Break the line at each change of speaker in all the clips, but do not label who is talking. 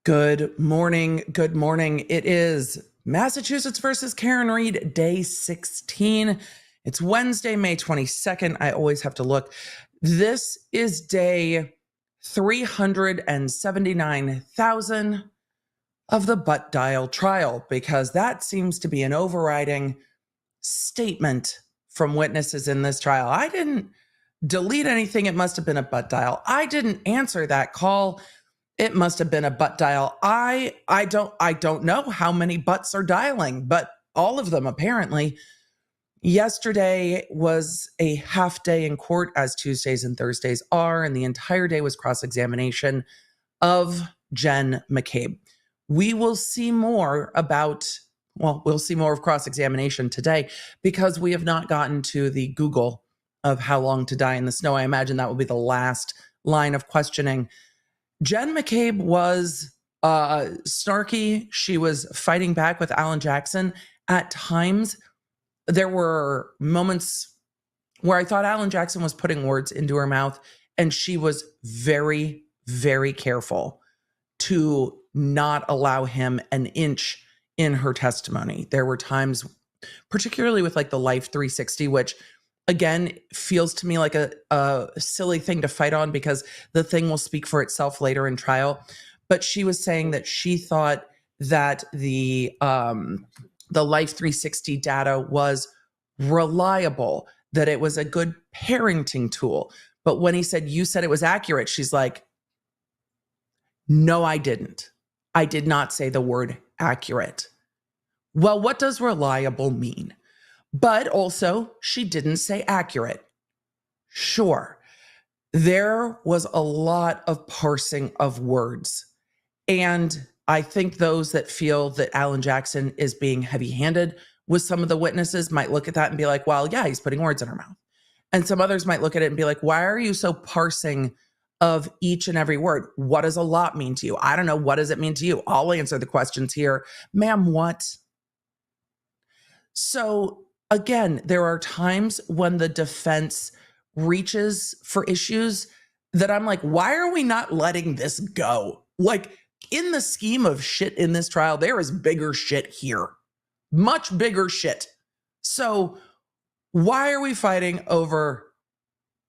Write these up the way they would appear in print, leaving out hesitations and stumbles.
Good morning. Good morning. It is Massachusetts versus Karen Reed, day 16. It's Wednesday, May 22nd. I always have to look. This is day 379,000 of the butt dial trial, because that seems to be an overriding statement from witnesses in this trial. I didn't delete anything. It must have been a butt dial. I didn't answer that call. It must have been a butt dial. I don't know how many butts are dialing, but all of them apparently. Yesterday was a half day in court, as Tuesdays and Thursdays are, and the entire day was cross-examination of Jen McCabe. We will see more we'll see more of cross-examination today, because we have not gotten to the Google of how long to die in the snow. I imagine that will be the last line of questioning. Jen McCabe was snarky. She was fighting back with Alan Jackson. At times, there were moments where I thought Alan Jackson was putting words into her mouth, and she was very, very careful to not allow him an inch in her testimony. There were times, particularly with like the Life 360, which again feels to me like a silly thing to fight on, because the thing will speak for itself later in trial. But she was saying that she thought that the Life 360 data was reliable, that it was a good parenting tool. But when he said, "You said it was accurate," she's like, "No, I didn't. I did not say the word accurate." Well, what does reliable mean? But also, she didn't say accurate. Sure, there was a lot of parsing of words. And I think those that feel that Alan Jackson is being heavy-handed with some of the witnesses might look at that and be like, well, yeah, he's putting words in her mouth. And some others might look at it and be like, why are you so parsing of each and every word? What does a lot mean to you? I don't know. What does it mean to you? I'll answer the questions here. Ma'am, what? So again, there are times when the defense reaches for issues that I'm like, why are we not letting this go? Like, in the scheme of shit in this trial, there is bigger shit here. Much bigger shit. So why are we fighting over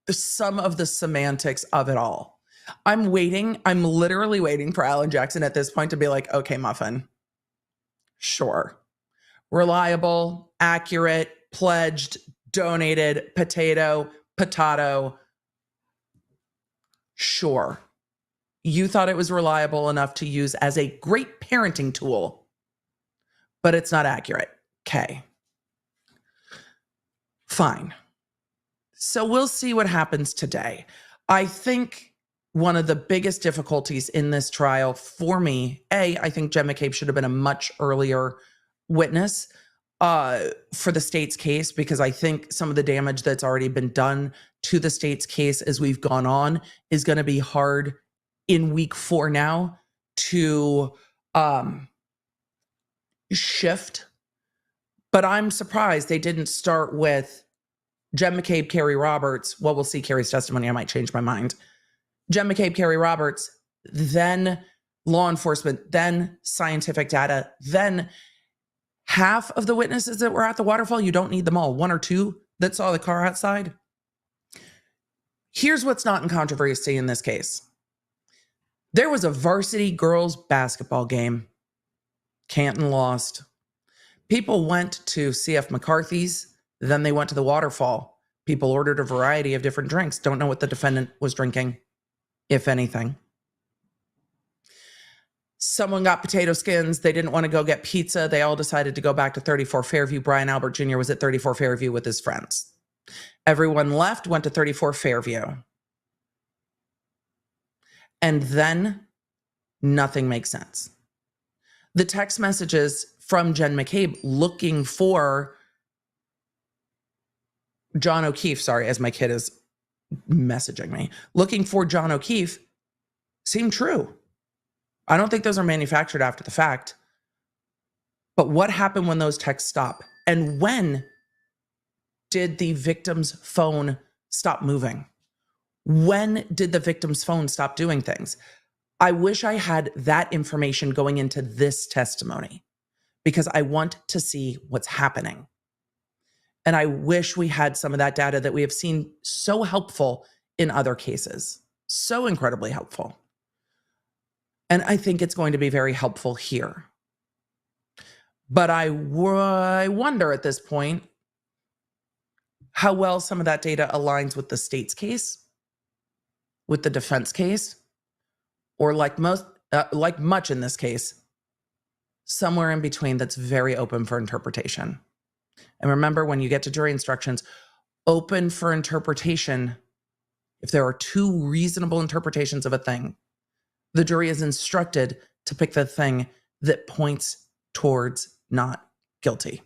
some of the semantics of it all? I'm waiting. I'm literally waiting for Alan Jackson at this point to be like, okay, Muffin. Sure. Reliable, accurate, pledged, donated, potato. Sure. You thought it was reliable enough to use as a great parenting tool, but it's not accurate. Okay. Fine. So we'll see what happens today. I think one of the biggest difficulties in this trial for me, I think Jen McCabe should have been a much earlier witness for the state's case, because I think some of the damage that's already been done to the state's case as we've gone on is going to be hard in week 4 now to shift. But I'm surprised they didn't start with Jen McCabe, Kerry Roberts. Well, we'll see Kerry's testimony. I might change my mind. Jen McCabe, Kerry Roberts, then law enforcement, then scientific data, then half of the witnesses that were at the waterfall. You don't need them all. 1 or 2 that saw the car outside. Here's what's not in controversy in this case. There was a varsity girls basketball game. Canton lost. People went to CF McCarthy's. Then they went to the waterfall. People ordered a variety of different drinks. Don't know what the defendant was drinking, if anything. Someone got potato skins. They didn't want to go get pizza. They all decided to go back to 34 Fairview. Brian Albert Jr. was at 34 Fairview with his friends. Everyone left, went to 34 Fairview. And then nothing makes sense. The text messages from Jen McCabe looking for John O'Keefe, sorry, as my kid is messaging me, looking for John O'Keefe seem true. I don't think those are manufactured after the fact. But what happened when those texts stop? And when did the victim's phone stop moving? When did the victim's phone stop doing things? I wish I had that information going into this testimony because I want to see what's happening. And I wish we had some of that data that we have seen so helpful in other cases. So incredibly helpful. And I think it's going to be very helpful here. But I wonder at this point how well some of that data aligns with the state's case, with the defense case, or like much in this case, somewhere in between that's very open for interpretation. And remember, when you get to jury instructions, open for interpretation. If there are two reasonable interpretations of a thing, the jury is instructed to pick the thing that points towards not guilty.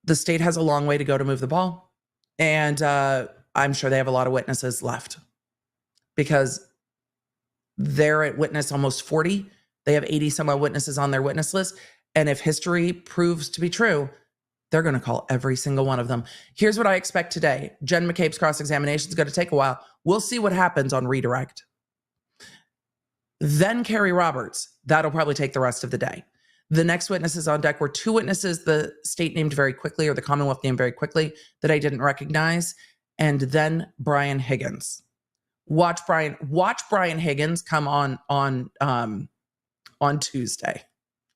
The state has a long way to go to move the ball. And I'm sure they have a lot of witnesses left because they're at witness almost 40. They have 80 some odd witnesses on their witness list. And if history proves to be true, they're going to call every single one of them. Here's what I expect today. Jen McCabe's cross-examination is going to take a while. We'll see what happens on redirect. Then Kerry Roberts. That'll probably take the rest of the day. The next witnesses on deck were two witnesses the state named very quickly, or the Commonwealth named very quickly, that I didn't recognize. And then Brian Higgins. Watch Brian Higgins come on Tuesday,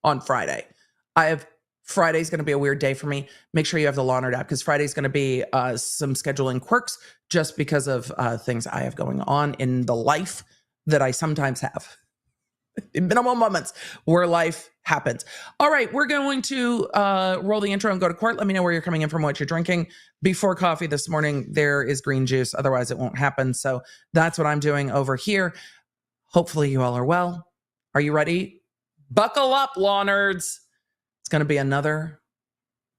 on Friday. Friday's going to be a weird day for me. Make sure you have the Lawnerd app because Friday's going to be some scheduling quirks just because of things I have going on in the life that I sometimes have. Minimal moments where life happens. All right, we're going to roll the intro and go to court. Let me know where you're coming in from, what you're drinking. Before coffee this morning, there is green juice. Otherwise, it won't happen. So that's what I'm doing over here. Hopefully you all are well. Are you ready? Buckle up, law nerds. It's going to be another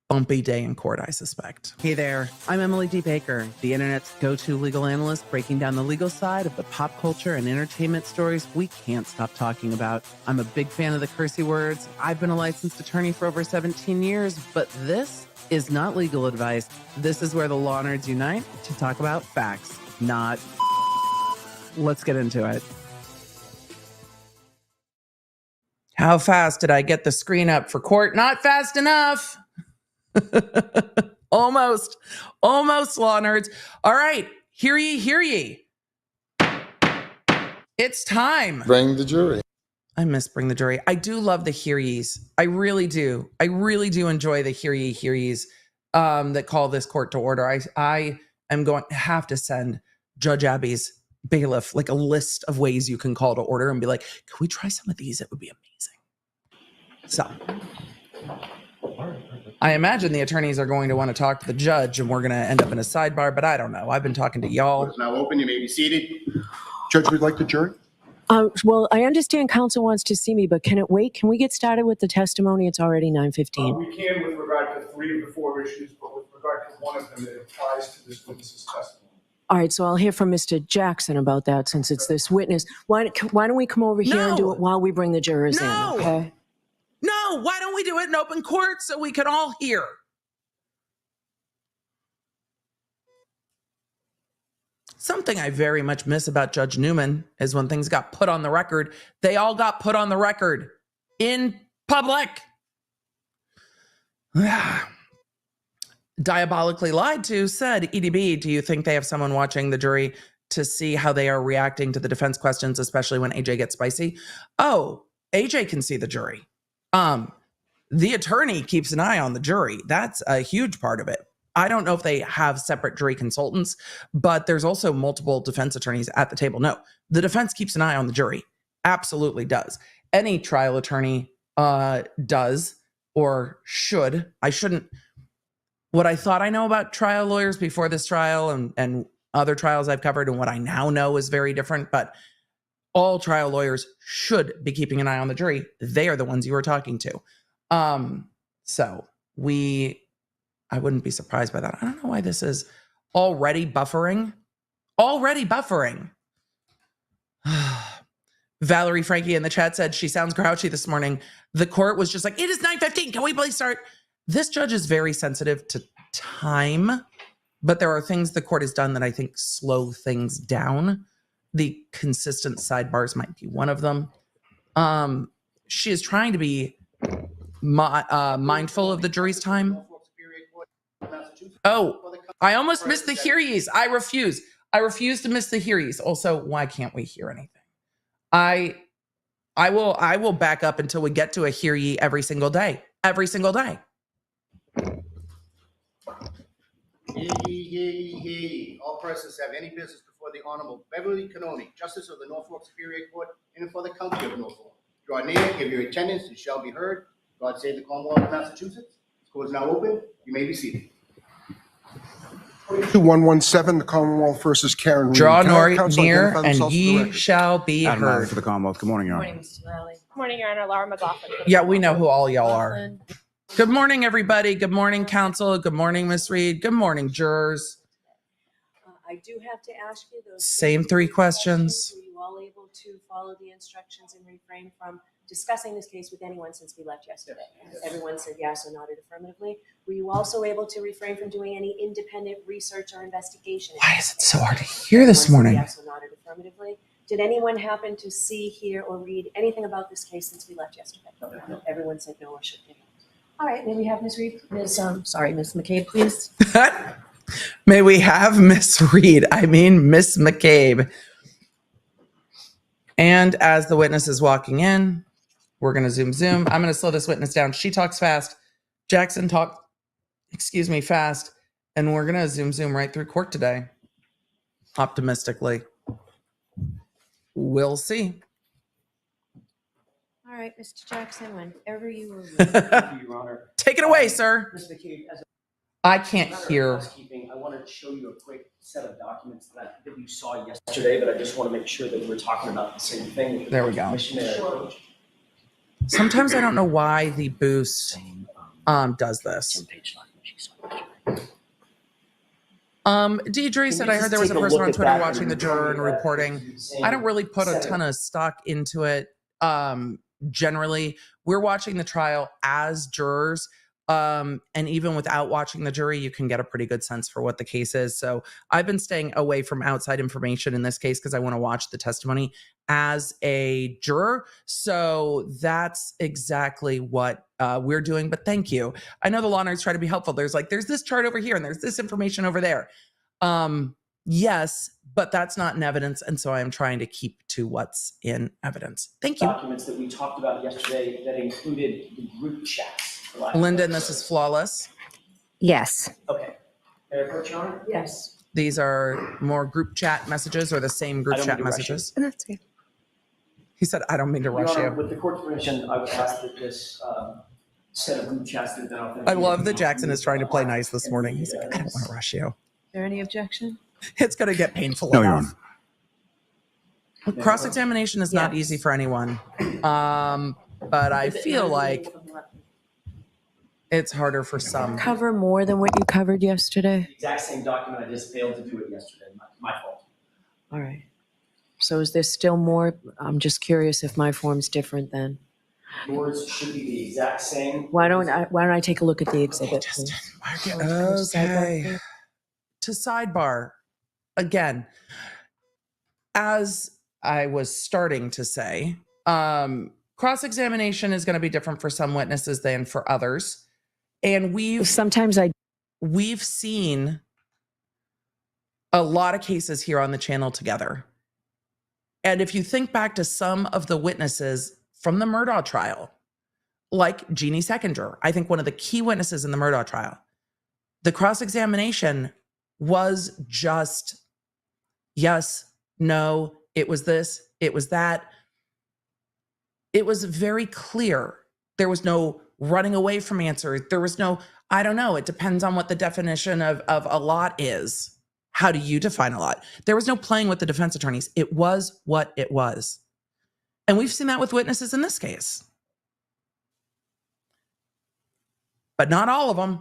bumpy day in court, I suspect.
Hey there, I'm Emily D. Baker, the internet's go-to legal analyst, breaking down the legal side of the pop culture and entertainment stories we can't stop talking about. I'm a big fan of the cursey words. I've been a licensed attorney for over 17 years, but this is not legal advice. This is where the law nerds unite to talk about facts, not... Let's get into it.
How fast did I get the screen up for court? Not fast enough. Almost, law nerds. All right, hear ye. It's time.
Bring the jury.
I miss bring the jury. I do love the hear ye's. I really do. I really do enjoy the hear ye's that call this court to order. I am going to have to send Judge Abby's bailiff like a list of ways you can call to order and be like, can we try some of these? It would be amazing. So I imagine the attorneys are going to want to talk to the judge and we're going to end up in a sidebar, but I don't know. I've been talking to y'all.
It's now open. You may be seated. Judge, we'd like the jury.
Well, I understand counsel wants to see me, but can it wait? Can we get started with the testimony? It's already 9:15.
We can with regard to 3 of the 4 issues, but with regard to one of them that applies to this witness's testimony.
All right, so I'll hear from Mr. Jackson about that since it's this witness. Why don't we come over here and do it while we bring the jurors in, okay?
No, why don't we do it in open court so we can all hear? Something I very much miss about Judge Newman is when things got put on the record, they all got put on the record in public. Diabolically lied to said, EDB, do you think they have someone watching the jury to see how they are reacting to the defense questions, especially when AJ gets spicy? Oh, AJ can see the jury. The attorney keeps an eye on the jury. That's a huge part of it. I don't know if they have separate jury consultants, but there's also multiple defense attorneys at the table. No, the defense keeps an eye on the jury. Absolutely does. Any trial attorney does or should. What I thought I know about trial lawyers before this trial and other trials I've covered and what I now know is very different, but all trial lawyers should be keeping an eye on the jury. They are the ones you are talking to. I wouldn't be surprised by that. I don't know why this is already buffering. Valerie Frankie in the chat said she sounds grouchy this morning. The court was just like, it is 9:15. Can we please start? This judge is very sensitive to time, but there are things the court has done that I think slow things down the consistent sidebars might be one of them. She is trying to be mindful of the jury's time. Oh, I almost missed the hearings. I refuse to miss the hearings. Also, why can't we hear anything? I will back up until we get to a hear ye every single day. Every single day.
Hear ye, hear ye, hear ye. All persons have any business before the Honorable Beverly Canoni, Justice of the Norfolk Superior Court, and for the County of Norfolk. Draw near, give your attendance, and shall be heard. God save the Commonwealth of Massachusetts. This court is now open. You may be seated.
2117, the Commonwealth versus Karen Reed.
Draw
Can I have counsel
near,
identify
and
themselves for the
ye
record?
shall be
Adam Mallory
heard.
for the Commonwealth. Good morning, Your Honor.
Morning, Mr. Mallory.
Good morning, Your Honor. Laura McLaughlin.
Yeah, we know who all y'all are. Good morning, everybody. Good morning, counsel. Good morning, Miss Reed. Good morning, jurors.
I do have to ask you those
Same three questions.
Were you all able to follow the instructions and refrain from discussing this case with anyone since we left yesterday? Everyone said yes or nodded affirmatively. Were you also able to refrain from doing any independent research or investigation?
Why is it so hard to hear this morning?
Yes or nodded affirmatively. Did anyone happen to see, hear, or read anything about this case since we left yesterday? No. Everyone said no or shook their head. All right, may we have Ms. Reed, Ms. McCabe, please?
May we have Miss Reed, Miss McCabe. And as the witness is walking in, we're going to zoom. I'm going to slow this witness down. She talks fast. Jackson talks, fast. And we're going to zoom right through court today. Optimistically. We'll see.
All right, Mr. Jackson, whenever you were ready.
Thank you, Your Honor.
Take it away, sir.
Ms. McCabe, as
I can't
a matter of
hear.
housekeeping, I wanted to show you a quick set of documents that you saw yesterday, but I just want to make sure that we're talking about the same thing.
There we go.
Commissioner.
Sometimes I don't know why the boost does this. Deidre said, I heard there was a person on Twitter watching the juror and reporting. I don't really put a ton of stock into it. Generally, we're watching the trial as jurors. And even without watching the jury, you can get a pretty good sense for what the case is. So I've been staying away from outside information in this case because I want to watch the testimony as a juror. So that's exactly what we're doing. But thank you. I know the law nerds try to be helpful. There's this chart over here and there's this information over there. Yes, but that's not in evidence. And so I am trying to keep to what's in evidence. Thank you.
Documents that we talked about yesterday that included the group chats.
Linda, and this is flawless.
Yes.
Okay. Eric, Your Honor?
Yes.
These are more group chat messages or the same group chat messages?
That's good.
He said, I don't mean to
Your
rush
Honor,
you.
with the court's permission, I would ask that this set of group chats that
I love that Jackson is trying to play nice this morning. He's like, I don't want to rush you.
Is there any objection?
It's going to get painful
No, Your
enough.
Honor.
Cross-examination is not easy for anyone. But I feel like it's harder for some.
Cover more than what you covered yesterday?
The exact same document, I just failed to do it yesterday. My fault.
All right. So is there still more? I'm just curious if my form's different then.
Yours should be the exact same.
Why don't I take a look at the exhibit, please?
Okay. To sidebar. Again, as I was starting to say, cross-examination is going to be different for some witnesses than for others. And we've seen a lot of cases here on the channel together. And if you think back to some of the witnesses from the Murdaugh trial, like Jeannie Seconder, I think one of the key witnesses in the Murdaugh trial, the cross-examination was just yes, no, it was this, it was that. It was very clear. There was no running away from answers. There was no, I don't know. It depends on what the definition of a lot is. How do you define a lot? There was no playing with the defense attorneys. It was what it was. And we've seen that with witnesses in this case. But not all of them.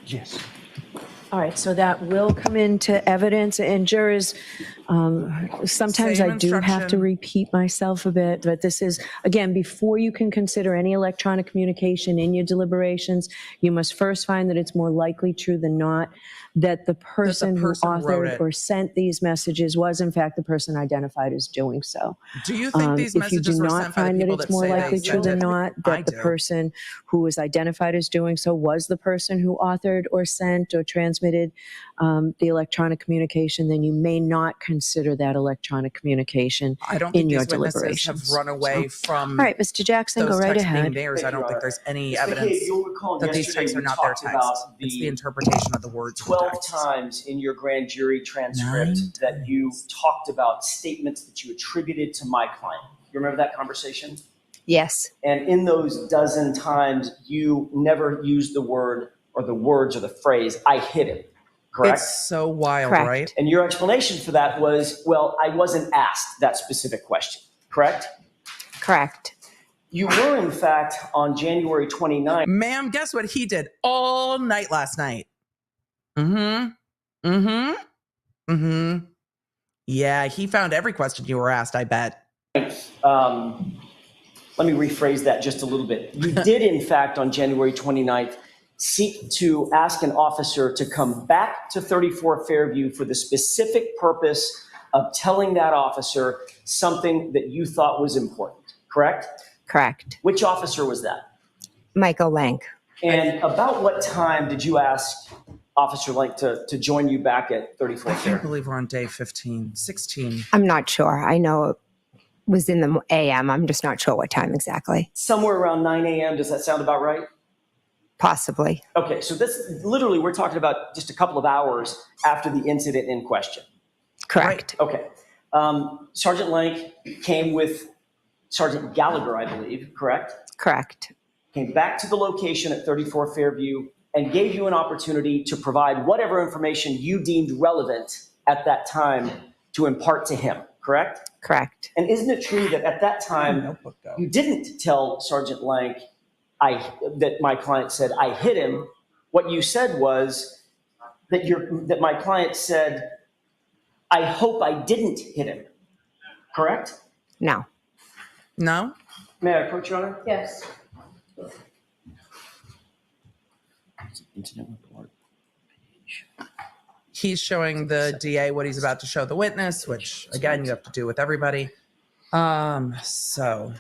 Yes.
All right, so that will come into evidence, and jurors, sometimes
Same
I do have to
instruction.
repeat myself a bit, but this is, again, before you can consider any electronic communication in your deliberations, you must first find that it's more likely true than not. that the person who
person wrote
authored
it.
or sent these messages was in fact the person identified as doing so.
Do you think these
If you do
messages were
not
sent by the
find that
people
it's
that
more
say they
likely true
sent
than
it?
not
I
that the
do.
person who was identified as doing so was the person who authored or sent or transmitted the electronic communication, then you may not consider that electronic communication
I don't
in
think
your
these witnesses have
deliberations.
run away from
All right, Mr. Jackson,
those
go right
texts being
ahead.
theirs. I don't think there's any
Mr.
evidence
McCabe, you'll recall
that these
yesterday
texts are
we
not their
talked
text.
about
It's the
the
interpretation of the words of the
12
text.
times in your grand jury transcript
9
that you
times.
talked about statements that you attributed to my client. You remember that conversation?
Yes.
And in those dozen times, you never used the word or the words or the phrase, I hit him, correct?
It's so wild,
Correct.
right?
And your explanation for that was, well, I wasn't asked that specific question, correct?
Correct.
You were, in fact, on January 29th.
Ma'am, guess what he did all night last night? Mm-hmm. Mm-hmm. Mm-hmm. Yeah, he found every question you were asked, I bet.
Let me rephrase that just a little bit. You did, in fact, on January 29th, seek to ask an officer to come back to 34 Fairview for the specific purpose of telling that officer something that you thought was important, correct?
Correct.
Which officer was that?
Michael Lank.
And about what time did you ask Officer Lank to join you back at 34
I can't
Fairview?
believe we're on day 15, 16.
I'm not sure. I know it was in the AM. I'm just not sure what time exactly.
Somewhere around 9 a.m. Does that sound about right?
Possibly.
Okay, so this literally, we're talking about just a couple of hours after the incident in question.
Correct.
Okay. Sergeant Lank came with Sergeant Gallagher, I believe, correct?
Correct.
Came back to the location at 34 Fairview and gave you an opportunity to provide whatever information you deemed relevant at that time to impart to him, correct?
Correct.
And isn't it true that at that time,
Notebook, though.
you didn't tell Sergeant Lank that my client said, I hit him? What you said was that my client said, I hope I didn't hit him, correct?
No.
No?
May I approach, Your Honor?
Yes.
Incident report.
He's showing the DA what he's about to show the witness, which again you have to do with everybody. So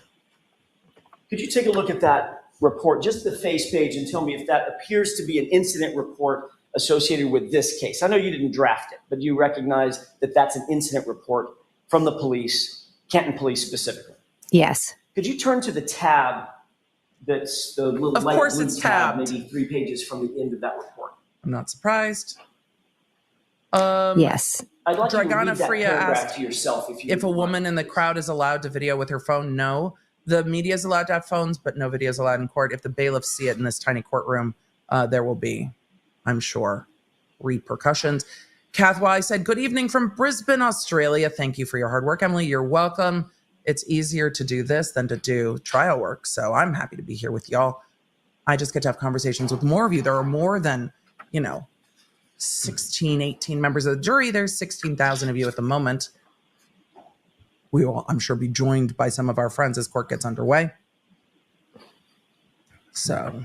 Could you take a look at that report, just the face page, and tell me if that appears to be an incident report associated with this case? I know you didn't draft it, but you recognize that that's an incident report from the police, Canton Police specifically.
Yes.
Could you turn to the tab that's the little
Of
light
course
blue
it's
tab,
tabbed.
maybe 3 pages from the end of that report?
I'm not surprised.
Yes.
I'd like you to
Dragana
read that
Freya
paragraph
asked
to yourself if you
if a
would
woman in the crowd is allowed to video with her phone. No. The media is allowed to have phones, but no video is allowed in court. If the bailiffs see it in this tiny courtroom, there will be, I'm sure, repercussions. Kath Wise said, good evening from Brisbane, Australia. Thank you for your hard work, Emily. You're welcome. It's easier to do this than to do trial work. So I'm happy to be here with y'all. I just get to have conversations with more of you. There are more than, 16, 18 members of the jury. There's 16,000 of you at the moment. We will, I'm sure, be joined by some of our friends as court gets underway. So,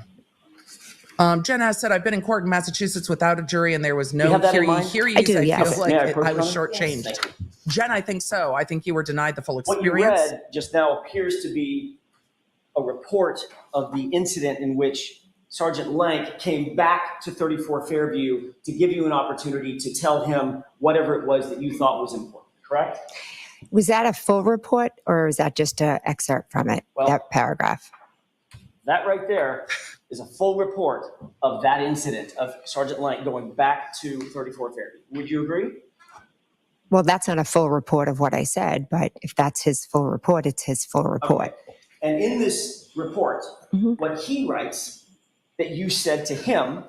Jen has said, I've been in court in Massachusetts without a jury and there was
You
no
have that in
hear
mind?
ye.
I do,
I
yes.
feel
May I
like
approach,
I was
Your Honor?
shortchanged.
Thank you.
Jen, I think so. I think you were denied the full
What you
experience.
read just now appears to be a report of the incident in which Sergeant Lank came back to 34 Fairview to give you an opportunity to tell him whatever it was that you thought was important, correct?
Was that a full report or was that just an excerpt from it,
Well-
that paragraph?
That right there is a full report of that incident of Sergeant Lank going back to 34 Fairview. Would you agree?
Well, that's not a full report of what I said, but if that's his full report, it's his full report.
Okay. And in this report,
Mhm.
what he writes that you said to him,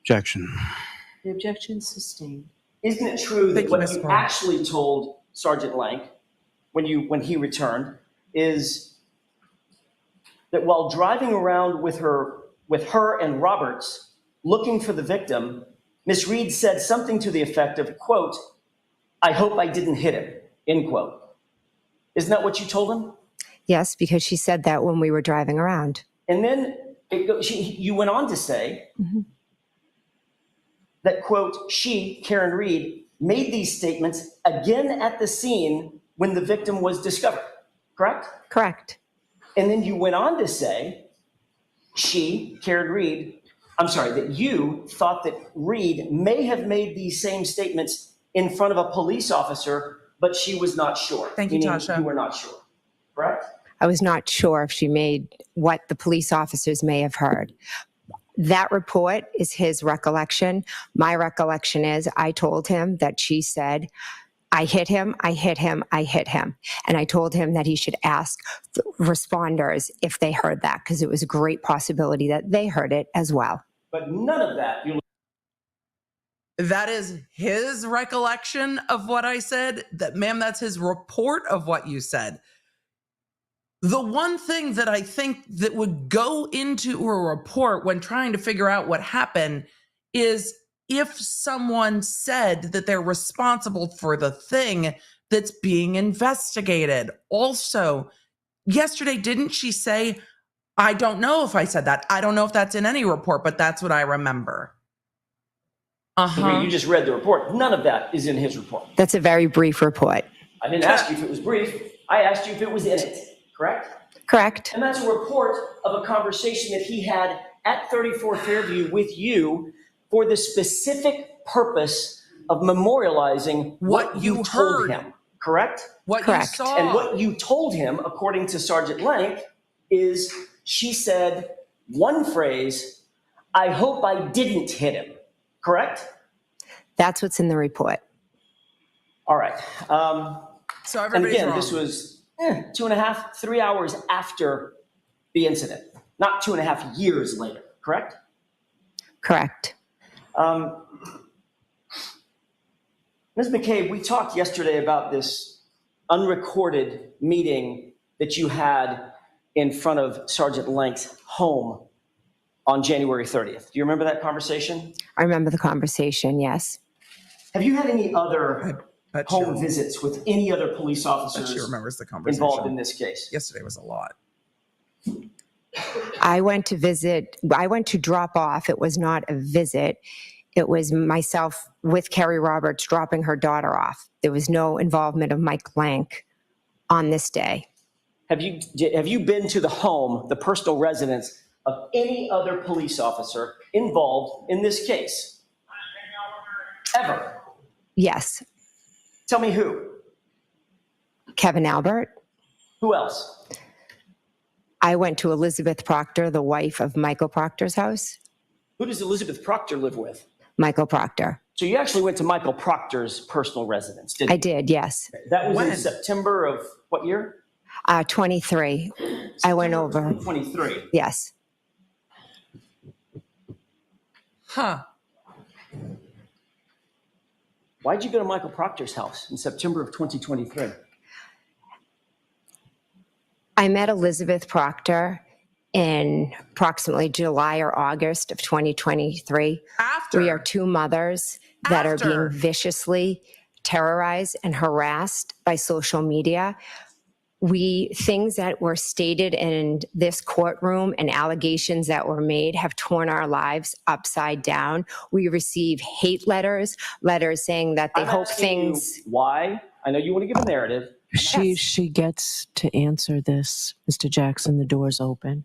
Objection.
The objection is sustained.
isn't it true that
Thank you,
what
Ms.
you
Moore.
actually told Sergeant Lank when he returned is that while driving around with her and Roberts looking for the victim, Miss Reed said something to the effect of, quote, I hope I didn't hit him, end quote. Isn't that what you told him?
Yes, because she said that when we were driving around.
And then you went on to say,
Mhm.
that, quote, she, Karen Reed, made these statements again at the scene when the victim was discovered, correct?
Correct.
And then you went on to say, she, Karen Reed, I'm sorry, that you thought that Reed may have made these same statements in front of a police officer, but she was not sure.
Thank you,
Meaning
Tasha.
You were not sure, correct?
I was not sure if she made what the police officers may have heard. That report is his recollection. My recollection is I told him that she said, I hit him, I hit him, I hit him. And I told him that he should ask the responders if they heard that, because it was a great possibility that they heard it as well.
But none of that,
That is his recollection of what I said. That, ma'am, that's his report of what you said. The one thing that I think that would go into a report when trying to figure out what happened is if someone said that they're responsible for the thing that's being investigated. Also, yesterday, didn't she say, I don't know if I said that. I don't know if that's in any report, but that's what I remember.
You just read the report. None of that is in his report.
That's a very brief report.
I didn't ask you if it was brief. I asked you if it was in it, correct?
Correct.
And that's a report of a conversation that he had at 34 Fairview with you for the specific purpose of memorializing what you told him, correct?
What
Correct.
you saw.
And what you told him, according to Sergeant Lank, is she said one phrase, I hope I didn't hit him, correct?
That's what's in the report.
All right.
So
And
everybody's
again,
wrong.
this was 2.5, 3 hours after the incident, not 2.5 years later, correct?
Correct.
Ms. McCabe, we talked yesterday about this unrecorded meeting that you had in front of Sergeant Lank's home on January 30th. Do you remember that conversation?
I remember the conversation, yes.
Have you had any other
Bet
home
she-
visits with any other police
bet
officers
she remembers the conversation.
involved in this case?
Yesterday was a lot.
I went to drop off. It was not a visit. It was myself with Kerry Roberts dropping her daughter off. There was no involvement of Mike Lank on this day.
Have you been to the home, the personal residence of any other police officer involved in this case? Ever?
Yes.
Tell me who?
Kevin Albert.
Who else?
I went to Elizabeth Proctor, the wife of Michael Proctor's house.
Who does Elizabeth Proctor live with?
Michael Proctor.
So you actually went to Michael Proctor's personal residence, didn't you?
I did, yes.
That was
When?
in September of what year?
23. I went over.
23.
Yes.
Huh.
Why'd you go to Michael Proctor's house in September of 2023?
I met Elizabeth Proctor in approximately July or August of 2023.
After.
We are two mothers that are
After.
being viciously terrorized and harassed by social media. Things that were stated in this courtroom and allegations that were made have torn our lives upside down. We receive hate letters saying that they
I'm
hope
asking you
things.
why? I know you want to give a narrative.
She gets to answer this, Mr. Jackson. The door's open.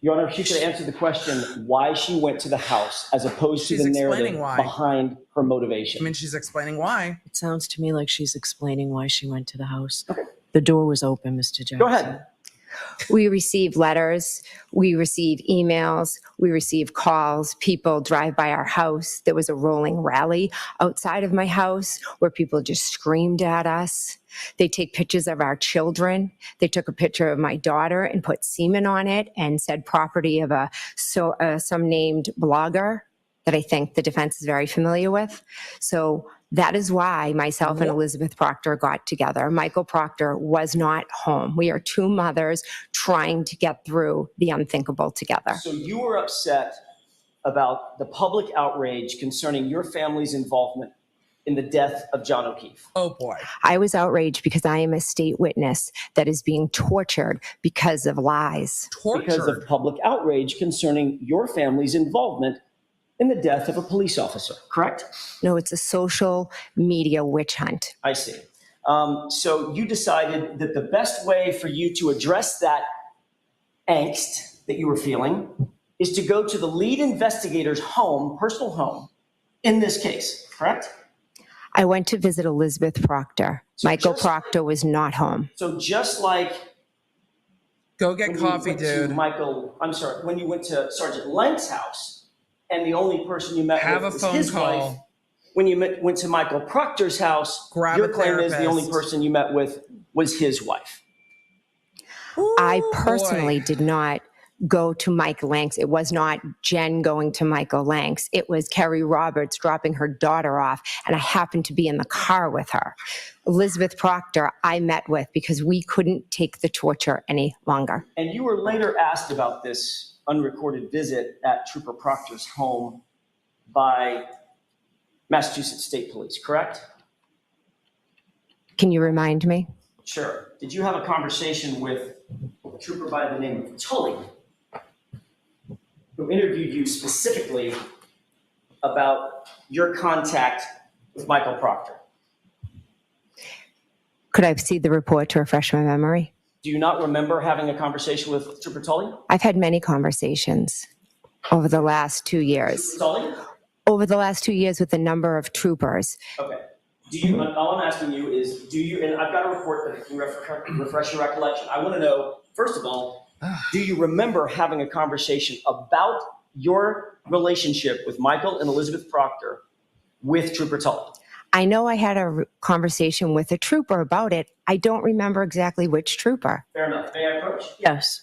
Your Honor, she should answer the question why she went to the house as opposed to
She's
the
explaining
narrative
why.
behind her motivation.
I mean, she's explaining why.
It sounds to me like she's explaining why she went to the house. Okay. The door was open, Mr. Jackson.
Go ahead.
We receive letters, we receive emails, we receive calls. People drive by our house. There was a rolling rally outside of my house where people just screamed at us. They take pictures of our children. They took a picture of my daughter and put semen on it and said property of some named blogger that I think the defense is very familiar with. So that is why myself and Elizabeth Proctor got together. Michael Proctor was not home. We are two mothers trying to get through the unthinkable together.
So you were upset about the public outrage concerning your family's involvement in the death of John O'Keefe.
Oh boy.
I was outraged because I am a state witness that is being tortured because of lies.
Tortured.
Because of public outrage concerning your family's involvement in the death of a police officer, correct?
No, it's a social media witch hunt.
I see. So you decided that the best way for you to address that angst that you were feeling is to go to the lead investigator's home, personal home, in this case, correct?
I went to visit Elizabeth Proctor.
So
Michael
just-
Proctor was not home.
So just like
Go get
when
coffee,
you went
dude.
to when you went to Sergeant Lank's house, and the only person you met
Have
with
a
was
phone
his
call.
wife. When you went to Michael Proctor's house,
Grab
your
a
claim is the only
therapist.
person you met with was his wife.
I
Ooh,
personally
boy.
did not go to Mike Lanks. It was not Jen going to Michael Lanks. It was Kerry Roberts dropping her daughter off, and I happened to be in the car with her. Elizabeth Proctor, I met with because we couldn't take the torture any longer.
And you were later asked about this unrecorded visit at Trooper Proctor's home by Massachusetts State Police, correct?
Can you remind me?
Sure. Did you have a conversation with a trooper by the name of Tully, who interviewed you specifically about your contact with Michael Proctor?
Could I see the report to refresh my memory?
Do you not remember having a conversation with Trooper Tully?
I've had many conversations over the last 2 years.
Trooper Tully?
Over the last 2 years with a number of troopers.
Okay. Do you, all I'm asking you is, do you, and I've got a report that can refresh your recollection. I want to know, first of all, do you remember having a conversation about your relationship with Michael and Elizabeth Proctor with Trooper Tully?
I know I had a conversation with a trooper about it. I don't remember exactly which trooper.
Fair enough. May I approach?
Yes.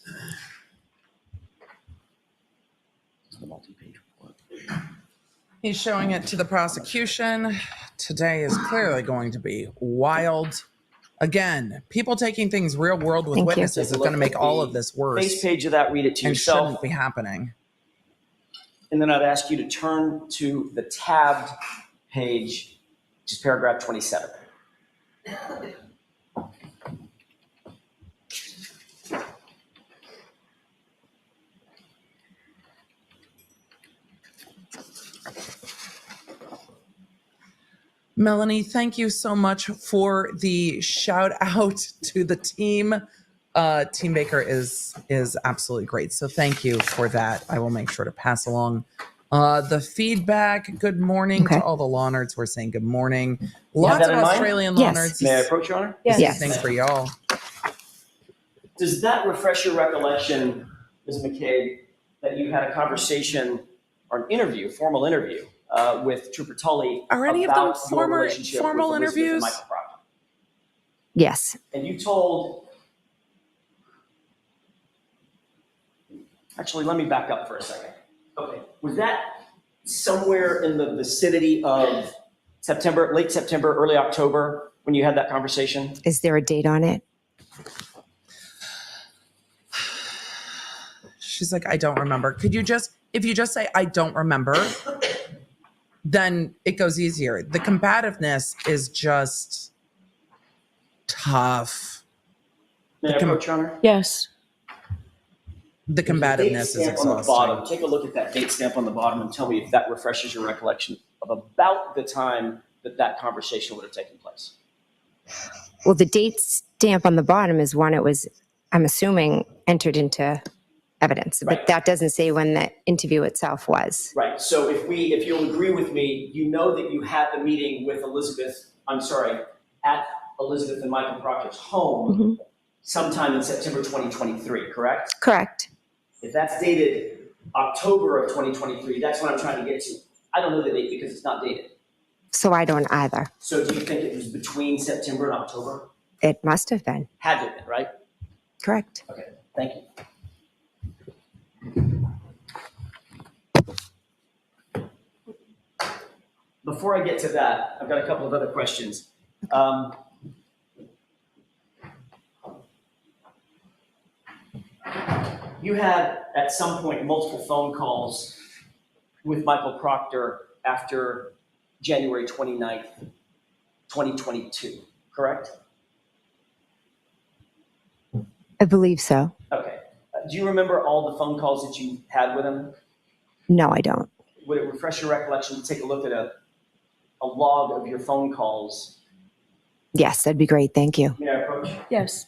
He's showing it to the prosecution. Today is clearly going to be wild. Again, people taking things real world with
Thank you.
witnesses is going to make all of this worse
Face page of that, read it to
and
yourself.
shouldn't be happening.
And then I'd ask you to turn to the tabbed page, which is paragraph 27.
Melanie, thank you so much for the shout out to the team. Team Baker is absolutely great. So thank you for that. I will make sure to pass along the feedback. Good morning to all the law nerds. We're saying good morning. Lots
that
of
in mind?
Australian law
Yes.
nerds.
May I approach, Your Honor?
Yes.
Thanks for y'all.
Does that refresh your recollection, Ms. McCabe, that you had a conversation or an interview, formal interview, with Trooper Tully
Are any of them
about your relationship
formal
with Elizabeth and
interviews?
Michael Proctor?
Yes.
And you told, actually, let me back up for a second. Okay, was that somewhere in the vicinity of September, late September, early October, when you had that conversation?
Is there a date on it?
She's like, I don't remember. Could you just, if you just say, I don't remember, then it goes easier. The combativeness is just tough.
May I approach, Your Honor?
Yes.
The
There's a date
combativeness is
stamp on the bottom.
exhausting.
Take a look at that date stamp on the bottom and tell me if that refreshes your recollection of about the time that that conversation would have taken place.
Well, the date stamp on the bottom is when it was, I'm assuming, entered into evidence.
Right.
But that doesn't say when the interview itself was.
Right, so if you'll agree with me, you know that you had the meeting with at Elizabeth and Michael Proctor's home sometime in September 2023, correct?
Correct.
If that's dated October of 2023, that's what I'm trying to get to. I don't know the date because it's not dated.
So I don't either.
So do you think it was between September and October?
It must have been.
Had to have been, right?
Correct.
Okay, thank you. Before I get to that, I've got a couple of other questions. You had, at some point, multiple phone calls with Michael Proctor after January 29th, 2022, correct?
I believe so.
Okay. Do you remember all the phone calls that you had with him?
No, I don't.
would it refresh your recollection to take a look at a log of your phone calls?
Yes, that'd be great. Thank you.
May I approach?
Yes.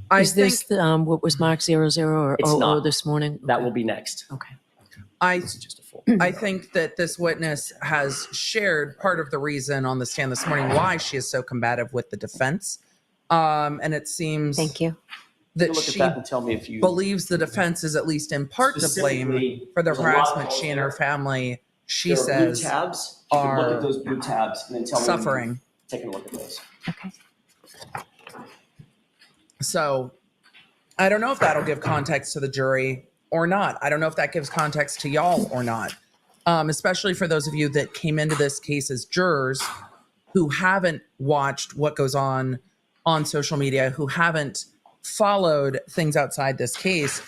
I
Is
think
this what was marked 00 or
It's
00
not.
this morning?
That will be next.
Okay.
I think that this witness has shared part of the reason on the stand this morning why she is so combative with the defense. And it seems
Thank you.
Take a
that
look
she
at that and tell me if you
believes the defense is at least in part to blame
Specifically,
for the
there's a lot of
harassment
calls
she and
there.
her family, she
there are
says,
blue tabs. You can look
are
at those blue tabs and then tell me when you've
suffering.
taken a look at those.
Okay.
So I don't know if that'll give context to the jury or not. I don't know if that gives context to y'all or not. Especially for those of you that came into this case as jurors who haven't watched what goes on social media, who haven't followed things outside this case.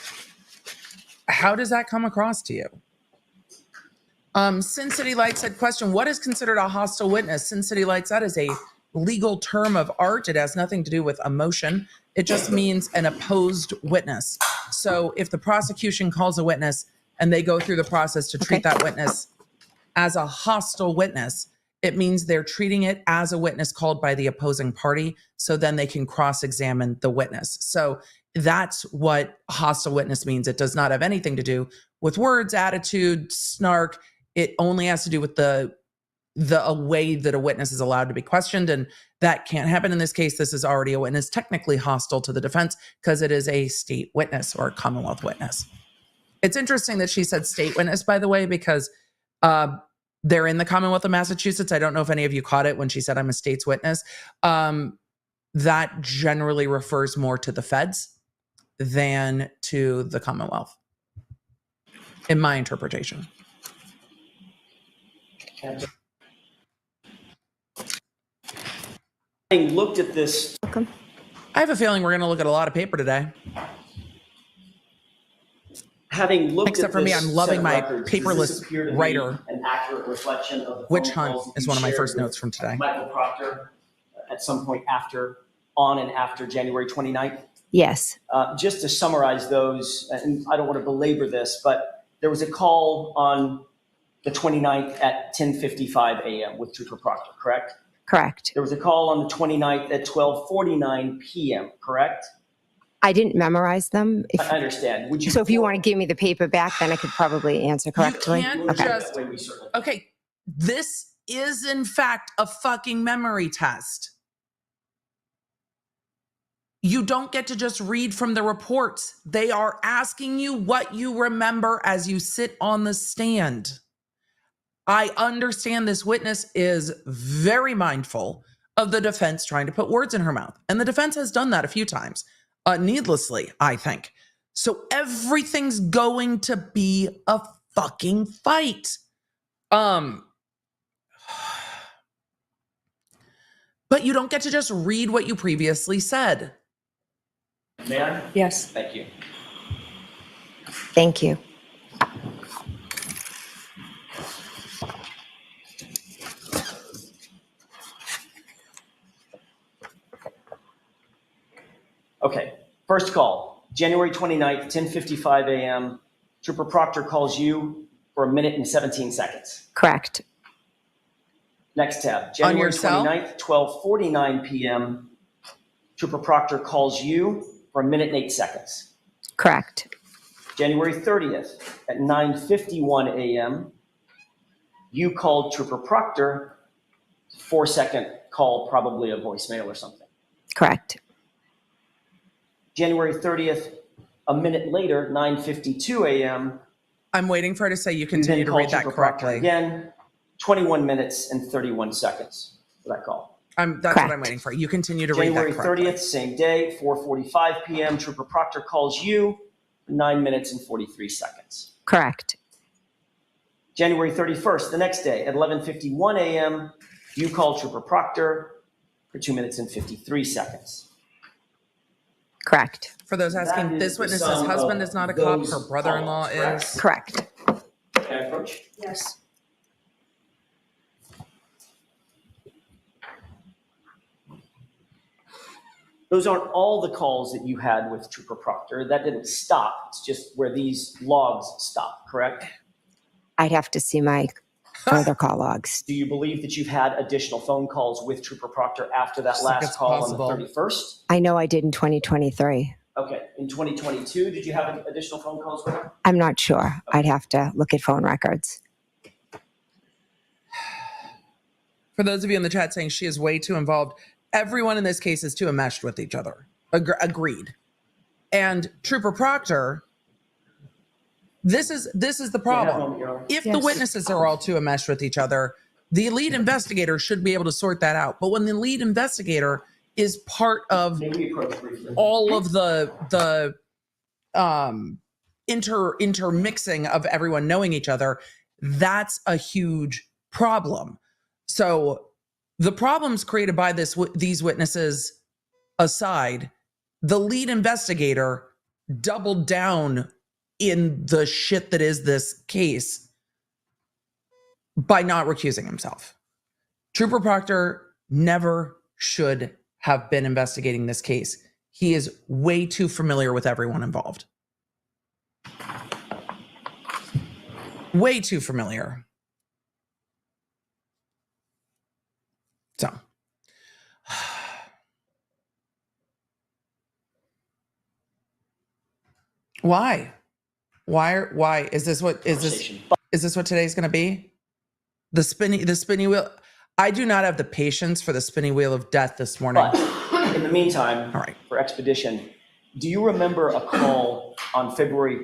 How does that come across to you? Sin City Lights had question, what is considered a hostile witness? Sin City Lights, that is a legal term of art. It has nothing to do with emotion. It just means an opposed witness. So if the prosecution calls a witness and they go through the process to treat that witness as a hostile witness, it means they're treating it as a witness called by the opposing party, so then they can cross-examine the witness. So that's what hostile witness means. It does not have anything to do with words, attitude, snark. It only has to do with the way that a witness is allowed to be questioned, and that can't happen in this case. This is already a witness technically hostile to the defense because it is a state witness or a Commonwealth witness. It's interesting that she said state witness, by the way, because they're in the Commonwealth of Massachusetts. I don't know if any of you caught it when she said I'm a state's witness. That generally refers more to the feds than to the Commonwealth, in my interpretation.
Having looked at this,
I have a feeling we're going to look at a lot of paper today.
having looked
Except
at
for me,
this
I'm loving
set of
my
records, does
paperless
this appear to be
writer.
an accurate reflection of the
Witch
phone
hunt
calls that
is
you
one of my
shared
first
with
notes from today.
Michael Proctor at some point on and after January 29th?
Yes.
Just to summarize those, and I don't want to belabor this, but there was a call on the 29th at 10:55 a.m. with Trooper Proctor, correct?
Correct.
There was a call on the 29th at 12:49 p.m., correct?
I didn't memorize them.
I understand. Would you?
So if you want to give me the paper back, then I could probably answer correctly.
can't
Okay.
just-
That way we certainly-
Okay, this is in fact a fucking memory test. You don't get to just read from the reports. They are asking you what you remember as you sit on the stand. I understand this witness is very mindful of the defense trying to put words in her mouth. And the defense has done that a few times, needlessly, I think. So everything's going to be a fucking fight. But you don't get to just read what you previously said.
May I?
Yes.
Thank you.
Thank you.
Okay, first call, January 29th, 10:55 a.m. Trooper Proctor calls you for 1 minute and 17 seconds.
Correct.
Next tab,
On
January
your cell?
29th, 12:49 p.m. Trooper Proctor calls you for 1 minute and 8 seconds.
Correct.
January 30th at 9:51 a.m. You called Trooper Proctor, 4-second call, probably a voicemail or something.
Correct.
January 30th, a minute later, 9:52 a.m.
I'm waiting for her to say you
You
continue
then
to read
called
that
Trooper Proctor
correctly.
again, 21 minutes and 31 seconds for that call.
That's what
Correct.
I'm waiting for. You continue to read
January
that correctly.
30th, same day, 4:45 p.m. Trooper Proctor calls you for 9 minutes and 43 seconds.
Correct.
January 31st, the next day, at 11:51 a.m., you call Trooper Proctor for 2 minutes and 53 seconds.
Correct.
For those asking,
That is
this
the
witness's
sum
husband
of
is not a cop.
those
Her brother-in-law
calls,
is.
Correct.
Can I approach?
Yes.
Those aren't all the calls that you had with Trooper Proctor. That didn't stop. It's just where these logs stop, correct?
I'd have to see my further call logs.
Do you believe that you've had additional phone calls with Trooper Proctor after that
Just like
last
it's
call
possible.
on the 31st?
I know I did in 2023.
Okay. In 2022, did you have additional phone calls with him?
I'm not sure. I'd have to look at phone records.
For those of you in the chat saying she is way too involved, everyone in this case is too enmeshed with each other. Agreed. And Trooper Proctor, this is the problem. If the witnesses are all too enmeshed with each other, the lead investigator should be able to sort that out. But when the lead investigator is part of all of the intermixing of everyone knowing each other, that's a huge problem. So the problems created by these witnesses aside, the lead investigator doubled down in the shit that is this case by not recusing himself. Trooper Proctor never should have been investigating this case. He is way too familiar with everyone involved. Way too familiar. So, why is this what today's going to be? The spinny wheel. I do not have the patience for the spinny wheel of death this morning.
But in the meantime,
all right,
for expedition, do you remember a call on February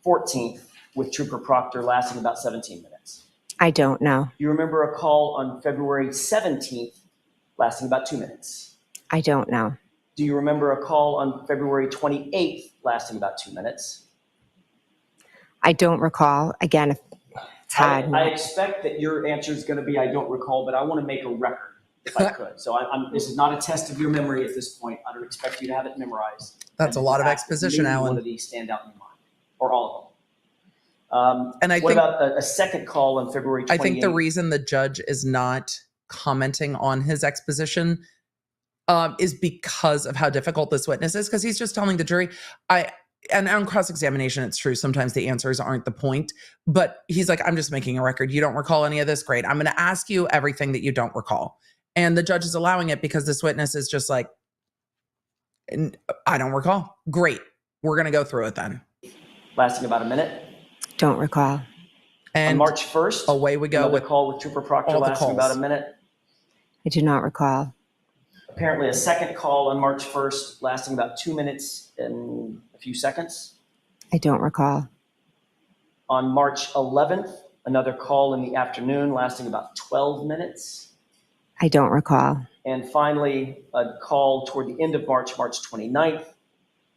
14th with Trooper Proctor lasting about 17 minutes?
I don't know.
Do you remember a call on February 17th lasting about 2 minutes?
I don't know.
Do you remember a call on February 28th lasting about 2 minutes?
I don't recall. Again, it's hard.
I expect that your answer is going to be, I don't recall, but I want to make a record if I could. So this is not a test of your memory at this point. I don't expect you to have it memorized.
That's a lot of exposition,
maybe
Alan.
One of these stand out in your mind, or all of them.
And I
what
think
about a second call on February 28th?
I think the reason the judge is not commenting on his exposition is because of how difficult this witness is, because he's just telling the jury, and on cross-examination, it's true, sometimes the answers aren't the point, but he's like, I'm just making a record. You don't recall any of this? Great. I'm going to ask you everything that you don't recall. And the judge is allowing it because this witness is just like, I don't recall. Great. We're going to go through it then.
Lasting about a minute.
Don't recall.
And
on March 1st,
away we go with
call with Trooper Proctor
all the
lasting
calls.
about a minute.
I do not recall.
Apparently a second call on March 1st lasting about 2 minutes and a few seconds.
I don't recall.
On March 11th, another call in the afternoon lasting about 12 minutes.
I don't recall.
And finally, a call toward the end of March, March 29th,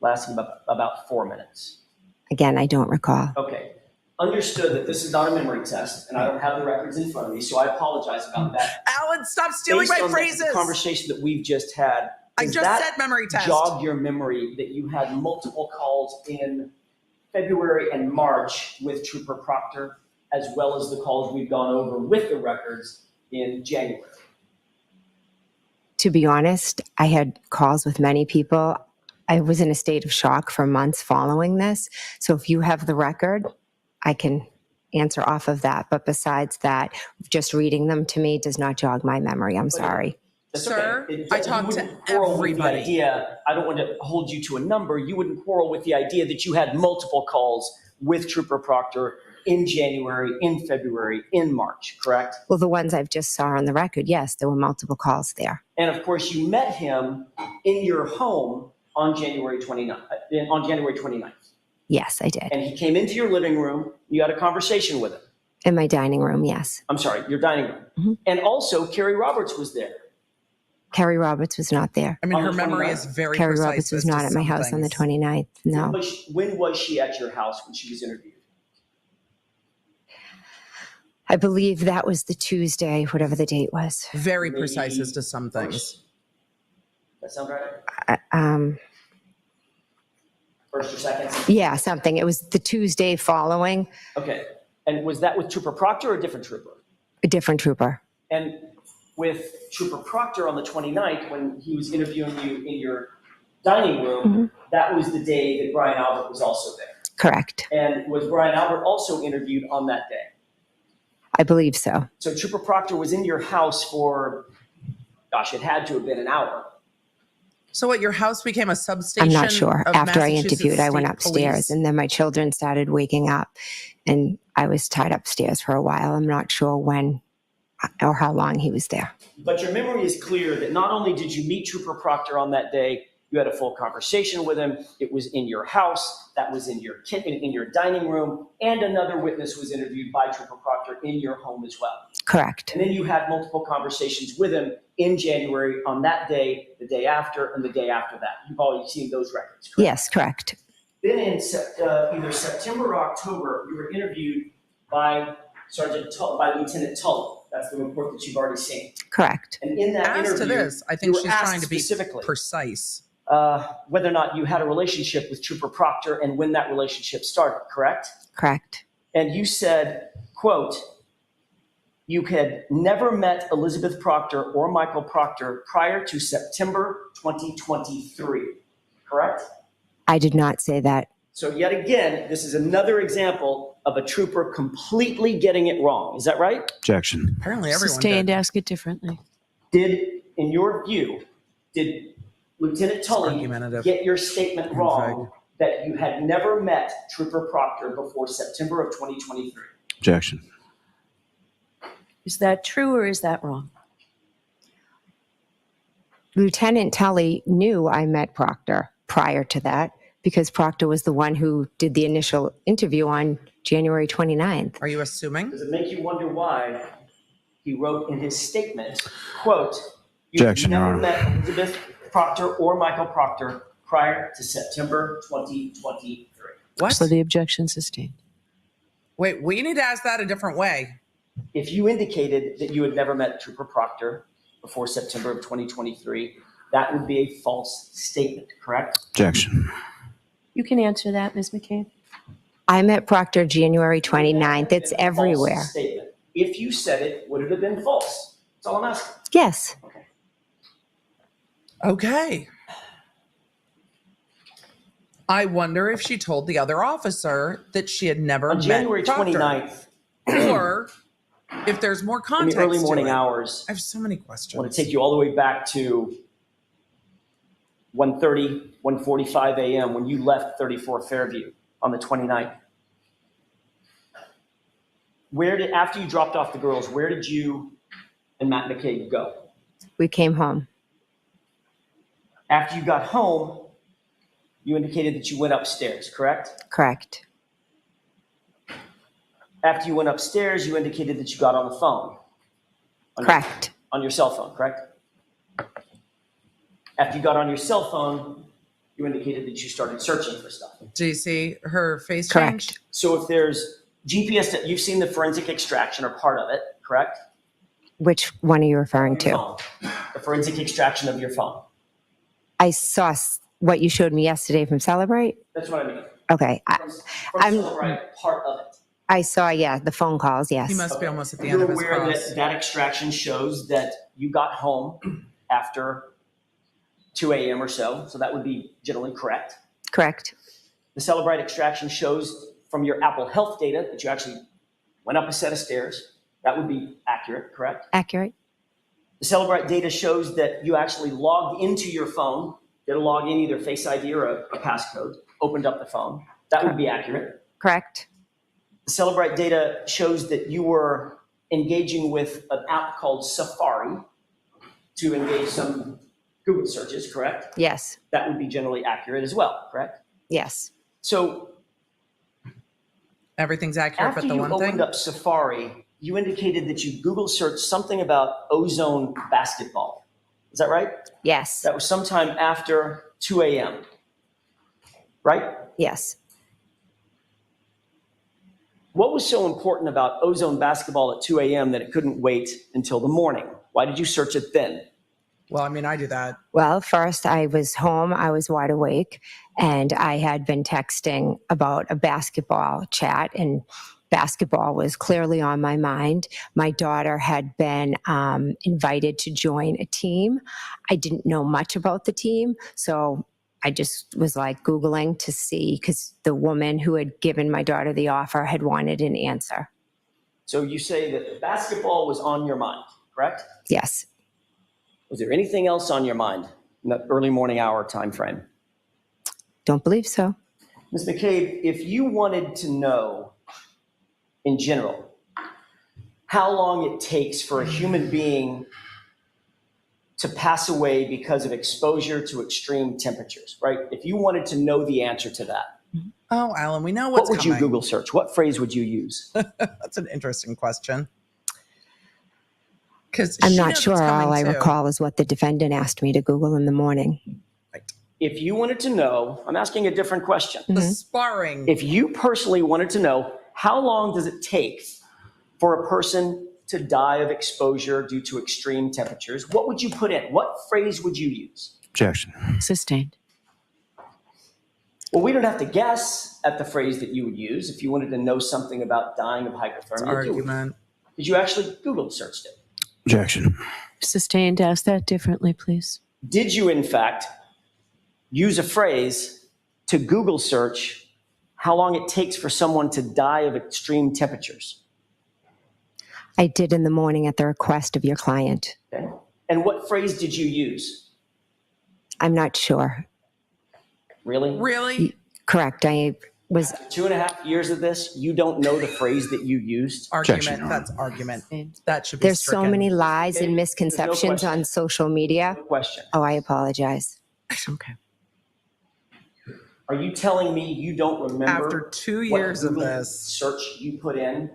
lasting about 4 minutes.
Again, I don't recall.
Okay. Understood that this is not a memory test, and I don't have the records in front of me, so I apologize about that.
Alan, stop stealing
Based
my
on
phrases.
The conversation that we've just had,
I just said memory test.
Jog your memory that you had multiple calls in February and March with Trooper Proctor, as well as the calls we've gone over with the records in January.
To be honest, I had calls with many people. I was in a state of shock for months following this. So if you have the record, I can answer off of that. But besides that, just reading them to me does not jog my memory. I'm sorry.
That's
Sir,
okay.
I talked to everybody.
I don't want to hold you to a number. You wouldn't quarrel with the idea that you had multiple calls with Trooper Proctor in January, in February, in March, correct?
Well, the ones I've just saw on the record, yes, there were multiple calls there.
And of course, you met him in your home on January 29th.
Yes, I did.
And he came into your living room. You had a conversation with him.
In my dining room, yes.
I'm sorry, your dining room.
Mm-hmm.
And also, Kerry Roberts was there.
Kerry Roberts was not there.
I mean,
On
her
the
memory
29th.
is very
Kerry
precise.
Roberts was
as to
not at my
some
house on the
things.
29th. No.
When was she at your house when she was interviewed?
I believe that was the Tuesday, whatever the date was.
Very precise as to some things.
That sound right? First or second?
Yeah, something. It was the Tuesday following.
Okay. And was that with Trooper Proctor or a different trooper?
A different trooper.
And with Trooper Proctor on the 29th, when he was interviewing you in your dining room, that was the day that Brian Albert was also there.
Correct.
And was Brian Albert also interviewed on that day?
I believe so.
So Trooper Proctor was in your house for, gosh, it had to have been an hour.
So what, your house became a substation?
I'm not sure.
of
After I
Massachusetts
interviewed, I went
State
upstairs
Police?
and then my children started waking up and I was tied upstairs for a while. I'm not sure when or how long he was there.
But your memory is clear that not only did you meet Trooper Proctor on that day, you had a full conversation with him. It was in your house. That was in your kitchen, in your dining room. And another witness was interviewed by Trooper Proctor in your home as well.
Correct.
And then you had multiple conversations with him in January on that day, the day after, and the day after that. You've already seen those records, correct?
Yes, correct.
Then in either September or October, you were interviewed by Lieutenant Tully. That's the report that you've already seen.
Correct.
And in that
As
interview,
to this, I think
you were
she's
asked
trying to be
specifically
precise.
whether or not you had a relationship with Trooper Proctor and when that relationship started, correct?
Correct.
And you said, quote, you had never met Elizabeth Proctor or Michael Proctor prior to September 2023, correct?
I did not say that.
So yet again, this is another example of a trooper completely getting it wrong. Is that right?
Objection.
Apparently everyone
Sustained,
did.
ask it differently.
Did, in your view, did Lieutenant Tully
Argumentative.
get your statement wrong that you had never met Trooper Proctor before September of 2023?
Objection.
Is that true or is that wrong?
Lieutenant Tully knew I met Proctor prior to that because Proctor was the one who did the initial interview on January 29th.
Are you assuming?
Does it make you wonder why he wrote in his statement, quote, you
Objection, Your
never
Honor.
met Elizabeth Proctor or Michael Proctor prior to September 2023?
What?
So the objection sustained.
Wait, we need to ask that a different way.
If you indicated that you had never met Trooper Proctor before September of 2023, that would be a false statement, correct?
Objection.
You can answer that, Ms. McCabe.
I met Proctor January 29th. It's
False
everywhere.
statement. If you said it, would it have been false? That's all I'm asking.
Yes.
Okay. I wonder if she told the other officer that she had never
On
met
January
Proctor.
29th,
Or if there's more
in
context
the early morning
to it.
hours,
I have so many
I
questions.
want to take you all the way back to 1:30, 1:45 a.m. when you left 34 Fairview on the 29th. After you dropped off the girls, where did you and Matt McCabe go?
We came home.
After you got home, you indicated that you went upstairs, correct?
Correct.
After you went upstairs, you indicated that you got on the phone.
Correct.
On your cell phone, correct? After you got on your cell phone, you indicated that you started searching for stuff.
Do you see her face
Correct.
changed?
So if there's GPS, you've seen the forensic extraction or part of it, correct?
Which one are you referring
Your
to?
phone. The forensic extraction of your phone.
I saw what you showed me yesterday from Celebrate.
That's what I mean.
Okay. I'm-
Celebrate, part of it.
I saw, the phone calls, yes.
He must be almost at the
You're
end of his
aware
cross.
that that extraction shows that you got home after 2 a.m. or so, so that would be generally correct.
Correct.
The Celebrite extraction shows from your Apple Health data that you actually went up a set of stairs. That would be accurate, correct?
Accurate.
The Celebrite data shows that you actually logged into your phone, did a login, either Face ID or a passcode, opened up the phone. That would be accurate.
Correct.
The Celebrite data shows that you were engaging with an app called Safari to engage some Google searches, correct?
Yes.
That would be generally accurate as well, correct?
Yes.
So
Everything's accurate
after
but the
you
one
opened
thing?
up Safari, you indicated that you Google searched something about Ozone basketball. Is that right?
Yes.
That was sometime after 2 a.m., right?
Yes.
What was so important about Ozone basketball at 2 a.m. that it couldn't wait until the morning? Why did you search it then?
Well, I mean, I do that.
Well, first I was home, I was wide awake, and I had been texting about a basketball chat, and basketball was clearly on my mind. My daughter had been invited to join a team. I didn't know much about the team, so I just was like Googling to see, because the woman who had given my daughter the offer had wanted an answer.
So you say that the basketball was on your mind, correct?
Yes.
Was there anything else on your mind in the early morning hour time frame?
Don't believe so.
Ms. McCabe, if you wanted to know in general how long it takes for a human being to pass away because of exposure to extreme temperatures, right? If you wanted to know the answer to that,
Oh, Alan, we know
what
what's
would
coming.
you Google search? What phrase would you use?
That's an interesting question. Because
I'm not sure. All I recall is what the defendant asked me to Google in the morning.
If you wanted to know, I'm asking a different question.
The sparring.
If you personally wanted to know, how long does it take for a person to die of exposure due to extreme temperatures, what would you put in? What phrase would you use?
Objection.
Sustained.
Well, we don't have to guess at the phrase that you would use if you wanted to know something about dying of hypothermia.
Argument.
Did you actually Google searched it?
Objection.
Sustained. Ask that differently, please.
Did you, in fact, use a phrase to Google search how long it takes for someone to die of extreme temperatures?
I did in the morning at the request of your client.
Okay. And what phrase did you use?
I'm not sure.
Really?
Really?
Correct. I was.
2.5 years of this, you don't know the phrase that you used?
Argument.
Objection.
That's argument. That should be
There's so
stricken.
many lies
Okay.
and misconceptions
There's no
on social media.
No question.
Oh, I apologize.
Okay.
Are you telling me you don't remember
After 2
what
years of
Google
this.
search you put in?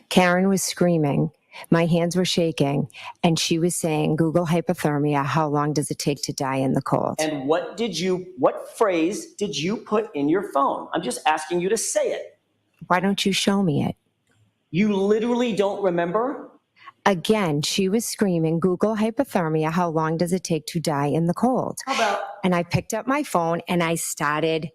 Karen was screaming. My hands were shaking. And she was saying, Google hypothermia. How long does it take to die in the cold?
And what phrase did you put in your phone? I'm just asking you to say it.
Why don't you show me it?
You literally don't remember?
Again, she was screaming, Google hypothermia. How long does it take to die in the cold?
How about,
And I picked up my phone and I started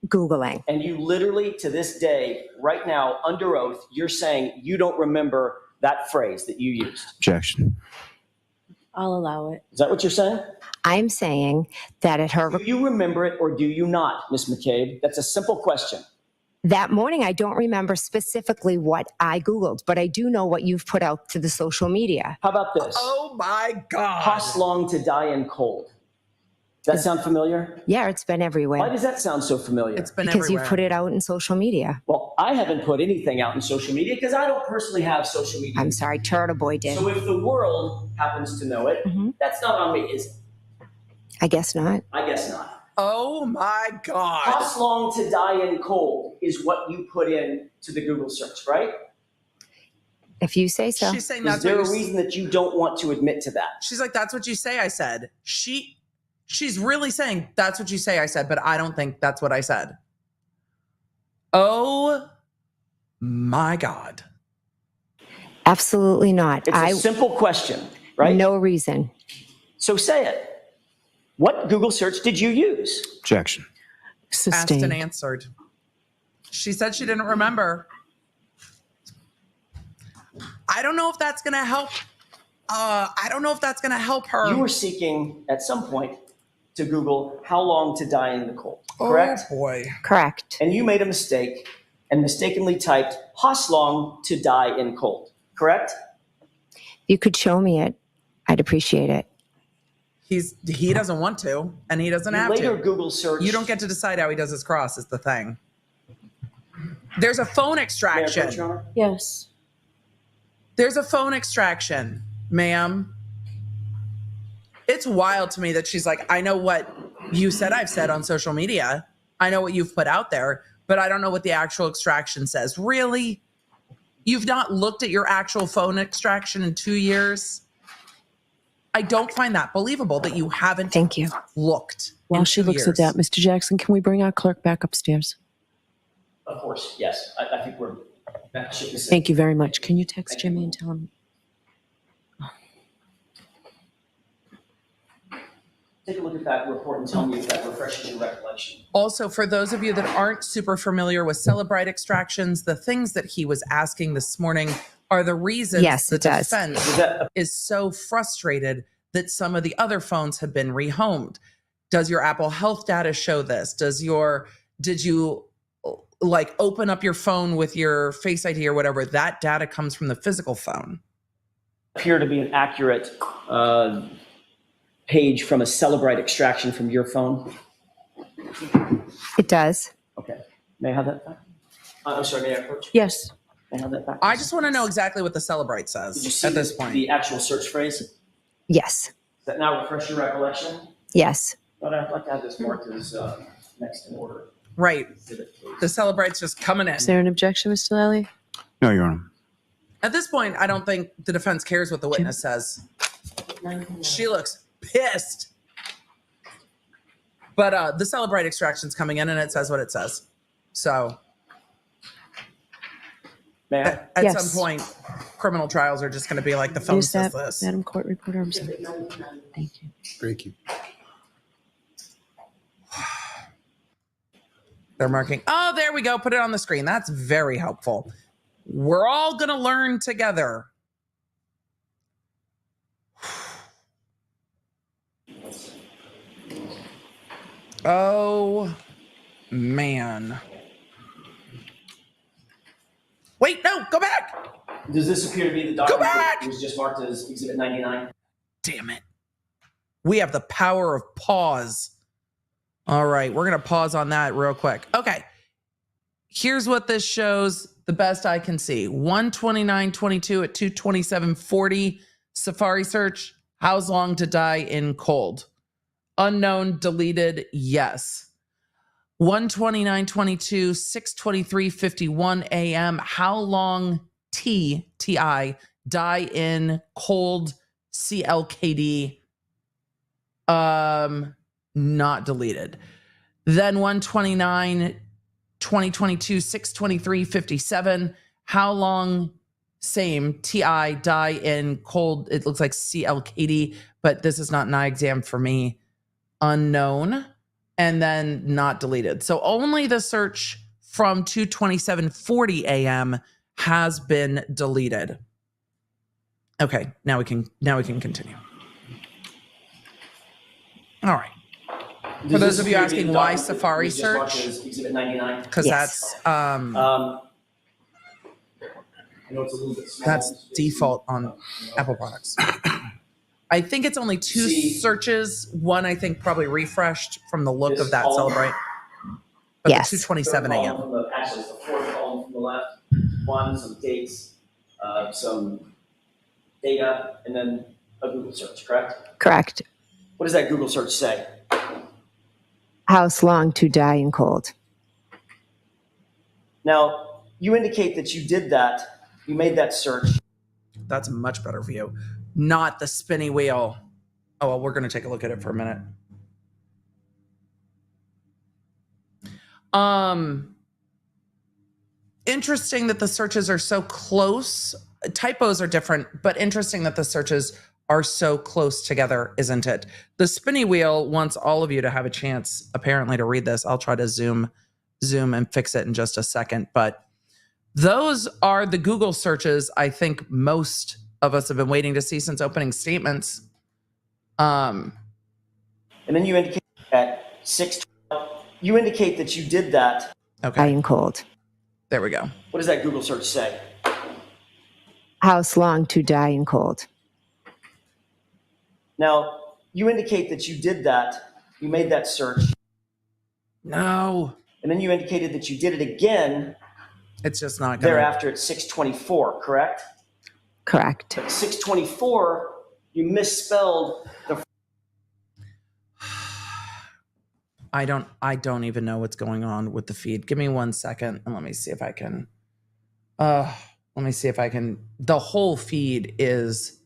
Googling.
and you literally to this day, right now, under oath, you're saying you don't remember that phrase that you used.
Objection.
I'll allow it.
Is that what you're saying?
I'm saying that at her
Do you remember it or do you not, Ms. McCabe? That's a simple question.
that morning, I don't remember specifically what I Googled, but I do know what you've put out to the social media.
How about this?
Oh my God.
Costs long to die in cold. Does that sound familiar?
Yeah, it's been
Why
everywhere
does that sound so familiar?
It's been
because
everywhere.
you've put it out in social media.
Well, I haven't put anything out in social media because I don't personally have social media.
I'm sorry, Turtle Boy did.
So if the world happens to know it,
Mhm.
that's not on me, is it?
I guess not.
I guess not.
Oh my God.
Costs long to die in cold is what you put in to the Google search, right?
If you say so.
She's saying
Is
that's
there
what
a
you
reason that you don't want to admit to that?
She's like, that's what you say I said. She's really saying that's what you say I said, but I don't think that's what I said. Oh my God.
Absolutely not.
It's a simple question, right?
No reason.
So say it. What Google search did you use?
Objection.
Asked and
Sustained.
answered. She said she didn't remember. I don't know if that's going to help. I don't know if that's going to help her.
You were seeking at some point to Google how long to die in the cold, correct?
Oh boy.
Correct.
And you made a mistake and mistakenly typed Hoslong to die in cold, correct?
You could show me it. I'd appreciate it.
He doesn't want to, and he doesn't
You
have
later
to.
Google search.
You don't get to decide how he does his cross, is the thing. There's a phone
Mayor Pro
extraction.
Tem?
Yes.
There's a phone extraction, ma'am. It's wild to me that she's like, I know what you said I've said on social media. I know what you've put out there, but I don't know what the actual extraction says. Really? You've not looked at your actual phone extraction in 2 years? I don't find that believable that you haven't
Thank you.
looked.
While
in
she
2
looks
years.
at that, Mr. Jackson, can we bring our clerk back upstairs?
Of course, yes. I think we're back.
Thank you very much. Can you text Jimmy and tell him?
Take a look at that report and tell me if that refreshes your recollection.
Also, for those of you that aren't super familiar with Celebrite extractions, the things that he was asking this morning are the reasons
Yes,
the
it does.
defense
Was that
is so frustrated that some of the other phones have been rehomed. Does your Apple Health data show this? Did you like open up your phone with your Face ID or whatever? That data comes from the physical phone.
Appear to be an accurate page from a Celebrite extraction from your phone?
It does.
Okay. May I have that back? I'm sorry, may I approach?
Yes.
May I have that back?
I just want to know exactly what the Celebrite
Did you
says
see
at this point.
the actual search phrase? Does
Yes.
that now refresh your recollection?
Yes.
But I'd like to have this marked as next in order.
Right.
Exhibit, please.
The Celebrite's just coming in.
Is there an objection, Mr. Lally?
No, Your Honor.
At this point, I don't think the defense cares what the witness says. She looks pissed. But the Celebrite extraction's coming in and it says what it says. So
May I?
at
Yes.
some point, criminal trials are just going to be like the phone
Is
says
that,
this.
Madam Court Reporter? I'm sorry. Thank you.
Thank you.
They're marking. Oh, there we go. Put it on the screen. That's very helpful. We're all going to learn together. Oh, man. Wait, no, go back.
Does this appear to be the document
back!
that was just marked as Exhibit 99?
Damn it. We have the power of pause. All right, we're going to pause on that real quick. Okay. Here's what this shows, the best I can see. 129.22 at 227.40. Safari search. How's long to die in cold? Unknown, deleted, yes. 129.22, 6:23:51 a.m. How long TI die in cold CLKD? Not deleted. Then 129, 2022, 6:23:57. How long? Same TI die in cold. It looks like CLKD, but this is not an eye exam for me. Unknown, and then not deleted. So only the search from 2:27:40 a.m. has been deleted. Okay, now we can continue. All right. For those of you asking why Safari search,
Exhibit 99.
because
Yes.
that's
I know it's a little bit small.
that's default on Apple products. I think it's only two searches. One, I think, probably refreshed from the look of that Celebrate. But
Yes.
the 2:27 a.m.
Actually, it's the fourth column from the left. One, some dates, some data, and then a Google search, correct?
Correct.
What does that Google search say?
House long to die in cold.
Now, you indicate that you did that, you made that search.
That's a much better view. Not the spinny wheel. Oh, well, we're going to take a look at it for a minute. Interesting that the searches are so close. Typos are different, but interesting that the searches are so close together, isn't it? The spinny wheel wants all of you to have a chance, apparently, to read this. I'll try to zoom and fix it in just a second. But those are the Google searches I think most of us have been waiting to see since opening statements.
And then you indicate at 6:12, you indicate that you did that.
Die
Okay,
in cold.
there we go.
What does that Google search say?
House long to die in cold.
Now, you indicate that you did that, you made that search,
No,
and then you indicated that you did it again
it's just not going to.
thereafter at 6:24, correct?
Correct.
At 6:24, you misspelled the.
I don't even know what's going on with the feed. Give me 1 second and let me see if I can. The whole feed is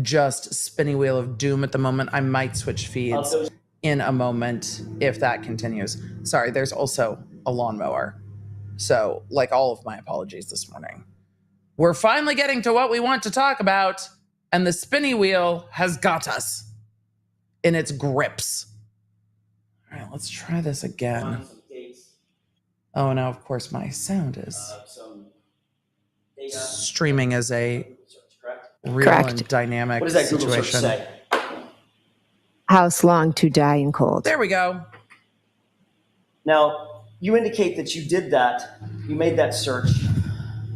just spinning wheel of doom at the moment. I might switch feeds in a moment if that continues. Sorry, there's also a lawnmower. So, like, all of my apologies this morning. We're finally getting to what we want to talk about, and the spinny wheel has got us in its grips. All right, let's try this again.
Some dates,
Oh, now, of course, my sound is
some data.
streaming as a
Google search, correct?
real
Correct.
and dynamic
What does that Google search
situation.
say?
House long to die in cold.
There we go.
Now, you indicate that you did that, you made that search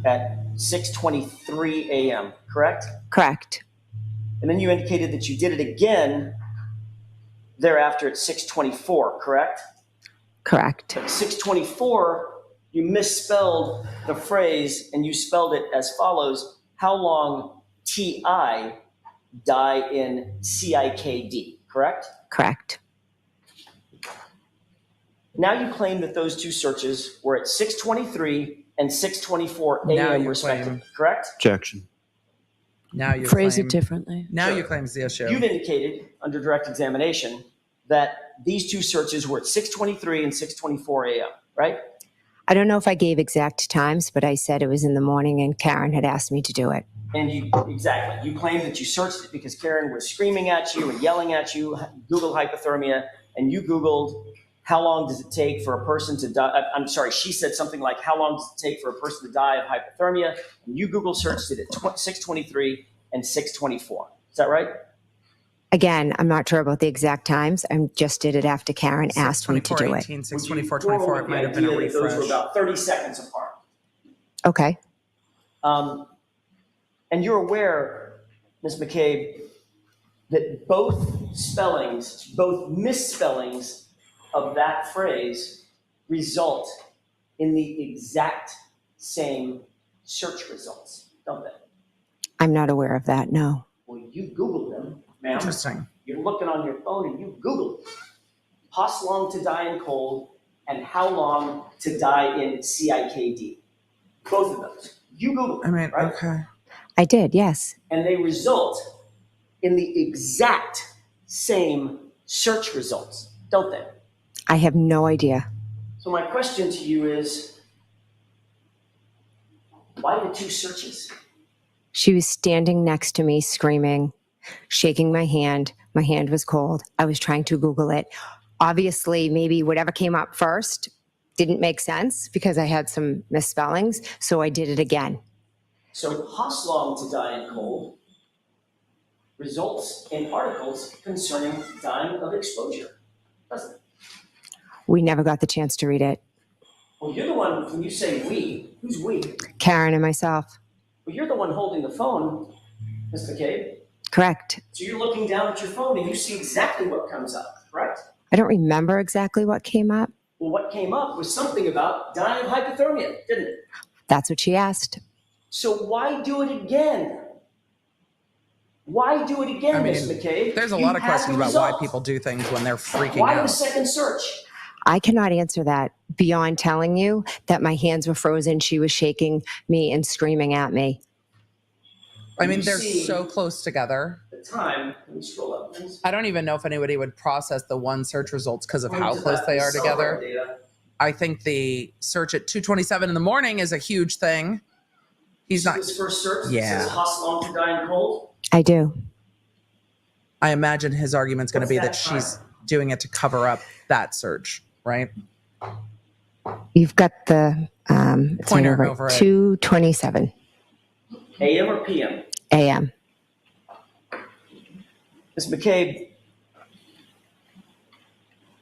at 6:23 a.m., correct?
Correct.
And then you indicated that you did it again thereafter at 6:24, correct?
Correct.
At 6:24, you misspelled the phrase and you spelled it as follows: how long TI die in CIKD, correct?
Correct.
Now you claim that those two searches were at 6:23 and 6:24
Now
a.m.
you
respectively,
claim.
correct?
Objection.
Now you
Phrase
claim.
it differently.
Now
Sure.
you claim it's the issue.
You've indicated under direct examination that these two searches were at 6:23 and 6:24 a.m., right?
I don't know if I gave exact times, but I said it was in the morning and Karen had asked me to do it.
And you, exactly, you claimed that you searched it because Karen was screaming at you and yelling at you, Google hypothermia, and you Googled how long does it take for a person to die. I'm sorry, she said something like, how long does it take for a person to die of hypothermia? And you Google searched it at 6:23 and 6:24. Is that right?
Again, I'm not sure about the exact times. I just did it after Karen asked me to do it.
18,
Would
624,
you go
24.
with
It
the
might have been a
idea that
refresh.
those were about 30 seconds apart.
Okay.
And you're aware, Ms. McCabe, that both spellings, both misspellings of that phrase result in the exact same search results, don't they?
I'm not aware of that, no.
Well, you Googled them, ma'am.
Interesting.
You're looking on your phone and you Googled how long to die in cold and how long to die in CIKD. Both of those. You Googled
I
them,
mean,
right?
okay.
I did, yes.
And they result in the exact same search results, don't they?
I have no idea.
So my question to you is, why the two searches?
She was standing next to me screaming, shaking my hand. My hand was cold. I was trying to Google it. Obviously, maybe whatever came up first didn't make sense because I had some misspellings, so I did it again.
So Hoslong to die in cold results in articles concerning dying of exposure, doesn't it?
We never got the chance to read it.
Well, you're the one, when you say we, who's we?
Karen and myself.
Well, you're the one holding the phone, Ms. McCabe.
Correct.
So you're looking down at your phone and you see exactly what comes up, correct?
I don't remember exactly what came up.
Well, what came up was something about dying of hypothermia, didn't it?
That's what she asked.
So why do it again? Why do it again,
I mean,
Ms. McCabe?
There's a
You
lot of
had
questions
the
about why
result.
people do things when they're freaking
Why
out.
the second search?
I cannot answer that beyond telling you that my hands were frozen. She was shaking me and screaming at me.
I mean,
You
they're
see
so close together.
The time, let me scroll up, please.
I don't even know if anybody would process the one search results because of
According
how
to
close
that
they are
cell
together.
phone data,
I think the search at 2:27 in the morning is a huge thing. He's
see
not.
this first search,
Yeah.
it says Hoslong to die in cold.
I do.
I imagine his argument's going to
What's
be
that
that she's doing it to cover up that search, right?
You've got the it's
Pointer
over
over it.
2:27
AM or PM?
a.m.
Ms. McCabe,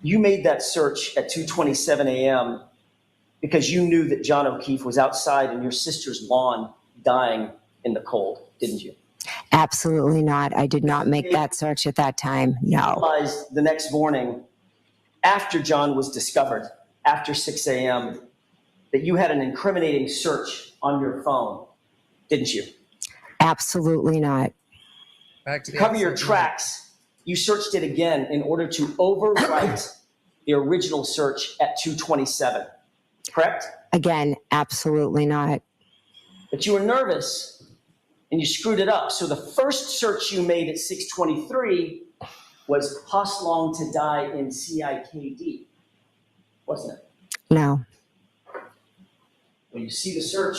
you made that search at 2:27 a.m. because you knew that John O'Keefe was outside in your sister's lawn dying in the cold, didn't you?
Absolutely not. I did not make that search at that time. No.
Realized the next morning, after John was discovered, after 6 a.m., that you had an incriminating search on your phone, didn't you?
Absolutely not.
Back
To
the
cover your
episode.
tracks, you searched it again in order to overwrite the original search at 2:27, correct?
Again, absolutely not.
But you were nervous and you screwed it up. So the first search you made at 6:23 was Hoslong to die in CIKD, wasn't it?
No.
Well, you see the search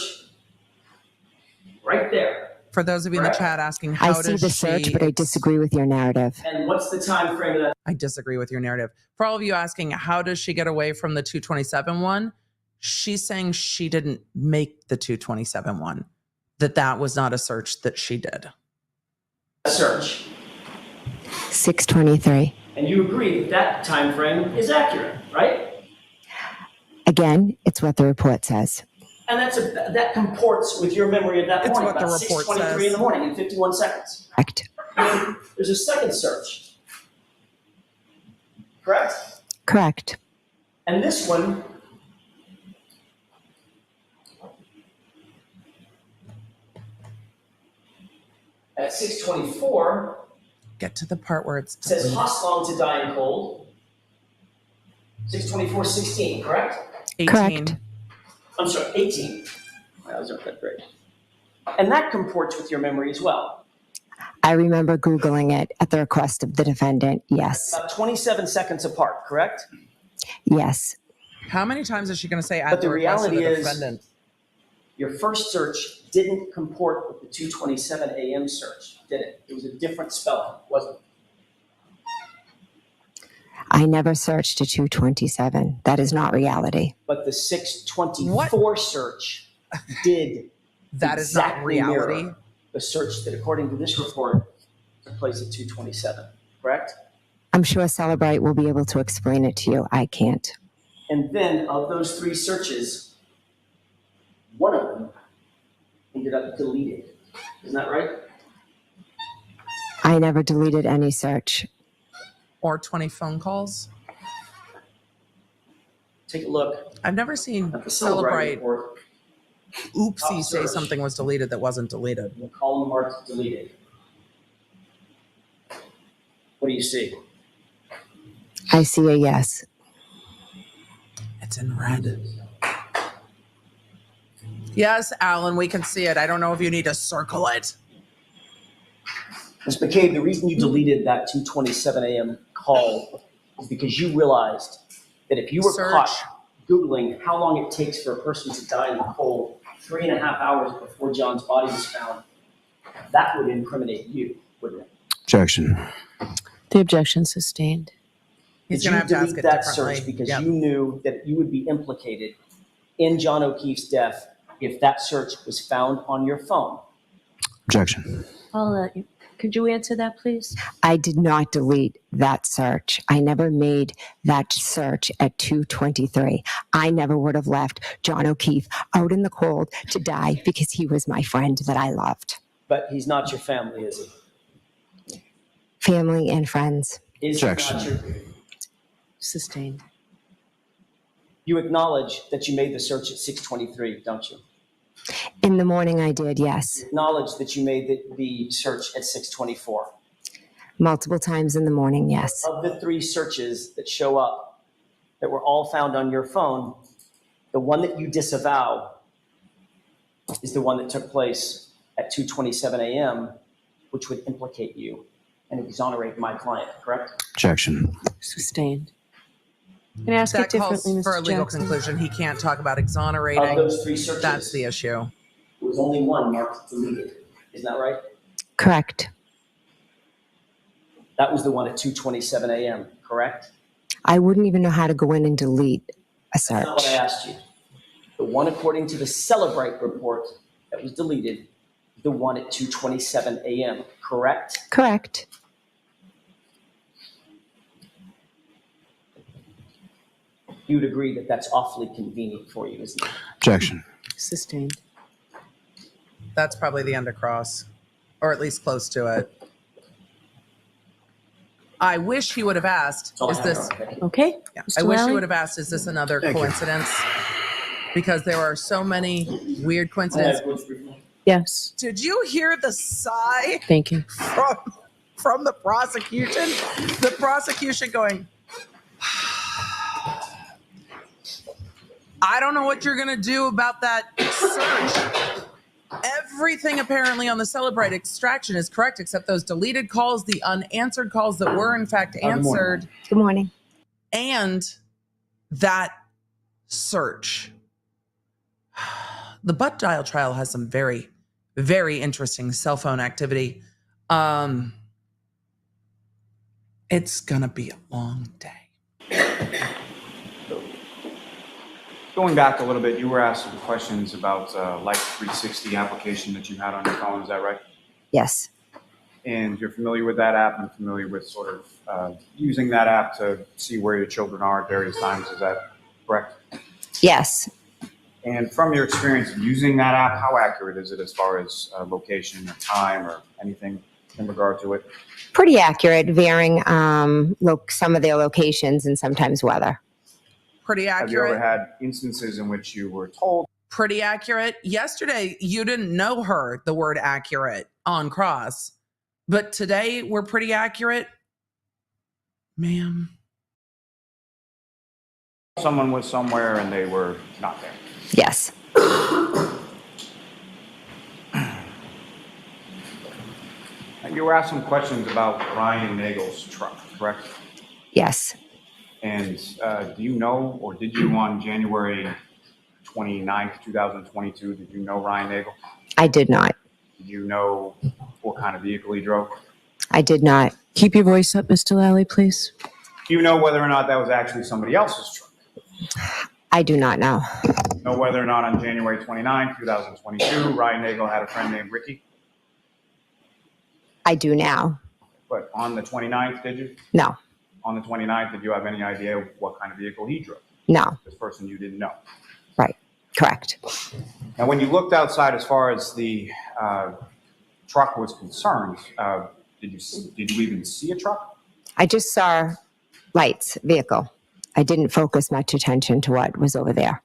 right there.
For those of you in the
Correct.
chat asking,
I
how
see
does
the search,
she
but I disagree with your narrative.
And what's the time frame of that?
I disagree with your narrative. For all of you asking, how does she get away from the 2:27 one? She's saying she didn't make the 2:27 one, that was not a search that she did.
Search.
6:23.
And you agree that that time frame is accurate, right?
Again, it's what the report says.
And that comports with your memory of that
It's
morning,
what the
about
report
6:23 in
says.
the morning in 51 seconds.
Correct.
There's a second search, correct?
Correct.
And this one, at 6:24,
Get to the part where it's
says
deleted.
Hosslong to die in cold. 6:24:16, correct?
18.
Correct.
I'm sorry, 18. That was not that great. And that comports with your memory as well.
I remember Googling it at the request of the defendant. Yes.
About 27 seconds apart, correct?
Yes.
How many times is she going to say
But
at
the
the request of the
reality is-
defendant?
Your first search didn't comport with the 2:27 a.m. search, did it? It was a different spelling, wasn't it?
I never searched a 227. That is not reality.
But the 6:24 search did
That is not
exactly
reality.
mirror the search that, according to this report, took place at 2:27, correct?
I'm sure Celebrate will be able to explain it to you. I can't.
And then of those three searches, one of them ended up deleted. Isn't that right?
I never deleted any search.
Or 20 phone calls.
Take a look
I've never seen
at the Celebrate
Celebrate
report.
oopsie say
search.
something was deleted that wasn't deleted.
The column marked deleted. What do you see?
I see a yes.
It's in red. Yes, Alan, we can see it. I don't know if you need to circle it.
Ms. McCabe, the reason you deleted that 2:27 a.m. call is because you realized that if you were
Search.
caught Googling how long it takes for a person to die in the cold 3.5 hours before John's body was found, that would incriminate you, wouldn't it?
Objection.
The objection sustained.
He's
Did
going to
you
have to ask
delete
it
that
differently.
search because
Yep.
you knew that you would be implicated in John O'Keefe's death if that search was found on your phone?
Objection.
I'll let you. Could you answer that, please?
I did not delete that search. I never made that search at 2:23. I never would have left John O'Keefe out in the cold to die because he was my friend that I loved.
But he's not your family, is he?
Family and friends.
Is he not
Objection.
your...
Sustained.
You acknowledge that you made the search at 6:23, don't you?
In the morning I did, yes.
Acknowledge that you made the search at 6:24.
Multiple times in the morning, yes.
Of the three searches that show up that were all found on your phone, the one that you disavow is the one that took place at 2:27 a.m., which would implicate you and exonerate my client, correct?
Objection.
Sustained. Can I ask
That
it
calls
differently,
for a
Mr.
legal
Jackson?
conclusion. He can't talk about
Of
exonerating.
those three searches,
That's the issue.
there was only one marked deleted. Isn't that right?
Correct.
That was the one at 2:27 a.m., correct?
I wouldn't even know how to go in and delete a
That's not what I
search.
asked you. The one according to the Celebrate report that was deleted, the one at 2:27 a.m., correct?
Correct.
You would agree that that's awfully convenient for you, isn't it?
Objection.
Sustained.
That's probably the undercross, or at least close to it. I wish he would have asked,
Oh,
is this,
Okay.
yeah,
Mr.
I wish he
Lally?
would have asked, is this another
Thank you.
coincidence? Because there are so many weird coincidences.
Yes.
Did you hear the sigh
Thank you.
from the prosecution? The prosecution going, I don't know what you're going to do about that search. Everything apparently on the Celebrate extraction is correct, except those deleted calls, the unanswered calls that were in fact
Good morning.
answered,
Good morning.
and that search. The butt dial trial has some very, very interesting cell phone activity. It's gonna be a long day.
Going back a little bit, you were asked some questions about Life 360 application that you had on your phone. Is that right?
Yes.
And you're familiar with that app and familiar with sort of using that app to see where your children are at various times. Is that correct?
Yes.
And from your experience using that app, how accurate is it as far as location or time or anything in regard to it?
Pretty accurate, varying some of their locations and sometimes weather.
Pretty accurate.
Have you ever had instances in which you were told?
Pretty accurate. Yesterday, you didn't know her, the word accurate on cross. But today, we're pretty accurate. Ma'am.
Someone was somewhere and they were not there.
Yes.
You were asked some questions about Ryan Nagel's truck, correct?
Yes.
And do you know, or did you on January 29th, 2022, did you know Ryan Nagel?
I did not.
Did you know what kind of vehicle he drove?
I did not.
Keep your voice up, Mr. Lally, please.
Do you know whether or not that was actually somebody else's truck?
I do not know.
Know whether or not on January 29th, 2022, Ryan Nagel had a friend named Ricky?
I do now.
But on the 29th, did you?
No.
On the 29th, did you have any idea what kind of vehicle he drove?
No.
This person you didn't know.
Right. Correct.
Now, when you looked outside as far as the truck was concerned, did you even see a truck?
I just saw lights, vehicle. I didn't focus much attention to what was over there.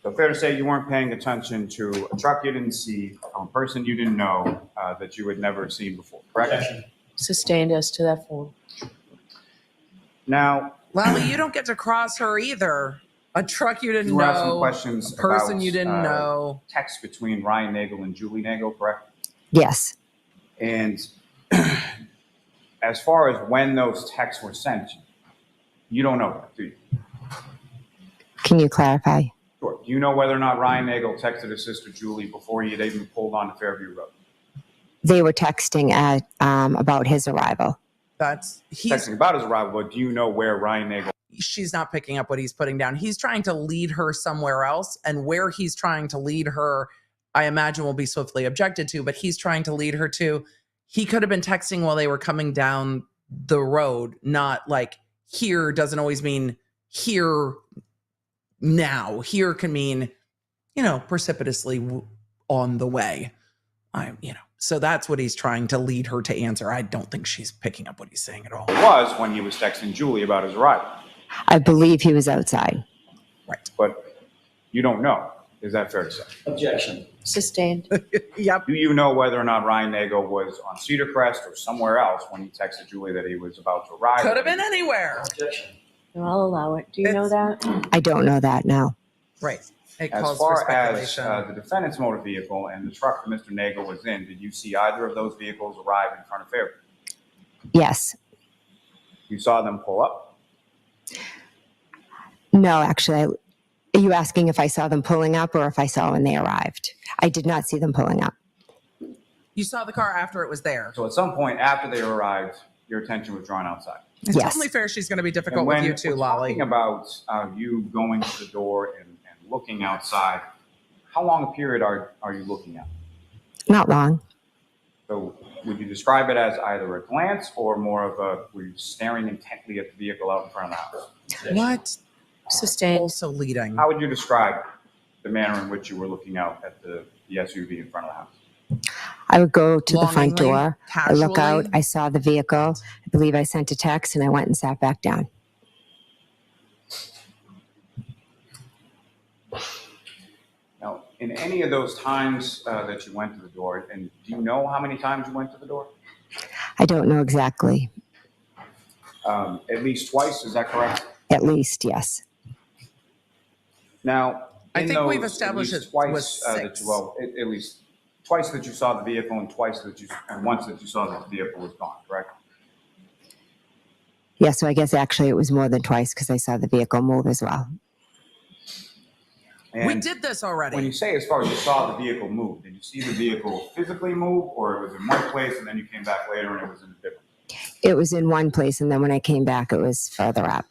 So fair to say you weren't paying attention to a truck you didn't see, a person you didn't know, that you had never seen before, correct?
Sustained as to that form.
Now,
Lally, you don't get to cross her either. A truck you didn't
you were asked some
know,
questions
a person
about,
you didn't know.
text between Ryan Nagel and Julie Nagel, correct?
Yes.
And as far as when those texts were sent, you don't know that, do you?
Can you clarify?
Sure. Do you know whether or not Ryan Nagel texted his sister Julie before he had even pulled on to Fairview Road?
They were texting at about his arrival.
He's
Texting about his arrival, but do you know where Ryan Nagel?
She's not picking up what he's putting down. He's trying to lead her somewhere else, and where he's trying to lead her, I imagine will be swiftly objected to, but he's trying to lead her to, he could have been texting while they were coming down the road, not like here doesn't always mean here now. Here can mean, precipitously on the way. So that's what he's trying to lead her to answer. I don't think she's picking up what he's saying at all.
It was when he was texting Julie about his arrival.
I believe he was outside.
Right.
But you don't know. Is that fair to say?
Objection.
Sustained.
Yep.
Do you know whether or not Ryan Nagel was on Cedar Crest or somewhere else when he texted Julie that he was about to arrive?
Could have been anywhere.
Objection.
I'll allow it. Do you know that?
I don't know that now.
Right. It
As
calls for
far as
speculation.
the defendant's motor vehicle and the truck that Mr. Nagel was in, did you see either of those vehicles arrive in front of Fairview?
Yes.
You saw them pull up?
No, actually, are you asking if I saw them pulling up or if I saw when they arrived? I did not see them pulling up.
You saw the car after it was there.
So at some point after they arrived, your attention was drawn outside.
It's
Yes.
only fair she's going to be difficult
And
with
when
you too,
we're
Lolly.
talking about you going to the door and looking outside, how long a period are you looking at?
Not long.
So would you describe it as either a glance or more of were you staring intently at the vehicle out in front of the house?
What?
Sustained.
Also leading.
How would you describe the manner in which you were looking out at the SUV in front of the house?
I would go to the front
Longingly,
door. I look out.
casually?
I saw the vehicle. I believe I sent a text and I went and sat back down.
Now, in any of those times that you went to the door, and do you know how many times you went to the door?
I don't know exactly.
At least twice, is that correct?
At least, yes.
Now,
I
in
think we've
those
established
at least
it
twice
was
that
six.
at least twice that you saw the vehicle and once that you saw that the vehicle was gone, correct?
Yeah, so I guess actually it was more than twice because I saw the vehicle move as well.
And
We did this already.
when you say as far as you saw the vehicle move, did you see the vehicle physically move, or it was in one place and then you came back later and it was in a different?
It was in one place, and then when I came back, it was further up.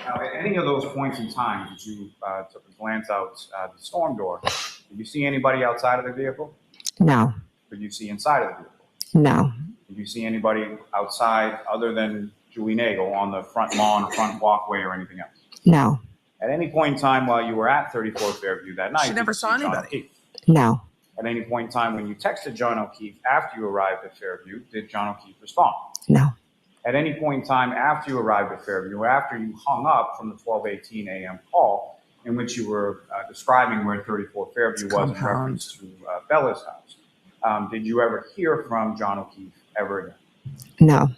Now, at any of those points in time that you took a glance out the storm door, did you see anybody outside of the vehicle?
No,
Did you see inside of the vehicle?
No.
Did you see anybody outside other than Julie Nagel on the front lawn, front walkway, or anything else?
No.
At any point in time while you were at 34 Fairview that night,
She never
did you
saw
see John
anybody.
O'Keefe?
No.
At any point in time when you texted John O'Keefe after you arrived at Fairview, did John O'Keefe respond?
No.
At any point in time after you arrived at Fairview, or after you hung up from the 12:18 a.m. call in which you were describing where 34 Fairview was in reference to Bella's house, did you ever hear from John O'Keefe ever again?
No.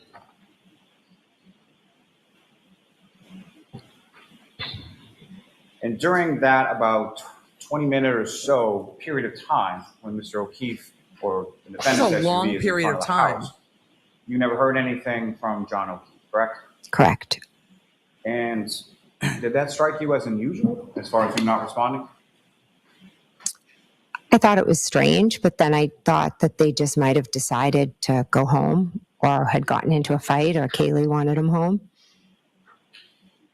And during that about 20-minute or so period of time when Mr. O'Keefe or the defendant's
That's a long
SUV is in
period
front
of
the
time.
house, you never heard anything from John O'Keefe, correct?
Correct.
And did that strike you as unusual as far as him not responding?
I thought it was strange, but then I thought that they just might have decided to go home or had gotten into a fight or Kaylee wanted him home.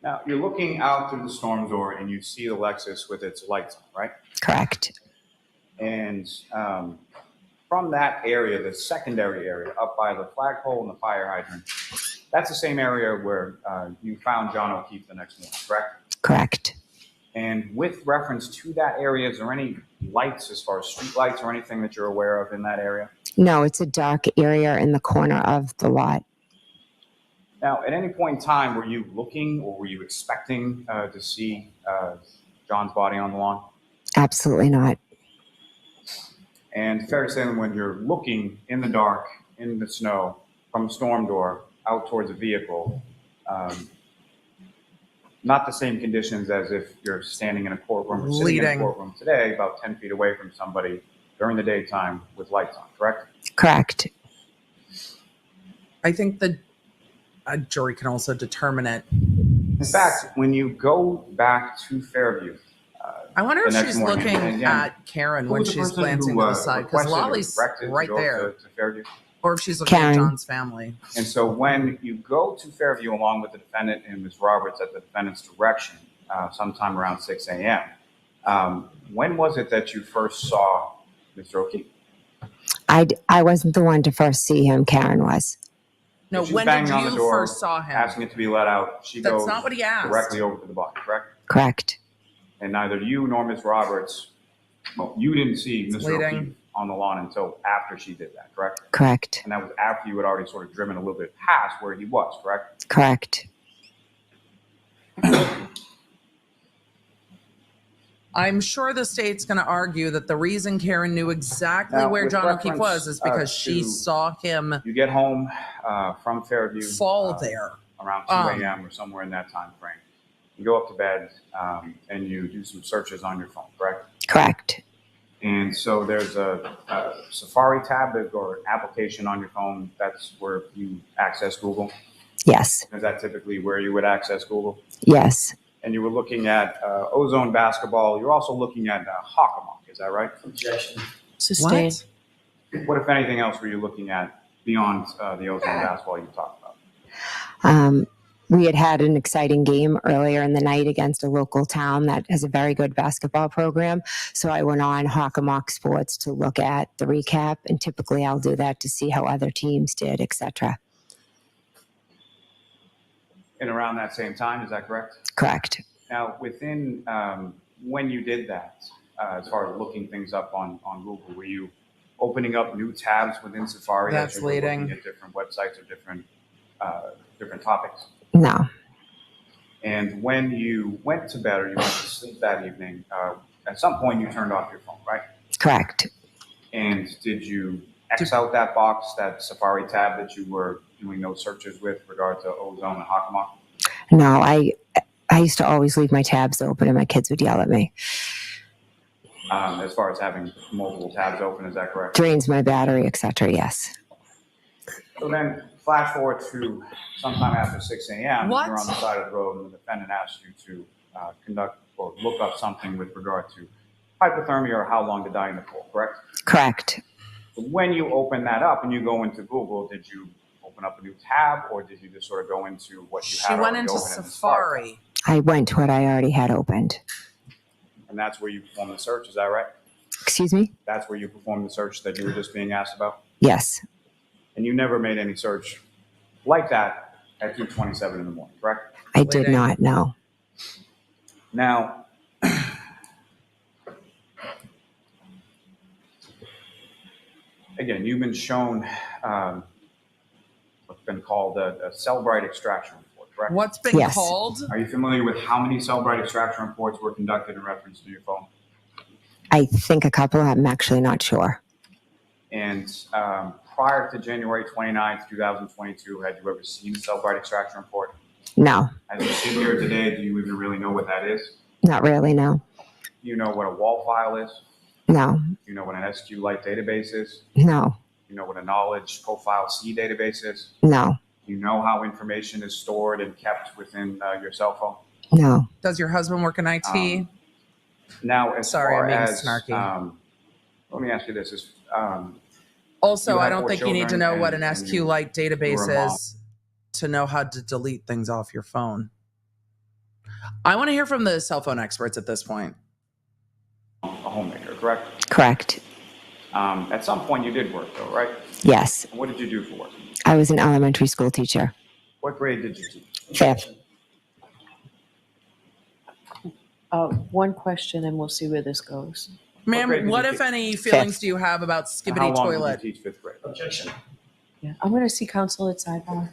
Now, you're looking out through the storm door and you see the Lexus with its lights on, right?
Correct.
And from that area, the secondary area, up by the flagpole and the fire hydrant, that's the same area where you found John O'Keefe the next morning, correct?
Correct.
And with reference to that area, is there any lights as far as street lights or anything that you're aware of in that area?
No, it's a dark area in the corner of the lot.
Now, at any point in time, were you looking or were you expecting to see John's body on the lawn?
Absolutely not.
And fair to say that when you're looking in the dark, in the snow, from the storm door out towards a vehicle, not the same conditions as if you're standing in a courtroom or sitting in a courtroom today, about 10 feet away from somebody during the daytime with lights on, correct?
Correct.
I think a jury can also determine it.
In fact, when you go back to Fairview,
I wonder if
the next
she's
morning,
looking
and again,
at Karen
who
when
was the
she's
person
glancing
who,
to the side, because
requested or
Lolly's
directed to
right
go
there.
to Fairview?
Or if she's looking
Karen.
at John's family.
And so when you go to Fairview along with the defendant and Ms. Roberts at the defendant's direction, sometime around 6 a.m., when was it that you first saw Mr. O'Keefe?
I wasn't the one to first see him. Karen was.
No,
She's
when did
banging on the
you
door,
first saw him?
asking it to be let out. She
That's
goes
not what he asked.
directly over to the body, correct?
Correct.
And neither you nor Ms. Roberts, well, you didn't see Mr.
Leading.
O'Keefe on the lawn until after she did that, correct?
Correct.
And that was after you had already sort of driven a little bit past where he was, correct?
Correct.
I'm sure the state's going to argue that the reason Karen knew exactly
Now,
where
with
John O'Keefe
reference,
was is because she
to-
saw him
You get home from Fairview.
fall there.
Around 2 a.m. or somewhere in that time frame. You go up to bed and you do some searches on your phone, correct?
Correct.
And so there's a Safari tab or application on your phone. That's where you access Google.
Yes.
Is that typically where you would access Google?
Yes.
And you were looking at Ozone basketball. You're also looking at Hockamock. Is that right?
Objection.
Sustain.
What, if anything else, were you looking at beyond the Ozone basketball you talked about?
We had an exciting game earlier in the night against a local town that has a very good basketball program. So I went on Hockamock Sports to look at the recap, and typically I'll do that to see how other teams did, etc.
And around that same time, is that correct?
Correct.
Now, within when you did that, as far as looking things up on Google, were you opening up new tabs within Safari
That's
as you were
leading.
looking at different websites or different topics?
No.
And when you went to bed or you went to sleep that evening, at some point you turned off your phone, right?
Correct.
And did you X out that box, that Safari tab that you were doing those searches with regard to Ozone and Hockamock?
No, I used to always leave my tabs open and my kids would yell at me.
As far as having multiple tabs open, is that correct?
Drains my battery, etc. Yes.
So then flash forward to sometime after 6 a.m.
What?
You're on the side of the road and the defendant asks you to conduct or look up something with regard to hypothermia or how long to die in the cold, correct?
Correct.
So when you open that up and you go into Google, did you open up a new tab or did you just sort of go into what you
She
had
went
already
into
open in the Safari?
Safari.
I went to what I already had opened.
And that's where you performed the search, is that right?
Excuse me?
That's where you performed the search that you were just being asked about?
Yes.
And you never made any search like that at 2:27 in the morning, correct?
I did not know.
Now, again, you've been shown what's been called a Cellbrite extraction report, correct?
What's been
Yes.
called?
Are you familiar with how many Cellbrite extraction reports were conducted in reference to your phone?
I think a couple. I'm actually not sure.
And prior to January 29th, 2022, had you ever seen a Cellbrite extraction report?
No,
As you sit here today, do you even really know what that is?
not really. No,
Do you know what a wall file is?
no,
Do you know what an SQLite database is?
no,
Do you know what a knowledge profile C database is?
no,
Do you know how information is stored and kept within your cell phone?
no.
Does your husband work in IT?
Now, as
Sorry,
far
I'm being
as,
snarky.
let me ask you this. Is,
Also,
you
I
have
don't
four
think you need to
children
know what an
and you
SQLite
were a
database
mom.
is to know how to delete things off your phone. I want to hear from the cell phone experts at this point.
a homemaker, correct?
Correct.
At some point, you did work, though, right?
Yes,
What did you do for work?
I was an elementary school teacher.
What grade did you teach?
5th.
One question and we'll see where this goes.
Ma'am,
grade did
what
you
if
teach?
any feelings
Fifth.
do you have about
How
skibbity
long
toilet?
did you teach fifth grade?
Objection.
Yeah, I'm going to see counsel at sidebar.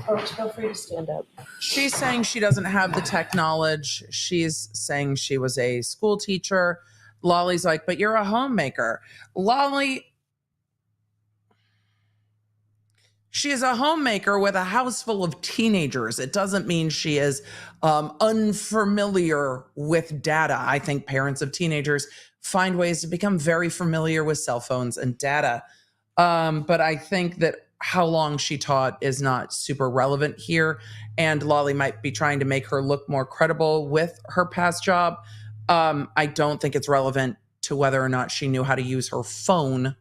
Folks, feel free to stand up.
She's saying she doesn't have the tech knowledge. She's saying she was a school teacher. Lolly's like, but you're a homemaker. Lolly, she is a homemaker with a house full of teenagers. It doesn't mean she is unfamiliar with data. I think parents of teenagers find ways to become very familiar with cell phones and data. But I think that how long she taught is not super relevant here. And Lolly might be trying to make her look more credible with her past job. I don't think it's relevant to whether or not she knew how to use her phone.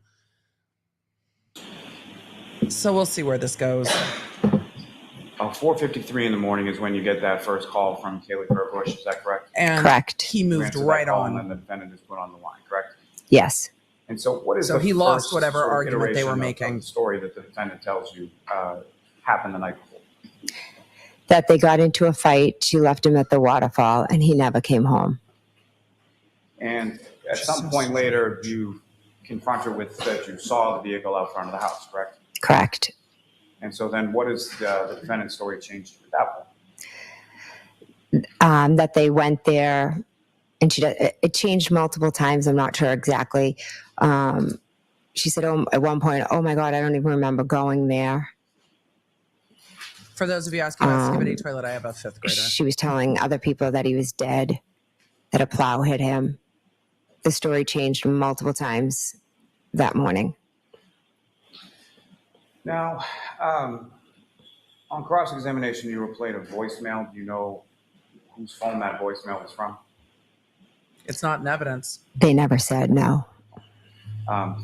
So we'll see where this goes.
4:53 in the morning is when you get that first call from Kaylee Bush. Is that correct?
And
Correct.
he
You
moved
answer that
right
call,
on.
And then the defendant is put on the line, correct?
Yes.
And so what is
So
the
he lost
first
whatever
sort of
argument they were
iteration of
making.
the story that the defendant tells you happened the night before?
That they got into a fight. She left him at the waterfall and he never came home.
And at some point later, you confront her with that you saw the vehicle out front of the house, correct?
Correct.
And so then what is the defendant's story changed at that point?
That they went there and it changed multiple times. I'm not sure exactly. She said, at one point, oh my God, I don't even remember going there.
For those of you asking about skibbity toilet, I have a fifth grader.
She was telling other people that he was dead, that a plow hit him. The story changed multiple times that morning.
Now, on cross-examination, you were played a voicemail. Do you know whose phone that voicemail was from?
It's not in evidence.
They never said no.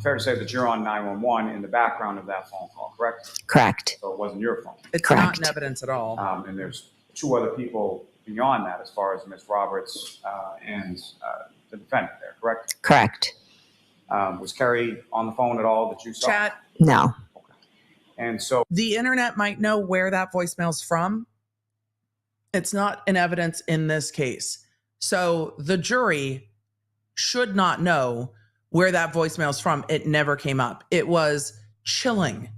Fair to say that you're on 911 in the background of that phone call, correct?
Correct.
So it wasn't your phone.
It's not
Correct.
in evidence at all.
And there's two other people beyond that as far as Ms. Roberts and the defendant there, correct?
Correct.
Was Kerry on the phone at all that you saw?
Chat,
No.
And so
the internet might know where that voicemail's from. It's not in evidence in this case. So the jury should not know where that voicemail's from. It never came up. It was chilling,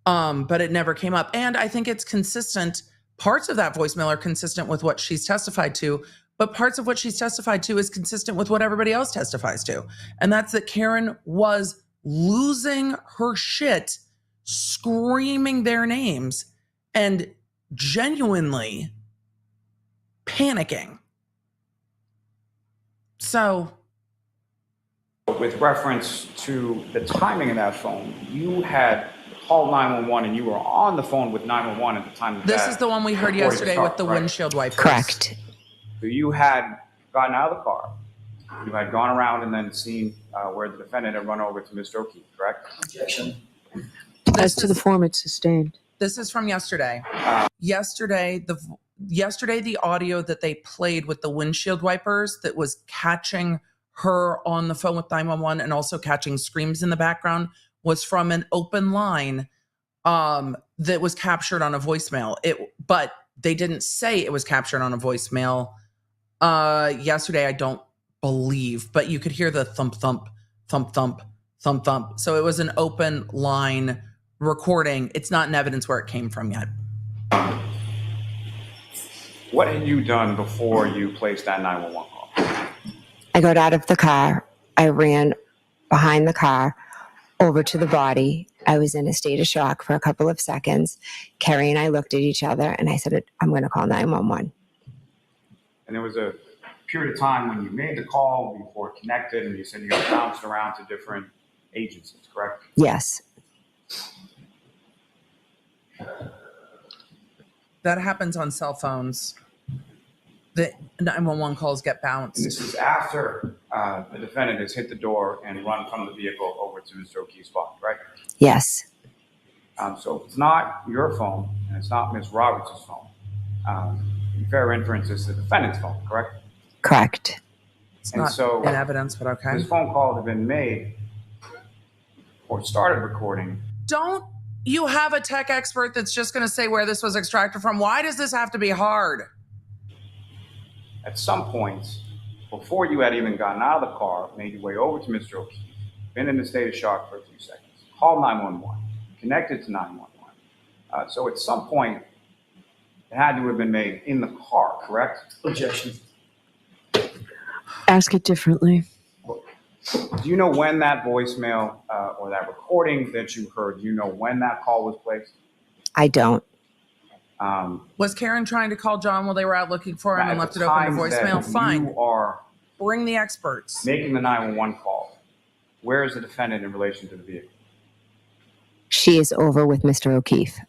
but it never came up. And I think it's consistent. Parts of that voicemail are consistent with what she's testified to, but parts of what she's testified to is consistent with what everybody else testifies to. And that's that Karen was losing her shit, screaming their names, and genuinely panicking. So,
with reference to the timing of that phone, you had called 911 and you were on the phone with 911 at the time of
this
that
is the one we heard
recording
yesterday
started,
with the
right?
windshield wipers.
Correct.
So you had gotten out of the car, you had gone around and then seen where the defendant had run over to Mr. O'Keefe, correct?
Objection.
As to the form, it's sustained.
This is from yesterday. Yesterday, the audio that they played with the windshield wipers that was catching her on the phone with 911 and also catching screams in the background was from an open line that was captured on a voicemail. But they didn't say it was captured on a voicemail yesterday, I don't believe, but you could hear the thump, thump, thump, thump, thump, thump. So it was an open line recording. It's not in evidence where it came from yet.
What had you done before you placed that 911 call?
I got out of the car. I ran behind the car over to the body. I was in a state of shock for a couple of seconds. Kerry and I looked at each other and I said, I'm going to call 911.
And there was a period of time when you made the call before it connected, and you said you got bounced around to different agencies, correct?
Yes.
That happens on cell phones. The 911 calls get bounced.
And this is after the defendant has hit the door and run from the vehicle over to Mr. O'Keefe's spot, right?
Yes.
So it's not your phone, and it's not Ms. Roberts' phone. Fair inference is the defendant's phone, correct?
Correct.
It's
And
not
so
in evidence, but okay.
this phone call had been made or started recording.
Don't you have a tech expert that's just going to say where this was extracted from? Why does this have to be hard?
At some point, before you had even gotten out of the car, made your way over to Mr. O'Keefe, been in a state of shock for a few seconds, called 911, connected to 911. So at some point, it had to have been made in the car, correct?
Objection.
Ask it differently.
Do you know when that voicemail or that recording that you heard, do you know when that call was placed?
I don't.
Was Karen trying to call John while they were out looking for him and left it open to voicemail? Fine.
You are
Bring the experts.
making the 911 call. Where is the defendant in relation to the vehicle?
She is over with Mr. O'Keefe.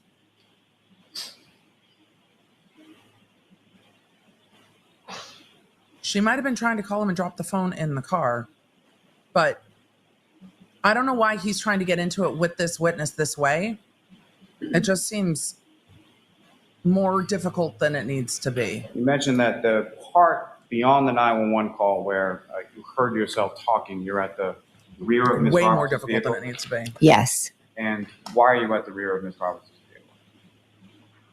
She might have been trying to call him and drop the phone in the car, but I don't know why he's trying to get into it with this witness this way. It just seems more difficult than it needs to be.
You mentioned that the part beyond the 911 call where you heard yourself talking, you're at the rear of Ms.
Way
Roberts'
more difficult
vehicle.
than it needs to be.
Yes.
And why are you at the rear of Ms. Roberts' vehicle?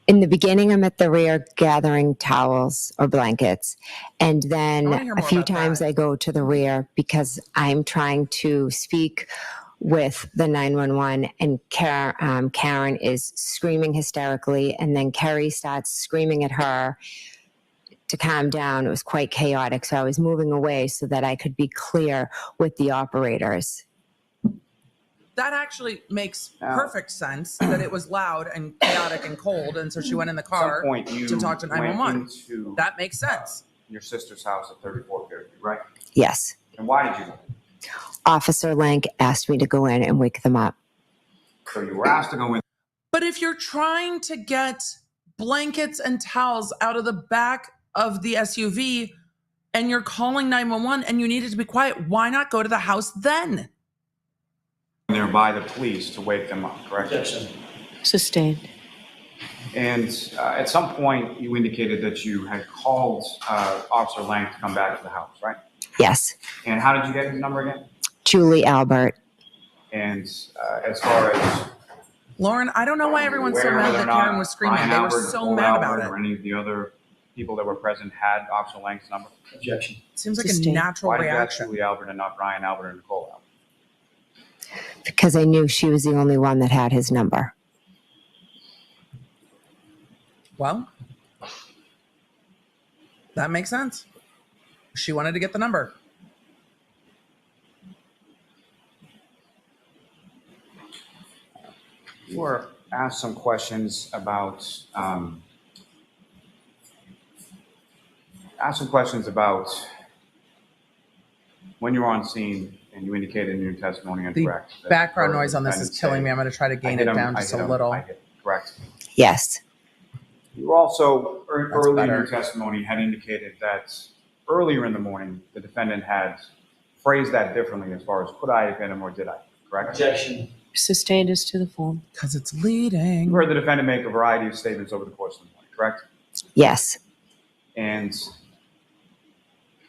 In the beginning, I'm at the rear gathering towels or blankets. And
I
then
wanna hear
a
more
few
about
times
that.
I go to the rear because I'm trying to speak with the 911 and Karen is screaming hysterically. And then Kerry starts screaming at her to calm down. It was quite chaotic. So I was moving away so that I could be clear with the operators.
That actually makes
Now-
perfect sense that it was loud and chaotic and cold. And so she went in the
At
car
some point, you
to talk to
went
911.
into
That makes sense.
your sister's house at 34 Fairview, right?
Yes.
And why did you go?
Officer Lank asked me to go in and wake them up.
So you were asked to go in.
But if you're trying to get blankets and towels out of the back of the SUV and you're calling 911 and you needed to be quiet, why not go to the house then?
there by the police to wake them up, correct?
Objection.
Sustained.
And at some point, you indicated that you had called Officer Lang to come back to the house, right?
Yes.
And how did you get his number again?
Julie Albert.
And as far as
Lauren, I don't know why everyone's so
aware
mad
whether
that
or not
Karen was screaming.
Ryan
They were
Albert,
so
Nicole
mad about
Albert,
it.
or any of the other people that were present had Officer Lang's number?
Objection.
Seems like a
Sustained.
natural
Why did you ask
reaction.
Julie Albert and not Ryan Albert and Nicole Albert?
Because I knew she was the only one that had his number.
Well, that makes sense. She wanted to get the number.
You were asked some questions about when you were on scene, and you indicated in your testimony and
The
correct. that
background
her
noise on this is
defendant
killing me.
said-
I'm going to try to
I
gain
hit
it
him,
down
I
just
hit
a
him,
little.
I hit him, correct.
Yes.
You were also earlier in
better.
your testimony had indicated that earlier in the morning, the defendant had phrased that differently as far as could I have hit him or did I, correct?
Objection.
Sustained is to the form.
Because it's
You
leading.
heard the defendant make a variety of statements over the course of the morning, correct?
Yes.
And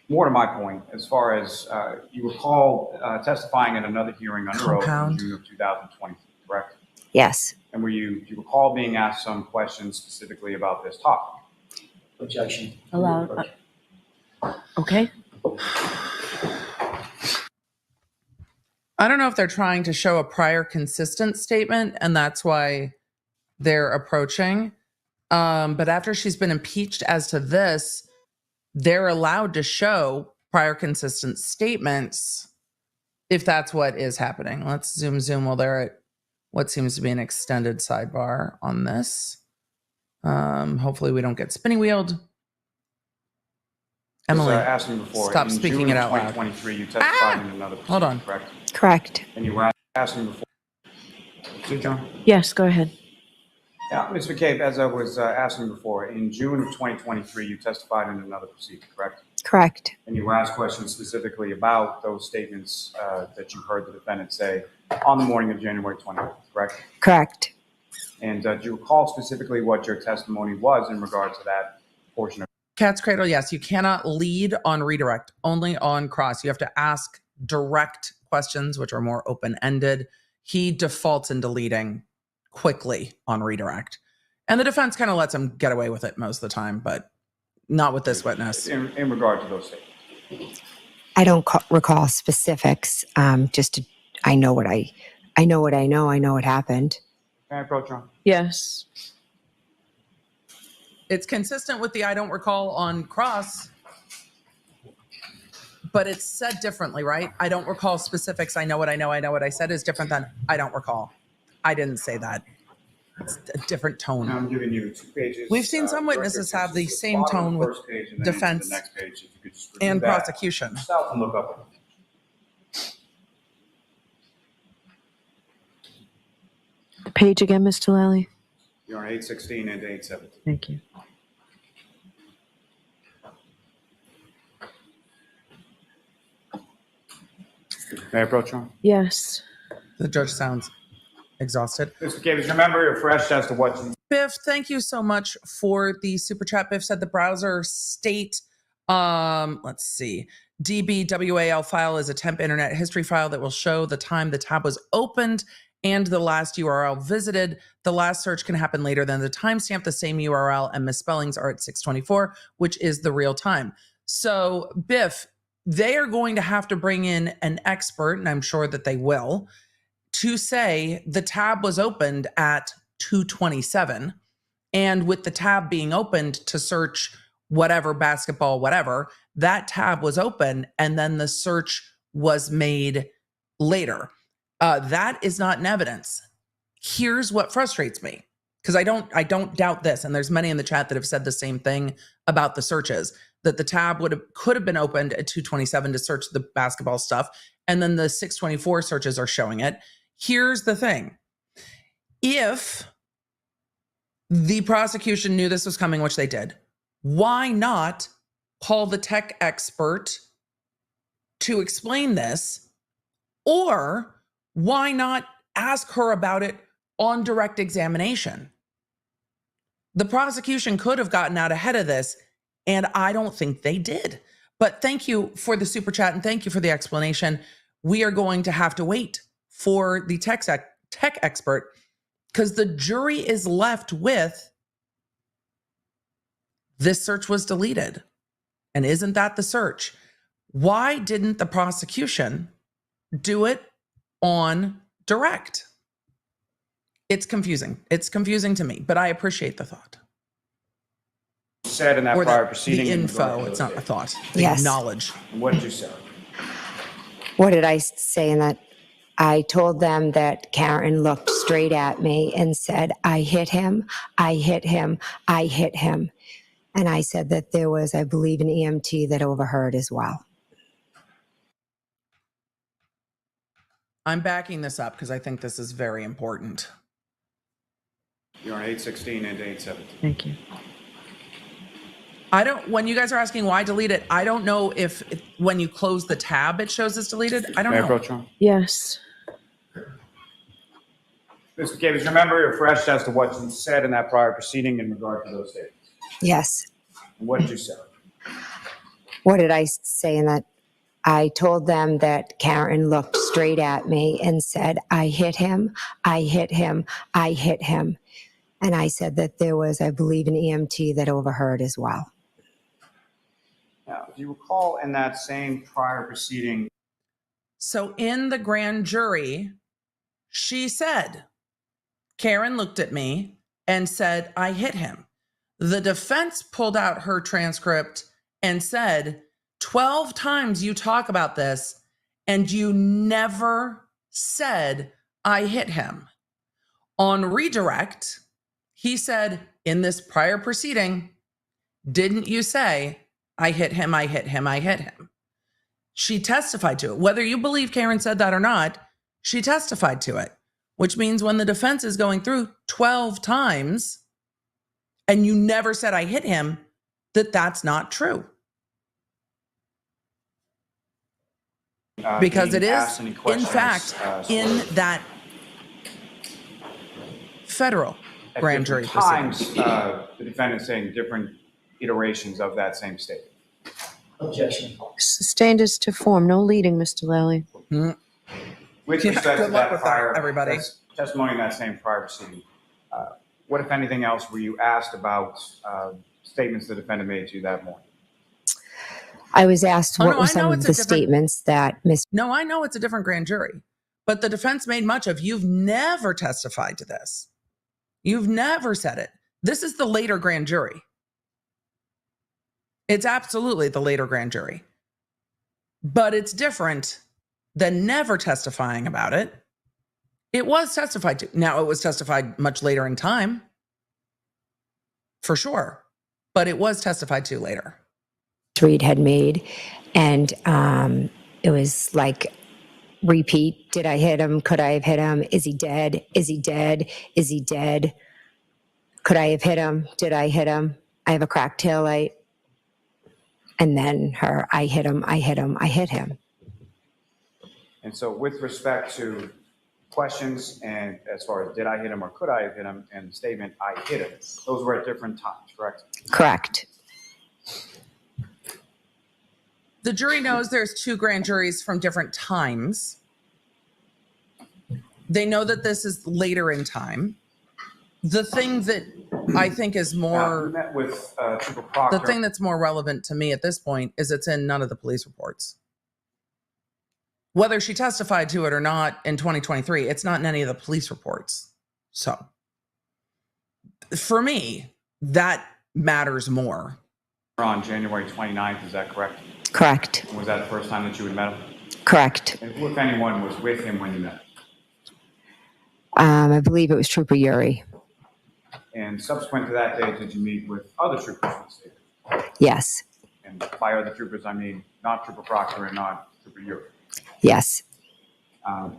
more to my point, as far as you recall testifying at another hearing under oath in
Compound.
June of 2020, correct?
Yes.
And do you recall being asked some questions specifically about this topic?
Objection.
Allowed. Okay.
I don't know if they're trying to show a prior consistent statement and that's why they're approaching. But after she's been impeached as to this, they're allowed to show prior consistent statements if that's what is happening. Let's zoom while they're at what seems to be an extended sidebar on this. Hopefully we don't get spinning wheeled. Emily,
asking before,
stop
in
speaking
June
it
of
out loud.
2023, you testified in another
Hold on.
proceeding, correct?
Correct.
And you were asking before. See, John?
Yes, go ahead.
Yeah, Ms. McCabe, as I was asking before, in June of 2023, you testified in another proceeding, correct?
Correct.
And you were asked questions specifically about those statements that you heard the defendant say on the morning of January 20th, correct?
Correct.
And do you recall specifically what your testimony was in regard to that portion of
Cat's Cradle, yes. You cannot lead on redirect, only on cross. You have to ask direct questions, which are more open-ended. He defaults into leading quickly on redirect. And the defense kind of lets him get away with it most of the time, but not with this witness.
in regard to those statements?
I don't recall specifics. I know what I know. I know what happened.
Can I approach, Ron?
Yes.
It's consistent with the I don't recall on cross, but it's said differently, right? I don't recall specifics. I know what I know. I know what I said is different than I don't recall. I didn't say that. It's a different tone.
I'm giving you 2 pages.
We've seen some witnesses have the same tone with defense
the next page, if you could just review
and
that
prosecution.
yourself and look up.
The page again, Ms. Lally.
You're on 816 and 817.
Thank you.
May I approach, Ron?
Yes.
The judge sounds exhausted.
Mr. Davis, remember you're fresh as to what you...
Biff, thank you so much for the super chat. Biff said the browser state, let's see, DBWAL file is a temp internet history file that will show the time the tab was opened and the last URL visited. The last search can happen later than the timestamp. The same URL and misspellings are at 624, which is the real time. So Biff, they are going to have to bring in an expert, and I'm sure that they will, to say the tab was opened at 2:27, and with the tab being opened to search whatever, basketball, whatever, that tab was open and then the search was made later. That is not in evidence. Here's what frustrates me, because I don't doubt this, and there's many in the chat that have said the same thing about the searches, that the tab could have been opened at 2:27 to search the basketball stuff, and then the 6:24 searches are showing it. Here's the thing. If the prosecution knew this was coming, which they did, why not call the tech expert to explain this? Or why not ask her about it on direct examination? The prosecution could have gotten out ahead of this, and I don't think they did. But thank you for the super chat and thank you for the explanation. We are going to have to wait for the tech expert, because the jury is left with this search was deleted. And isn't that the search? Why didn't the prosecution do it on direct? It's confusing. It's confusing to me, but I appreciate the thought.
Said in that
Or
prior proceeding.
the info, it's not a thought. The
Yes.
knowledge.
What did you say?
What did I say in that? I told them that Karen looked straight at me and said, I hit him, I hit him, I hit him. And I said that there was, I believe, an EMT that overheard as well.
I'm backing this up because I think this is very important.
You're on 816 and 817.
Thank you.
When you guys are asking why delete it, I don't know if when you close the tab, it shows it's deleted. I don't
May I
know.
approach, Ron?
Yes.
Mr. Davis, remember you're fresh as to what you said in that prior proceeding in regard to those statements.
Yes.
What did you say?
What did I say in that? I told them that Karen looked straight at me and said, I hit him, I hit him, I hit him. And I said that there was, I believe, an EMT that overheard as well.
Now, do you recall in that same prior proceeding?
So in the grand jury, she said, Karen looked at me and said, I hit him. The defense pulled out her transcript and said, 12 times you talk about this and you never said, I hit him. On redirect, he said, in this prior proceeding, didn't you say, I hit him, I hit him, I hit him? She testified to it. Whether you believe Karen said that or not, she testified to it, which means when the defense is going through 12 times and you never said, I hit him, that's not true. Because it is, in fact, in that federal grand jury proceeding.
The defendant saying different iterations of that same statement.
Objection.
Sustained as to form, no leading, Mr. Lally.
With
Yeah,
respect
good
to
luck
that
with
prior
that, everybody.
testimony in that same prior proceeding, what, if anything else, were you asked about statements the defendant made to you that morning?
I was asked
Oh,
what
no,
were
I
some
know
of
it's
the
a different-
statements that Miss.
No, I know it's a different grand jury, but the defense made much of, you've never testified to this. You've never said it. This is the later grand jury. It's absolutely the later grand jury. But it's different than never testifying about it. It was testified to. Now, it was testified much later in time, for sure, but it was testified to later.
Reed had made, and it was like repeat. Did I hit him? Could I have hit him? Is he dead? Is he dead? Is he dead? Could I have hit him? Did I hit him? I have a cracked taillight. And then her, I hit him, I hit him, I hit him.
And so with respect to questions and as far as did I hit him or could I have hit him, and the statement I hit him, those were at different times, correct?
Correct.
The jury knows there's two grand juries from different times. They know that this is later in time. The thing that I think is
You
more,
met with Trooper Proctor.
the thing that's more relevant to me at this point is it's in none of the police reports. Whether she testified to it or not in 2023, it's not in any of the police reports. So for me, that matters more.
On January 29th, is that correct?
Correct.
Was that the first time that you had met him?
Correct.
And who, if anyone, was with him when you met him?
I believe it was Trooper Yuri.
And subsequent to that day, did you meet with other troopers in the state?
Yes.
And by other troopers, I mean not Trooper Proctor and not Trooper Yuri.
Yes.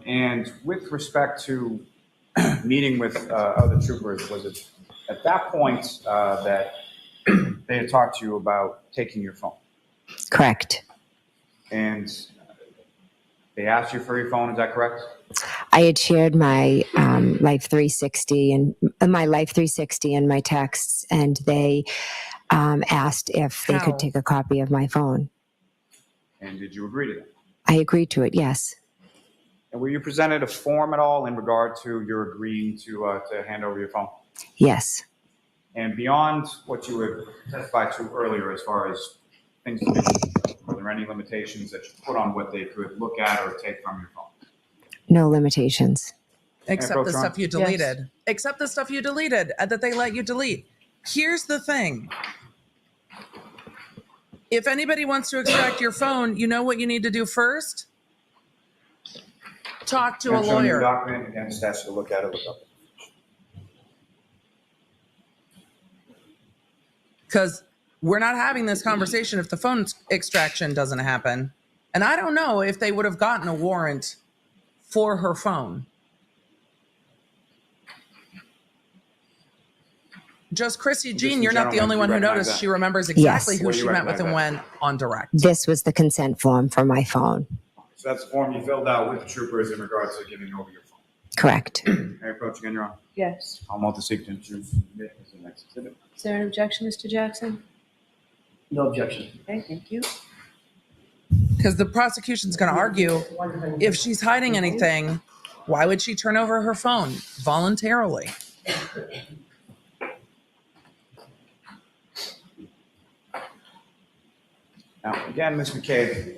And with respect to meeting with other troopers, was it at that point that they had talked to you about taking your phone?
Correct.
And they asked you for your phone, is that correct?
I had shared my Life 360 and my Life 360 and my texts, and they asked if they
How?
could take a copy of my phone.
And did you agree to that?
I agreed to it. Yes.
And were you presented a form at all in regard to your agreeing to hand over your phone?
Yes.
And beyond what you had testified to earlier as far as things to do, were there any limitations that you put on what they could look at or take from your phone?
No limitations.
Except
approach
the
Ron?
stuff you deleted. Except the stuff you deleted that they let you delete. Here's the thing. If anybody wants to extract your phone, you know what you need to do first? Talk to a
And show me your
lawyer.
document, again, just ask you to look at it. Look up.
Because we're not having this conversation if the phone extraction doesn't happen. And I don't know if they would have gotten a warrant for her phone. Just Chrissy Jean,
and
you're not the
gentlemen,
only
you
one who
recognize
noticed.
that?
She remembers exactly
Yes.
who
Well, you
she met with and
recognize
when on direct.
This was the consent form for my phone.
So that's the form you filled out with the troopers in regards to giving over your phone.
Correct.
May I approach again, Your Honor?
Yes.
I'll move to seek to introduce the next exhibit.
Is there an objection, Mr. Jackson?
No objection.
Okay, thank you.
Because the prosecution's going to argue, if she's hiding anything, why would she turn over her phone voluntarily?
Now, again, Ms. McCabe,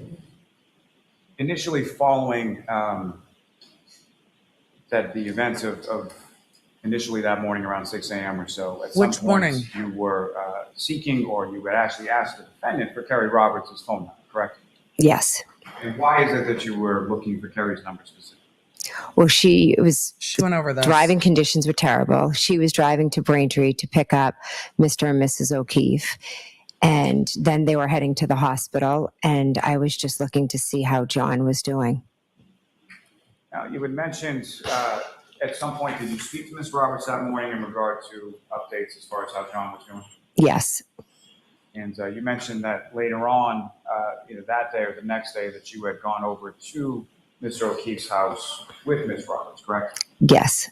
initially following that the events of initially that morning around 6 a.m. or so, at some
Which
point,
morning?
you were seeking, or you had actually asked the defendant for Kerry Roberts' phone number, correct?
Yes.
And why is it that you were looking for Kerry's number specifically?
Well,
She went over this.
driving conditions were terrible. She was driving to Braintree to pick up Mr. and Mrs. O'Keefe. And then they were heading to the hospital. And I was just looking to see how John was doing.
Now, you had mentioned at some point, did you speak to Ms. Roberts that morning in regard to updates as far as how John was doing?
Yes.
And you mentioned that later on, either that day or the next day, that you had gone over to Mr. O'Keefe's house with Ms. Roberts, correct?
Yes.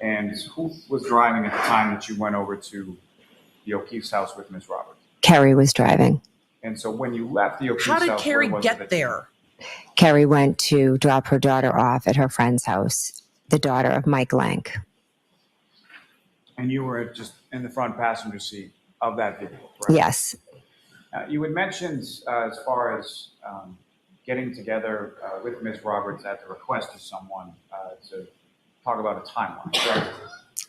And who was driving at the time that you went over to the O'Keefe's house with Ms. Roberts?
Kerry was driving.
And so when you left the O'Keefe's
How
house,
did
where
Kerry
was it
get
that you
there?
Kerry went to drop her daughter off at her friend's house, the daughter of Mike Lank.
And you were just in the front passenger seat of that vehicle, correct?
Yes.
You had mentioned as far as getting together with Ms. Roberts at the request of someone to talk about a timeline, correct?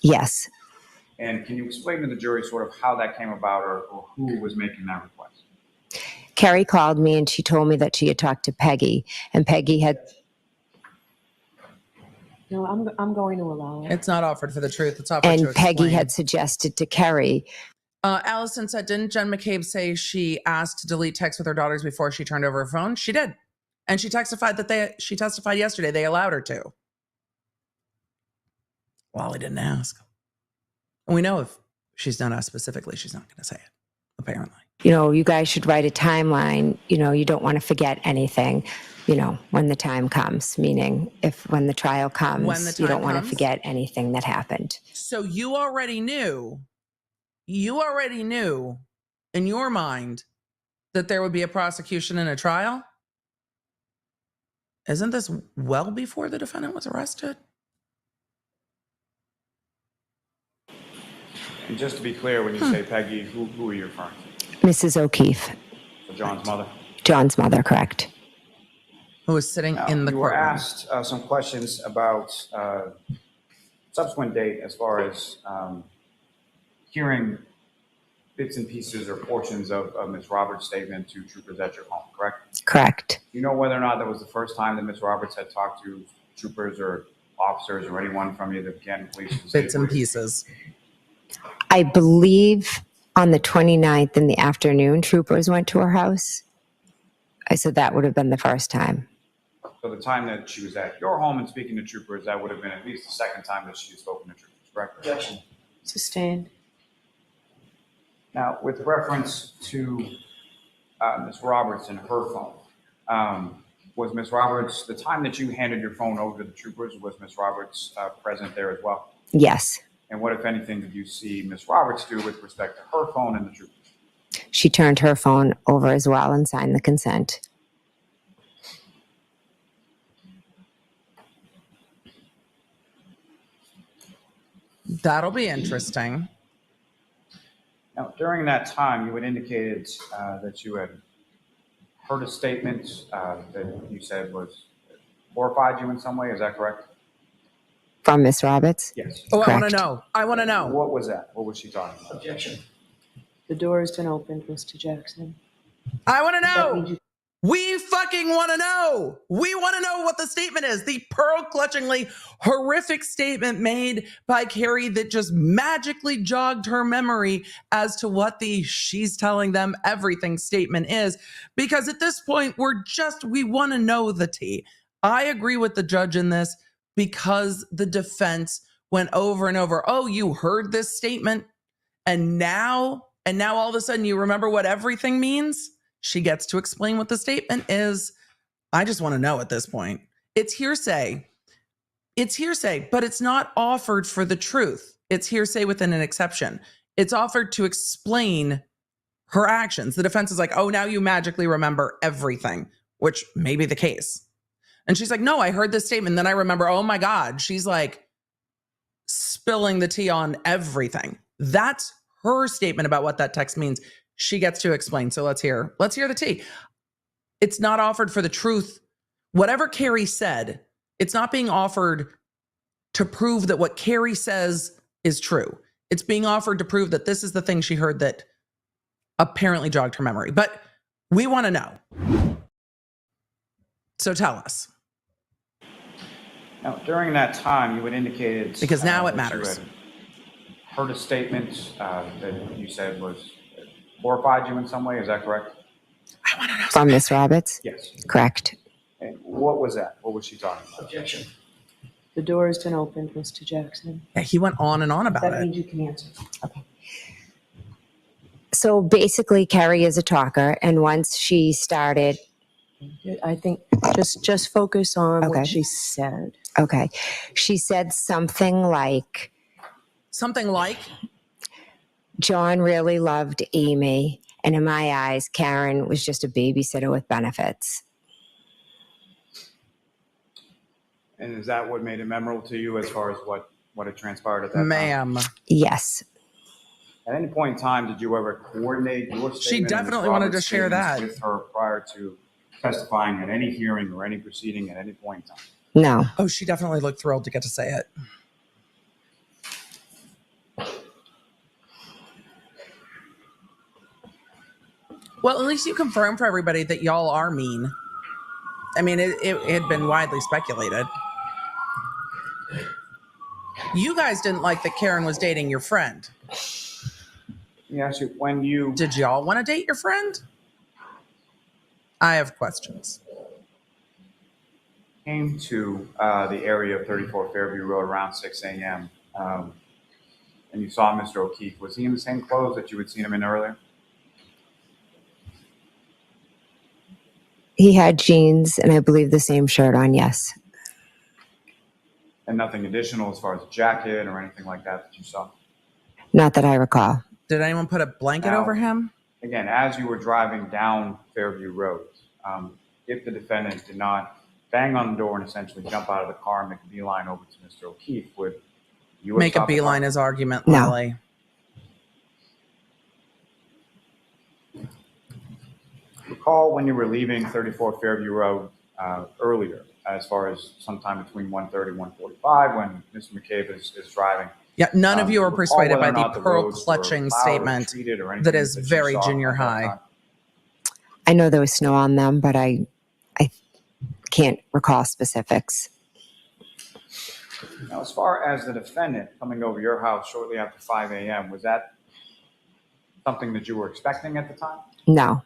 Yes.
And can you explain to the jury sort of how that came about, or who was making that request?
Kerry called me and she told me that she had talked to Peggy, and Peggy had.
No, I'm going to allow it.
It's not offered for the truth. It's offered to
And
explain.
Peggy had suggested to Kerry.
Allison said, didn't Jen McCabe say she asked to delete texts with her daughters before she turned over her phone? She did. And she testified she testified yesterday. They allowed her to. Well, we didn't ask. And we know if she's not asked specifically, she's not going to say it, apparently.
You guys should write a timeline. You don't want to forget anything, when the time comes, meaning when the trial comes, you don't want to forget anything that happened.
So you already knew in your mind that there would be a prosecution and a trial? Isn't this well before the defendant was arrested?
And just to be clear, when you say Peggy, who are you referring to?
Mrs. O'Keefe.
So John's mother?
John's mother, correct.
Who was sitting in the
You were
courtroom.
asked some questions about subsequent date as far as hearing bits and pieces or portions of Ms. Roberts' statement to troopers at your home, correct?
Correct.
Do you know whether or not that was the first time that Ms. Roberts had talked to troopers or officers or anyone from either the Canton Police?
Bits and pieces.
I believe on the 29th in the afternoon, troopers went to her house. I said that would have been the first time.
So the time that she was at your home and speaking to troopers, that would have been at least the second time that she had spoken to troopers, correct?
Objection.
Sustained.
Now, with reference to Ms. Roberts and her phone, was Ms. Roberts, the time that you handed your phone over to the troopers, was Ms. Roberts present there as well?
Yes.
And what, if anything, did you see Ms. Roberts do with respect to her phone and the troopers?
She turned her phone over as well and signed the consent.
That'll be interesting.
Now, during that time, you had indicated that you had heard a statement that you said was horrified you in some way. Is that correct?
From Miss Roberts?
Yes.
Oh,
Correct.
I want to know. I want to know.
What was that? What was she talking about?
Objection.
The door has been opened, Mr. Jackson.
I want to
That means
know.
you-
We fucking want to know. We want to know what the statement is. The pearl-clutchingly horrific statement made by Kerry that just magically jogged her memory as to what the she's telling them everything statement is. Because at this point, we want to know the tea. I agree with the judge in this because the defense went over and over. Oh, you heard this statement and now all of a sudden you remember what everything means? She gets to explain what the statement is. I just want to know at this point. It's hearsay. It's hearsay, but it's not offered for the truth. It's hearsay within an exception. It's offered to explain her actions. The defense is like, oh, now you magically remember everything, which may be the case. And she's like, no, I heard this statement. Then I remember, oh my God, she's like spilling the tea on everything. That's her statement about what that text means. She gets to explain. So let's hear the tea. It's not offered for the truth. Whatever Kerry said, it's not being offered to prove that what Kerry says is true. It's being offered to prove that this is the thing she heard that apparently jogged her memory. But we want to know. So tell us.
Now, during that time, you had indicated...
Because now it
that you
matters.
had heard a statement that you said was horrified you in some way. Is that correct?
I want to know.
From Miss Roberts?
Yes.
Correct.
And what was that? What was she talking about?
Objection.
The door has been opened, Mr. Jackson.
Yeah, he went on and on about
That
it.
means you can answer.
Okay. So basically, Kerry is a talker, and once she started,
I think just focus on
Okay.
what she said.
okay, she said something like, John really loved Amy, and in my eyes, Karen was just a babysitter with benefits.
And is that what made it memorable to you as far as what had transpired at that time?
Ma'am.
Yes.
At any point in time, did you ever coordinate your statement?
She
and Ms.
definitely wanted to
Roberts'
share that.
statements with her prior to testifying at any hearing or any proceeding at any point in time?
No.
Oh, she definitely looked thrilled to get to say it. Well, at least you confirmed for everybody that y'all are mean. I mean, it had been widely speculated. You guys didn't like that Karen was dating your friend.
Yes, when you...
Did y'all want to date your friend? I have questions.
Came to the area of 34 Fairview Road around 6 a.m. And you saw Mr. O'Keefe. Was he in the same clothes that you had seen him in earlier?
He had jeans and I believe the same shirt on, yes.
And nothing additional as far as a jacket or anything like that you saw?
Not that I recall.
Did anyone put a blanket
Now,
over him?
Again, as you were driving down Fairview Road, if the defendant did not bang on the door and essentially jump out of the car and make a beeline over to Mr. O'Keefe, would you have
Make a
stopped the car?
beeline his argument,
No.
Lily.
Recall when you were leaving 34 Fairview Road earlier, as far as sometime between 1:30 and 1:45 when Mr. McCabe is driving.
Yeah, none of you are
Recall
persuaded
whether
by
or
the
not roads
pearl
were
clutching
plowed or
statement
treated or anything
that is
you
very
saw
junior
at that
high.
time.
I know there was snow on them, but I can't recall specifics.
Now, as far as the defendant coming over your house shortly after 5 a.m., was that something that you were expecting at the time?
No.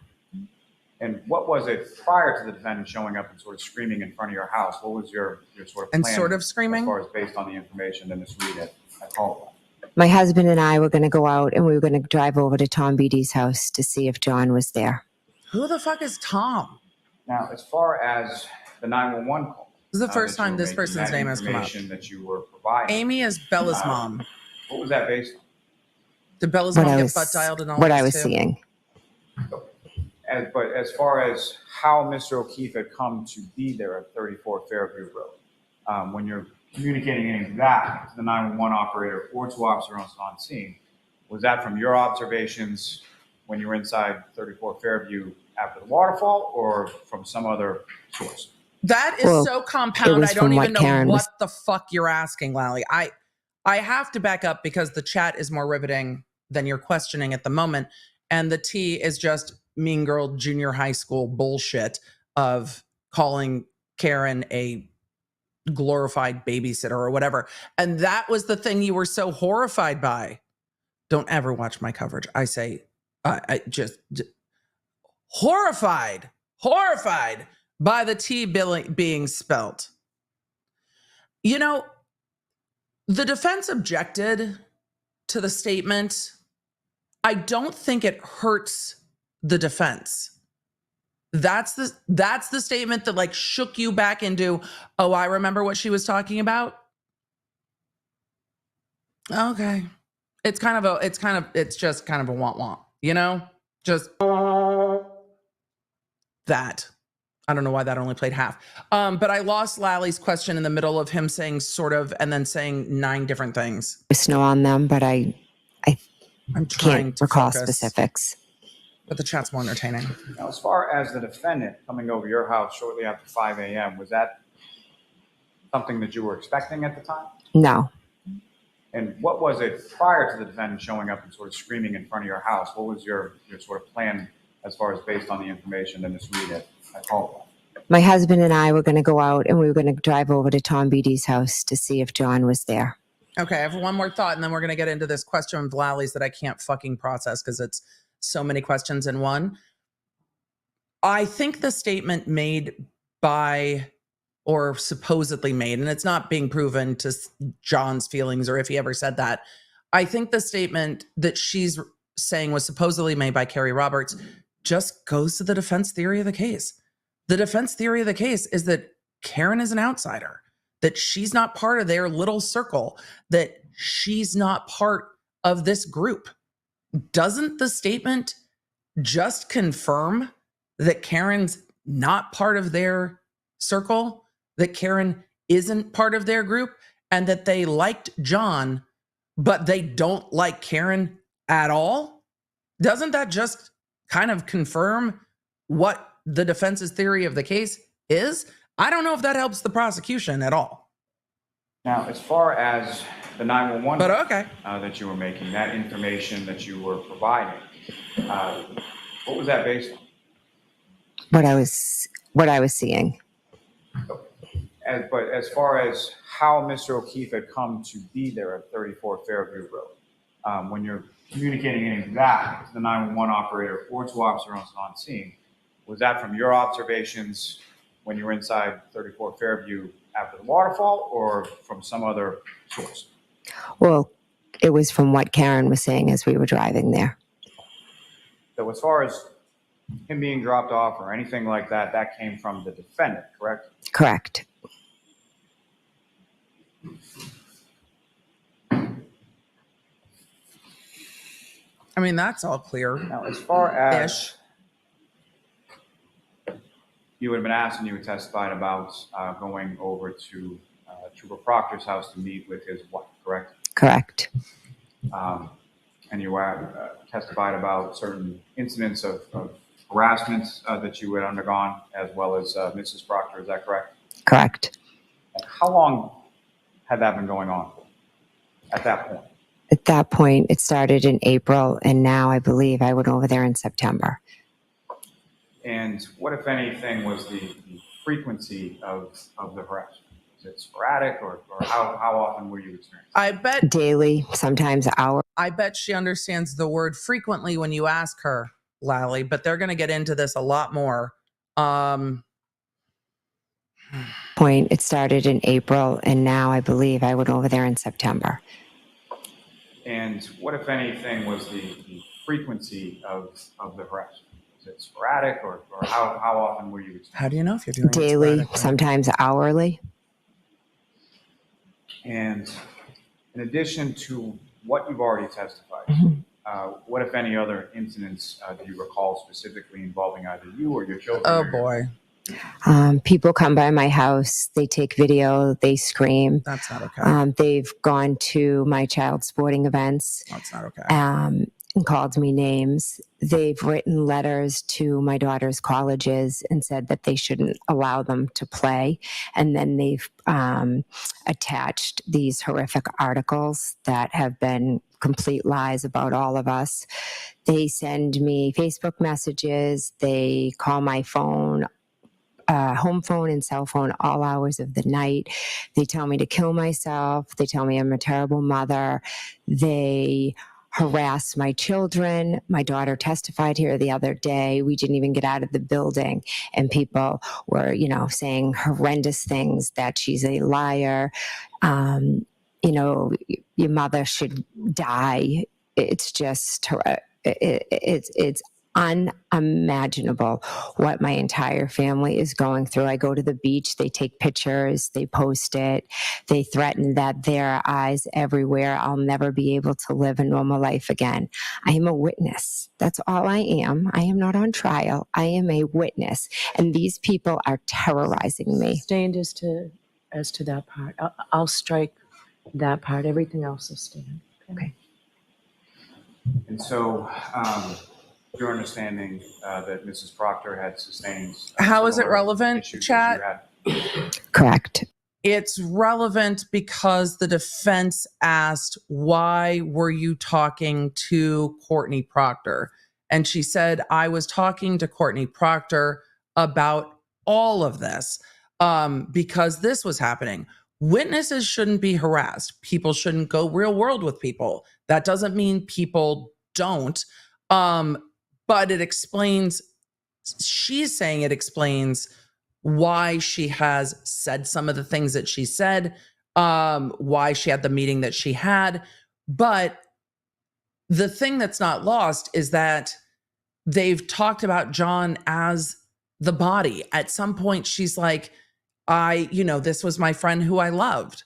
And what was it prior to the defendant showing up and sort of screaming in front of your house? What was your sort of
And
plan
sort of
as
screaming?
far as based on the information that Ms. Reed had called?
My husband and I were going to go out and we were going to drive over to Tom Beatty's house to see if John was there.
Who the fuck is Tom?
Now, as far as the 911 call,
This is the first
that you
time
were
this
making,
person's
that
name has come up.
information that you were providing,
Amy is Bella's mom.
what was that based on?
Did Bella's
What
mom
I
get
was,
butt dialed and all
what
this
I was
too?
seeing.
But as far as how Mr. O'Keefe had come to be there at 34 Fairview Road, when you're communicating any of that to the 911 operator or to officers on scene, was that from your observations when you were inside 34 Fairview after the waterfall or from some other source?
That is
Well,
so
it
compound.
was
I don't
from
even
what
know
Karen
what
was-
the fuck you're asking, Lally. I have to back up because the chat is more riveting than you're questioning at the moment. And the T is just mean girl junior high school bullshit of calling Karen a glorified babysitter or whatever. And that was the thing you were so horrified by. Don't ever watch my coverage. I say, I just horrified by the T being spelt. You know, the defense objected to the statement. I don't think it hurts the defense. That's the statement that like shook you back into, oh, I remember what she was talking about. Okay. It's just kind of a want, you know? Just that. I don't know why that only played half. But I lost Lally's question in the middle of him saying sort of and then saying 9 different things.
Snow on them, but I'm
trying
can't
to
recall
focus.
specifics.
But the chat's more entertaining.
Now, as far as the defendant coming over your house shortly after 5 a.m., was that something that you were expecting at the time?
No.
And what was it prior to the defendant showing up and sort of screaming in front of your house? What was your sort of plan as far as based on the information that Ms. Reed had called?
My husband and I were going to go out and we were going to drive over to Tom Beatty's house to see if John was there.
Okay, I have one more thought, and then we're going to get into this question of Lally's that I can't fucking process because it's so many questions in one. I think the statement made by, or supposedly made, and it's not being proven to John's feelings or if he ever said that. I think the statement that she's saying was supposedly made by Kerry Roberts just goes to the defense theory of the case. The defense theory of the case is that Karen is an outsider, that she's not part of their little circle, that she's not part of this group. Doesn't the statement just confirm that Karen's not part of their circle, that Karen isn't part of their group, and that they liked John, but they don't like Karen at all? Doesn't that just kind of confirm what the defense's theory of the case is? I don't know if that helps the prosecution at all.
Now, as far as the 911
but okay.
That you were making, that information that you were providing, what was that based on?
What I was seeing.
But as far as how Mr. O'Keefe had come to be there at 34 Fairview Road, when you're communicating any of that to the 911 operator or to officers on scene, was that from your observations when you were inside 34 Fairview after the waterfall, or from some other source?
Well, it was from what Karen was saying as we were driving there.
So as far as him being dropped off or anything like that, that came from the defendant, correct?
Correct.
I mean, that's all clear.
Now, as far as you had been asked and you had testified about going over to Trooper Proctor's house to meet with his wife, correct?
Correct.
And you testified about certain incidents of harassment that you had undergone, as well as Mrs. Proctor, is that correct?
Correct.
And how long had that been going on at that point?
At that point, it started in April, and now I believe I went over there in September.
And what, if anything, was the frequency of the harassment? Is it sporadic, or how often were you experiencing?
I bet
daily, sometimes hour.
I bet she understands the word frequently when you ask her, Lally, but they're going to get into this a lot more.
Point, it started in April, and now I believe I went over there in September.
And what, if anything, was the frequency of the harassment? Is it sporadic, or how often were you experiencing?
How do you know if you're doing
daily,
it
sometimes hourly?
And in addition to what you've already testified, what, if any, other incidents do you recall specifically involving either you or your children?
Oh, boy.
People come by my house, they take video, they scream.
That's not okay.
They've gone to my child's sporting events.
That's not okay.
And called me names. They've written letters to my daughter's colleges and said that they shouldn't allow them to play. And then they've attached these horrific articles that have been complete lies about all of us. They send me Facebook messages. They call my phone, home phone and cell phone, all hours of the night. They tell me to kill myself. They tell me I'm a terrible mother. They harass my children. My daughter testified here the other day. We didn't even get out of the building, and people were, saying horrendous things, that she's a liar. Your mother should die. It's just, it's unimaginable what my entire family is going through. I go to the beach, they take pictures, they post it, they threaten that there are eyes everywhere. I'll never be able to live a normal life again. I am a witness. That's all I am. I am not on trial. I am a witness. And these people are terrorizing me.
Sustained as to that part. I'll strike that part. Everything else will stand.
Okay.
And so, your understanding that Mrs. Proctor had sustained.
How is it
similar
relevant,
issues as
chat?
you had?
Correct.
It's relevant because the defense asked, why were you talking to Courtney Proctor? And she said, I was talking to Courtney Proctor about all of this because this was happening. Witnesses shouldn't be harassed. People shouldn't go real world with people. That doesn't mean people don't. But it explains, she's saying it explains why she has said some of the things that she said, why she had the meeting that she had. But the thing that's not lost is that they've talked about John as the body. At some point, she's like, this was my friend who I loved.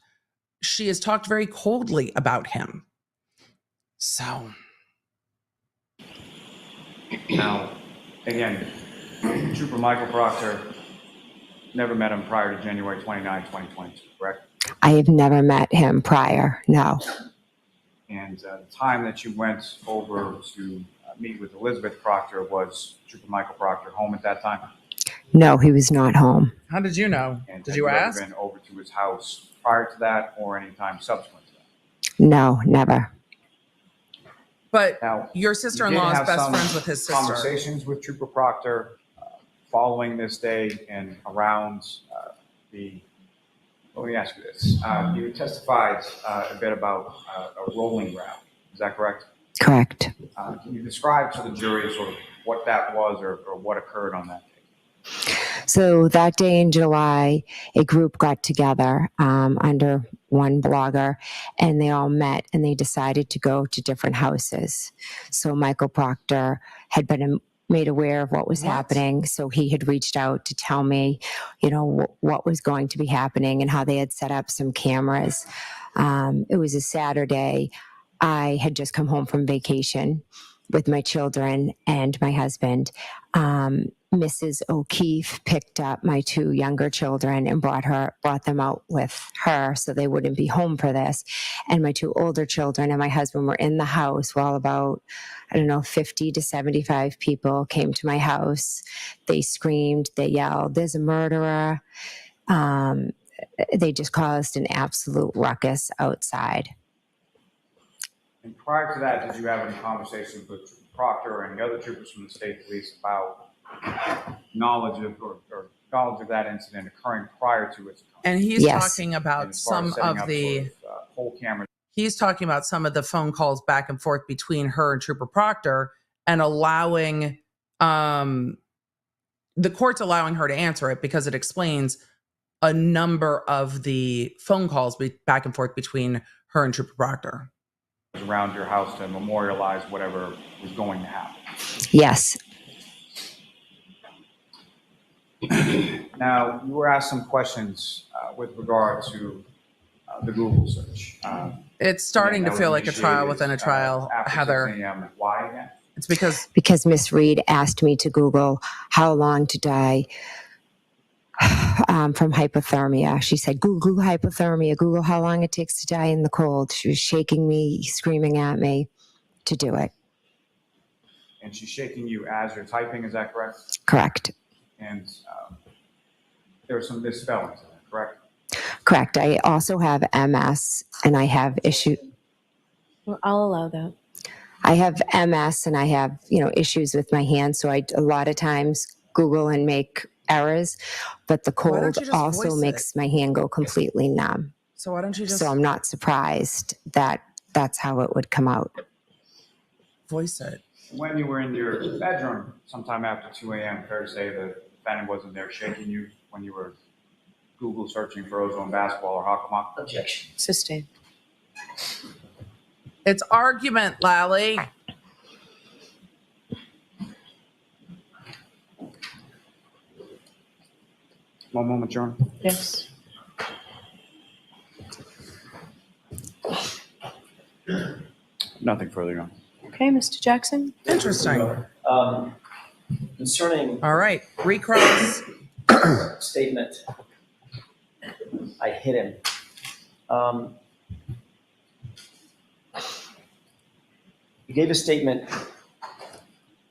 She has talked very coldly about him. So.
Now, again, Trooper Michael Proctor never met him prior to January 29, 2022, correct?
I have never met him prior, no.
And the time that you went over to meet with Elizabeth Proctor, was Trooper Michael Proctor home at that time?
No, he was not home.
How did you know?
And
Did you ask?
Have you ever been over to his house prior to that or any time subsequent to that?
No, never.
But
Now,
your sister-in-law is best friends with his sister.
Conversations with Trooper Proctor following this day and around let me ask you this. You testified a bit about a rolling rally. Is that correct?
Correct.
Can you describe to the jury sort of what that was or what occurred on that day?
So that day in July, a group got together under one blogger, and they all met and they decided to go to different houses. So Michael Proctor had been made aware of what was happening. So he had reached out to tell me, what was going to be happening and how they had set up some cameras. It was a Saturday. I had just come home from vacation with my children and my husband. Mrs. O'Keefe picked up my two younger children and brought them out with her so they wouldn't be home for this. And my two older children and my husband were in the house while about, 50 to 75 people came to my house. They screamed, they yelled, "There's a murderer." They just caused an absolute ruckus outside.
And prior to that, did you have any conversations with Proctor or any other troopers from the state police about knowledge of that incident occurring prior to its occurrence?
And he's
Yes.
talking about some of the
whole camera.
He's talking about some of the phone calls back and forth between her and Trooper Proctor and allowing the court's allowing her to answer it because it explains a number of the phone calls back and forth between her and Trooper Proctor.
Around your house to memorialize whatever was going to happen.
Yes.
Now, you were asked some questions with regard to the Google search.
It's starting to feel like a trial within a trial,
after
Heather.
6 a.m. Why again?
It's because
Miss Reed asked me to Google how long to die from hypothermia. She said, Google hypothermia, Google how long it takes to die in the cold. She was shaking me, screaming at me to do it.
And she's shaking you as you're typing, is that correct?
Correct.
And there are some misspellings in it, correct?
Correct. I also have MS and I have
Well, I'll allow that.
I have MS and I have, issues with my hands. So a lot of times Google and make errors, but the
Why don't
cold
you just
also
voice
makes my hand go completely numb.
So why don't you just
So I'm not surprised that that's how it would come out.
voice it?
When you were in your bedroom sometime after 2 a.m., fair to say the defendant wasn't there shaking you when you were Google searching for ozone basketball or Hakamak?
Objection.
Sustained.
It's argument, Lally.
One moment, Your Honor.
Yes.
Nothing further, Your Honor.
Okay, Mr. Jackson?
Interesting.
Concerning
All right, recross.
statement, I hit him. You gave a statement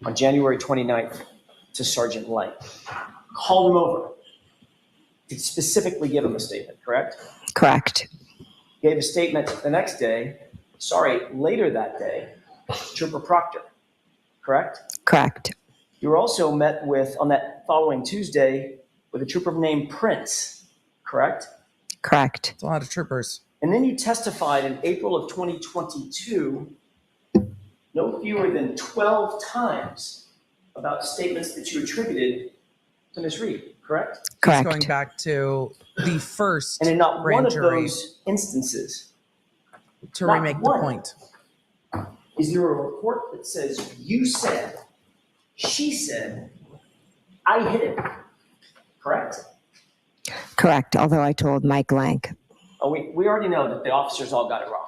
on January 29th to Sergeant Light. Called him over to specifically give him a statement, correct?
Correct.
Gave a statement the next day, later that day, Trooper Proctor, correct?
Correct.
You were also met with, on that following Tuesday, with a trooper named Prince, correct?
Correct.
It's a lot of troopers.
And then you testified in April of 2022, no fewer than 12 times about statements that you attributed to Ms. Reed, correct?
Correct.
It's going back to the first
And in not one
grand
of
jury
those instances
to
not
remake the
one.
point.
is there a report that says you said, she said, I hit him, correct?
Correct. Although I told Mike Lank.
Oh, we already know that the officers all got it wrong.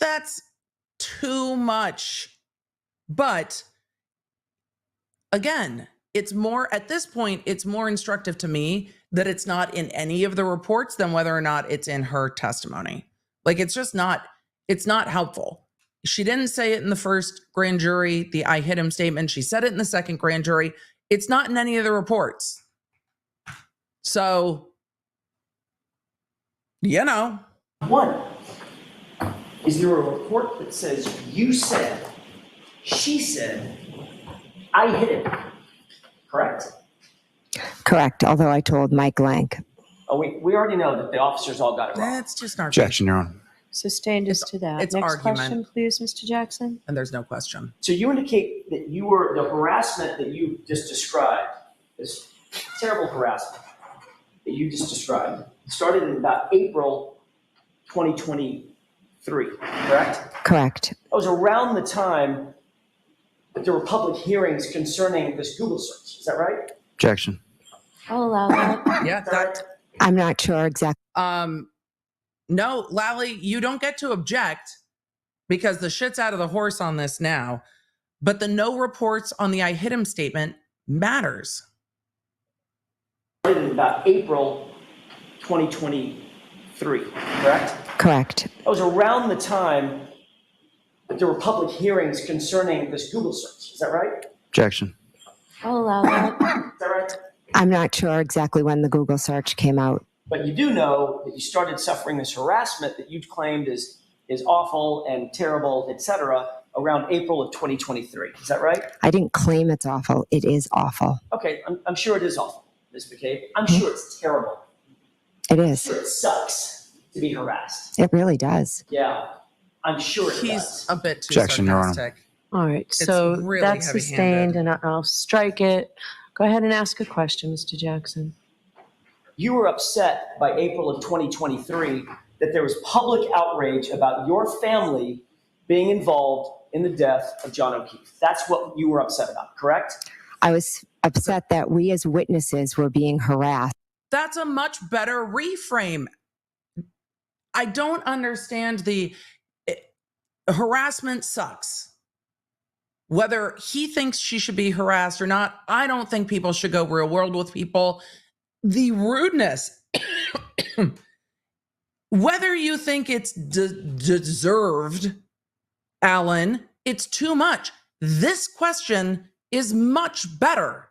That's too much. But again, it's more, at this point, it's more instructive to me that it's not in any of the reports than whether or not it's in her testimony. Like, it's just not, it's not helpful. She didn't say it in the first grand jury, the I hit him statement. She said it in the second grand jury. It's not in any of the reports. So, you know.
One, is there a report that says you said, she said, I hit him, correct?
Correct. Although I told Mike Lank.
Oh, we already know that the officers all got it wrong.
That's just an argument.
Objection, Your Honor.
Sustained as to that.
It's
Next
argument.
question, please, Mr. Jackson.
And there's no question.
So you indicate that you were, the harassment that you just described, this terrible harassment that you just described, started in about April 2023, correct?
Correct.
That was around the time that there were public hearings concerning this Google search. Is that right?
Objection.
I'll allow that.
Yeah, that.
I'm not sure exactly.
No, Lally, you don't get to object because the shit's out of the horse on this now. But the no reports on the I hit him statement matters.
Started in about April 2023, correct?
Correct.
That was around the time that there were public hearings concerning this Google search. Is that right?
Objection.
I'll allow that.
Is that right?
I'm not sure exactly when the Google search came out.
But you do know that you started suffering this harassment that you've claimed is awful and terrible, et cetera, around April of 2023. Is that right?
I didn't claim it's awful. It is awful.
Okay, I'm sure it is awful, Ms. McCabe. I'm sure it's terrible.
It
I'm
is.
sure it sucks to be harassed.
It really does.
Yeah, I'm sure it
He's
does.
a bit too
Objection, Your Honor.
sarcastic.
All right, so
really
that's
heavy-handed.
sustained, and I'll strike it. Go ahead and ask a question, Mr. Jackson.
You were upset by April of 2023 that there was public outrage about your family being involved in the death of John O'Keefe. That's what you were upset about, correct?
I was upset that we as witnesses were being harassed.
That's a much better reframe. I don't understand harassment sucks. Whether he thinks she should be harassed or not, I don't think people should go real world with people. The rudeness, whether you think it's deserved, Alan, it's too much. This question is much better.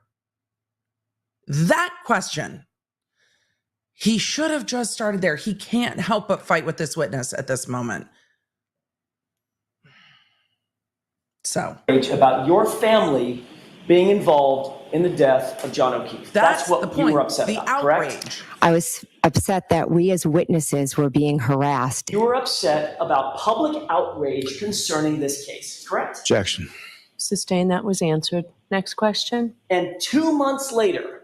That question. He should have just started there. He can't help but fight with this witness at this moment. So.
About your family being involved in the death of John O'Keefe. That's what
the point.
you were upset
the
about,
outrage.
correct?
I was upset that we as witnesses were being harassed.
You were upset about public outrage concerning this case, correct?
Objection.
Sustained, that was answered. Next question.
And 2 months later,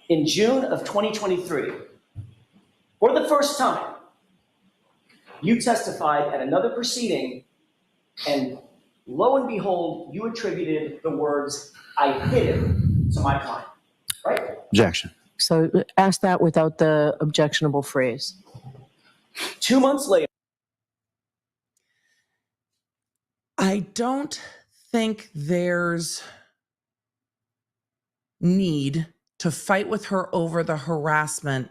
in June of 2023, for the first time, you testified at another proceeding and Lo and behold, you attributed the words, "I hit him," to my client, right?
Objection.
So ask that without the objectionable phrase.
2 months later.
I don't think there's need to fight with her over the harassment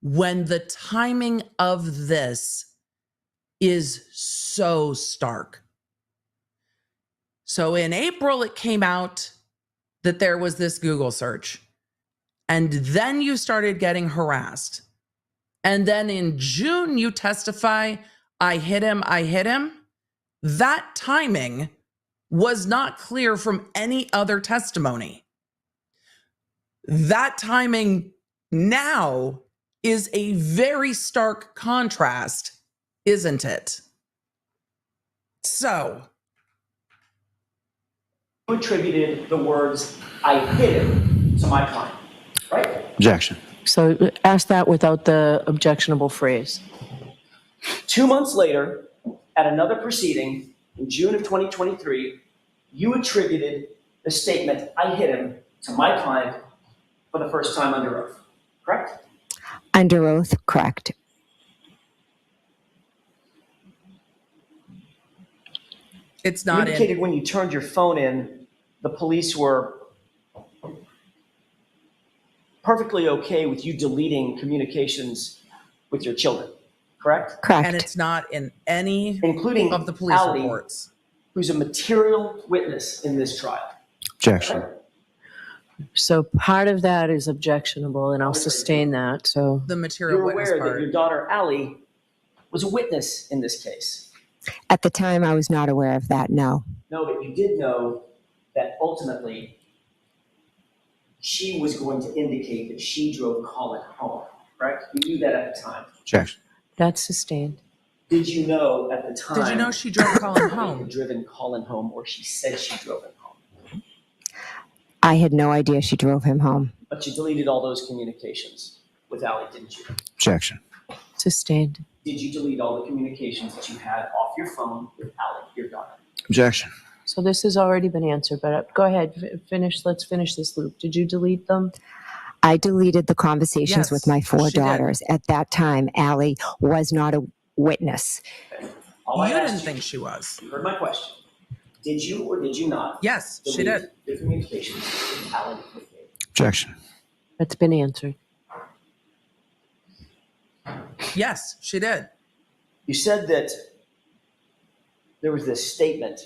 when the timing of this is so stark. So in April, it came out that there was this Google search, and then you started getting harassed. And then in June, you testify, I hit him. That timing was not clear from any other testimony. That timing now is a very stark contrast, isn't it? So,
you attributed the words, "I hit him," to my client, right?
Objection.
So ask that without the objectionable phrase.
2 months later, at another proceeding in June of 2023, you attributed the statement, "I hit him," to my client for the first time under oath, correct?
Under oath, correct.
it's
You
not
indicated when you turned your phone in, the police were perfectly okay with you deleting communications with your children, correct?
Correct.
and it's not in any
Including
of the police
Ally,
reports.
who's a material witness in this trial.
Objection.
So part of that is objectionable, and I'll sustain that. So
The material
You're
witness
aware that
part.
your daughter, Ally, was a witness in this case.
At the time, I was not aware of that, no.
No, but you did know that ultimately she was going to indicate that she drove Colin home, correct? You knew that at the time.
Objection.
that's sustained.
Did you know at the time?
Did you know she drove Colin
had
home?
driven Colin home, or she said she drove him home?
I had no idea she drove him home.
But you deleted all those communications with Ally, didn't you?
Objection.
Sustained.
Did you delete all the communications that you had off your phone with Ally, your daughter?
Objection.
So this has already been answered, but go ahead, finish. Let's finish this loop. Did you delete them?
I deleted the conversations
Yes,
with my four
she did.
daughters. At that time, Allie was not a witness.
All I
You didn't
asked you,
think she was.
you heard my question. Did you or did you not
Yes, she
delete
did.
the communications with Ally and McCabe?
Objection.
That's been answered.
Yes, she did.
You said that there was this statement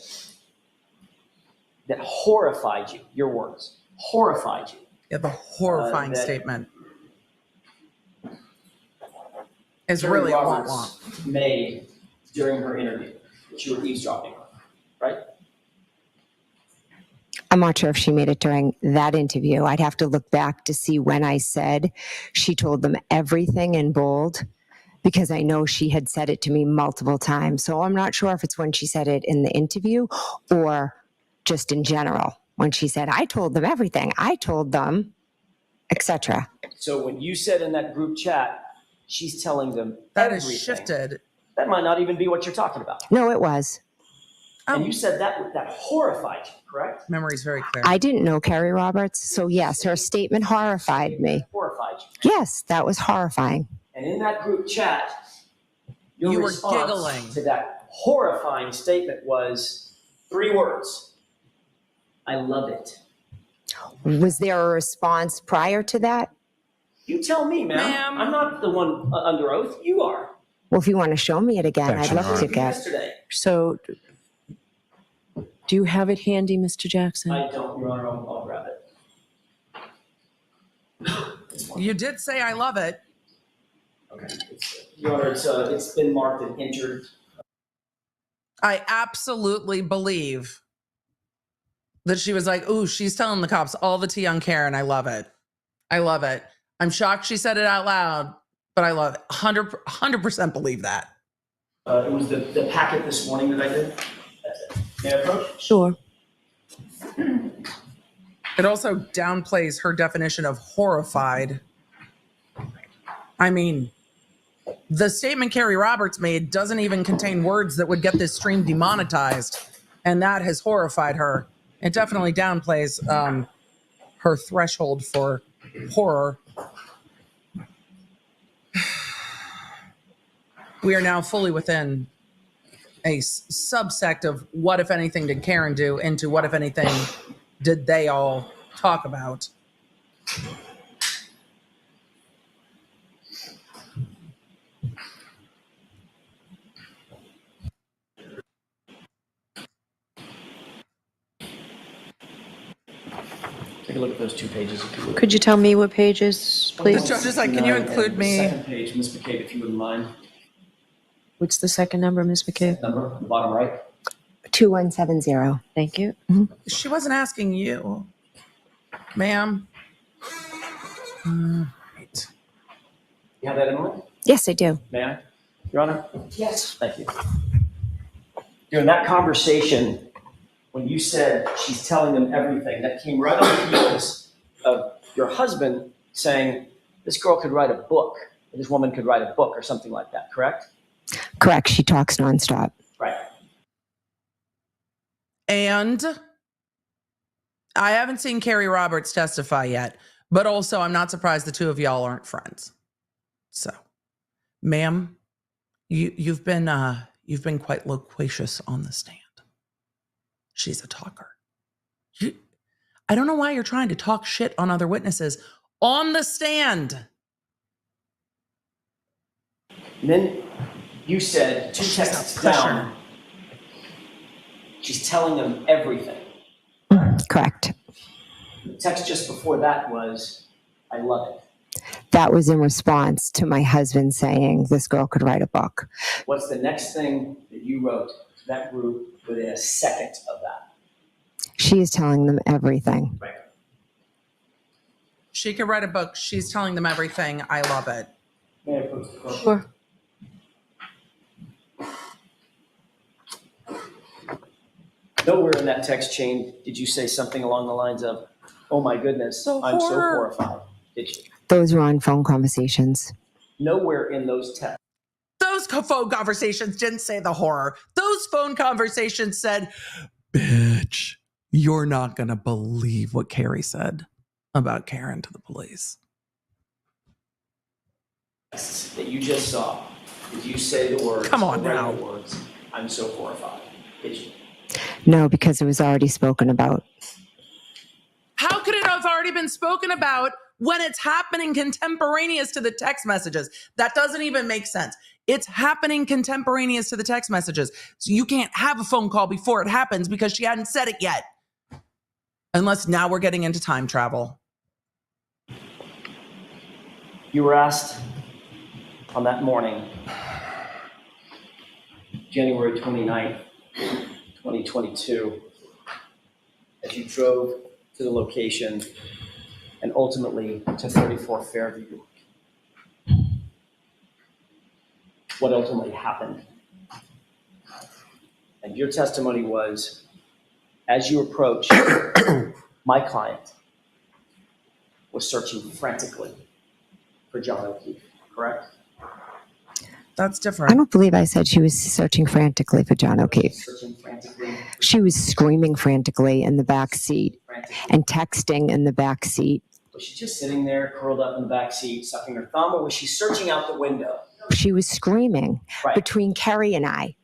that horrified you, your words, horrified you.
Yeah, the horrifying
that-
statement is
Kerry
really a womp
Roberts
womp.
made during her interview, that you were eavesdropping on, right?
I'm not sure if she made it during that interview. I'd have to look back to see when I said she told them everything in bold, because I know she had said it to me multiple times. So I'm not sure if it's when she said it in the interview or just in general, when she said, I told them everything. I told them, etc.
So when you said in that group chat, she's telling them
That
everything,
is shifted.
that might not even be what you're talking about.
No, it was.
And
Oh,
you said that horrified you, correct?
memory's very clear.
I didn't know Kerry Roberts. So yes, her statement horrified me.
Horrified you.
Yes, that was horrifying.
And in that group chat, your
You were
response
giggling.
to that horrifying statement was 3 words. I love it.
Was there a response prior to that?
You tell me, ma'am.
Ma'am.
I'm not the one under oath. You are.
Well, if you want to show me it again, I'd
Action,
love to
Laura.
get.
Yesterday.
So do you have it handy, Mr. Jackson?
I don't, Your Honor. I'll grab it.
You did say I love it.
Okay. Your Honor, it's been marked and entered.
I absolutely believe that she was like, ooh, she's telling the cops all the tea on Karen. I love it. I love it. I'm shocked she said it out loud, but I love it. 100% believe that.
It was the packet this morning that I did. That's it. May I approach?
Sure.
It also downplays her definition of horrified. I mean, the statement Kerry Roberts made doesn't even contain words that would get this stream demonetized. And that has horrified her. It definitely downplays her threshold for horror. We are now fully within a subsect of what, if anything, did Karen do into what, if anything, did they all talk about.
Take a look at those 2 pages. If you would.
Could you tell me what pages,
The
please?
judge is like, can you include
The
me?
second page, Ms. McCabe, if you wouldn't mind.
What's the second number, Ms. McCabe?
Number, the bottom right.
2170.
Thank you.
She wasn't asking you, ma'am. Right.
You have that, Emily?
Yes, I do.
May I, Your Honor? Yes. Thank you. During that conversation, when you said she's telling them everything, that came right on the heels of your husband saying this girl could write a book, or this woman could write a book or something like that, correct?
Correct. She talks nonstop.
Right.
And I haven't seen Kerry Roberts testify yet, but also I'm not surprised the two of y'all aren't friends. So, ma'am, you've been quite loquacious on the stand. She's a talker. I don't know why you're trying to talk shit on other witnesses on the stand.
And then you said 2 texts down, she's telling them everything.
Correct.
The text just before that was, I love it.
That was in response to my husband saying this girl could write a book.
What's the next thing that you wrote to that group within a second of that?
She is telling them everything.
Right.
She could write a book. She's telling them everything. I love it.
May I approach the court?
Sure.
Nowhere in that text chain did you say something along the lines of, oh my goodness,
The
I'm so
horror.
horrified. Did you?
Those were on phone conversations.
Nowhere in those texts.
Those phone conversations didn't say the horror. Those phone conversations said, bitch, you're not going to believe what Kerry said about Karen to the police.
That you just saw, did you say the words?
Come on
or write
now.
the words, I'm so horrified. Did you?
No, because it was already spoken about.
How could it have already been spoken about when it's happening contemporaneous to the text messages? That doesn't even make sense. It's happening contemporaneous to the text messages. So you can't have a phone call before it happens because she hadn't said it yet. Unless now we're getting into time travel.
You were asked on that morning, January 29th, 2022, as you drove to the location and ultimately to 34 Fairview. What ultimately happened? And your testimony was, as you approached, my client was searching frantically for John O'Keefe, correct?
That's
I
different.
don't believe I said she was searching frantically for John O'Keefe.
Searching frantically.
She was screaming frantically in the back seat and texting in the back seat.
Was she just sitting there, curled up in the back seat, sucking her thumb, or was she searching out the window?
She was screaming
Right.
between Kerry and I.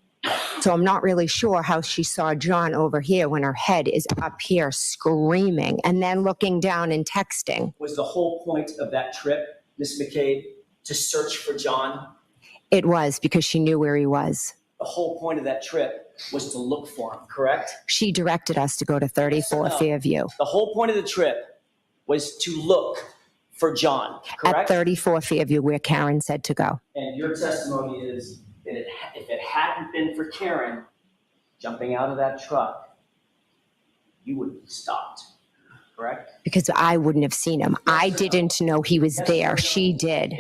So I'm not really sure how she saw John over here when her head is up here screaming and then looking down and texting.
Was the whole point of that trip, Ms. McCabe, to search for John?
It was because she knew where he was.
The whole point of that trip was to look for him, correct?
She directed us to go to 34
No.
Fairview.
The whole point of the trip was to look for John,
At
correct?
34 Fairview, where Karen said to go.
And your testimony is that if it hadn't been for Karen jumping out of that truck, you would have stopped, correct?
Because I wouldn't have seen him. I
or no?
didn't know he was
Yes
there.
or no?
She did.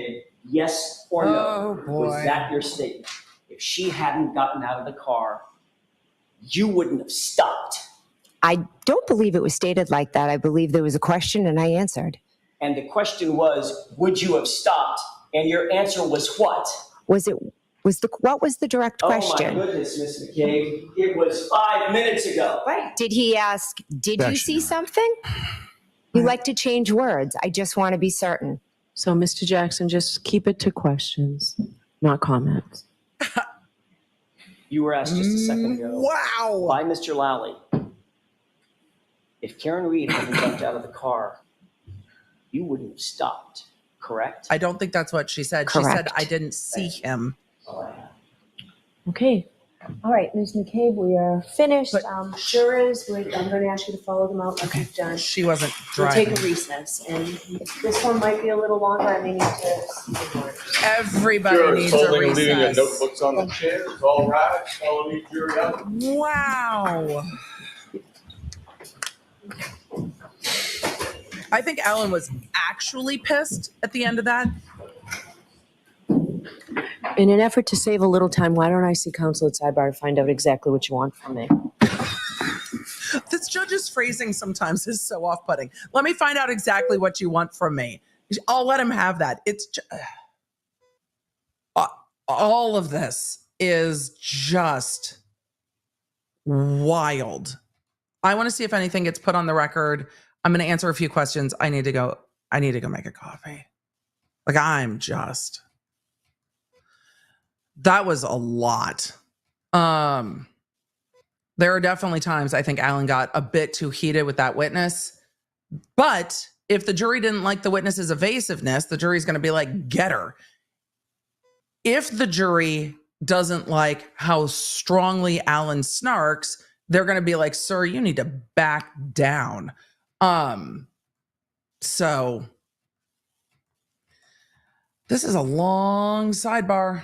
Yes or no?
Oh, boy.
Was that your statement? If she hadn't gotten out of the car, you wouldn't have stopped.
I don't believe it was stated like that. I believe there was a question and I answered.
And the question was, would you have stopped? And your answer was what?
Was it What was the direct question?
Oh my goodness, Miss McCabe, it was 5 minutes ago.
Right. Did he ask, did you
Objection.
see something? You like to change words. I just want to be certain.
So, Mr. Jackson, just keep it to questions, not comments.
You were asked just a second ago
Wow.
by Mr. Lally if Karen Reed hadn't jumped out of the car, you wouldn't have stopped, correct?
I don't think that's what she said. She said,
Correct.
I didn't see him.
Okay.
All right, Ms. McCabe, we are finished.
But-
Jurors, I'm going to ask you to follow them out like you've done.
She wasn't
We'll take
driving.
a recess, and this one might be a little longer. I may need to see the orders.
Everybody needs a recess.
notebooks on the chairs, all right, follow me, jury out.
Wow. I think Alan was actually pissed at the end of that.
In an effort to save a little time, why don't I see counsel at sidebar to find out exactly what you want from me?
This judge's phrasing sometimes is so off-putting. Let me find out exactly what you want from me. I'll let him have that. It's all of this is just wild. I want to see if anything gets put on the record. I'm going to answer a few questions. I need to go make a coffee. Like that was a lot. There are definitely times I think Alan got a bit too heated with that witness. But if the jury didn't like the witness's evasiveness, the jury's going to be like, get her. If the jury doesn't like how strongly Alan snarks, they're going to be like, sir, you need to back down. So this is a long sidebar.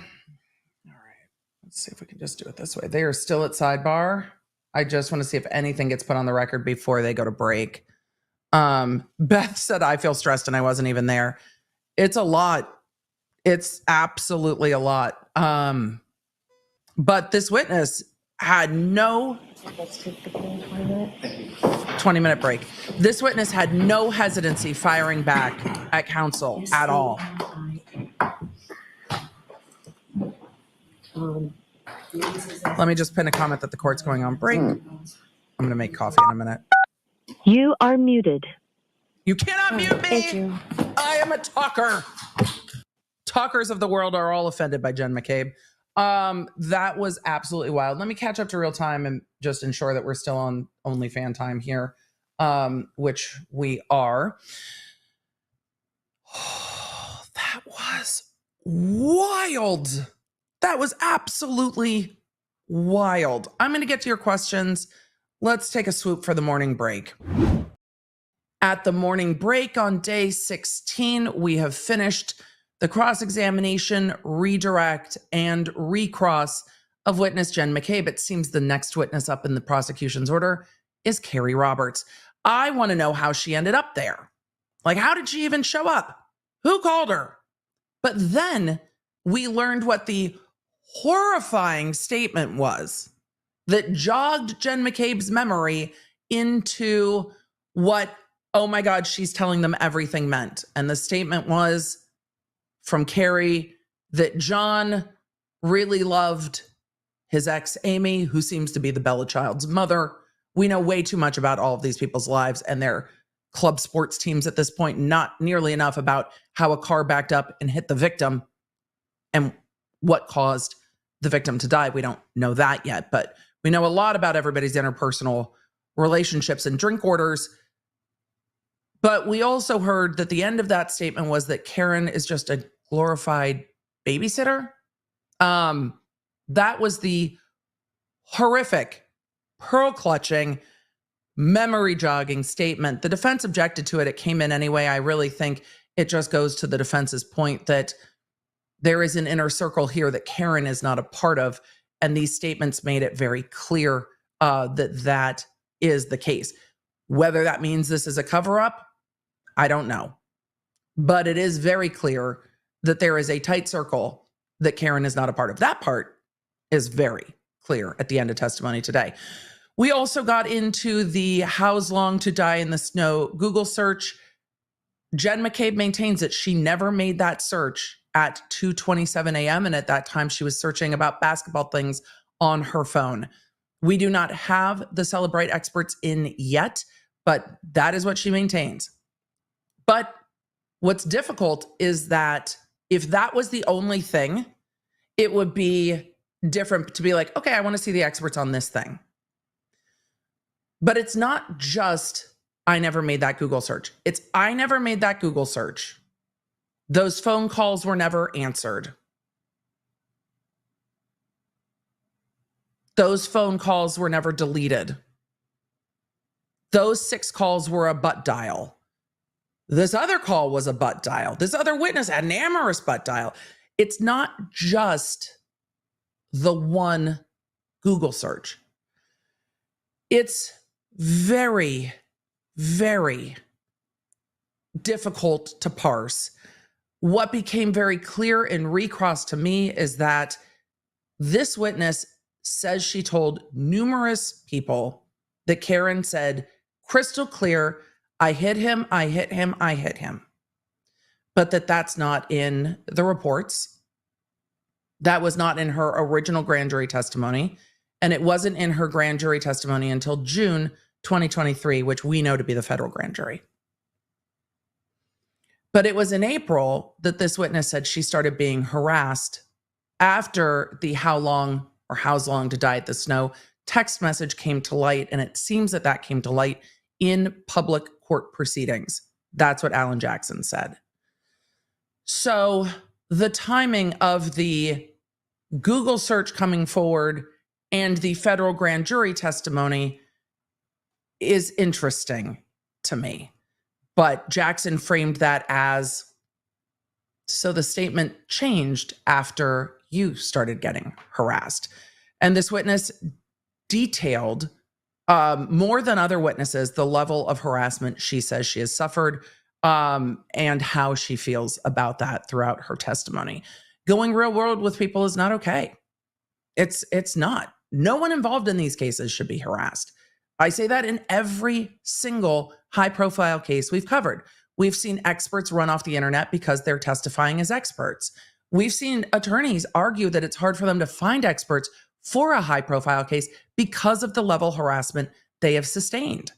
Let's see if we can just do it this way. They are still at sidebar. I just want to see if anything gets put on the record before they go to break. Beth said, I feel stressed and I wasn't even there. It's a lot. It's absolutely a lot. But this witness had no...
Let's take the 20-minute.
20-minute break. This witness had no hesitancy firing back at counsel at all. Let me just pin a comment that the court's going on break. I'm going to make coffee in a minute.
You are muted.
You cannot mute me.
Thank you.
I am a talker. Talkers of the world are all offended by Jen McCabe. That was absolutely wild. Let me catch up to real time and just ensure that we're still on OnlyFan time here, which we are. Oh, that was wild. That was absolutely wild. I'm going to get to your questions. Let's take a swoop for the morning break. At the morning break on day 16, we have finished the cross-examination, redirect, and recross of witness Jen McCabe. It seems the next witness up in the prosecution's order is Kerry Roberts. I want to know how she ended up there. Like, how did she even show up? Who called her? But then we learned what the horrifying statement was that jogged Jen McCabe's memory into what, oh my God, she's telling them everything meant. And the statement was from Kerry that John really loved his ex, Amy, who seems to be the Bella child's mother. We know way too much about all of these people's lives and their club sports teams at this point, not nearly enough about how a car backed up and hit the victim and what caused the victim to die. We don't know that yet, but we know a lot about everybody's interpersonal relationships and drink orders. But we also heard that the end of that statement was that Karen is just a glorified babysitter. That was the horrific, pearl-clutching, memory-jogging statement. The defense objected to it. It came in anyway. I really think it just goes to the defense's point that there is an inner circle here that Karen is not a part of, and these statements made it very clear that is the case. Whether that means this is a cover-up, I don't know. But it is very clear that there is a tight circle that Karen is not a part of. That part is very clear at the end of testimony today. We also got into the how's long to die in the snow Google search. Jen McCabe maintains that she never made that search at 2:27 a.m. And at that time, she was searching about basketball things on her phone. We do not have the Celebrate experts in yet, but that is what she maintains. But what's difficult is that if that was the only thing, it would be different to be like, okay, I want to see the experts on this thing. But it's not just, I never made that Google search. It's, I never made that Google search. Those phone calls were never answered. Those phone calls were never deleted. Those 6 calls were a butt dial. This other call was a butt dial. This other witness had an amorous butt dial. It's not just the one Google search. It's very, very difficult to parse. What became very clear in recross to me is that this witness says she told numerous people that Karen said, crystal clear, I hit him, I hit him, I hit him. But that's not in the reports. That was not in her original grand jury testimony. And it wasn't in her grand jury testimony until June 2023, which we know to be the federal grand jury. But it was in April that this witness said she started being harassed after the how's long to die at the snow text message came to light. And it seems that came to light in public court proceedings. That's what Alan Jackson said. So the timing of the Google search coming forward and the federal grand jury testimony is interesting to me. But Jackson framed that as, so the statement changed after you started getting harassed. And this witness detailed more than other witnesses the level of harassment she says she has suffered and how she feels about that throughout her testimony. Going real world with people is not okay. It's not. No one involved in these cases should be harassed. I say that in every single high-profile case we've covered. We've seen experts run off the internet because they're testifying as experts. We've seen attorneys argue that it's hard for them to find experts for a high-profile case because of the level of harassment they have sustained.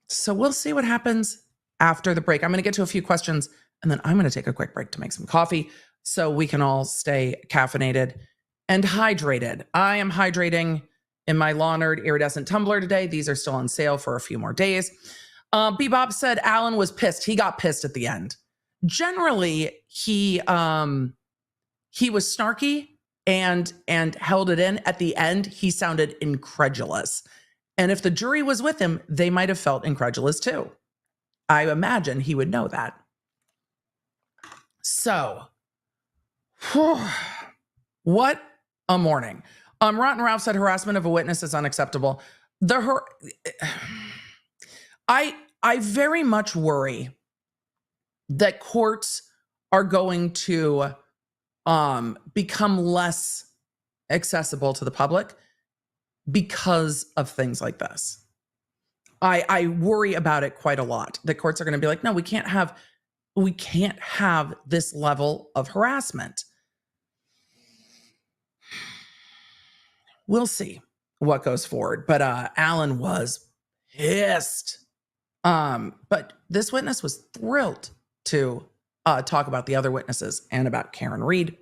So we'll see what happens after the break. I'm going to get to a few questions, and then I'm going to take a quick break to make some coffee so we can all stay caffeinated and hydrated. I am hydrating in my Lawnard iridescent tumbler today. These are still on sale for a few more days. Bebop said Alan was pissed. He got pissed at the end. Generally, he was snarky and held it in. At the end, he sounded incredulous. And if the jury was with him, they might have felt incredulous too. I imagine he would know that. So, what a morning. Rotten Ralph said harassment of a witness is unacceptable. I very much worry that courts are going to become less accessible to the public because of things like this. I worry about it quite a lot. The courts are going to be like, no, we can't have this level of harassment. We'll see what goes forward. But Alan was pissed. But this witness was thrilled to talk about the other witnesses and about Karen Reed.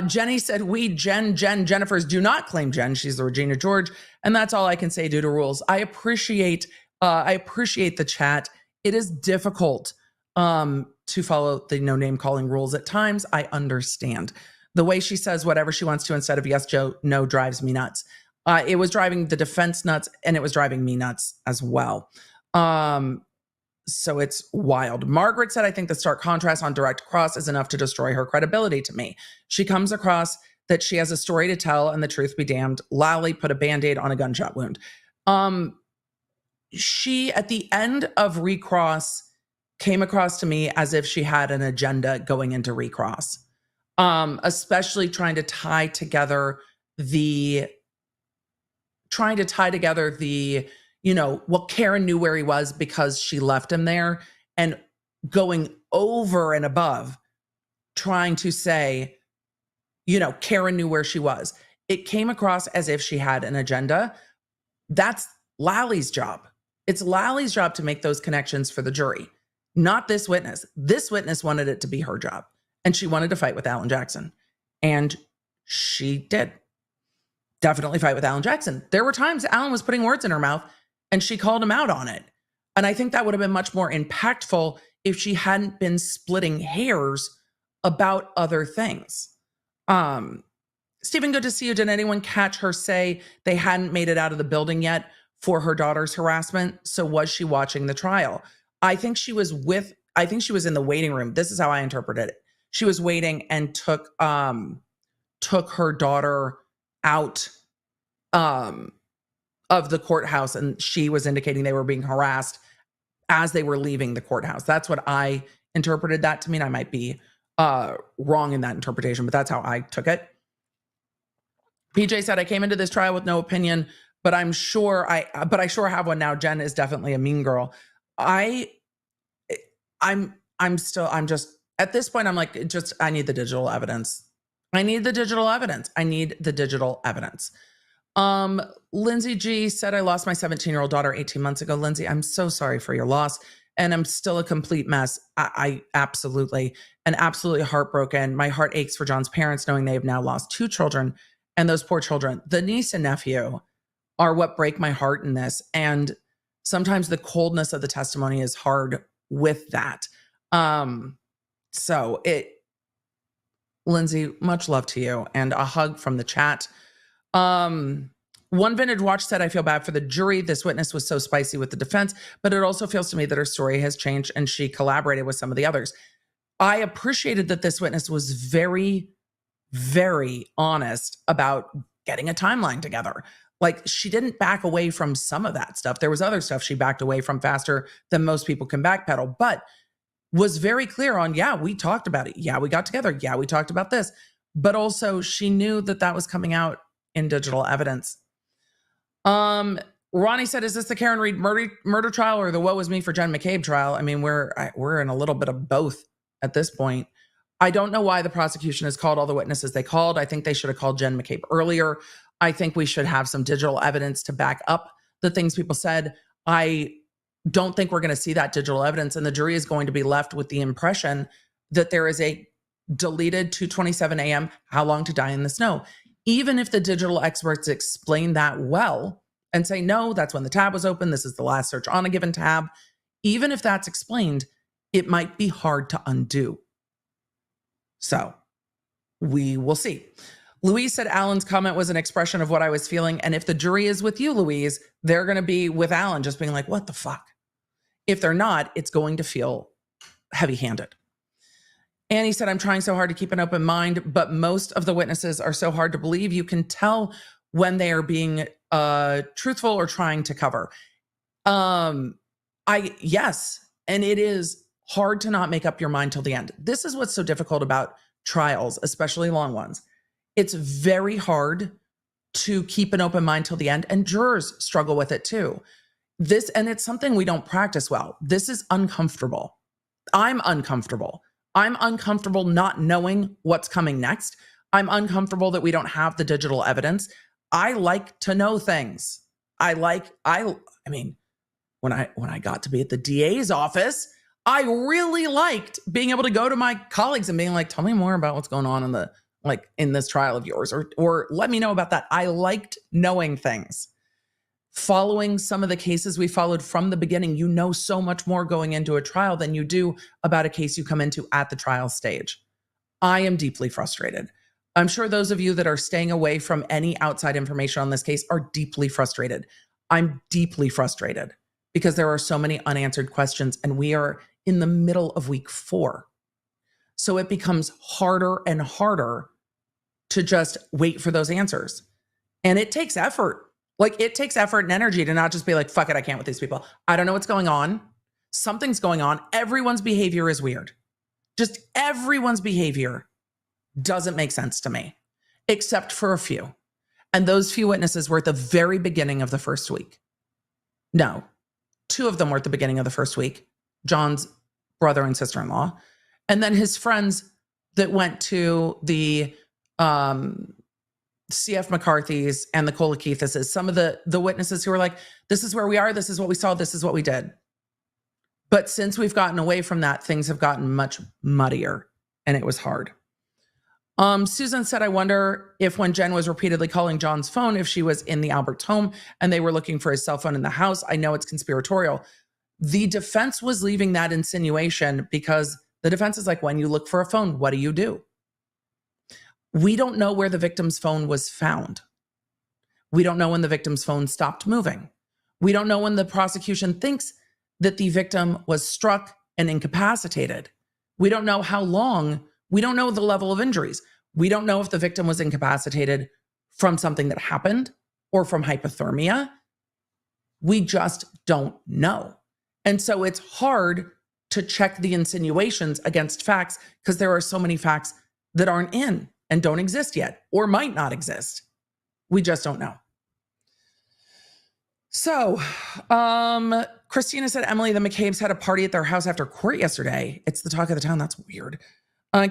Jenny said, Jennifers do not claim Jen. She's the Regina George. And that's all I can say due to rules. I appreciate the chat. It is difficult to follow the no name calling rules at times. I understand. The way she says whatever she wants to instead of yes, Joe, no drives me nuts. It was driving the defense nuts and it was driving me nuts as well. So it's wild. Margaret said, I think the stark contrast on direct cross is enough to destroy her credibility to me. She comes across that she has a story to tell and the truth be damned. Lally put a Band-Aid on a gunshot wound. She, at the end of recross, came across to me as if she had an agenda going into recross. Especially trying to tie together the, Karen knew where he was because she left him there. And going over and above trying to say, Karen knew where she was. It came across as if she had an agenda. That's Lally's job. It's Lally's job to make those connections for the jury, not this witness. This witness wanted it to be her job, and she wanted to fight with Alan Jackson. And she did definitely fight with Alan Jackson. There were times Alan was putting words in her mouth, and she called him out on it. And I think that would have been much more impactful if she hadn't been splitting hairs about other things. Stephen, good to see you. Did anyone catch her say they hadn't made it out of the building yet for her daughter's harassment? So was she watching the trial? I think she was in the waiting room. This is how I interpreted it. She was waiting and took her daughter out of the courthouse, and she was indicating they were being harassed as they were leaving the courthouse. That's what I interpreted that to mean. I might be wrong in that interpretation, but that's how I took it. PJ said, I came into this trial with no opinion, but I sure have one now. Jen is definitely a mean girl. I'm just at this point, I'm like, I need the digital evidence. Lindsay G said, I lost my 17-year-old daughter 18 months ago. Lindsay, I'm so sorry for your loss. And I'm still a complete mess. I absolutely heartbroken. My heart aches for John's parents, knowing they have now lost 2 children. And those poor children, the niece and nephew, are what break my heart in this. And sometimes the coldness of the testimony is hard with that. Lindsay, much love to you, and a hug from the chat. One Vintage Watch said, I feel bad for the jury. This witness was so spicy with the defense, but it also feels to me that her story has changed and she collaborated with some of the others. I appreciated that this witness was very, very honest about getting a timeline together. Like, she didn't back away from some of that stuff. There was other stuff she backed away from faster than most people can backpedal, but was very clear on, yeah, we talked about it. Yeah, we got together. Yeah, we talked about this. But also she knew that was coming out in digital evidence. Ronnie said, is this the Karen Reed murder trial or the Woe Was Me for Jen McCabe trial? I mean, we're in a little bit of both at this point. I don't know why the prosecution has called all the witnesses they called. I think they should have called Jen McCabe earlier. I think we should have some digital evidence to back up the things people said. I don't think we're going to see that digital evidence, and the jury is going to be left with the impression that there is a deleted 2:27 a.m. How long to die in the snow. Even if the digital experts explain that well and say, no, that's when the tab was open. This is the last search on a given tab. Even if that's explained, it might be hard to undo. So we will see. Louise said Alan's comment was an expression of what I was feeling. And if the jury is with you, Louise, they're going to be with Alan just being like, what the fuck? If they're not, it's going to feel heavy-handed. Annie said, I'm trying so hard to keep an open mind, but most of the witnesses are so hard to believe. You can tell when they are being truthful or trying to cover. Yes, and it is hard to not make up your mind till the end. This is what's so difficult about trials, especially long ones. It's very hard to keep an open mind till the end, and jurors struggle with it too. And it's something we don't practice well. This is uncomfortable. I'm uncomfortable. I'm uncomfortable not knowing what's coming next. I'm uncomfortable that we don't have the digital evidence. I like to know things. When I got to be at the DA's office, I really liked being able to go to my colleagues and being like, tell me more about what's going on in this trial of yours, or let me know about that. I liked knowing things. Following some of the cases we followed from the beginning, you know so much more going into a trial than you do about a case you come into at the trial stage. I am deeply frustrated. I'm sure those of you that are staying away from any outside information on this case are deeply frustrated. I'm deeply frustrated because there are so many unanswered questions, and we are in the middle of week 4. So it becomes harder and harder to just wait for those answers. And it takes effort. It takes effort and energy to not just be like, fuck it, I can't with these people. I don't know what's going on. Something's going on. Everyone's behavior is weird. Just everyone's behavior doesn't make sense to me, except for a few. And those few witnesses were at the very beginning of the first week. No, 2 of them were at the beginning of the first week. John's brother and sister-in-law, and then his friends that went to the C.F. McCarthy's and the Kolakithises, some of the witnesses who were like, this is where we are, this is what we saw, this is what we did. But since we've gotten away from that, things have gotten much muddier, and it was hard. Susan said, I wonder if when Jen was repeatedly calling John's phone, if she was in the Alberts home and they were looking for his cell phone in the house. I know it's conspiratorial. The defense was leaving that insinuation because the defense is like, when you look for a phone, what do? We don't know where the victim's phone was found. We don't know when the victim's phone stopped moving. We don't know when the prosecution thinks that the victim was struck and incapacitated. We don't know how long. We don't know the level of injuries. We don't know if the victim was incapacitated from something that happened or from hypothermia. We just don't know. And so it's hard to check the insinuations against facts because there are so many facts that aren't in and don't exist yet or might not exist. We just don't know. So, Christina said, Emily, the McCabes had a party at their house after court yesterday. It's the talk of the town. That's weird.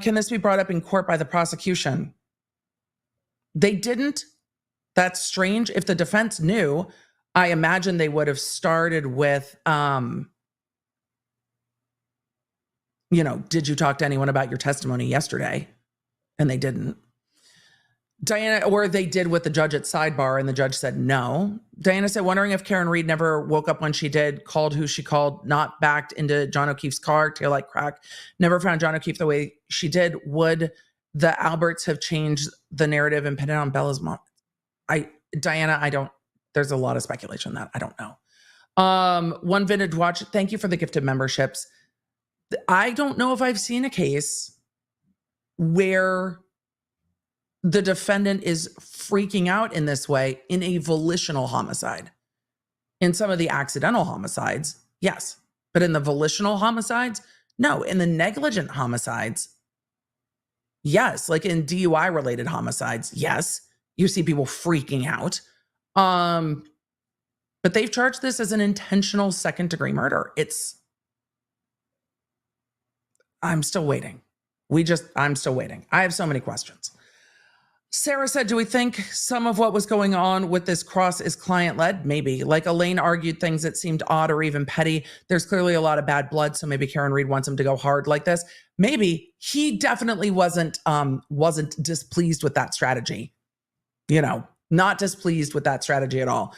Can this be brought up in court by the prosecution? They didn't. That's strange. If the defense knew, I imagine they would have started with, did you talk to anyone about your testimony yesterday? And they didn't. Diana, or they did with the judge at sidebar and the judge said no. Diana said, wondering if Karen Reed never woke up when she did, called who she called, not backed into John O'Keefe's car, taillight crack, never found John O'Keefe the way she did. Would the Alberts have changed the narrative and pinned it on Bella's mom? Diana, I don't, there's a lot of speculation that I don't know. One Vintage Watch, thank you for the gifted memberships. I don't know if I've seen a case where the defendant is freaking out in this way in a volitional homicide. In some of the accidental homicides, yes. But in the volitional homicides, no. In the negligent homicides, yes. Like in DUI related homicides, yes. You see people freaking out. But they've charged this as an intentional second degree murder. I'm still waiting. I'm still waiting. I have so many questions. Sarah said, do we think some of what was going on with this cross is client-led? Maybe. Like Elaine argued things that seemed odd or even petty. There's clearly a lot of bad blood, so maybe Karen Reed wants him to go hard like this. Maybe. He definitely wasn't displeased with that strategy. Not displeased with that strategy at all.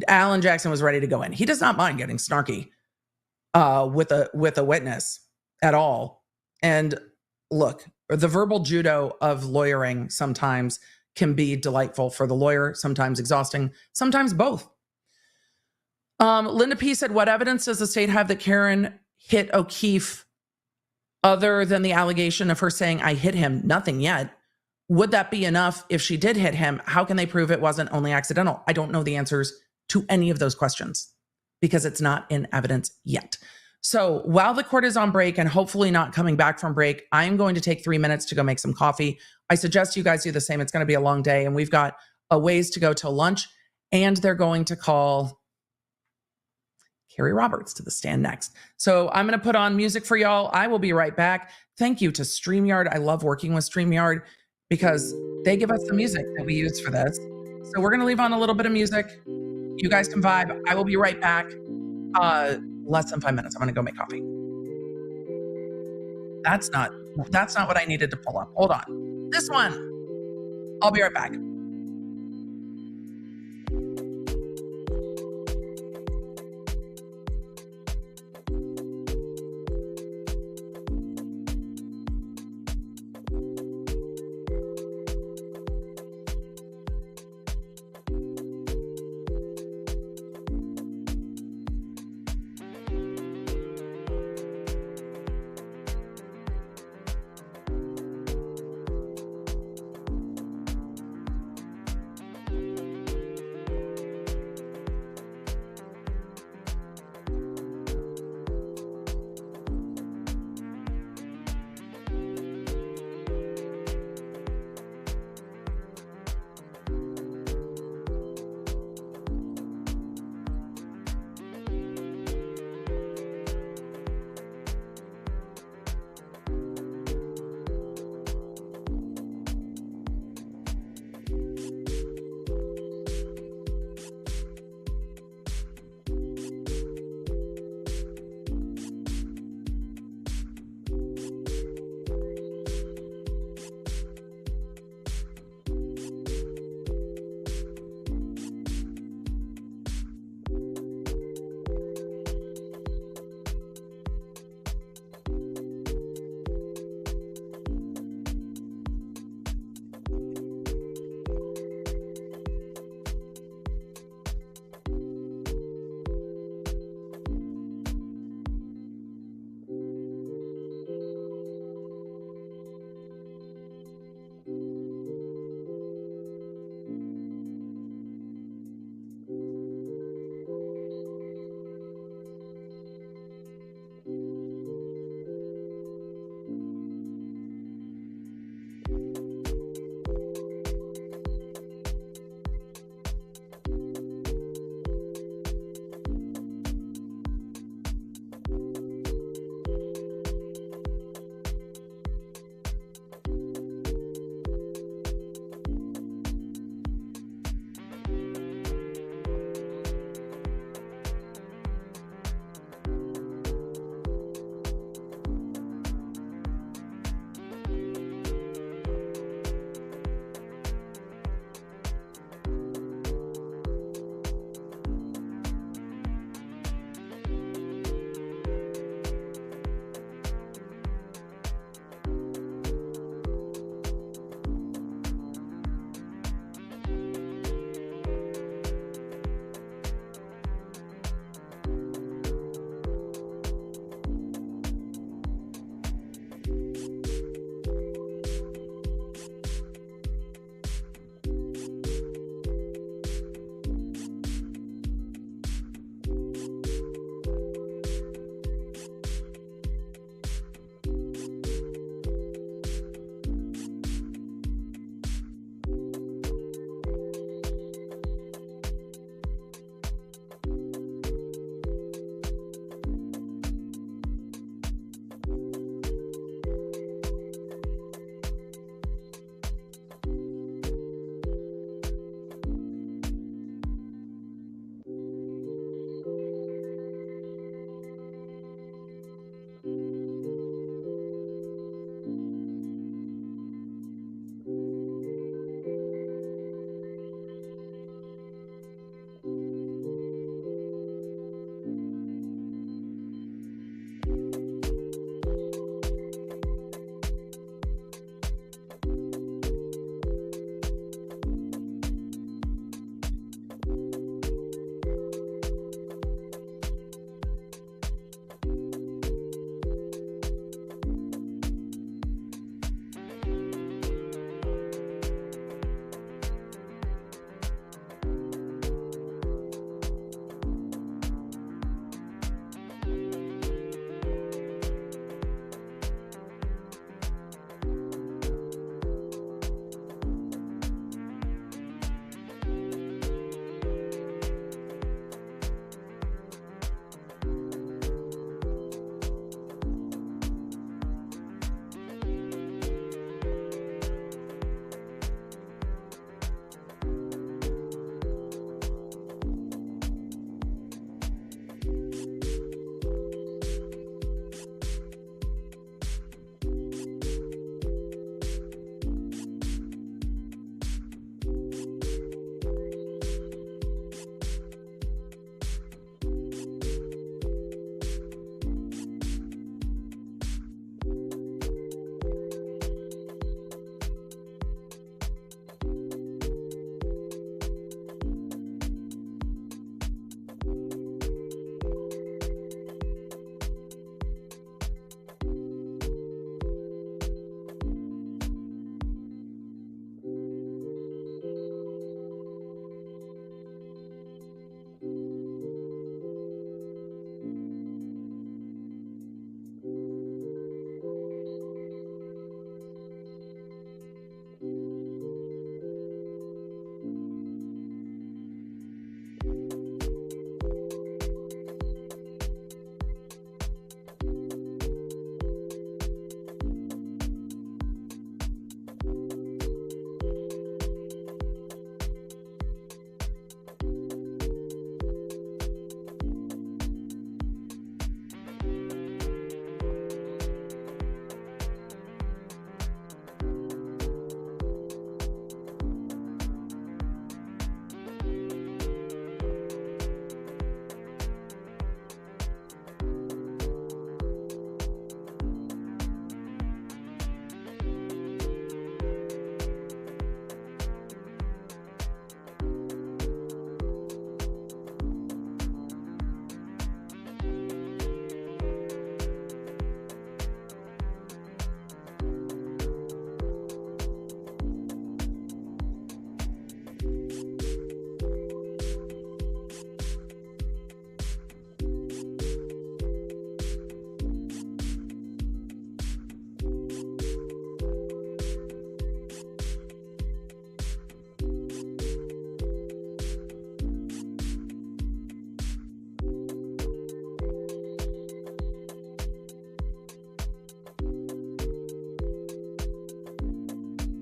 Alan Jackson was ready to go in. He does not mind getting snarky with a witness at all. And look, the verbal judo of lawyering sometimes can be delightful for the lawyer, sometimes exhausting, sometimes both. Linda P. said, what evidence does the state have that Karen hit O'Keefe other than the allegation of her saying, I hit him? Nothing yet. Would that be enough if she did hit him? How can they prove it wasn't only accidental? I don't know the answers to any of those questions because it's not in evidence yet. So while the court is on break and hopefully not coming back from break, I'm going to take 3 minutes to go make some coffee. I suggest you guys do the same. It's going to be a long day and we've got a ways to go till lunch, and they're going to call Kerry Roberts to the stand next. So I'm going to put on music for y'all. I will be right back. Thank you to Streamyard. I love working with Streamyard because they give us the music that we use for this. So we're going to leave on a little bit of music. You guys can vibe. I will be right back. Less than 5 minutes. I'm going to go make coffee. That's not what I needed to pull up. Hold on. This one. I'll be right back.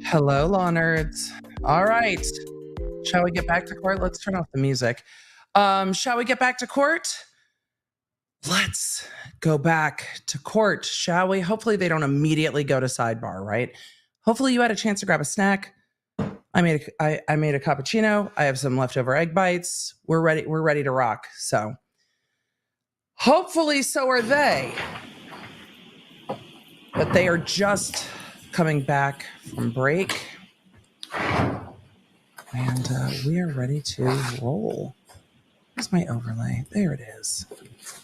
Hello, law nerds. All right. Shall we get back to court? Let's turn off the music. Shall we get back to court? Let's go back to court, shall we? Hopefully they don't immediately go to sidebar, right? Hopefully you had a chance to grab a snack. I made a cappuccino. I have some leftover egg bites. We're ready to rock. So hopefully so are they. But they are just coming back from break. And we are ready to roll. Where's my overlay? There it is.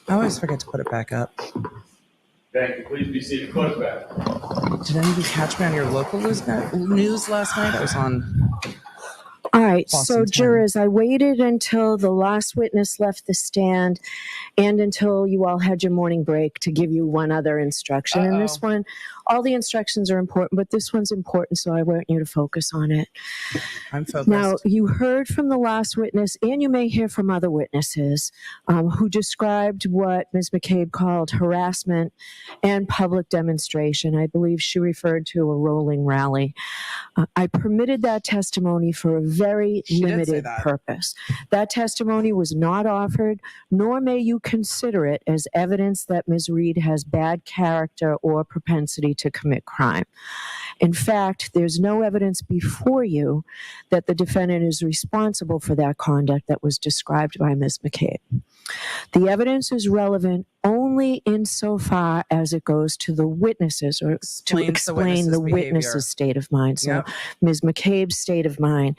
I always forget to put it back up.
Thank you. Please be seated. Close back.
Did anybody catch me on your local news last night? I was on.
All right,
Boston
so
10.
jurors, I waited until the last witness left the stand and until you all had your morning break to give you one other instruction. And this one, all the instructions are important, but this one's important, so I want you to focus on it.
I'm focused.
Now, you heard from the last witness, and you may hear from other witnesses who described what Ms. McCabe called harassment and public demonstration. I believe she referred to a rolling rally. I permitted that testimony for a very limited purpose. That testimony was not offered, nor may you consider it as evidence that Ms. Reed has bad character or propensity to commit crime. In fact, there's no evidence before you that the defendant is responsible for that conduct that was described by Ms. McCabe. The evidence is relevant only insofar as it goes to the witnesses or to explain the witness's state of mind. So Ms. McCabe's state of mind.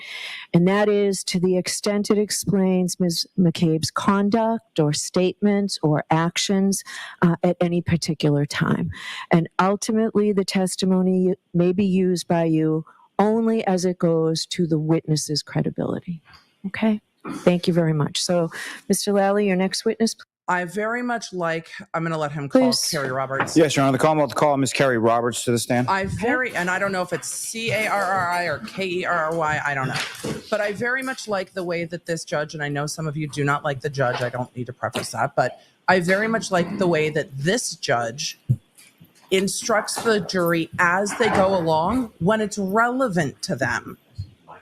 And that is to the extent it explains Ms. McCabe's conduct or statements or actions at any particular time. And ultimately, the testimony may be used by you only as it goes to the witness's credibility. Okay? Thank you very much. So, Mr. Lally, your next witness.
I very much like, I'm going to let him call Kerry Roberts.
Yes, Your Honor. The Commonwealth call Ms. Kerry Roberts to the stand.
And I don't know if it's C-A-R-R-I or K-E-R-R-Y, I don't know. But I very much like the way that this judge, and I know some of you do not like the judge, I don't need to preface that, but I very much like the way that this judge instructs the jury as they go along when it's relevant to them.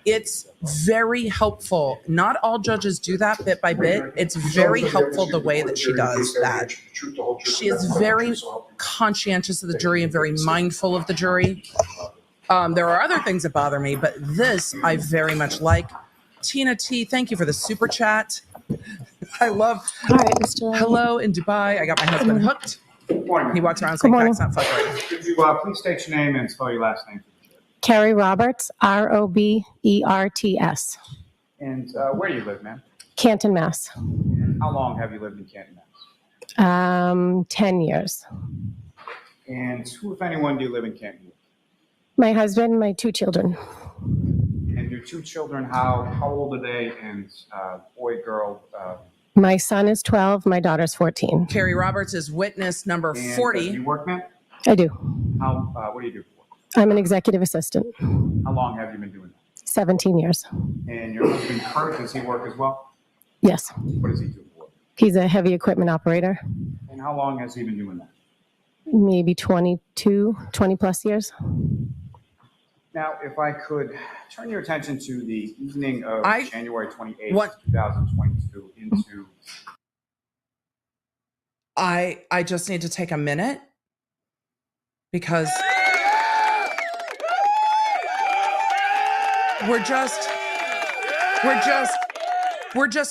It's very helpful. Not all judges do that bit by bit. It's very helpful the way that she does that. She is very conscientious of the jury and very mindful of the jury. There are other things that bother me, but this I very much like. Tina T, thank you for the super chat. I love.
All right, Mr. Lally.
Hello in Dubai. I got my husband hooked.
Good morning.
He walks around saying facts, not fuckery.
Could you please state your name and spell your last name?
Kerry Roberts, R-O-B-E-R-T-S.
And where do you live, ma'am?
Canton, Mass.
And how long have you lived in Canton, Mass?
10 years.
And who, if anyone, do you live in Canton with?
My husband, my 2 children.
And your 2 children, how old are they? And boy, girl?
My son is 12, my daughter's 14.
Kerry Roberts is witness number 40.
Do you work, ma'am?
I do.
What do you do?
I'm an executive assistant.
How long have you been doing that?
17 years.
And your husband, Kurt, does he work as well?
Yes.
What does he do for work?
He's a heavy equipment operator.
And how long has he been doing that?
Maybe 20 plus years.
Now, if I could turn your attention to the evening of January 28th, 2022 into...
I just need to take a minute because we're just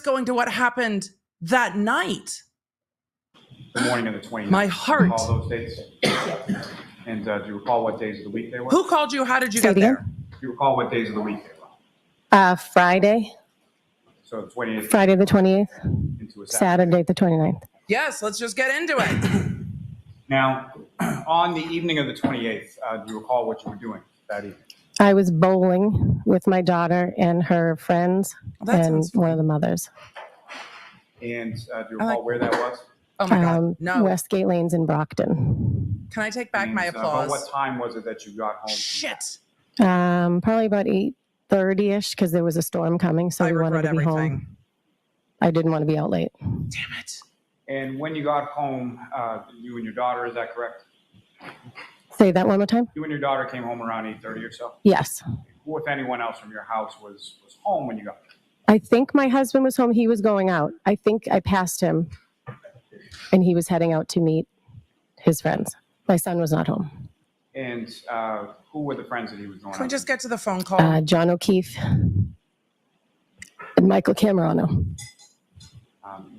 going to what happened that night.
The morning of the 29th.
My heart.
Do you recall those dates? And do you recall what days of the week they were?
Who called you? How did you get there?
Do you recall what days of the week they were?
Friday.
So the 28th.
Friday the 28th.
Into a
Saturday the 29th.
Yes, let's just get into it.
Now, on the evening of the 28th, do you recall what you were doing that evening?
I was bowling with my daughter and her friends and one of the mothers.
And do you recall where that was?
Oh my God, no.
Westgate Lanes in Brockton.
Can I take back my applause?
What time was it that you got home?
Shit.
Probably about 8:30ish because there was a storm coming, so we wanted to be home. I didn't want to be out late.
Damn it.
And when you got home, you and your daughter, is that correct?
Say that one more time?
You and your daughter came home around 8:30 or so?
Yes.
Who, if anyone else from your house, was home when you got there?
I think my husband was home. He was going out. I think I passed him and he was heading out to meet his friends. My son was not home.
And who were the friends that he was going
Can we
out
just get to the phone call?
John O'Keefe and Michael Camerano.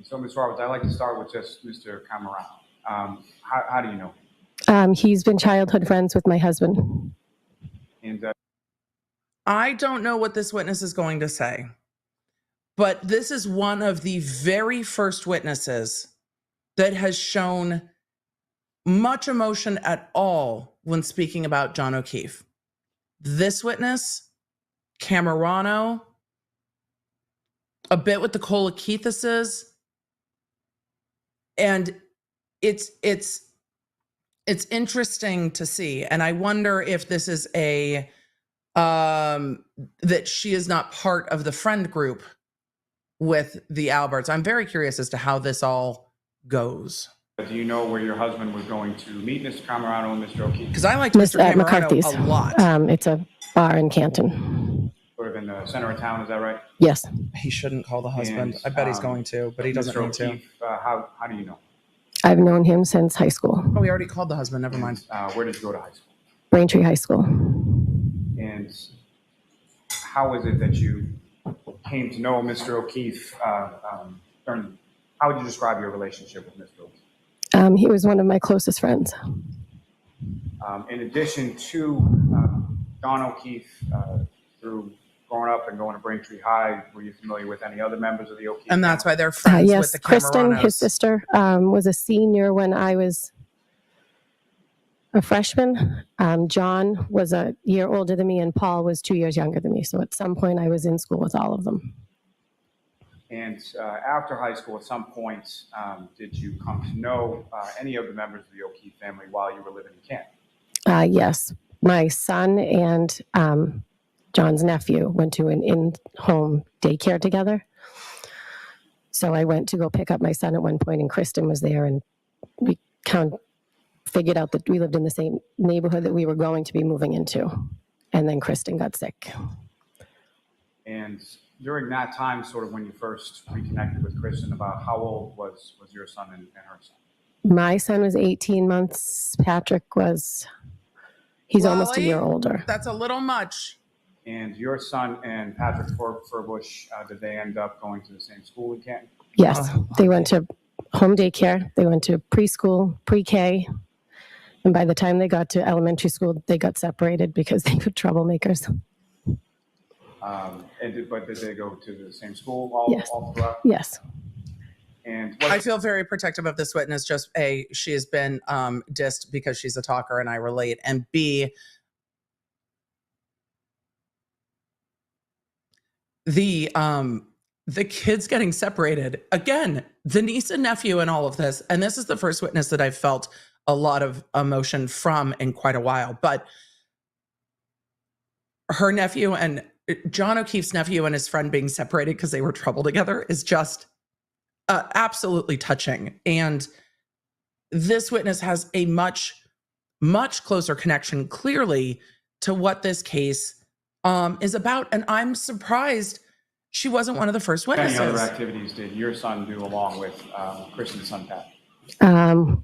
So, Ms. Roberts, I'd like to start with just Mr. Camerano. How do you know him?
He's been childhood friends with my husband.
And
I don't know what this witness is going to say, but this is one of the very first witnesses that has shown much emotion at all when speaking about John O'Keefe. This witness, Camerano, a bit with the Colakeithuses, and it's interesting to see. And I wonder if this is a that she is not part of the friend group with the Alberts. I'm very curious as to how this all goes.
do you know where your husband was going to meet Mr. Camerano and Mr. O'Keefe?
Because I liked Mr. Camerano
McCarthy's.
a lot.
It's a bar in Canton.
Sort of in the center of town, is that right?
Yes.
He shouldn't call the husband.
And,
I bet he's going to, but he doesn't
Mr.
need to.
O'Keefe, how do you know?
I've known him since high school.
Oh, we already called the husband. Never mind.
Where did you go to high school?
Braintree High School.
And how is it that you came to know Mr. O'Keefe? How would you describe your relationship with Mr. O'Keefe?
He was one of my closest friends.
In addition to John O'Keefe, through growing up and going to Braintree High, were you familiar with any other members of the O'Keefe
And that's
family?
why they're friends
Yes,
with the
Kristen,
Cameranos.
his sister, was a senior when I was a freshman. John was a year older than me, and Paul was 2 years younger than me. So at some point, I was in school with all of them.
And after high school, at some point, did you come to know any of the members of the O'Keefe family while you were living in Canton?
Yes, my son and John's nephew went to an in-home daycare together. So I went to go pick up my son at one point, and Kristen was there, and we kind of figured out that we lived in the same neighborhood that we were going to be moving into. And then Kristen got sick.
And during that time, sort of when you first reconnected with Kristen, about how old was your son and her son?
My son was 18 months. Patrick was, he's almost a
Wally,
year older.
That's a little much.
And your son and Patrick Furbush, did they end up going to the same school in Canton?
Yes, they went to home daycare. They went to preschool, pre-K. And by the time they got to elementary school, they got separated because they were troublemakers.
But did they go to the same school all throughout?
Yes.
And
I feel very protective of this witness. Just A, she has been dissed because she's a talker and I relate. And B, the kids getting separated. Again, the niece and nephew and all of this. And this is the first witness that I've felt a lot of emotion from in quite a while. But her nephew and John O'Keefe's nephew and his friend being separated because they were trouble together is just absolutely touching. And this witness has a much, much closer connection, clearly, to what this case is about. And I'm surprised she wasn't one of the first witnesses.
What other activities did your son do along with Kristen's son, Pat?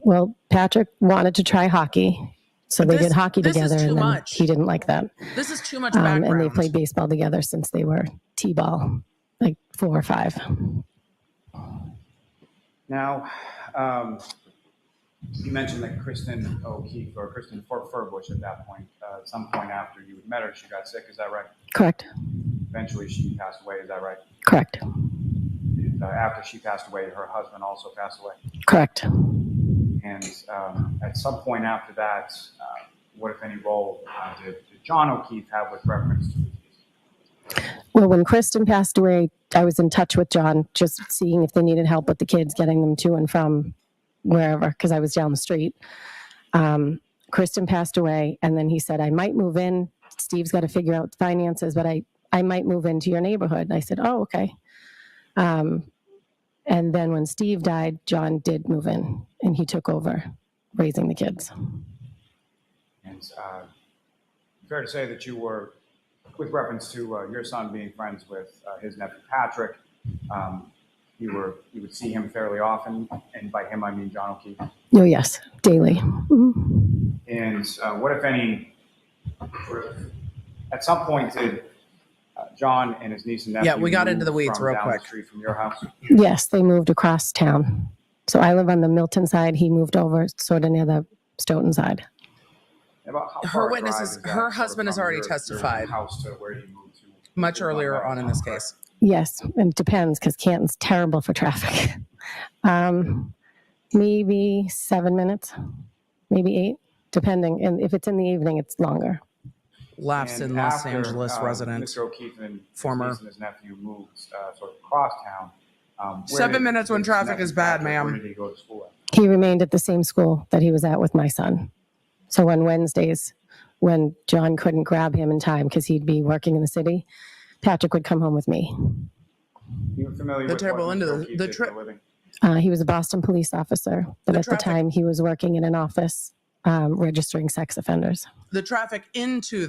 Well, Patrick wanted to try hockey. So they did hockey together, and then he didn't like that.
This is too much background.
And they played baseball together since they were T-ball, like 4 or 5.
Now, you mentioned that Kristen O'Keefe or Kristen Furbush at that point, at some point after you had met her, she got sick. Is that right?
Correct.
Eventually, she passed away. Is that right?
Correct.
After she passed away, her husband also passed away.
Correct.
And at some point after that, what, if any, role did John O'Keefe have with reference to the case?
Well, when Kristen passed away, I was in touch with John, just seeing if they needed help with the kids, getting them to and from wherever, because I was down the street. Kristen passed away, and then he said, I might move in. Steve's got to figure out finances, but I might move into your neighborhood. And I said, oh, okay. And then when Steve died, John did move in, and he took over raising the kids.
And And fair to say that you were, with reference to your son being friends with his nephew Patrick, you would see him fairly often, and by him I mean John O'Keefe.
Oh, yes, daily. Mhm.
And what, if any, at some point did John and his niece and nephew?
Yeah, we got into the
move
weeds
from
real
down
quick.
The street from your house?
Yes, they moved across town. So I live on the Milton side. He moved over sort of near the Stoughton side.
About how
Her
far a
witness
drive
is,
that
her
sort of
husband has
from
already
your
testified
house to where you moved to?
much earlier on in this case.
Yes, it depends because Canton's terrible for traffic. Maybe 7 minutes, maybe 8, depending. And if it's in the evening, it's longer.
Laughs
And
in Los
after,
Angeles resident.
Mr. O'Keefe and
former.
his niece and his nephew moved sort of across town.
7 minutes when traffic is bad,
Where
ma'am.
did he go to school at?
He remained at the same school that he was at with my son. So on Wednesdays, when John couldn't grab him in time because he'd be working in the city, Patrick would come home with me.
You were familiar
The
with
terrible
what
end of
Mr.
the-
O'Keefe
the
did
tri-
for a living?
He was a Boston police officer, but
The
at
traffic-
the time he was working in an office registering sex offenders.
The traffic into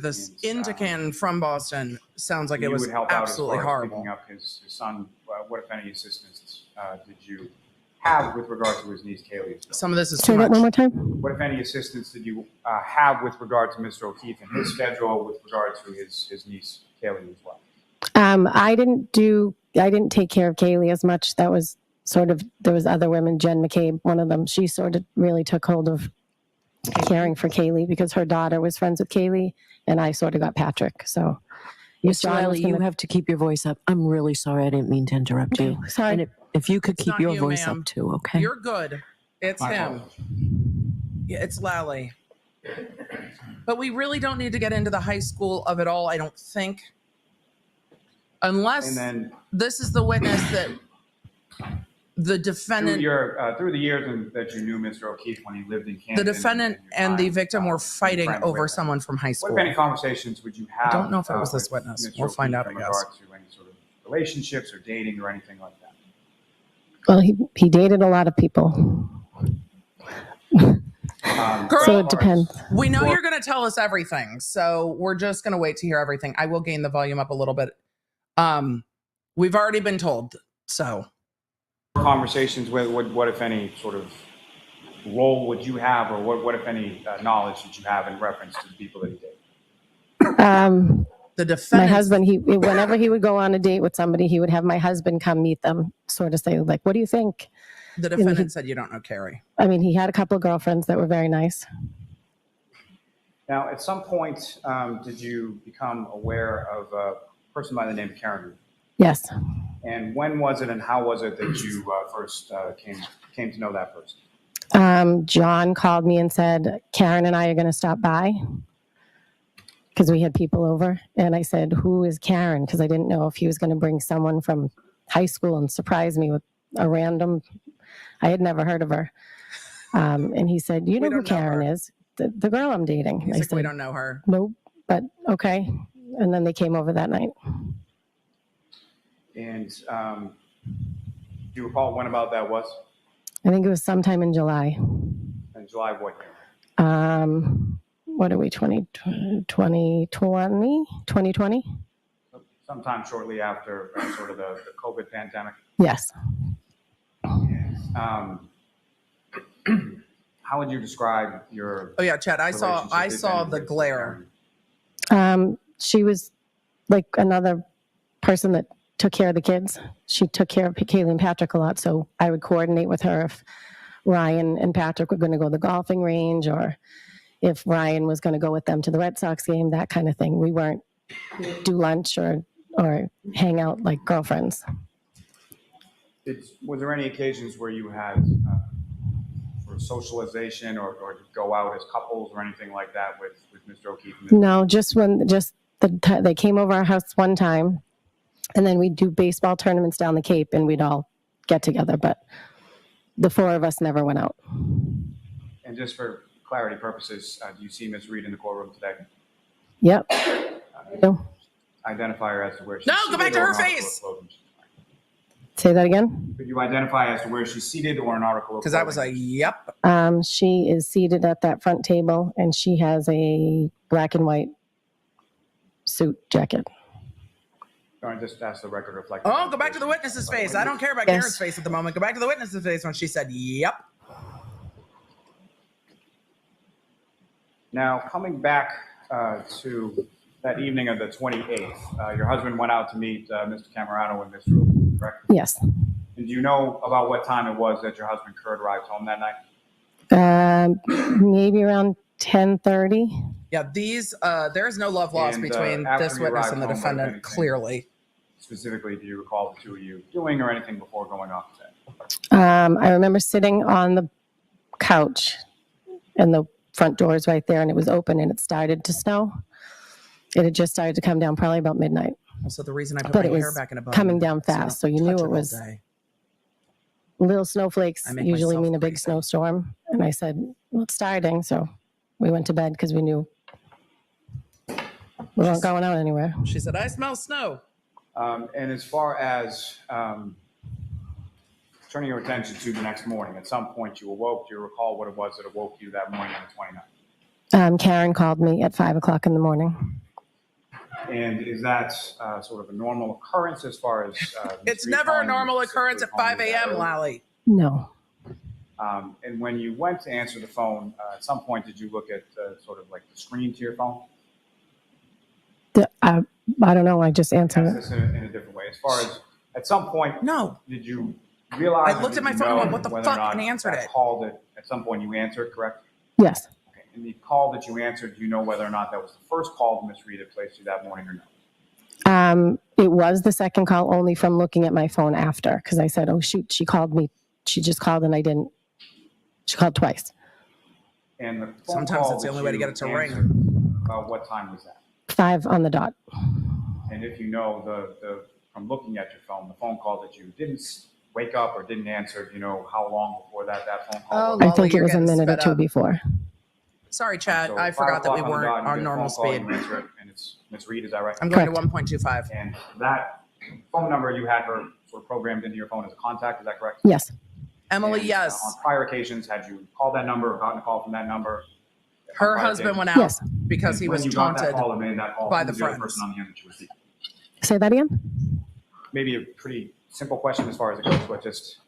Canton from Boston sounds like it
You
was
would help out
absolutely
as far as
horrible.
picking up his son. What, if any, assistance did you have with regard to his niece Kaylee?
Some of this is
Say
too
that one
much.
more time.
What, if any, assistance did you have with regard to Mr. O'Keefe and his schedule with regard to his niece Kaylee as well?
I didn't take care of Kaylee as much. That was sort of, there was other women, Jen McCabe, one of them. She sort of really took hold of caring for Kaylee because her daughter was friends with Kaylee, and I sort of got Patrick. So
Mr.
John was
Riley, you
gonna-
have to keep your voice up. I'm really sorry. I didn't mean to interrupt you.
Sorry.
And if you could
It's
keep
not
your
you,
voice
ma'am.
up too, okay?
You're good. It's
My
him. Yeah, it's Lally. But we really don't need to get into the high school of it all, I don't think. Unless
And then
this is the witness that the defendant,
through the years that you knew Mr. O'Keefe when he lived in Canton,
the defendant
your
and the
time,
victim were fighting
friend
over
with him.
someone from high
What,
school.
if any, conversations would you have?
I don't know if it was this
with
witness.
Mr.
We'll find
O'Keefe
out, I
in
guess.
regard to any sort of relationships or dating or anything like that?
Well, he dated a lot of people.
Girl,
So it depends.
We know you're going to tell us everything, so we're just going to wait to hear everything. I will gain the volume up a little bit. We've already been told, so.
Conversations with what, if any, sort of role would you have, or what, if any, knowledge did you have in reference to the people that he dated?
The defendant.
My husband, whenever he would go on a date with somebody, he would have my husband come meet them, sort of say, like, what do you think?
The defendant said you don't know Kerry.
I mean, he had a couple of girlfriends that were very nice.
Now, at some point, did you become aware of a person by the name of Kerry?
Yes.
And when was it and how was it that you first came to know that person?
John called me and said, Karen and I are going to stop by because we had people over. And I said, who is Karen? Because I didn't know if he was going to bring someone from high school and surprise me with a random, I had never heard of her. And he said, you know who Karen is? The girl I'm dating.
He's
I
like,
said,
we don't know her.
nope, but okay. And then they came over that night.
And do you recall when about that was?
I think it was sometime in July.
In July of what year?
What are we, 2020?
Sometime shortly after sort of the COVID pandemic.
Yes.
How would you describe your?
Oh yeah, Chad. I saw
relationship, if any,
the
with
glare.
She was like another person that took care of the kids. She took care of Kaylee and Patrick a lot, so I would coordinate with her if Ryan and Patrick were going to go to the golfing range, or if Ryan was going to go with them to the Red Sox game, that kind of thing. We weren't do lunch or hang out like girlfriends.
Was there any occasions where you had sort of socialization or go out as couples or anything like that with Mr. O'Keefe?
No, they came over our house one time, and then we'd do baseball tournaments down the Cape, and we'd all get together. But the four of us never went out.
And just for clarity purposes, do you see Ms. Reed in the courtroom today?
Yep.
Identify her as to where she's
No, go back
seated
to
or
her
not, or
face.
clothing she's
Say that again?
Could you identify as to where she's seated or an article of
Because I was like, yep.
She is seated at that front table, and she has a black and white suit jacket.
Or just ask the record reflect.
Oh, go back to the witness's face. I don't care about
Yes.
Karen's face at the moment. Go back to the witness's face when she said, yep.
Now, coming back to that evening of the 28th, your husband went out to meet Mr. Camerano and Ms. Ruby, correct?
Yes.
And do you know about what time it was that your husband Kurt arrived home that night?
Maybe around 10:30.
Yeah, there is no love lost
And,
between
after
this
you
witness
arrived
and the
home, what, if
defendant,
anything,
clearly.
Specifically, do you recall the two of you doing or anything before going off to bed?
I remember sitting on the couch, and the front door is right there, and it was open, and it started to snow. It had just started to come down probably about midnight.
Also, the reason I put
But
my
it
hair
was
back in a bun.
coming down
so I
fast,
don't
so you knew
touch
it
all
was
day.
little snowflakes
I make
usually
myself
mean a big
crazy.
snowstorm. And I said, well, it's starting. So we went to bed because we knew we weren't going out anywhere.
She said, I smell snow.
And as far as turning your attention to the next morning, at some point you awoke. Do you recall what it was that awoke you that morning on the 29th?
Karen called me at 5 o'clock in the morning.
And is that sort of a normal occurrence as far as...
It's never a normal occurrence at 5 a.m., Lally.
No.
And when you went to answer the phone, at some point, did you look at sort of like the screen to your phone?
I don't know. I just answered
Ask
it.
this in a different way. As far as, at some point,
No.
did you realize...
I looked at my phone and went, what the fuck, and answered it.
Call that at some point you answered, correct?
Yes.
Okay. And the call that you answered, do you know whether or not that was the first call Ms. Reed had placed you that morning or no?
It was the second call, only from looking at my phone after, because I said, oh, shoot, she called me. She just called and I didn't. She called twice.
And the phone
Sometimes
call
it's the
that
only way to
you
get it to ring.
answered, About what time was that?
5 on the dot.
And if you know the from looking at your phone, the phone call that you didn't wake up or didn't answer, do you know how long before that phone call was?
I think it was a minute or two before.
Sorry, Chad.
So
I forgot that we
5 o'clock
weren't
on
on
the dot,
normal
you get a phone call,
speed.
you answer it, and it's Ms. Reed, is that right?
I'm going to 1.25.
And that phone number, you had her sort of programmed into your phone as a contact, is that correct?
Yes.
Emily,
And,
yes.
on prior occasions, had you called that number or gotten a call from that number?
Her
On prior
husband went
occasions?
out
Yes.
because
And
he
when
was
you got that
taunted
call and made that call,
by
who
the
was the other
friends.
person on the end that you were speaking?
Say that again?
Maybe a pretty simple question as far as it goes, but just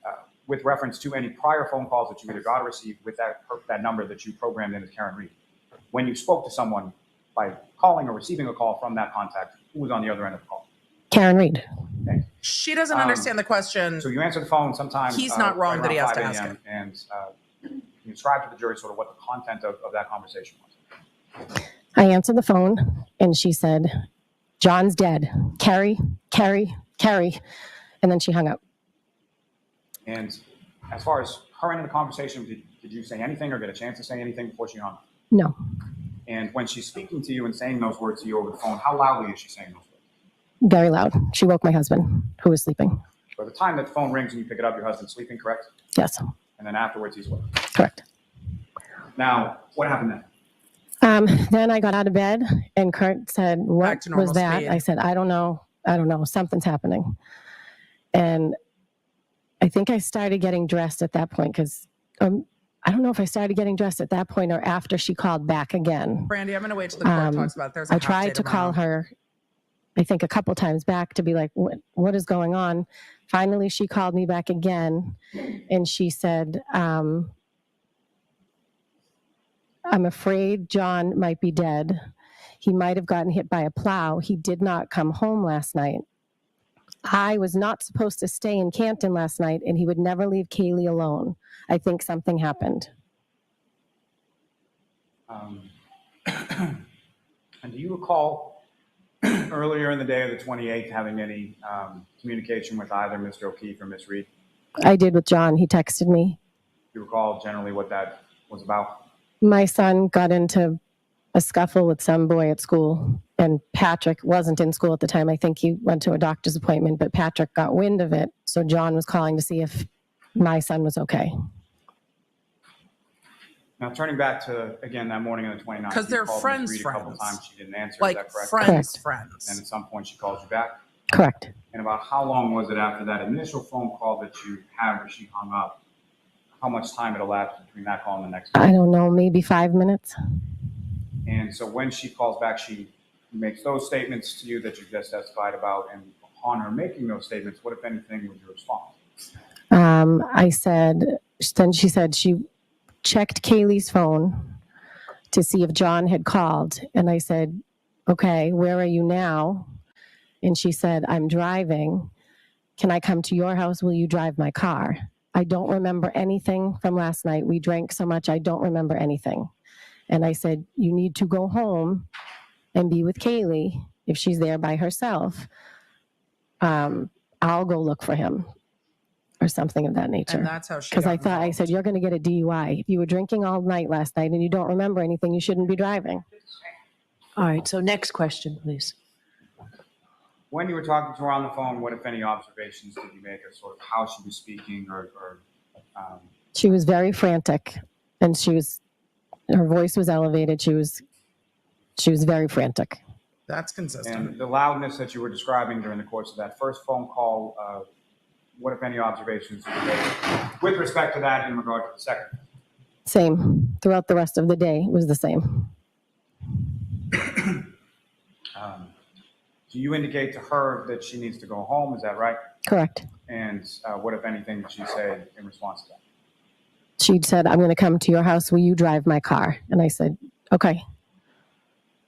with reference to any prior phone calls that you either got or received with that number that you programmed in as Karen Reed. When you spoke to someone by calling or receiving a call from that contact, who was on the other end of the call?
Karen Reed.
Okay.
She doesn't understand the question.
So you answered the phone sometime.
He's not wrong
right
that he
around
has to
5
ask
a.m.,
it.
And you described to the jury sort of what the content of that conversation was.
I answered the phone and she said, John's dead. Kerry, Kerry, Kerry. And then she hung up.
And as far as her end of the conversation, did you say anything or get a chance to say anything before she hung up?
No.
And when she's speaking to you and saying those words to you over the phone, how loudly is she saying those words?
Very loud. She woke my husband, who was sleeping.
By the time that the phone rings and you pick it up, your husband's sleeping, correct?
Yes.
And then afterwards, he's awake.
Correct.
Now, what happened then?
Then I got out of bed and Kurt said, what
to normal
was that?
speed.
I said, I don't know. Something's happening. And I think I started getting dressed at that point because I don't know if I started getting dressed at that point or after she called back again.
Brandy, I'm going to wait till the court talks about it. There's a
I
half day
tried to call
tomorrow.
her, I think a couple times back to be like, what is going on? Finally, she called me back again and she said, I'm afraid John might be dead. He might have gotten hit by a plow. He did not come home last night. I was not supposed to stay in Canton last night and he would never leave Kaylee alone. I think something happened.
And do you recall earlier in the day of the 28th having any communication with either Mr. O'Keefe or Ms. Reed?
I did with John. He texted me.
Do you recall generally what that was about?
My son got into a scuffle with some boy at school, and Patrick wasn't in school at the time. I think he went to a doctor's appointment, but Patrick got wind of it. So John was calling to see if my son was okay.
Now, turning back to, again, that morning of the 29th.
Because they're
you called Ms.
friends,
Reed a couple
friends.
times. She didn't answer.
Like
is that correct?
friends,
Correct.
friends.
And at some point she calls you back.
Correct.
And about how long was it after that initial phone call that you had where she hung up? How much time it elapsed between that call and the next one?
I don't know, maybe 5 minutes.
And so when she calls back, she makes those statements to you that you just testified about, and upon her making those statements, what, if anything, was your response?
I said, then she said she checked Kaylee's phone to see if John had called. And I said, okay, where are you now? And she said, I'm driving. Can I come to your house? Will you drive my car? I don't remember anything from last night. We drank so much, I don't remember anything. And I said, you need to go home and be with Kaylee. If she's there by herself, I'll go look for him or something of that nature.
And that's how she
Because
got
I thought, I
involved.
said, you're going to get a DUI. If you were drinking all night last night and you don't remember anything, you shouldn't be driving.
All right, so next question, please.
When you were talking to her on the phone, what, if any, observations did you make of sort of how she was speaking or
She was very frantic, and her voice was elevated. She was very frantic.
That's consistent.
and the loudness that you were describing during the course of that first phone call? What, if any, observations did you make with respect to that in regard to the second?
Same. Throughout the rest of the day, it was the same.
Do you indicate to her that she needs to go home? Is that right?
Correct.
And what, if anything, did she say in response to that?
She said, I'm going to come to your house. Will you drive my car? And I said, okay.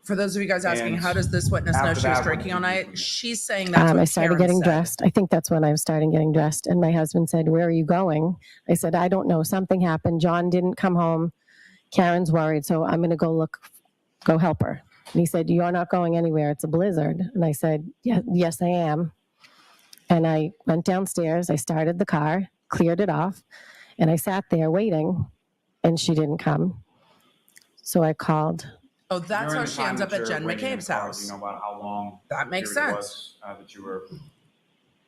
For those of you guys asking,
And
how does this witness know
after
she was
that, what
drinking
did
all
you
night?
do?
She's saying that's what
I started
Karen
getting
said.
dressed. I think that's when I was starting getting dressed. And my husband said, where are you going? I said, I don't know. Something happened. John didn't come home. Karen's worried. So I'm going to go help her. And he said, you're not going anywhere. It's a blizzard. And I said, yes, I am. And I went downstairs. I started the car, cleared it off, and I sat there waiting, and she didn't come. So I called.
Oh, that's
During
how
the
she
time
ends
that
up at
you're
Jen
waiting in
McCabe's
the car,
house.
Do you know about how long
That makes
period it
sense.
was, that you were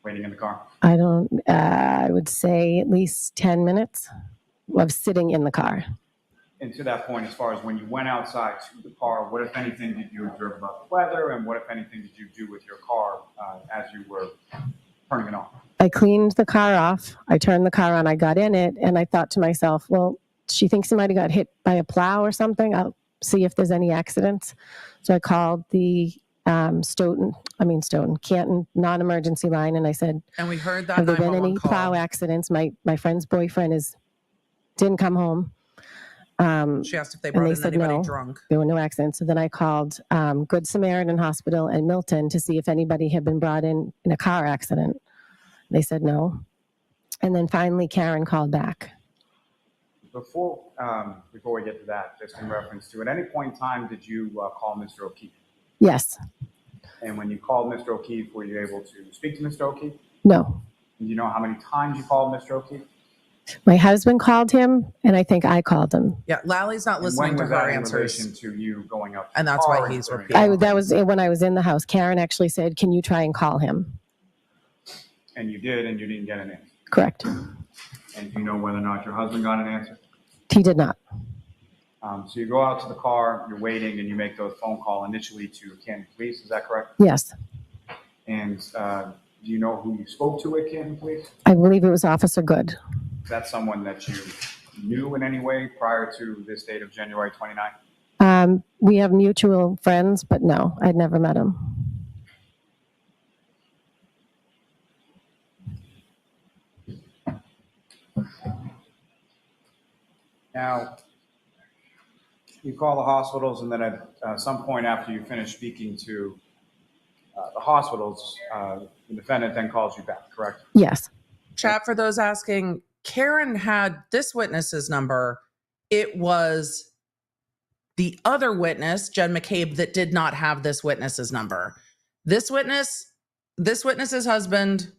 waiting in the car?
I would say at least 10 minutes of sitting in the car.
And to that point, as far as when you went outside to the car, what, if anything, did you observe about the weather, and what, if anything, did you do with your car as you were turning it on?
I cleaned the car off. I turned the car on. I got in it, and I thought to myself, well, she thinks somebody got hit by a plow or something. I'll see if there's any accidents. So I called the Canton non-emergency line, and I said,
And we heard that
have there been
911
any
call.
plow accidents? My friend's boyfriend didn't come home.
She asked if they
and
brought
they
in
said
anybody
no,
drunk.
there were no accidents. So then I called Good Samaritan Hospital in Milton to see if anybody had been brought in a car accident. They said no. And then finally Karen called back.
Before we get to that, just in reference to, at any point in time, did you call Mr. O'Keefe?
Yes.
And when you called Mr. O'Keefe, were you able to speak to Mr. O'Keefe?
No.
Do you know how many times you called Mr. O'Keefe?
My husband called him, and I think I called him.
Yeah, Lally's not
And
listening
when
to
was
her
that in
answers.
relation to you going up to
And
the
that's
car
why
and
he's
clearing
repeating.
That was when I was in the house. Karen actually said, can you try and call him?
And you did, and you didn't get an answer.
Correct.
And do you know whether or not your husband got an answer?
He did not.
So you go out to the car, you're waiting, and you make those phone call initially to Canton Police. Is that correct?
Yes.
And do you know who you spoke to at Canton Police?
I believe it was Officer Good.
Is that someone that you knew in any way prior to this date of January 29th?
We have mutual friends, but no, I'd never met him.
Now, you call the hospitals, and then at some point after you finish speaking to the hospitals, the defendant then calls you back, correct?
Yes.
Chat, for those asking, Karen had this witness's number. It was the other witness, Jen McCabe, that did not have this witness's number. This witness's husband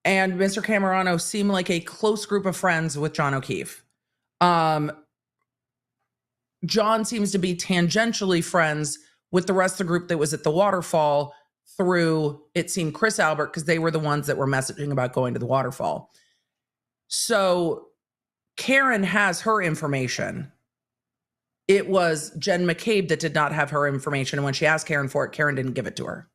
and Mr. Camerano seem like a close group of friends with John O'Keefe. John seems to be tangentially friends with the rest of the group that was at the waterfall through, it seemed, Chris Albert, because they were the ones that were messaging about going to the waterfall. So Karen has her information. It was Jen McCabe that did not have her information. And when she asked Karen for it, Karen didn't give it to her.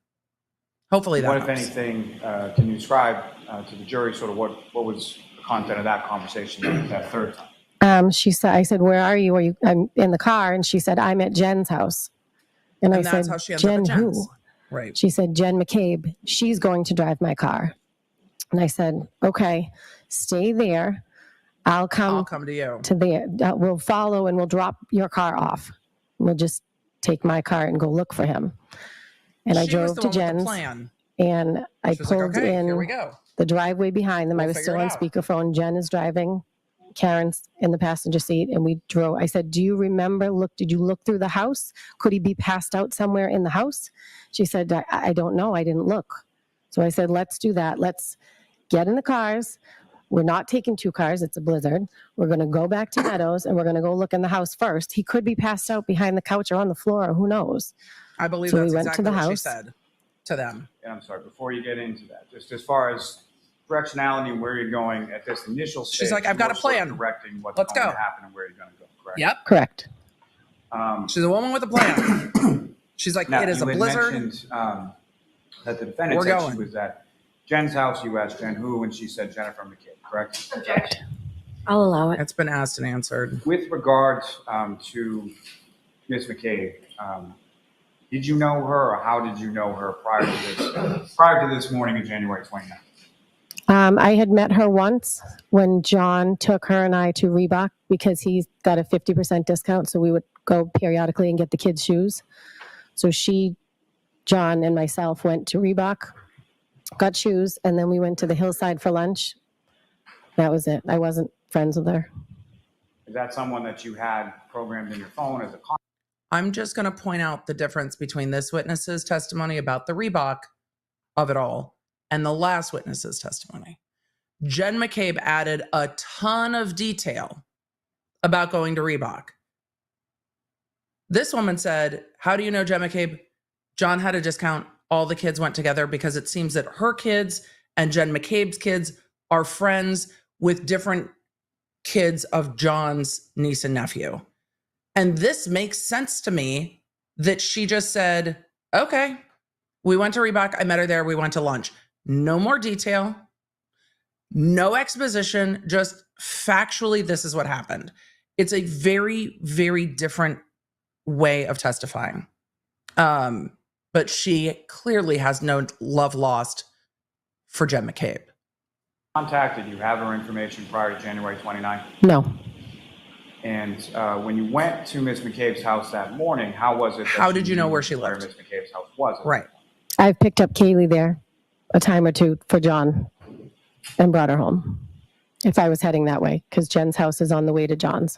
Hopefully that
What, if
helps.
anything, can you describe to the jury sort of what was the content of that conversation that third time?
She said, I said, where are you? I'm in the car. And she said, I'm at Jen's house. And I
And that's
said,
how she ends
Jen
up at
who?
Jen's. Right.
She said, Jen McCabe. She's going to drive my car. And I said, okay, stay there. I'll come
to you.
To there. We'll follow and we'll drop your car off. We'll just take my car and go look for him. And I
She was
drove
the
to
one with the
Jen's.
plan.
And I
She was like,
pulled
okay,
in
here we go.
the driveway behind them. I
We'll
was
figure
still
it
on
out.
speakerphone. Jen is driving. Karen's in the passenger seat, and we drove. I said, do you remember, did you look through the house? Could he be passed out somewhere in the house? She said, I don't know. I didn't look. So I said, let's do that. Let's get in the cars. We're not taking 2 cars. It's a blizzard. We're going to go back to Meadows, and we're going to go look in the house first. He could be passed out behind the couch or on the floor. Who knows?
I believe
So
that's
we went
exactly
to the
what she
house.
said to them.
And I'm sorry, before you get into that, just as far as directionality and where you're going at this initial stage.
She's like, I've got a
you're sort of
plan.
Directing what's
Let's
going
go.
to happen and where you're going to go, correct?
Yep.
Correct.
She's a woman with a plan. She's like,
Now,
it is a
you had
blizzard.
mentioned, that the defendant
We're
said
going.
she was at Jen's house. You asked Jen who, and she said Jennifer McCabe, correct?
Object.
I'll allow it.
It's been asked and answered.
With regard to Ms. McCabe, did you know her, or how did you know her prior to this morning of January 29th?
I had met her once when John took her and I to Reebok because he's got a 50% discount. So we would go periodically and get the kids' shoes. So John, and myself went to Reebok, got shoes, and then we went to the hillside for lunch. That was it. I wasn't friends with her.
Is that someone that you had programmed in your phone as a contact?
I'm just going to point out the difference between this witness's testimony about the Reebok of it all and the last witness's testimony. Jen McCabe added a ton of detail about going to Reebok. This woman said, how do you know Jen McCabe? John had a discount. All the kids went together because it seems that her kids and Jen McCabe's kids are friends with different kids of John's niece and nephew. And this makes sense to me that she just said, okay, we went to Reebok. I met her there. We went to lunch. No more detail, no exposition, just factually, this is what happened. It's a very, very different way of testifying. But she clearly has no love lost for Jen McCabe.
Did you have her information prior to January 29th?
No.
And when you went to Ms. McCabe's house that morning, how was it?
How did you know where she lived?
Where Ms. McCabe's house was?
Right.
I've picked up Kaylee there a time or two for John and brought her home if I was heading that way because Jen's house is on the way to John's.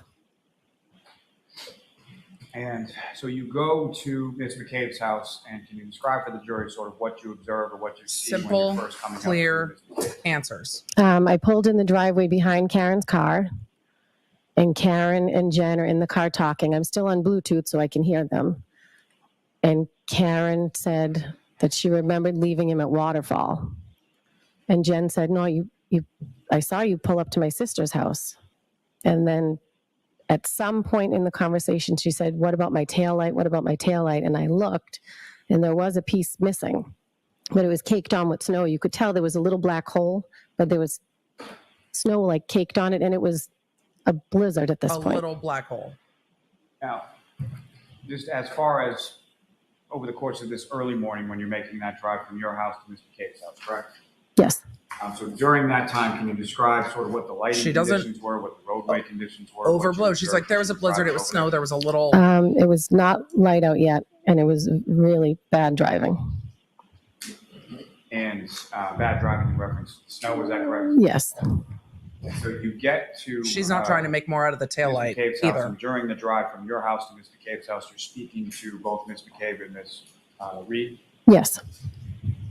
And so you go to Ms. McCabe's house, and can you describe for the jury sort of what you observe or what you see
Simple,
when you're first coming
clear
up to Ms. McCabe?
answers.
I pulled in the driveway behind Karen's car, and Karen and Jen are in the car talking. I'm still on Bluetooth so I can hear them. And Karen said that she remembered leaving him at Waterfall. And Jen said, no, I saw you pull up to my sister's house. And then at some point in the conversation, she said, what about my taillight? What about my taillight? And I looked, and there was a piece missing, but it was caked on with snow. You could tell there was a little black hole, but there was snow like caked on it, and it was a blizzard at this point.
A little black hole.
Now, just as far as over the course of this early morning when you're making that drive from your house to Ms. McCabe's house, correct?
Yes.
So during that time, can you describe sort of what the lighting conditions were, what the roadway conditions were?
Overblow. She's like, there was a blizzard. It was snow. There was a little.
It was not light out yet, and it was really bad driving.
And bad driving in reference to snow, is that correct?
Yes.
So you get to...
She's not trying to make more out of the taillight
Ms. McCabe's house,
either.
and during the drive from your house to Ms. McCabe's house, you're speaking to both Ms. McCabe and Ms. Reed.
Yes.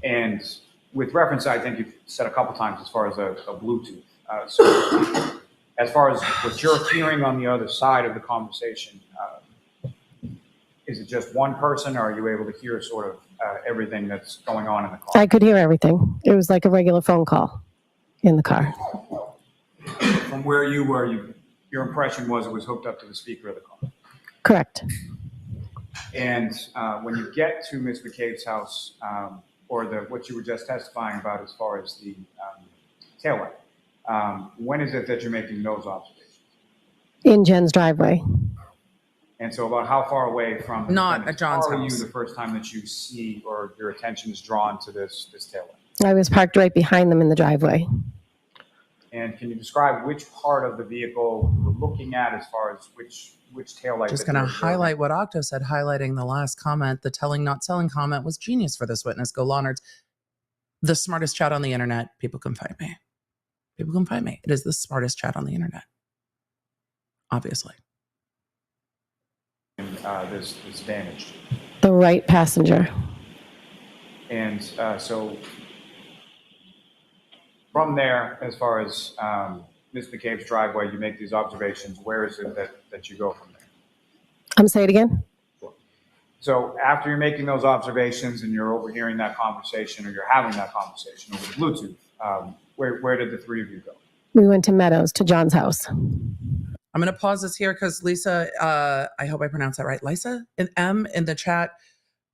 And with reference, I think you've said a couple times as far as a Bluetooth. So as far as what you're hearing on the other side of the conversation, is it just one person, or are you able to hear sort of everything that's going on in the car?
I could hear everything. It was like a regular phone call in the car.
From where you were, your impression was it was hooked up to the speaker of the car.
Correct.
And when you get to Ms. McCabe's house, or what you were just testifying about as far as the taillight. When is it that you're making those observations?
In Jen's driveway.
And so about how far away from the
Not
defendant's
at John's
car are
house.
you the first time that you see or your attention is drawn to this taillight?
I was parked right behind them in the driveway.
And can you describe which part of the vehicle you were looking at as far as which taillight?
Just
that
going to
you were observing?
highlight what Octo said, highlighting the last comment. The telling, not selling comment was genius for this witness. Go Lawnards. The smartest chat on the internet. People can find me. People can find me. It is the smartest chat on the internet. Obviously.
And this damaged.
The right passenger.
And so from there, as far as Ms. McCabe's driveway, you make these observations. Where is it that you go from there?
Say it again?
So after you're making those observations and you're overhearing that conversation or you're having that conversation over the Bluetooth, where did the three of you go?
We went to Meadows, to John's house.
I'm going to pause this here because Lisa, I hope I pronounced that right. Lisa and M in the chat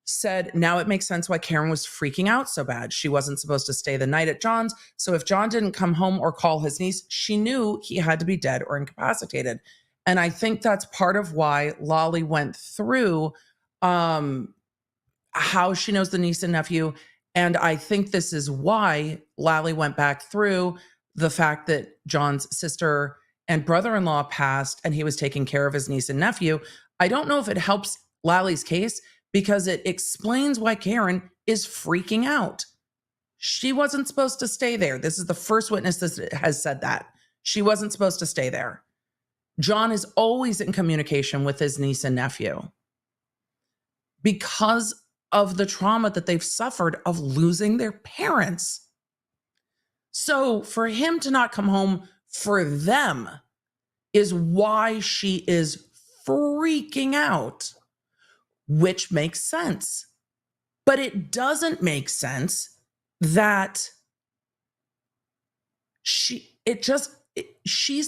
said, now it makes sense why Karen was freaking out so bad. She wasn't supposed to stay the night at John's. So if John didn't come home or call his niece, she knew he had to be dead or incapacitated. And I think that's part of why Lolly went through how she knows the niece and nephew. And I think this is why Lally went back through the fact that John's sister and brother-in-law passed and he was taking care of his niece and nephew. I don't know if it helps Lally's case because it explains why Karen is freaking out. She wasn't supposed to stay there. This is the first witness that has said that. She wasn't supposed to stay there. John is always in communication with his niece and nephew because of the trauma that they've suffered of losing their parents. So for him to not come home for them is why she is freaking out, which makes sense. But it doesn't make sense that she's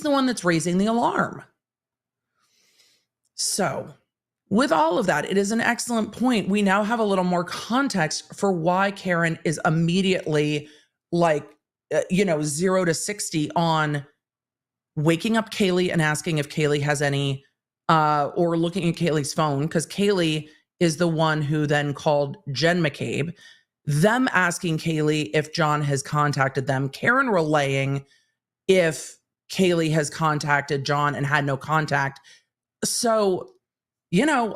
the one that's raising the alarm. So with all of that, it is an excellent point. We now have a little more context for why Karen is immediately 0 to 60 on waking up Kaylee and asking if Kaylee has any, or looking at Kaylee's phone, because Kaylee is the one who then called Jen McCabe, them asking Kaylee if John has contacted them, Karen relaying if Kaylee has contacted John and had no contact. So,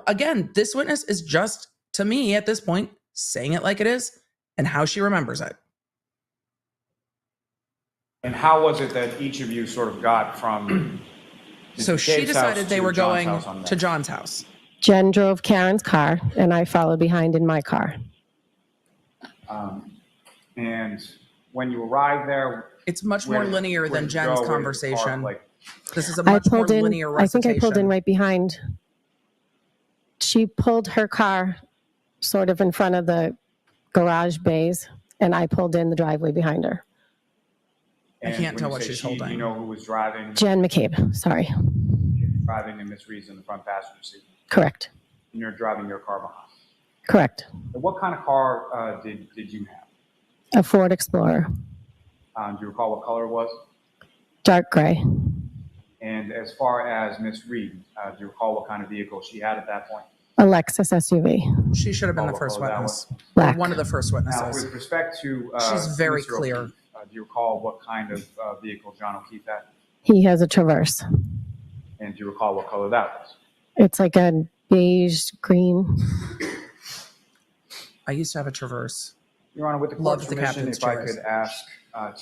again, this witness is just, to me at this point, saying it like it is and how she remembers it.
And how was it that each of you sort of got from
So she decided they were going to John's house.
Jen drove Karen's car, and I followed behind in my car.
And when you arrived there,
it's much more linear than Jen's conversation. This is a
I
much more
pulled in,
linear
I
recitation.
think I pulled in right behind. She pulled her car sort of in front of the garage bays, and I pulled in the driveway behind her.
I can't tell what she's holding.
You know who was driving?
Jen McCabe, sorry.
Driving and Miss Reed's in the front passenger seat.
Correct.
And you're driving your car behind.
Correct.
And what kind of car did you have?
A Ford Explorer,
Do you recall what color it was?
dark gray.
And as far as Miss Reed, do you recall what kind of vehicle she had at that point?
A Lexus SUV.
She should have been the first witness.
Black.
Or one of the first
Now,
witnesses.
with respect to
She's very
Mr.
clear.
O'Keefe, do you recall what kind of vehicle John O'Keefe had?
He has a Traverse.
And do you recall what color that was?
It's like a beige green.
I used to have a Traverse.
Your Honor, with the
Loved
court's
the
permission,
captain's
if I
chairs.
could ask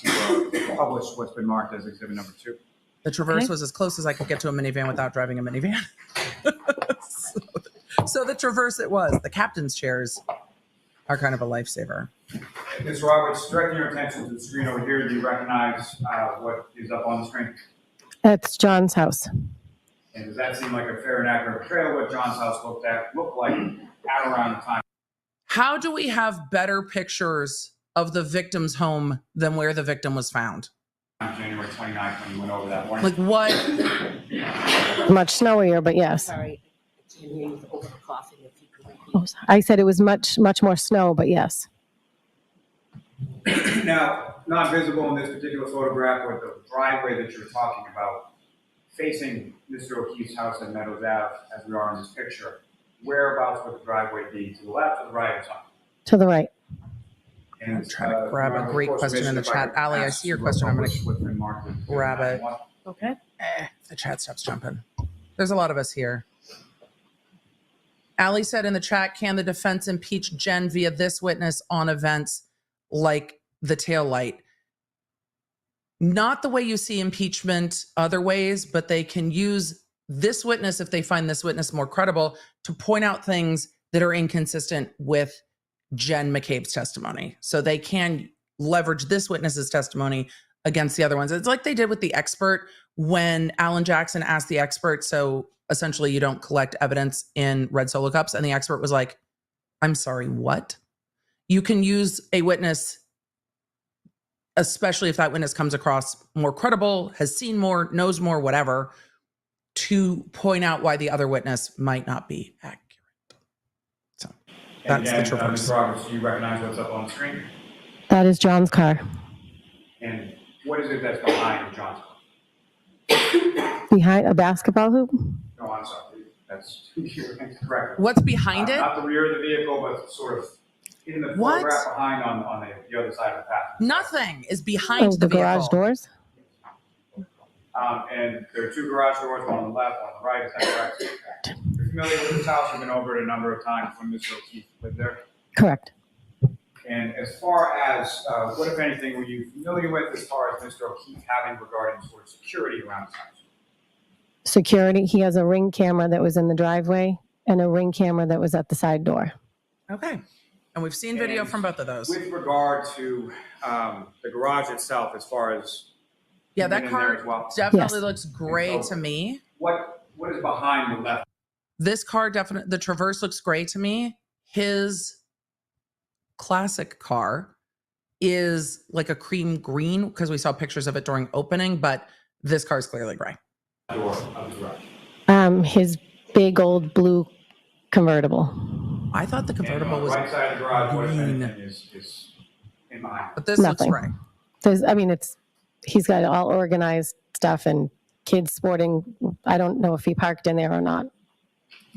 to publish what's been marked as exhibit number 2.
The Traverse was as close as I could get to a minivan without driving a minivan. So the Traverse it was. The captain's chairs are kind of a lifesaver.
Ms. Roberts, directing your attention to the screen over here, do you recognize what is up on the screen?
It's John's house.
And does that seem like a fair and accurate portrayal of what John's house looked like at around the time?
How do we have better pictures of the victim's home than where the victim was found?
January 29th when you went over that morning.
Like what?
Much snowier, but yes.
Sorry, I can't hear you over the coughing. If you could repeat.
Oh, I said it was much more snow, but yes.
Now, not visible in this particular photograph, but the driveway that you're talking about, facing Mr. O'Keefe's house at Meadows Ave, as we are in this picture, whereabouts would the driveway be? To the left, to the right, or something?
To the right.
And,
I'm trying to grab a great question in the chat. Allie, I see your question. I'm going to grab it.
Okay.
The chat stops jumping. There's a lot of us here. Allie said in the chat, can the defense impeach Jen via this witness on events like the tail light? Not the way you see impeachment other ways, but they can use this witness, if they find this witness more credible, to point out things that are inconsistent with Jen McCabe's testimony. So they can leverage this witness's testimony against the other ones. It's like they did with the expert when Alan Jackson asked the expert, so essentially you don't collect evidence in red Solo cups. And the expert was like, I'm sorry, what? You can use a witness, especially if that witness comes across more credible, has seen more, knows more, whatever, to point out why the other witness might not be accurate. So that's the traverse.
Mr. Roberts, do you recognize what's up on the screen?
That is John's car.
And what is it that's behind John's car?
Behind a basketball hoop?
No, I'm sorry. That's correct.
What's behind it?
Not the rear of the vehicle, but sort of in the
What?
photograph behind on the other side of the path.
Nothing is behind the
garage
vehicle.
doors?
And there are two garage doors, one on the left, one on the right. Is that correct? You're familiar with this house? You've been over it a number of times when Mr. O'Keefe lived there.
Correct.
And as far as what, if anything, were you familiar with as far as Mr. O'Keefe having regarding sort of security around his house?
Security, he has a Ring camera that was in the driveway and a Ring camera that was at the side door.
Okay. And we've seen video from both of those.
With regard to the garage itself, as far as
Yeah, that
in there
car
as well.
definitely looks gray to me.
What is behind the left?
This car definitely, the Traverse looks gray to me. His classic car is like a cream green because we saw pictures of it during opening, but this car is clearly gray.
Door of the garage.
His big old blue convertible.
I thought the convertible
And on
was
the right side of the garage, what if
green.
anything is in behind?
But this
Nothing.
looks gray.
There's, I mean, he's got all organized stuff and kids sporting. I don't know if he parked in there or not.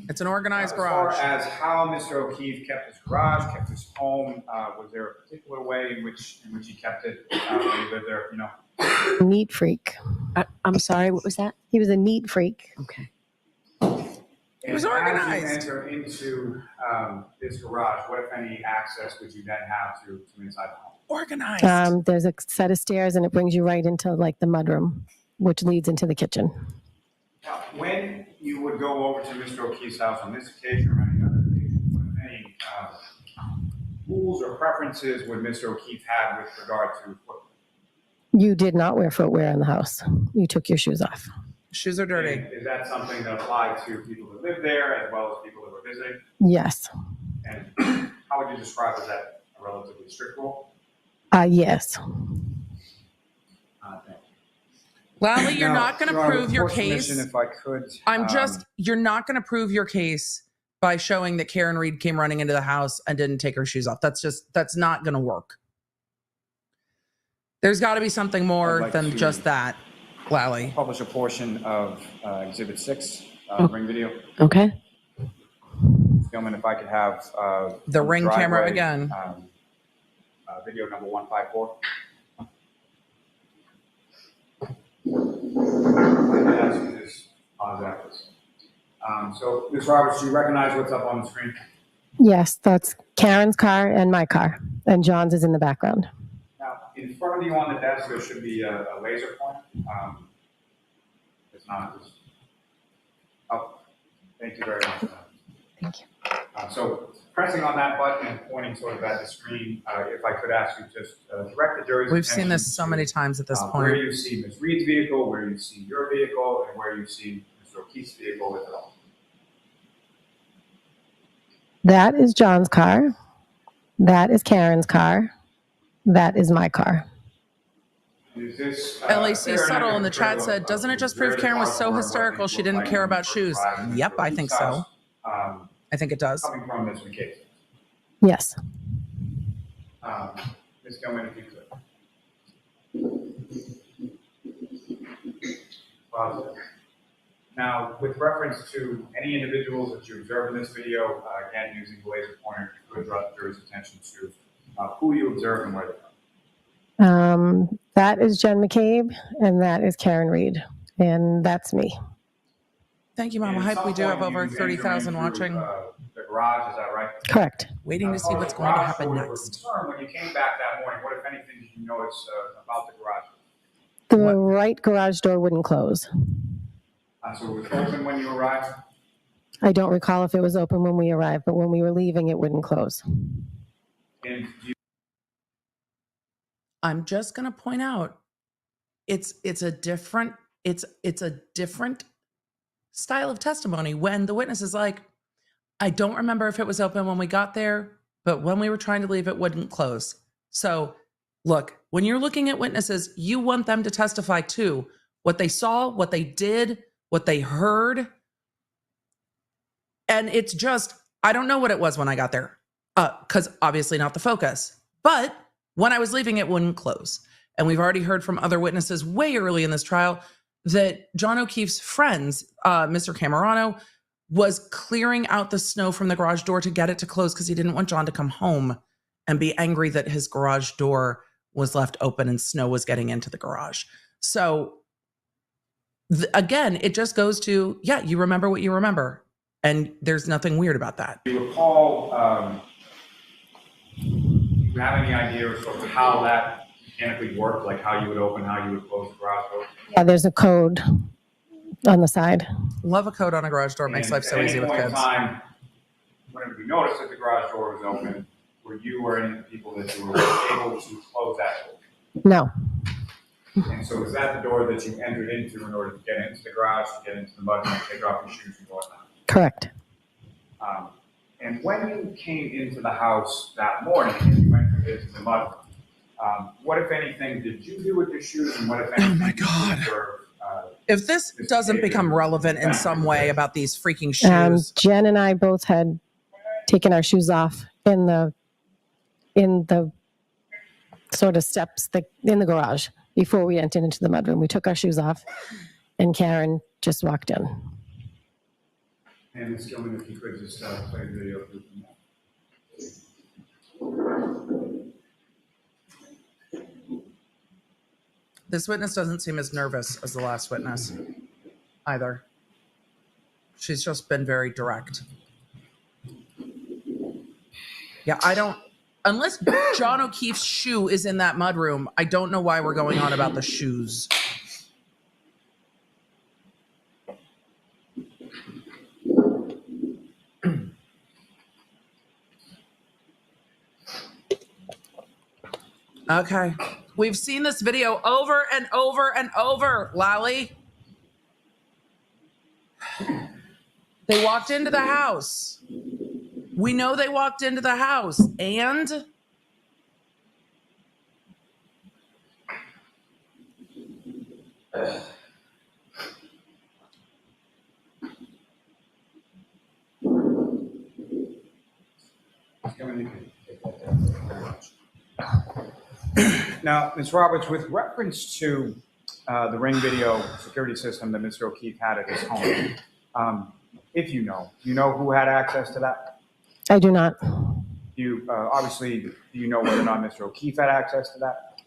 It's an organized
As
garage.
far as how Mr. O'Keefe kept his garage, kept his home, was there a particular way in which he kept it when he lived there? You know.
Neat freak.
I'm sorry, what was that?
He was a neat freak.
Okay.
It was
And
organized.
as you enter into this garage, what, if any, access would you then have to inside the home?
Organized.
There's a set of stairs and it brings you right into like the mudroom, which leads into the kitchen.
Now, when you would go over to Mr. O'Keefe's house on this occasion or any other occasion, what, if any, rules or preferences would Mr. O'Keefe have with regard to footwear?
You did not wear footwear in the house. You took your shoes off.
Shoes are dirty.
And is that something that applied to people that live there as well as people that were visiting?
Yes.
And how would you describe, is that a relatively strict rule?
Yes.
Thank you.
Lally, you're
Now,
not going to
Your Honor,
prove
with
your
permission,
case.
If I could.
You're not going to prove your case by showing that Karen Reed came running into the house and didn't take her shoes off. That's not going to work. There's got to be something more
I'd like
than
to-
just that, Lally.
Publish a portion of Exhibit 6, Ring video.
Okay.
Gentlemen, if I could have
The
from
Ring camera
driveway,
again.
Video number 154. So, Ms. Roberts, do you recognize what's up on the screen?
Yes, that's Karen's car and my car. And John's is in the background.
Now, in front of you on the desk, there should be a laser pointer. It's not. Oh, thank you very much.
Thank you.
So, pressing on that button and pointing sort of at the screen, if I could ask you just direct the jury's
We've seen this
attention
so many times at this
where
point.
you see Ms. Reed's vehicle, where you see your vehicle, and where you see Mr. O'Keefe's vehicle, if at all.
That is John's car. That is Karen's car. That is my car.
Is this,
LAC
fair
Subtle
enough
in the
to
chat
look
said, doesn't it just prove Karen was so hysterical she didn't care about shoes? Yep, I think so. I think it does.
Coming from Ms. McCabe.
Yes.
Mr. Ms. Gilman, if you could. Positive. Now, with reference to any individuals that you observe in this video, again, using the laser pointer, you could draw the jury's attention to who you observe and where they are.
That is Jen McCabe, and that is Karen Reed, and that's me.
Thank you, Mama. I hope we do have over 30,000 watching.
The garage, is that right?
Correct.
Waiting to see what's going to happen next.
When you came back that morning, what, if anything, did you notice about the garage?
The right garage door wouldn't close.
So it was open when you arrived?
I don't recall if it was open when we arrived, but when we were leaving, it wouldn't close.
And
I'm just going to point out, it's a different style of testimony when the witness is like, I don't remember if it was open when we got there, but when we were trying to leave, it wouldn't close. So look, when you're looking at witnesses, you want them to testify to what they saw, what they did, what they heard. And it's just, I don't know what it was when I got there, because obviously not the focus. But when I was leaving, it wouldn't close. And we've already heard from other witnesses way early in this trial that John O'Keefe's friends, Mr. Camerano, was clearing out the snow from the garage door to get it to close because he didn't want John to come home and be angry that his garage door was left open and snow was getting into the garage. So again, it just goes to, yeah, you remember what you remember. And there's nothing weird about that.
do you recall, do you have any idea of sort of how that mechanically worked, like how you would open, how you would close the garage door?
Yeah, there's a code on the side.
Love a code on a garage door. Makes life so easy with kids.
Time, whenever you noticed that the garage door was open, were you or any of the people that you were able to close that door?
No.
And so was that the door that you entered into in order to get into the garage, to get into the mud and take off your shoes and whatnot?
Correct.
And when you came into the house that morning and you went into the mud, what, if anything, did you do with your shoes, and what, if anything,
oh my God. If this doesn't become relevant in some way about these freaking shoes.
Jen and I both had taken our shoes off in the sort of steps in the garage before we entered into the mudroom. We took our shoes off, and Karen just walked in.
And Ms. Gilman, if you could just play the video through from that.
This witness doesn't seem as nervous as the last witness either. She's just been very direct. Yeah, unless John O'Keefe's shoe is in that mudroom, I don't know why we're going on about the shoes. Okay. We've seen this video over and over and over, Lally. They walked into the house. We know they walked into the house, and
Now, Ms. Roberts, with reference to the Ring video security system that Mr. O'Keefe had at his home, if you know who had access to that?
I do not.
Obviously, do you know whether or not Mr. O'Keefe had access to that?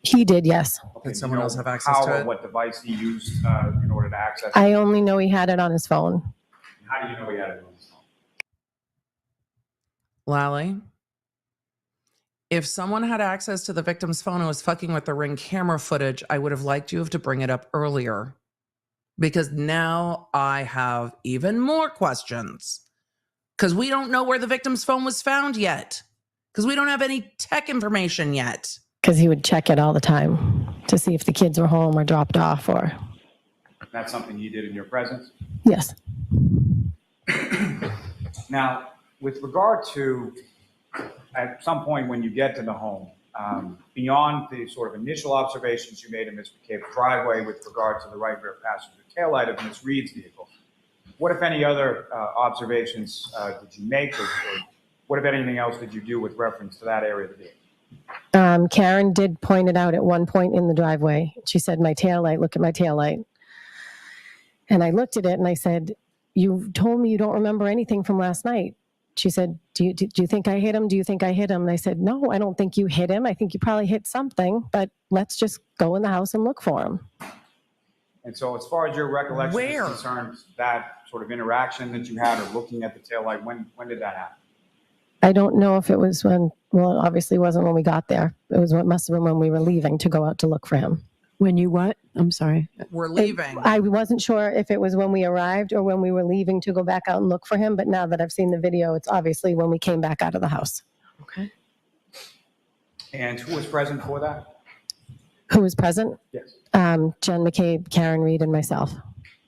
He did, yes.
Okay,
did someone else have access
how
to
or
it?
what device he used in order to access it?
I only know he had it on his phone.
How do you know he had it on his phone?
Lally, if someone had access to the victim's phone and was fucking with the Ring camera footage, I would have liked you to bring it up earlier, because now I have even more questions, because we don't know where the victim's phone was found yet, because we don't have any tech information yet.
Because he would check it all the time to see if the kids were home or dropped off or.
That's something you did in your presence?
Yes.
Now, with regard to at some point when you get to the home, beyond the sort of initial observations you made in Ms. McCabe's driveway with regard to the right rear passenger taillight of Ms. Reed's vehicle, what, if any, other observations did you make, or what, if anything else, did you do with reference to that area of the vehicle?
Karen did point it out at one point in the driveway. She said, my taillight, look at my taillight. And I looked at it and I said, you told me you don't remember anything from last night. She said, do you think I hit him? Do you think I hit him? And I said, no, I don't think you hit him. I think you probably hit something, but let's just go in the house and look for him.
And so as far as your recollection
Where?
is concerned, that sort of interaction that you had or looking at the taillight, when did that happen?
I don't know if it was when, well, it obviously wasn't when we got there. It was what must have been when we were leaving to go out to look for him.
When you what? I'm sorry.
We're leaving.
I wasn't sure if it was when we arrived or when we were leaving to go back out and look for him, but now that I've seen the video, it's obviously when we came back out of the house.
Okay.
And who was present for that?
Who was present?
Yes.
Jen McCabe, Karen Reed, and myself.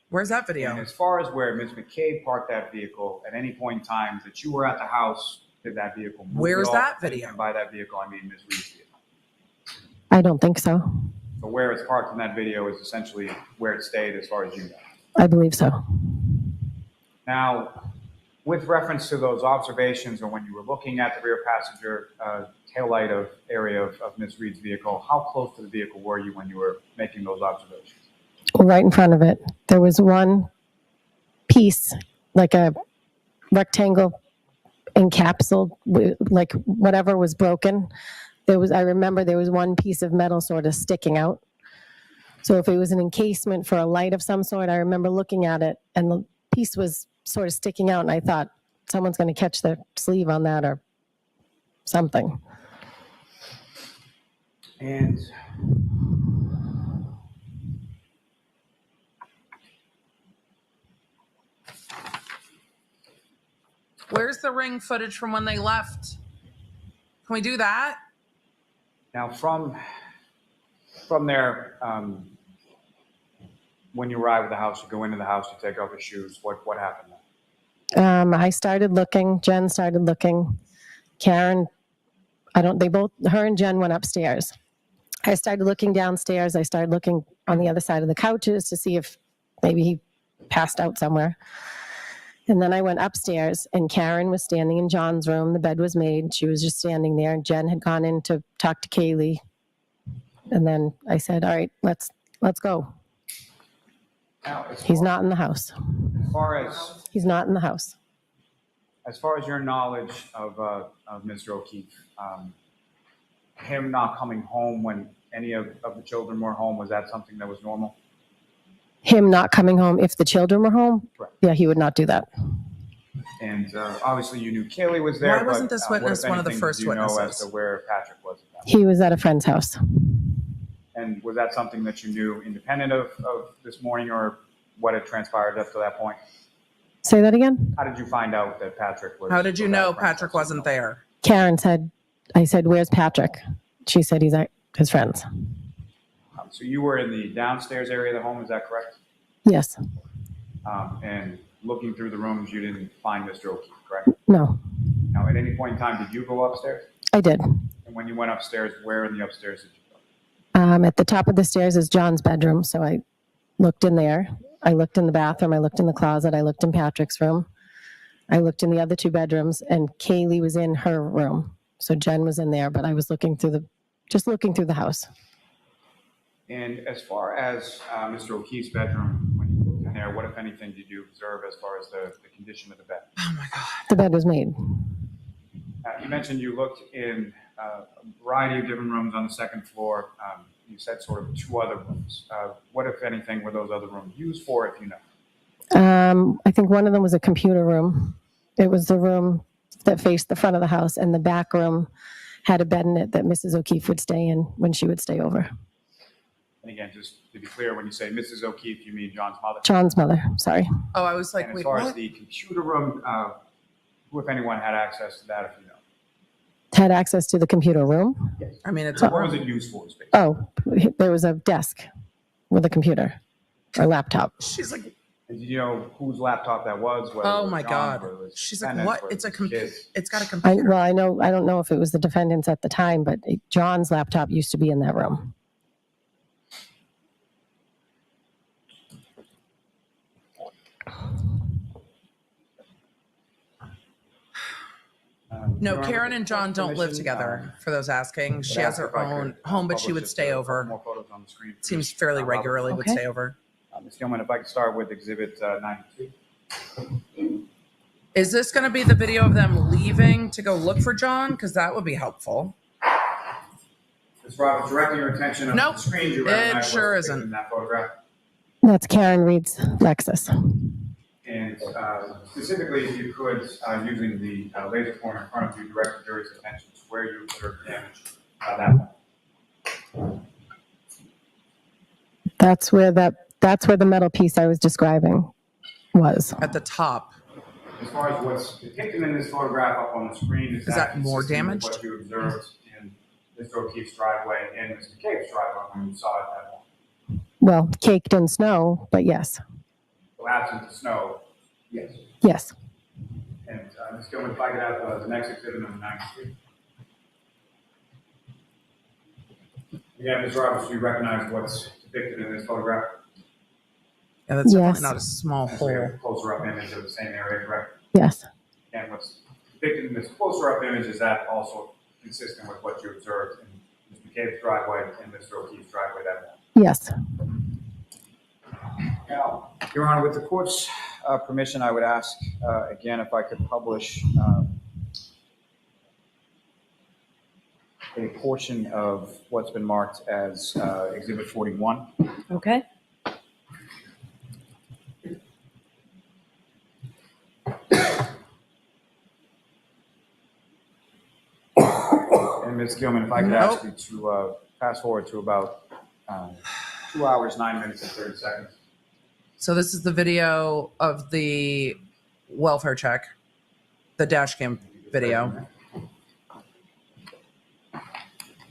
Where's that video?
And as far as where Ms. McCabe parked that vehicle, at any point in time that you were at the house, did that vehicle move?
Where's
at all?
that video?
And by that vehicle, I mean Ms. Reed's vehicle.
I don't think so.
So where it's parked in that video is essentially where it stayed as far as you know.
I believe so.
Now, with reference to those observations or when you were looking at the rear passenger taillight area of Ms. Reed's vehicle, how close to the vehicle were you when you were making those observations?
Right in front of it. There was one piece, like a rectangle encapsulated, like whatever was broken. I remember there was one piece of metal sort of sticking out. So if it was an encasement for a light of some sort, I remember looking at it and the piece was sort of sticking out and I thought someone's going to catch their sleeve on that or something.
And
Where's the ring footage from when they left? Can we do that?
now from there, when you arrive at the house, you go into the house, you take off your shoes. What happened then?
I started looking. Jen started looking. Karen, her and Jen went upstairs. I started looking downstairs. I started looking on the other side of the couches to see if maybe he passed out somewhere. And then I went upstairs and Karen was standing in John's room. The bed was made. She was just standing there. Jen had gone in to talk to Kaylee. And then I said, all right, let's go.
Now,
He's not in the house. He's not in the house.
As far as your knowledge of Mr. O'Keefe, him not coming home when any of the children were home, was that something that was normal?
Him not coming home if the children were home?
Correct.
Yeah, he would not do that.
And obviously you knew Kaylee was there.
Why wasn't this witness one of the first
do you know as
witnesses?
to where Patrick was at that
He was at a friend's house.
And was that something that you knew independent of this morning or what had transpired up to that point?
Say that again?
How did you find out that Patrick was?
How did you
was at
know
a friend's
Patrick
house?
wasn't there?
Karen said, I said, where's Patrick? She said he's at his friend's.
So you were in the downstairs area of the home, is that correct?
Yes.
And looking through the rooms, you didn't find Mr. O'Keefe, correct?
No,
Now, at any point in time, did you go upstairs?
I did.
And when you went upstairs, where in the upstairs did you go?
At the top of the stairs is John's bedroom. So I looked in there. I looked in the bathroom. I looked in the closet. I looked in Patrick's room. I looked in the other two bedrooms and Kaylee was in her room. So Jen was in there, but I was looking through the house.
And as far as Mr. O'Keefe's bedroom, when you looked in there, what, if anything, did you observe as far as the condition of the bed?
Oh my God.
The bed was made.
You mentioned you looked in a variety of different rooms on the second floor. You said sort of two other rooms. What, if anything, were those other rooms used for, if you know?
I think one of them was a computer room. It was the room that faced the front of the house, and the back room had a bed in it that Mrs. O'Keefe would stay in when she would stay over.
And again, just to be clear, when you say Mrs. O'Keefe, you mean John's mother?
John's mother, sorry.
Oh, I was like,
And as
wait,
far as
what?
the computer room, who, if anyone, had access to that, if you know?
Had access to the computer room.
Yes.
I mean, it's
What was it used for, basically?
Oh, there was a desk with a computer or laptop.
She's like,
And did you know whose laptop that was? Whether it
oh
was
my
John's,
God.
whether it was
She's like,
defendant's,
what?
whether
It's a
it was
computer.
his?
It's got a computer.
I don't know if it was the defendant's at the time, but John's laptop used to be in that room.
No,
Your Honor,
Karen
with
and
the
John
court's
don't live
permission,
together, for those asking. She
would
has
ask
her
if I could,
own home, but she
publish
would
just
stay
a couple
over.
more photos on the screen, please.
Seems fairly
Robert.
regularly would
Okay.
stay over.
Ms. Gilman, if I could start with Exhibit 92.
Is this going to be the video of them leaving to go look for John? Because that would be helpful.
Ms. Roberts, directing your attention up
Nope,
to the screen, you
it
recognize
sure
what's depicted
isn't.
in that photograph.
That's Karen Reed's Lexus.
And specifically, if you could, using the laser pointer in front of you, direct the jury's attention to where you observed damage that point.
That's where the metal piece I was describing was.
At the top.
As far as what's depicted in this photograph up on the screen, is
that more
consistent with
damaged?
what you observed in Mr. O'Keefe's driveway and Mr. McCabe's driveway when you saw it that point?
Well, caked in snow, but yes.
So absent the snow, yes.
Yes.
And Ms. Gilman, if I could have the next exhibit number 93. Again, Ms. Roberts, do you recognize what's depicted in this photograph?
Yeah, that's
Yes.
definitely not a small
And so we have
hole.
a closer up image of the same area, correct?
Yes.
And what's depicted in this closer up image, is that also consistent with what you observed in Mr. McCabe's driveway and Mr. O'Keefe's driveway that morning?
Yes.
Now, Your Honor, with the court's permission, I would ask again if I could publish a portion of what's been marked as Exhibit 41.
Okay.
And Ms. Gilman, if I could ask you to fast forward to about 2 hours, 9 minutes, and 30 seconds.
So this is the video of the welfare check, the dash cam video.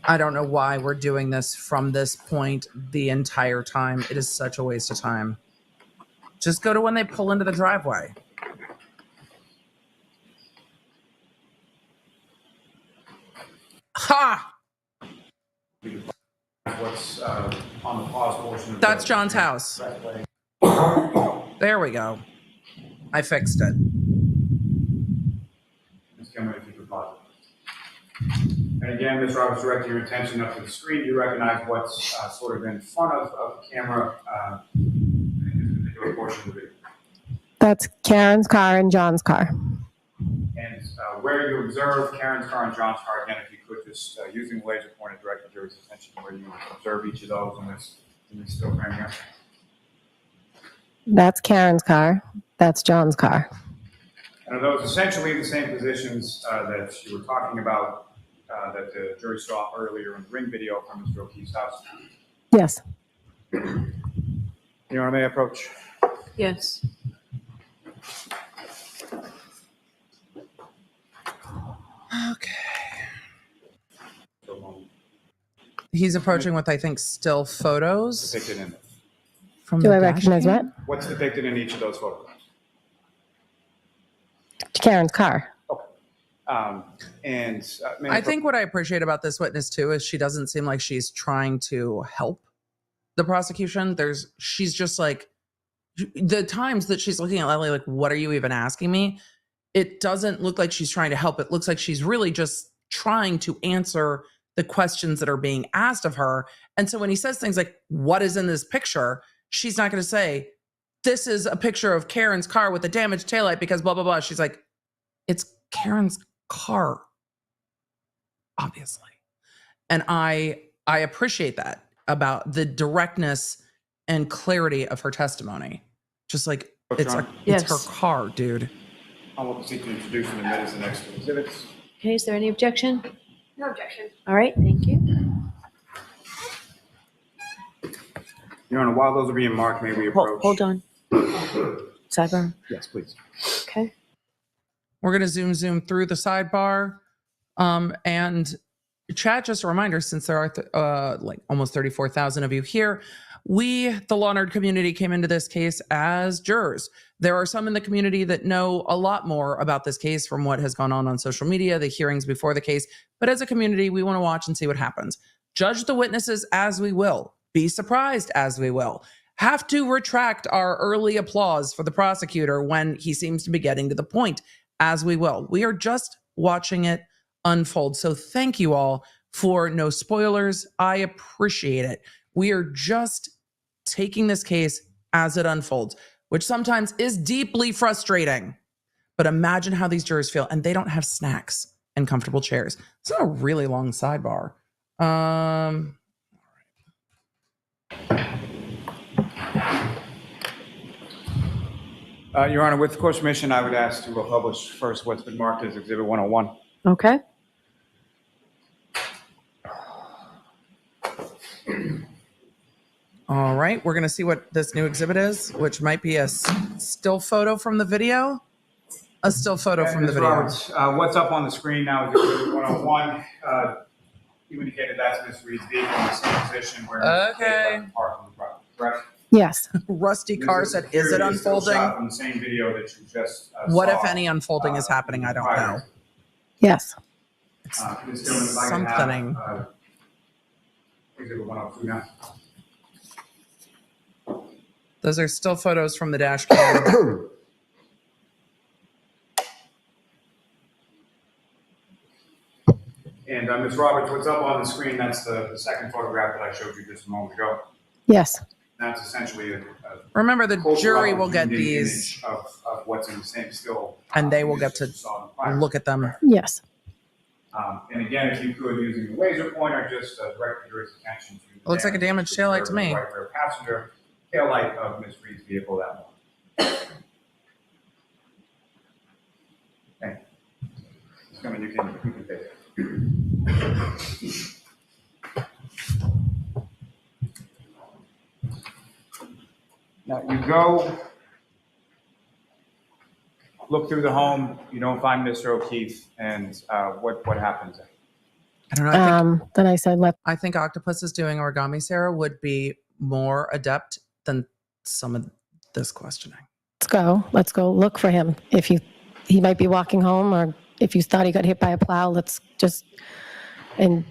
I don't know why we're doing this from this point the entire time. It is such a waste of time. Just go to when they pull into the driveway. Ha!
What's on the pause portion of
That's
the
John's house. There we go. I fixed it.
Ms. Gilman, if you could pause. And again, Ms. Roberts, directing your attention up to the screen, you recognize what's sort of in front of the camera in this particular portion of the video.
That's Karen's car and John's car.
And where you observe Karen's car and John's car, again, if you could just, using the laser pointer, direct the jury's attention to where you observe each of those in this still frame here.
That's Karen's car. That's John's car.
And are those essentially the same positions that you were talking about that the jury saw earlier in the ring video from Mr. O'Keefe's house?
Yes.
Your Honor, may I approach?
Yes.
Okay. He's approaching with, I think, still photos.
Depicted in
From
Do
the
I
dash
recognize
cam?
what?
What's depicted in each of those photographs?
Karen's car.
And
I think what I appreciate about this witness too is she doesn't seem like she's trying to help the prosecution. She's just like, the times that she's looking at Leslie like, what are you even asking me? It doesn't look like she's trying to help. It looks like she's really just trying to answer the questions that are being asked of her. And so when he says things like, what is in this picture? She's not going to say, this is a picture of Karen's car with a damaged taillight because blah, blah, blah. She's like, it's Karen's car, obviously. And I appreciate that about the directness and clarity of her testimony. Just like, it's her car, dude.
I will proceed to introduce and admit as the next two exhibits.
Okay, is there any objection?
No objection.
All right, thank you.
Your Honor, while those are being marked, may we approach?
Hold on. Sidebar.
Yes, please.
Okay.
We're going to zoom through the sidebar. And chat, just a reminder, since there are like almost 34,000 of you here, we, the law nerd community, came into this case as jurors. There are some in the community that know a lot more about this case from what has gone on social media, the hearings before the case. But as a community, we want to watch and see what happens. Judge the witnesses as we will. Be surprised as we will. Have to retract our early applause for the prosecutor when he seems to be getting to the point, as we will. We are just watching it unfold. So thank you all for no spoilers. I appreciate it. We are just taking this case as it unfolds, which sometimes is deeply frustrating. But imagine how these jurors feel, and they don't have snacks and comfortable chairs. It's not a really long sidebar.
Your Honor, with the court's permission, I would ask to publish first what's been marked as Exhibit 101.
Okay.
All right, we're going to see what this new exhibit is, which might be a still photo from the video. A still photo from the
Ms.
video.
Roberts, what's up on the screen now is Exhibit 101. You indicated that's Ms. Reed's vehicle in the same position where
Okay.
parked on the property, correct?
Yes.
Rusty car
Ms.
said, is it
Kerry still
unfolding?
shot from the same video that you just
What,
saw,
if any, unfolding is happening? I don't know.
Yes.
Ms. Dillon, if I can have,
Something.
Exhibit 102 now.
Those are still photos from the dash cam.
And Ms. Roberts, what's up on the screen, that's the second photograph that I showed you just a moment ago.
Yes.
That's essentially a
Remember, the jury will get
representing
these,
image of what's in the same still.
and they will get to look at them.
Yes.
And again, if you could, using the laser pointer, just direct the jury's attention to.
It looks like a damaged taillight to me.
Right rear passenger taillight of Ms. Reed's vehicle that one. Okay. It's coming, you can take it. Now you go, look through the home, you don't find Mr. O'Keefe, and what happens?
I don't know.
Then I said,
I think Octopus is doing origami, Sarah, would be more adept than some of this questioning.
let's go look for him. If he might be walking home, or if you thought he got hit by a plow, and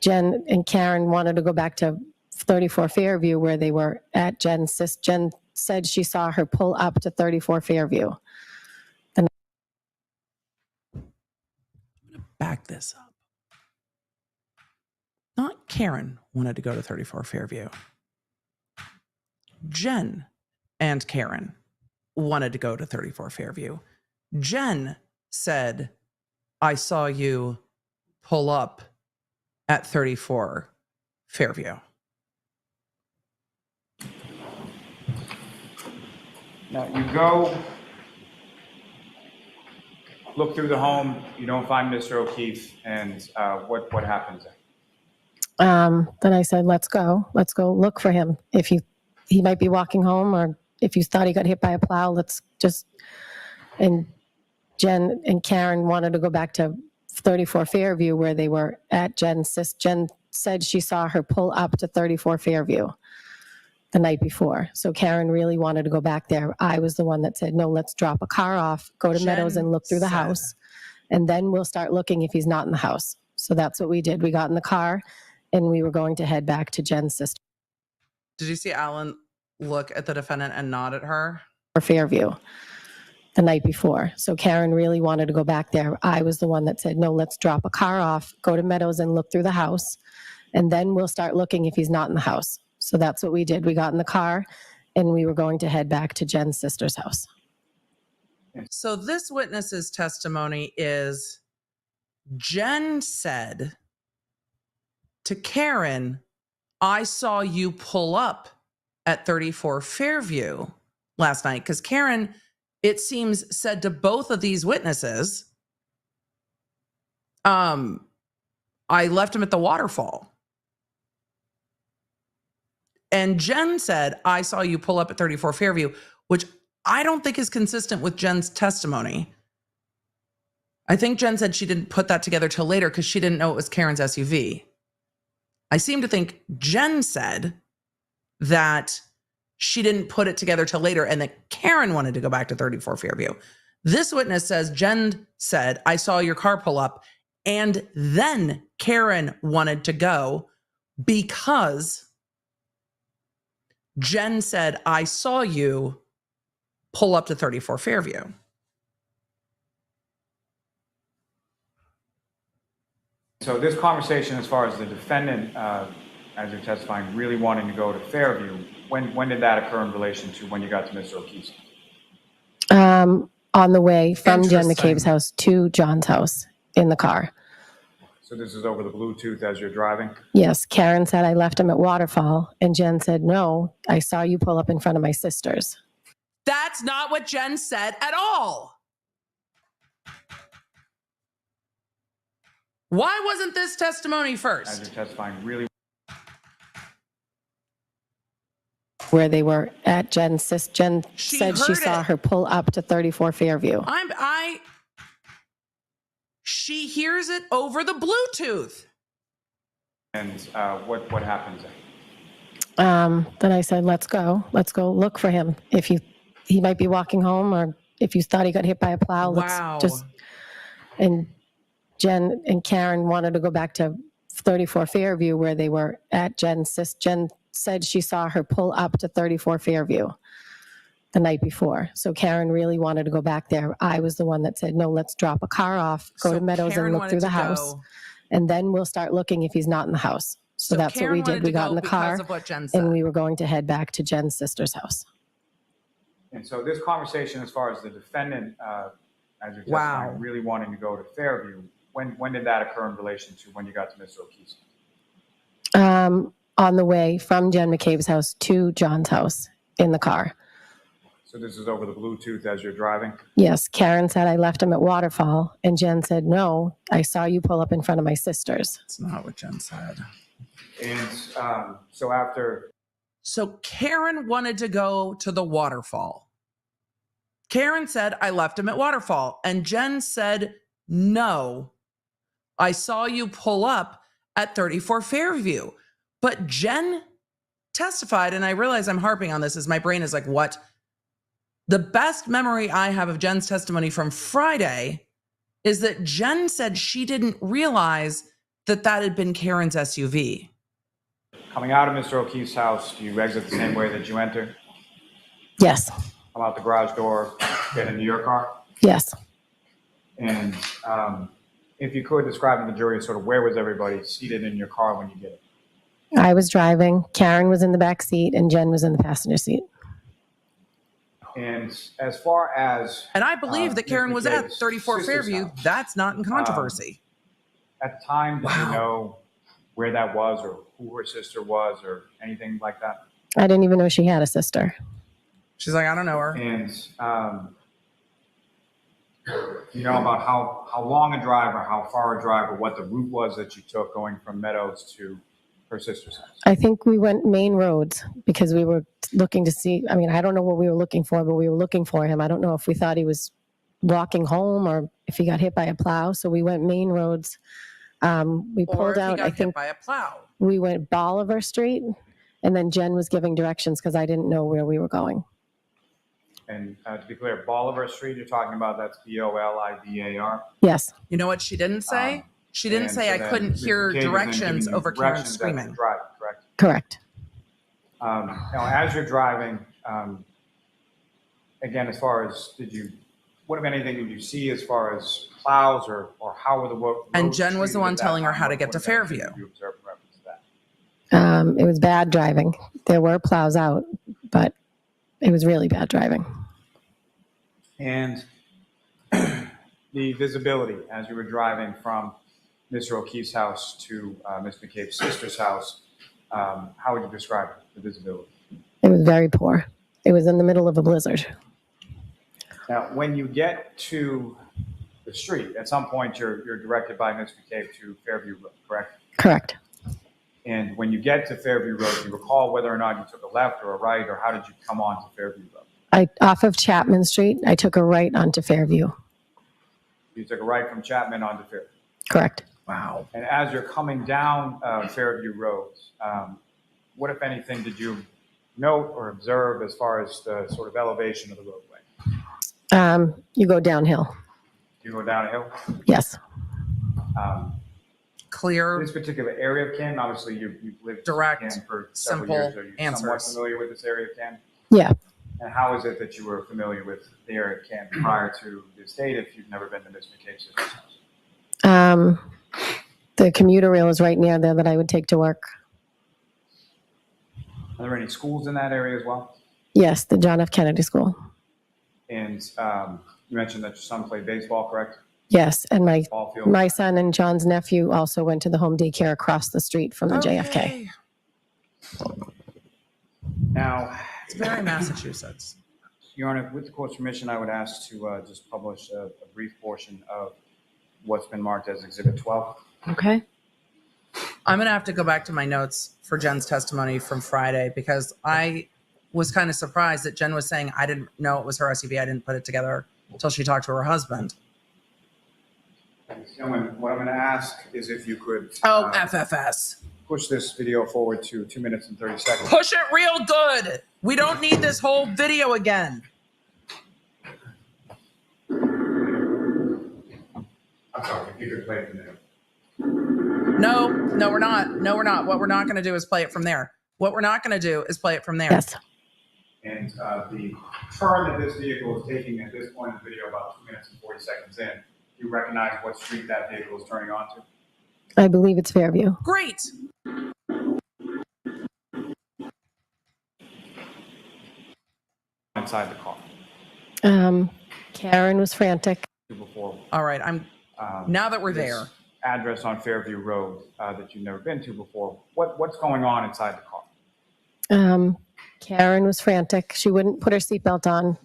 Jen and Karen wanted to go back to 34 Fairview where they were at. Jen said she saw her pull up to 34 Fairview.
I'm going to back this up. Not Karen wanted to go to 34 Fairview. Jen and Karen wanted to go to 34 Fairview. Jen said, I saw you pull up at 34 Fairview.
Now you go, look through the home, you don't find Mr. O'Keefe, and what happens?
Then I said, let's go look for him. If he might be walking home, or if you thought he got hit by a plow, and Jen and Karen wanted to go back to 34 Fairview where they were at. Jen said she saw her pull up to 34 Fairview the night before. So Karen really wanted to go back there. I was the one that said, no, let's drop a car off, go to Meadows and look through the house, and then we'll start looking if he's not in the house. So that's what we did. We got in the car and we were going to head back to Jen's sister.
Did you see Alan look at the defendant and nod at her?
Or Fairview the night before. So Karen really wanted to go back there. I was the one that said, no, let's drop a car off, go to Meadows and look through the house, and then we'll start looking if he's not in the house. So that's what we did. We got in the car and we were going to head back to Jen's sister's house.
So this witness's testimony is Jen said to Karen, I saw you pull up at 34 Fairview last night, because Karen, it seems, said to both of these witnesses, I left him at the waterfall. And Jen said, I saw you pull up at 34 Fairview, which I don't think is consistent with Jen's testimony. I think Jen said she didn't put that together till later because she didn't know it was Karen's SUV. I seem to think Jen said that she didn't put it together till later and that Karen wanted to go back to 34 Fairview. This witness says Jen said, I saw your car pull up, and then Karen wanted to go because Jen said, I saw you pull up to 34 Fairview.
So this conversation, as far as the defendant, as you're testifying, really wanting to go to Fairview, when did that occur in relation to when you got to Mr. O'Keefe's?
On the way from Jen
Interesting.
McCabe's house to John's house in the car.
So this is over the Bluetooth as you're driving?
Yes, Karen said I left him at Waterfall, and Jen said, no, I saw you pull up in front of my sister's.
That's not what Jen said at all. Why wasn't this testimony
As
first?
you're testifying, really
Where they were at Jen said she
heard
saw
it.
her pull up to 34 Fairview.
She hears it over the Bluetooth.
and what happens then?
Then I said, let's go look for him. If he might be walking home, or if you thought he got hit by a plow,
Wow.
And Jen and Karen wanted to go back to 34 Fairview where they were at. Jen said she saw her pull up to 34 Fairview the night before. So Karen really wanted to go back there. I was the one that said, no, let's drop a car off, go
So
to Meadows
Karen
and look
wanted
through the
to
house.
go-
And then we'll start looking if he's not in the house. So that's
Karen
what we did.
wanted
We
to
got
go
in the car
because of what Jen said.
and we were going to head back to Jen's sister's house.
And so this conversation, as far as the defendant, as you're
Wow.
testifying, really wanting to go to Fairview, when did that occur in relation to when you got to Mr. O'Keefe's?
On the way from Jen McCabe's house to John's house in the car.
So this is over the Bluetooth as you're driving?
Yes, Karen said I left him at Waterfall, and Jen said, no, I saw you pull up in front of my sister's.
That's not what Jen said.
And so after...
So Karen wanted to go to the Waterfall. Karen said, I left him at Waterfall. And Jen said, no, I saw you pull up at 34 Fairview. But Jen testified, and I realize I'm harping on this as my brain is like, what? The best memory I have of Jen's testimony from Friday is that Jen said she didn't realize that had been Karen's SUV.
Coming out of Mr. O'Keefe's house, do you exit the same way that you entered?
Yes.
Come out the garage door, get into your car?
Yes.
And if you could describe to the jury sort of where was everybody seated in your car when you did it?
I was driving, Karen was in the back seat, and Jen was in the passenger seat.
And as far as...
And I believe that Karen was at
McCabe's
34
sister's
Fairview.
house,
That's not in controversy.
at the time, did you know where that was or who her sister was or anything like that?
I didn't even know she had a sister.
She's like, I don't know her.
And you know about how long a drive or how far a drive or what the route was that you took going from Meadows to her sister's house?
I think we went main roads because we were looking to see, I mean, I don't know what we were looking for, but we were looking for him. I don't know if we thought he was walking home or if he got hit by a plow. So we went main roads. We
Or
pulled
if he
out,
got
I
hit
think
by a plow.
we went Bolivar Street, and then Jen was giving directions because I didn't know where we were going.
And to be clear, Bolivar Street you're talking about, that's Bolivar?
Yes.
You know what she didn't say? She didn't
And
say
so
I
then
couldn't
Mr.
hear
McCabe is then
directions
giving you
over Karen
directions as
screaming.
you're driving, correct?
Correct.
Now, as you're driving, again, as far as what, if anything, did you see as far as plows or how were the roads
And Jen was the
treated
one
at that
telling her
time?
how to
What-
get
what,
to
if anything,
Fairview.
did you observe in reference to that?
It was bad driving. There were plows out, but it was really bad driving.
And the visibility as you were driving from Mr. O'Keefe's house to Ms. McCabe's sister's house, how would you describe the visibility?
It was very poor. It was in the middle of a blizzard.
Now, when you get to the street, at some point you're directed by Ms. McCabe to Fairview Road, correct?
Correct.
And when you get to Fairview Road, do you recall whether or not you took a left or a right, or how did you come on to Fairview Road?
Off of Chapman Street, I took a right onto Fairview.
You took a right from Chapman onto Fairview.
Correct.
Wow.
And as you're coming down Fairview Road, what, if anything, did you note or observe as far as the sort of elevation of the roadway?
You go downhill.
Do you go down a hill?
Yes.
Clear,
This particular area of Canton, obviously you've lived
direct,
in Canton for several
simple
years. Are you somewhat
answers.
familiar with this area of Canton?
Yeah.
And how is it that you were familiar with the area of Canton prior to this date if you've never been to Ms. McCabe's sister's house?
The commuter rail is right near there that I would take to work.
Are there any schools in that area as well?
Yes, the John F. Kennedy School.
And you mentioned that your son played baseball, correct?
Yes, and
Ball field.
my son and John's nephew also went to the home daycare across the street from the JFK.
Now,
It's very Massachusetts.
Your Honor, with the court's permission, I would ask to just publish a brief portion of what's been marked as Exhibit 12.
Okay.
I'm going to have to go back to my notes for Jen's testimony from Friday because I was kind of surprised that Jen was saying, I didn't know it was her SUV. I didn't put it together until she talked to her husband.
Gentlemen, what I'm going to ask is if you could
FFS.
push this video forward to 2 minutes and 30 seconds.
Push it real good. We don't need this whole video again.
I'm sorry, if you could play it from there.
No, we're not. No, we're not. What we're not going to do is play it from there. What we're not going to do is play it from there.
Yes.
And the turn that this vehicle is taking at this point in the video, about 2 minutes and 40 seconds in, you recognize what street that vehicle is turning onto?
I believe it's Fairview.
Great.
Inside the car.
Karen was frantic.
Before,
All right. Now that we're
this
there.
address on Fairview Road that you've never been to before, what's going on inside the car?
Karen was frantic. She wouldn't put her seatbelt on.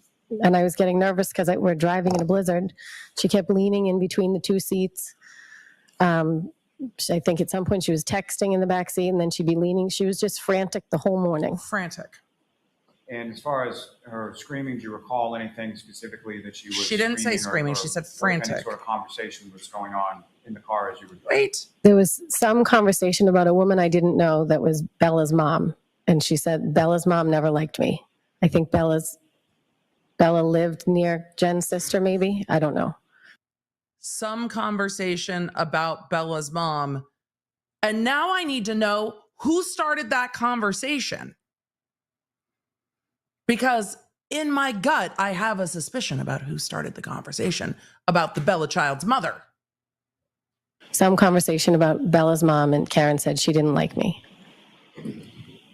And I was getting nervous because we're driving in a blizzard. She kept leaning in between the two seats. I think at some point she was texting in the back seat and then she'd be leaning. She was just frantic the whole morning.
Frantic.
And as far as her screaming, do you recall anything specifically that she was
She didn't say screaming. She said frantic.
Any sort of conversation was going on in the car as you were driving?
Wait.
There was some conversation about a woman I didn't know that was Bella's mom. And she said, Bella's mom never liked me. I think Bella lived near Jen's sister, maybe. I don't know.
Some conversation about Bella's mom. And now I need to know who started that conversation. Because in my gut, I have a suspicion about who started the conversation about the Bella child's mother.
Some conversation about Bella's mom, and Karen said she didn't like me.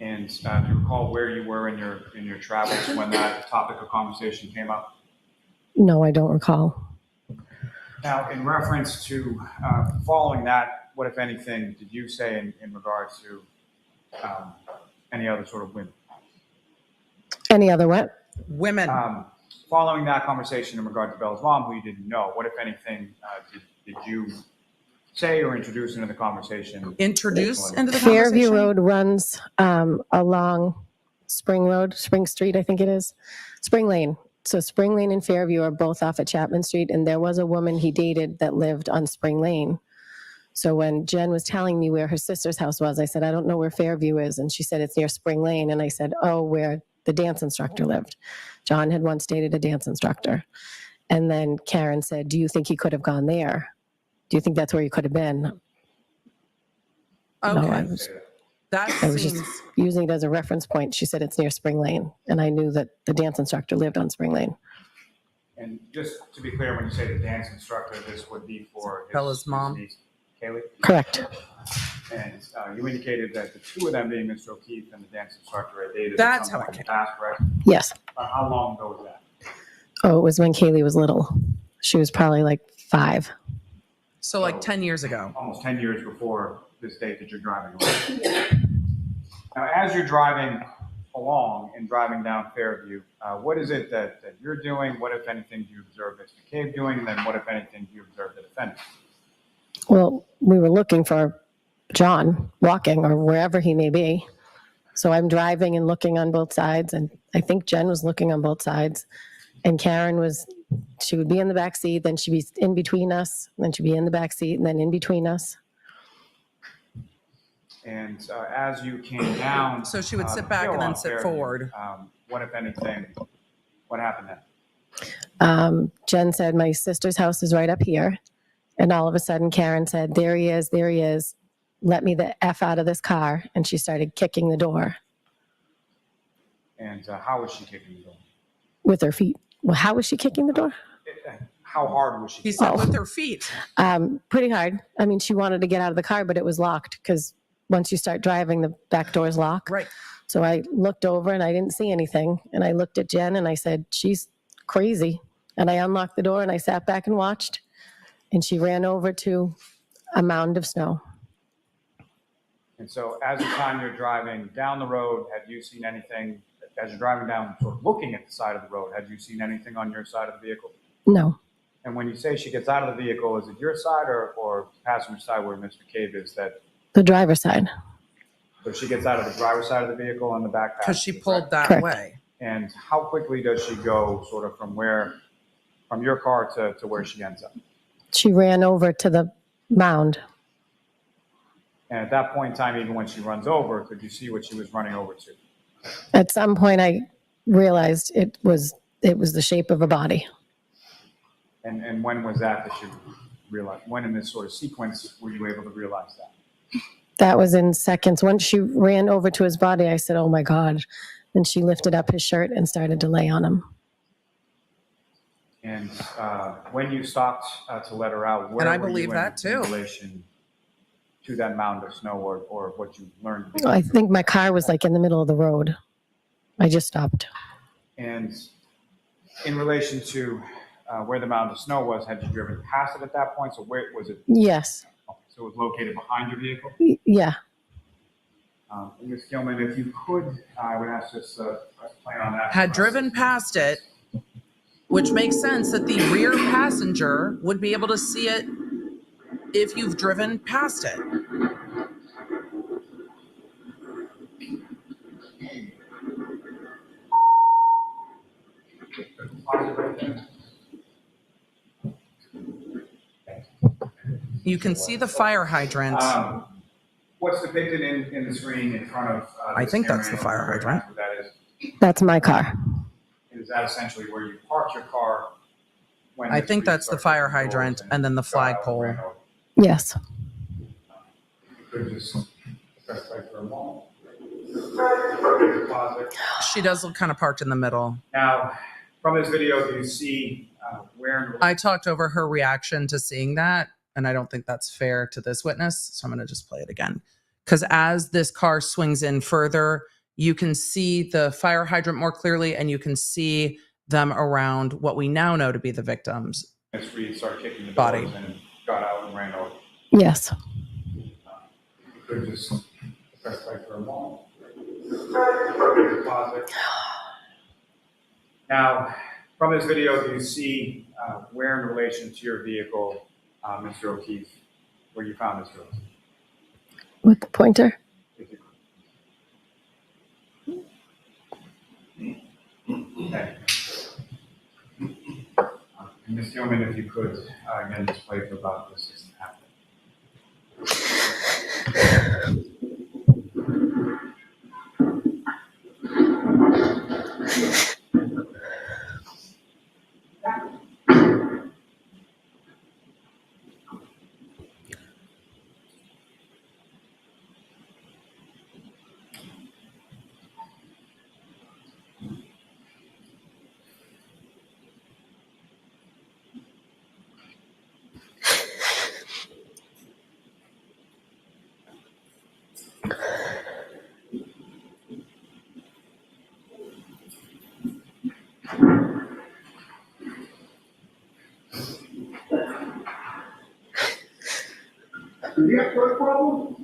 And do you recall where you were in your travels when that topic of conversation came up?
No, I don't recall.
Now, in reference to following that, what, if anything, did you say in regards to any other sort of women?
Any other what?
Women.
Following that conversation in regard to Bella's mom, who you didn't know, what, if anything, did you say or introduce into the conversation?
Introduce into the conversation?
Fairview Road runs along Spring Street, I think it is. Spring Lane. So Spring Lane and Fairview are both off at Chapman Street, and there was a woman he dated that lived on Spring Lane. So when Jen was telling me where her sister's house was, I said, I don't know where Fairview is. And she said, it's near Spring Lane. And I said, oh, where the dance instructor lived. John had once dated a dance instructor. And then Karen said, do you think he could have gone there? Do you think that's where he could have been?
Okay.
No, I was just using it as a reference point. She said it's near Spring Lane. And I knew that the dance instructor lived on Spring Lane.
And just to be clear, when you say the dance instructor, this would be for
Bella's mom.
Niece, Kaylee?
Correct.
And you indicated that the two of them, being Mr. O'Keefe and the dance instructor, had dated
That's
at some
how
point
it
in the past, correct?
Yes.
How long ago was that?
Oh, it was when Kaylee was little. She was probably like 5.
So like 10 years ago.
Almost 10 years before this date that you're driving away. Now, as you're driving along and driving down Fairview, what is it that you're doing? What, if anything, do you observe Ms. McCabe doing? And then what, if anything, do you observe the defendant?
Well, we were looking for John walking or wherever he may be. So I'm driving and looking on both sides. And I think Jen was looking on both sides. And Karen she would be in the back seat, then she'd be in between us, then she'd be in the back seat, and then in between us.
And as you came down,
so she would sit back and then sit forward.
What, if anything, what happened then?
Jen said, my sister's house is right up here. And all of a sudden, Karen said, there he is, there he is. Let me the F out of this car. And she started kicking the door.
And how was she kicking the door?
With her feet. Well, how was she kicking the door?
how hard was she?
He said
Oh.
with her feet.
Pretty hard. I mean, she wanted to get out of the car, but it was locked because once you start driving, the back door's locked.
Right.
So I looked over and I didn't see anything. And I looked at Jen and I said, she's crazy. And I unlocked the door and I sat back and watched. And she ran over to a mound of snow.
And so as the time you're driving down the road, had you seen anything, as you're driving down, sort of looking at the side of the road, had you seen anything on your side of the vehicle?
No.
And when you say she gets out of the vehicle, is it your side or passenger side where Ms. McCabe is that?
The driver's side.
So she gets out of the driver's side of the vehicle on the back
Because she
passenger
pulled
side.
that
Correct.
way.
And how quickly does she go sort of from your car to where she ends up?
She ran over to the mound.
And at that point in time, even when she runs over, could you see what she was running over to?
At some point, I realized it was the shape of a body.
And when was that you realized? When in this sort of sequence were you able to realize that?
That was in seconds. Once she ran over to his body, I said, oh my God. Then she lifted up his shirt and started to lay on him.
And when you stopped to let her out, where
And I
were
believe
you
that too.
in relation to that mound of snow or what you learned?
I think my car was like in the middle of the road. I just stopped.
And in relation to where the mound of snow was, had you driven past it at that point? So where was it?
Yes.
Okay, so it was located behind your vehicle?
Yeah.
Ms. Gilman, if you could, I would ask this plan on that.
Had driven past it, which makes sense that the rear passenger would be able to see it if you've driven past it. You can see the fire hydrant.
What's depicted in the screen in front of?
I think that's the fire hydrant.
That is.
That's my car.
Is that essentially where you parked your car? When
I
this
think
police
that's the
started
fire
opening doors
hydrant and then the
got out and
flagpole.
ran over?
Yes.
You could just press play for a moment.
She does look kind of parked in the middle.
Now, from this video, do you see where?
I talked over her reaction to seeing that, and I don't think that's fair to this witness, so I'm going to just play it again. Because as this car swings in further, you can see the fire hydrant more clearly, and you can see them around what we now know to be the victim's
Ms. Reed started kicking the
body.
doors and got out and ran over.
Yes.
You could just press play for a moment. Now, from this video, do you see where in relation to your vehicle, Mr. O'Keefe, where you found Mr. O'Keefe?
With the pointer?
Okay. Ms. Gilman, if you could, again, just play for about this is happening.
Do you have a problem?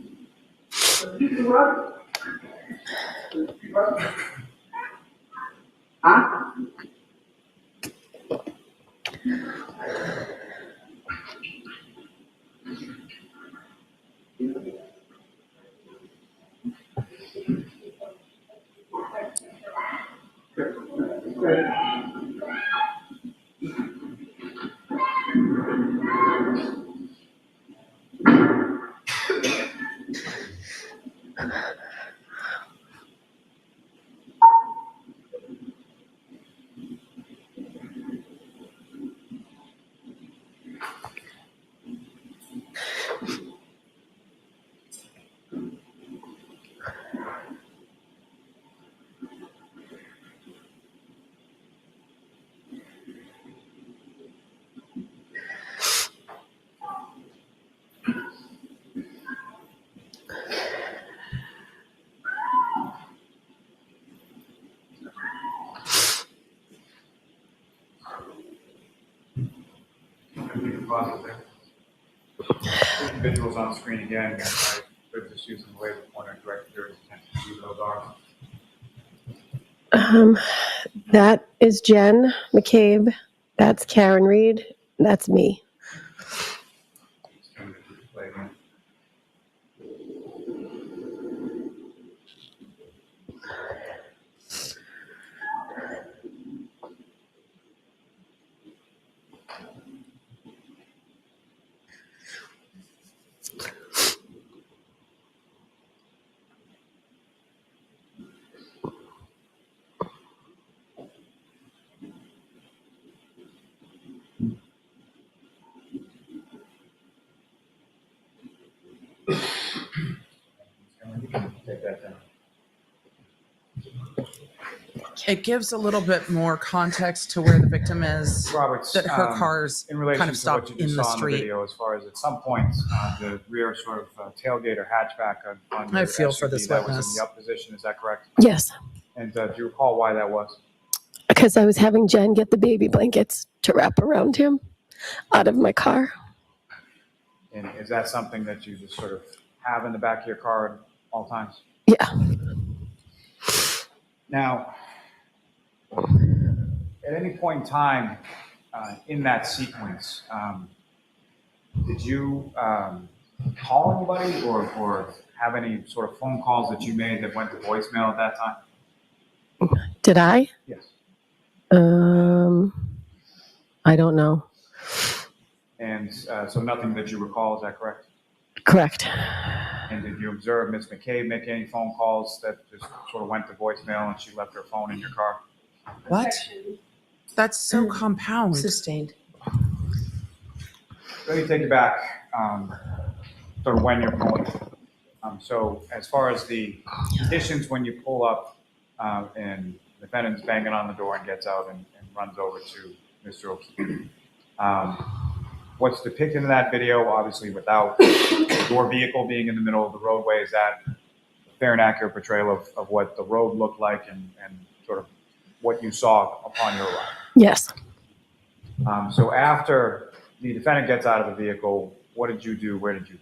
Huh?
closet there. The individuals on screen again, they're just using the laser pointer and direct your attention to who those are.
That is Jen McCabe. That's Karen Reed. That's me.
Take that down.
It gives a little bit more context to where the victim is.
Roberts,
that her car's
in relation
kind of
to
stopped
what you
in
just
the
saw in the
street.
video, as far as at some point the rear sort of tailgate or hatchback on
I
your
feel for
SUV,
this
that was
witness.
in the up position. Is that correct?
Yes,
And do you recall why that was?
because I was having Jen get the baby blankets to wrap around him out of my car.
And is that something that you just sort of have in the back of your car at all times?
Yeah.
Now, at any point in time in that sequence, did you call anybody or have any sort of phone calls that you made that went to voicemail at that time?
Did I?
Yes.
I don't know.
And so nothing that you recall, is that correct?
Correct.
And did you observe Ms. McCabe make any phone calls that just sort of went to voicemail and she left her phone in your car?
What? That's so compound.
Sustained.
Let me take you back sort of when you're pulling. So as far as the conditions when you pull up and the defendant's banging on the door and gets out and runs over to Mr. O'Keefe. What's depicted in that video, obviously without your vehicle being in the middle of the roadway, is that a fair and accurate portrayal of what the road looked like and sort of what you saw upon your arrival?
Yes.
So after the defendant gets out of the vehicle, what did you do? Where did you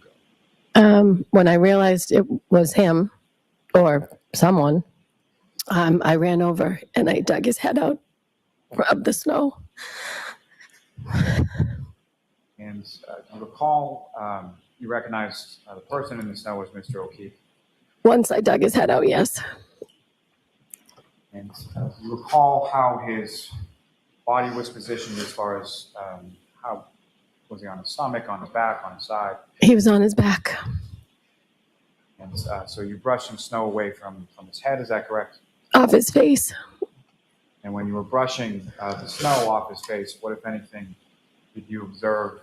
go?
When I realized it was him or someone, I ran over and I dug his head out of the snow.
And you recall, you recognized the person in the snow was Mr. O'Keefe.
Once I dug his head out, yes.
And you recall how his body was positioned as far as how was he on his stomach, on his back, on his side?
He was on his back.
And so you brushed some snow away from his head, is that correct?
Off his face.
And when you were brushing the snow off his face, what, if anything, did you observe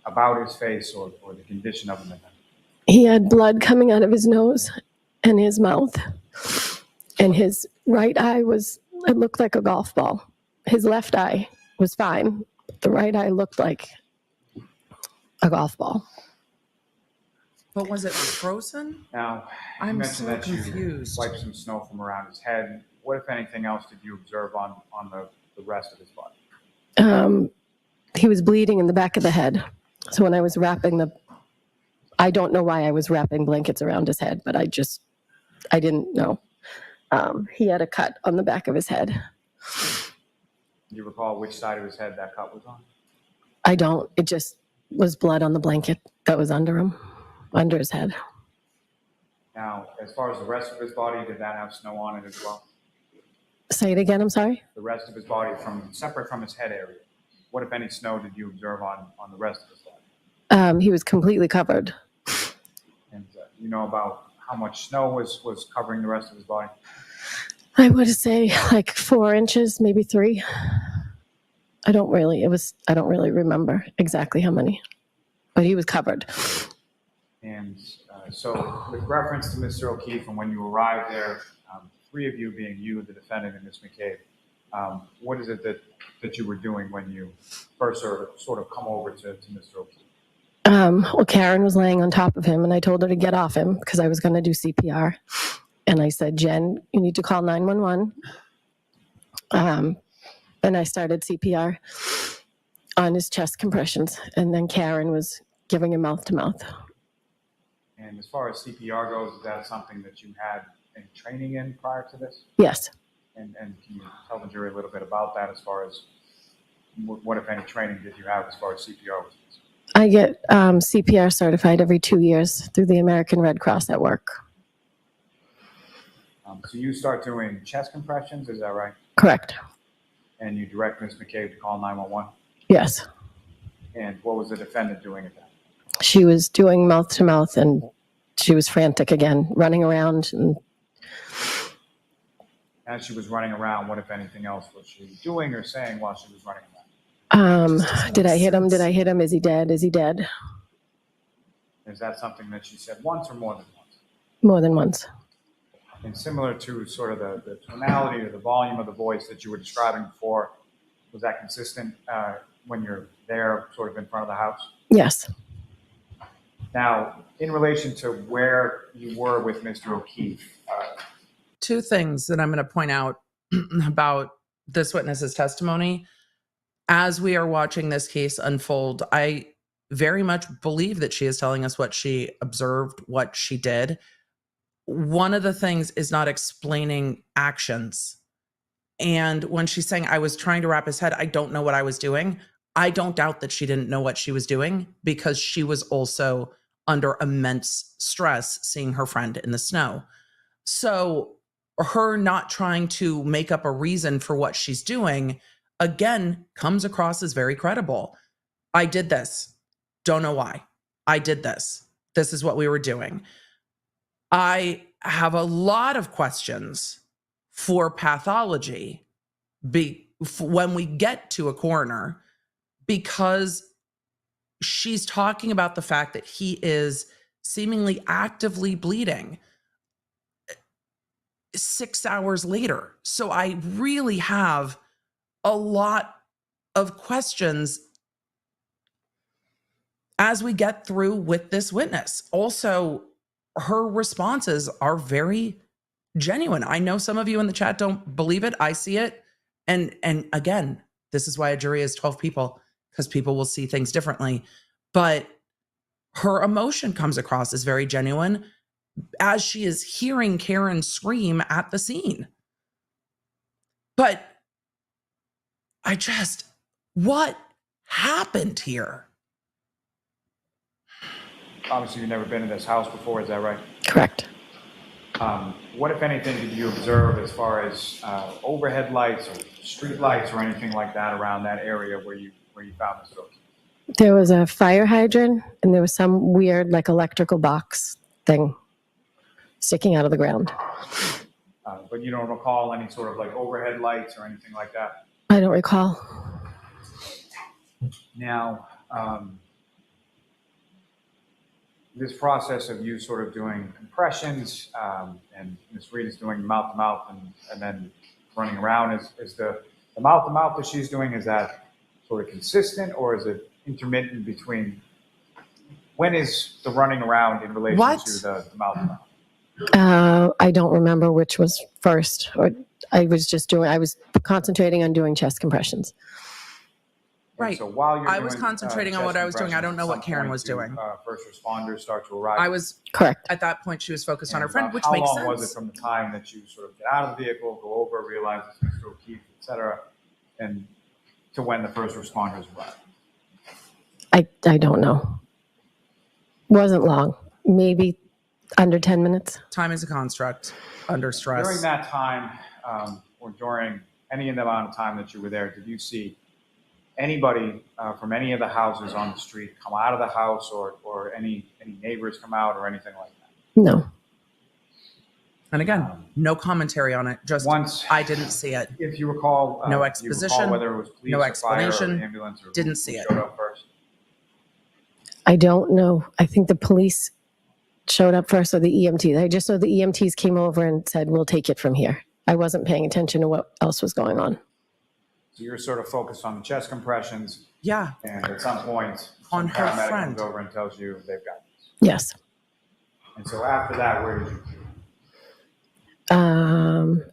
about his face or the condition of him?
He had blood coming out of his nose and his mouth. And his right eye it looked like a golf ball. His left eye was fine. The right eye looked like a golf ball.
But was it frozen?
Now, you
I'm
mentioned
so
that
confused.
you wiped some snow from around his head. What, if anything else, did you observe on the rest of his body?
He was bleeding in the back of the head. So when I was wrapping I don't know why I was wrapping blankets around his head, but I didn't know. He had a cut on the back of his head.
Do you recall which side of his head that cut was on?
I don't. It just was blood on the blanket that was under his head.
Now, as far as the rest of his body, did that have snow on it as well?
Say it again, I'm sorry?
The rest of his body, separate from his head area, what, if any, snow did you observe on the rest of his body?
He was completely covered.
And you know about how much snow was covering the rest of his body?
I would say like 4 inches, maybe 3. I don't really remember exactly how many, but he was covered.
And so with reference to Mr. O'Keefe and when you arrived there, 3 of you being you, the defendant, and Ms. McCabe, what is it that you were doing when you first sort of come over to Mr. O'Keefe?
Well, Karen was laying on top of him, and I told her to get off him because I was going to do CPR. And I said, Jen, you need to call 911. And I started CPR. on his chest compressions, and then Karen was giving him mouth to mouth.
And as far as CPR goes, is that something that you had any training in prior to this?
Yes.
And can you tell the jury a little bit about that as far as what, if any, training did you have as far as CPR was concerned?
I get CPR certified every 2 years through the American Red Cross at work.
So you start doing chest compressions, is that right?
Correct.
And you direct Ms. McCabe to call 911?
Yes.
And what was the defendant doing at that?
She was doing mouth to mouth, and she was frantic again, running around. And
as she was running around, what, if anything else, was she doing or saying while she was running around?
Did I hit him? Did I hit him? Is he dead? Is he dead?
Is that something that she said once or more than once?
More than once.
And similar to sort of the tonality or the volume of the voice that you were describing before, was that consistent when you're there sort of in front of the house?
Yes.
Now, in relation to where you were with Mr. O'Keefe.
Two things that I'm going to point out about this witness's testimony. As we are watching this case unfold, I very much believe that she is telling us what she observed, what she did. One of the things is not explaining actions. And when she's saying, I was trying to wrap his head, I don't know what I was doing. I don't doubt that she didn't know what she was doing, because she was also under immense stress seeing her friend in the snow. So her not trying to make up a reason for what she's doing, again, comes across as very credible. I did this. Don't know why. I did this. This is what we were doing. I have a lot of questions for pathology when we get to a coroner, because she's talking about the fact that he is seemingly actively bleeding 6 hours later. So I really have a lot of questions as we get through with this witness. Also, her responses are very genuine. I know some of you in the chat don't believe it. I see it. And again, this is why a jury is 12 people, because people will see things differently. But her emotion comes across as very genuine as she is hearing Karen scream at the scene. But what happened here?
Obviously, you've never been in this house before, is that right?
Correct.
What, if anything, did you observe as far as overhead lights or street lights or anything like that around that area where you found this O'Keefe?
There was a fire hydrant, and there was some weird, like, electrical box thing sticking out of the ground.
But you don't recall any sort of like overhead lights or anything like that?
I don't recall.
Now, this process of you sort of doing compressions and Ms. Reed is doing mouth to mouth and then running around, is the mouth to mouth that she's doing, is that sort of consistent, or is it intermittent between? When is the running around in relation to the mouth to mouth?
I don't remember which was first. Or I was concentrating on doing chest compressions.
Right.
So while you're
I was concentrating on what I was doing. I don't know what Karen was doing.
First responders start to arrive.
I was
correct.
At that point, she was focused on her friend, which
how
makes
long
sense.
was it from the time that you sort of get out of the vehicle, go over, realize it's Mr. O'Keefe, et cetera, and to when the first responders arrived?
I don't know. Wasn't long. Maybe under 10 minutes.
Time is a construct under stress.
During that time, or during any amount of time that you were there, did you see anybody from any of the houses on the street come out of the house, or any neighbors come out or anything like that?
No.
And again, no commentary on it. Just I didn't see it.
If you recall,
no exposition,
whether it was police
no
or
explanation,
fire or ambulance, or
didn't
who
see it.
showed up first?
I don't know. I think the police showed up first, or the EMTs. I just know the EMTs came over and said, we'll take it from here. I wasn't paying attention to what else was going on.
So you're sort of focused on the chest compressions.
Yeah.
And at some point,
on
some
her
paramedic
friend
comes over and tells you they've got this.
Yes.
And so after that, where did you?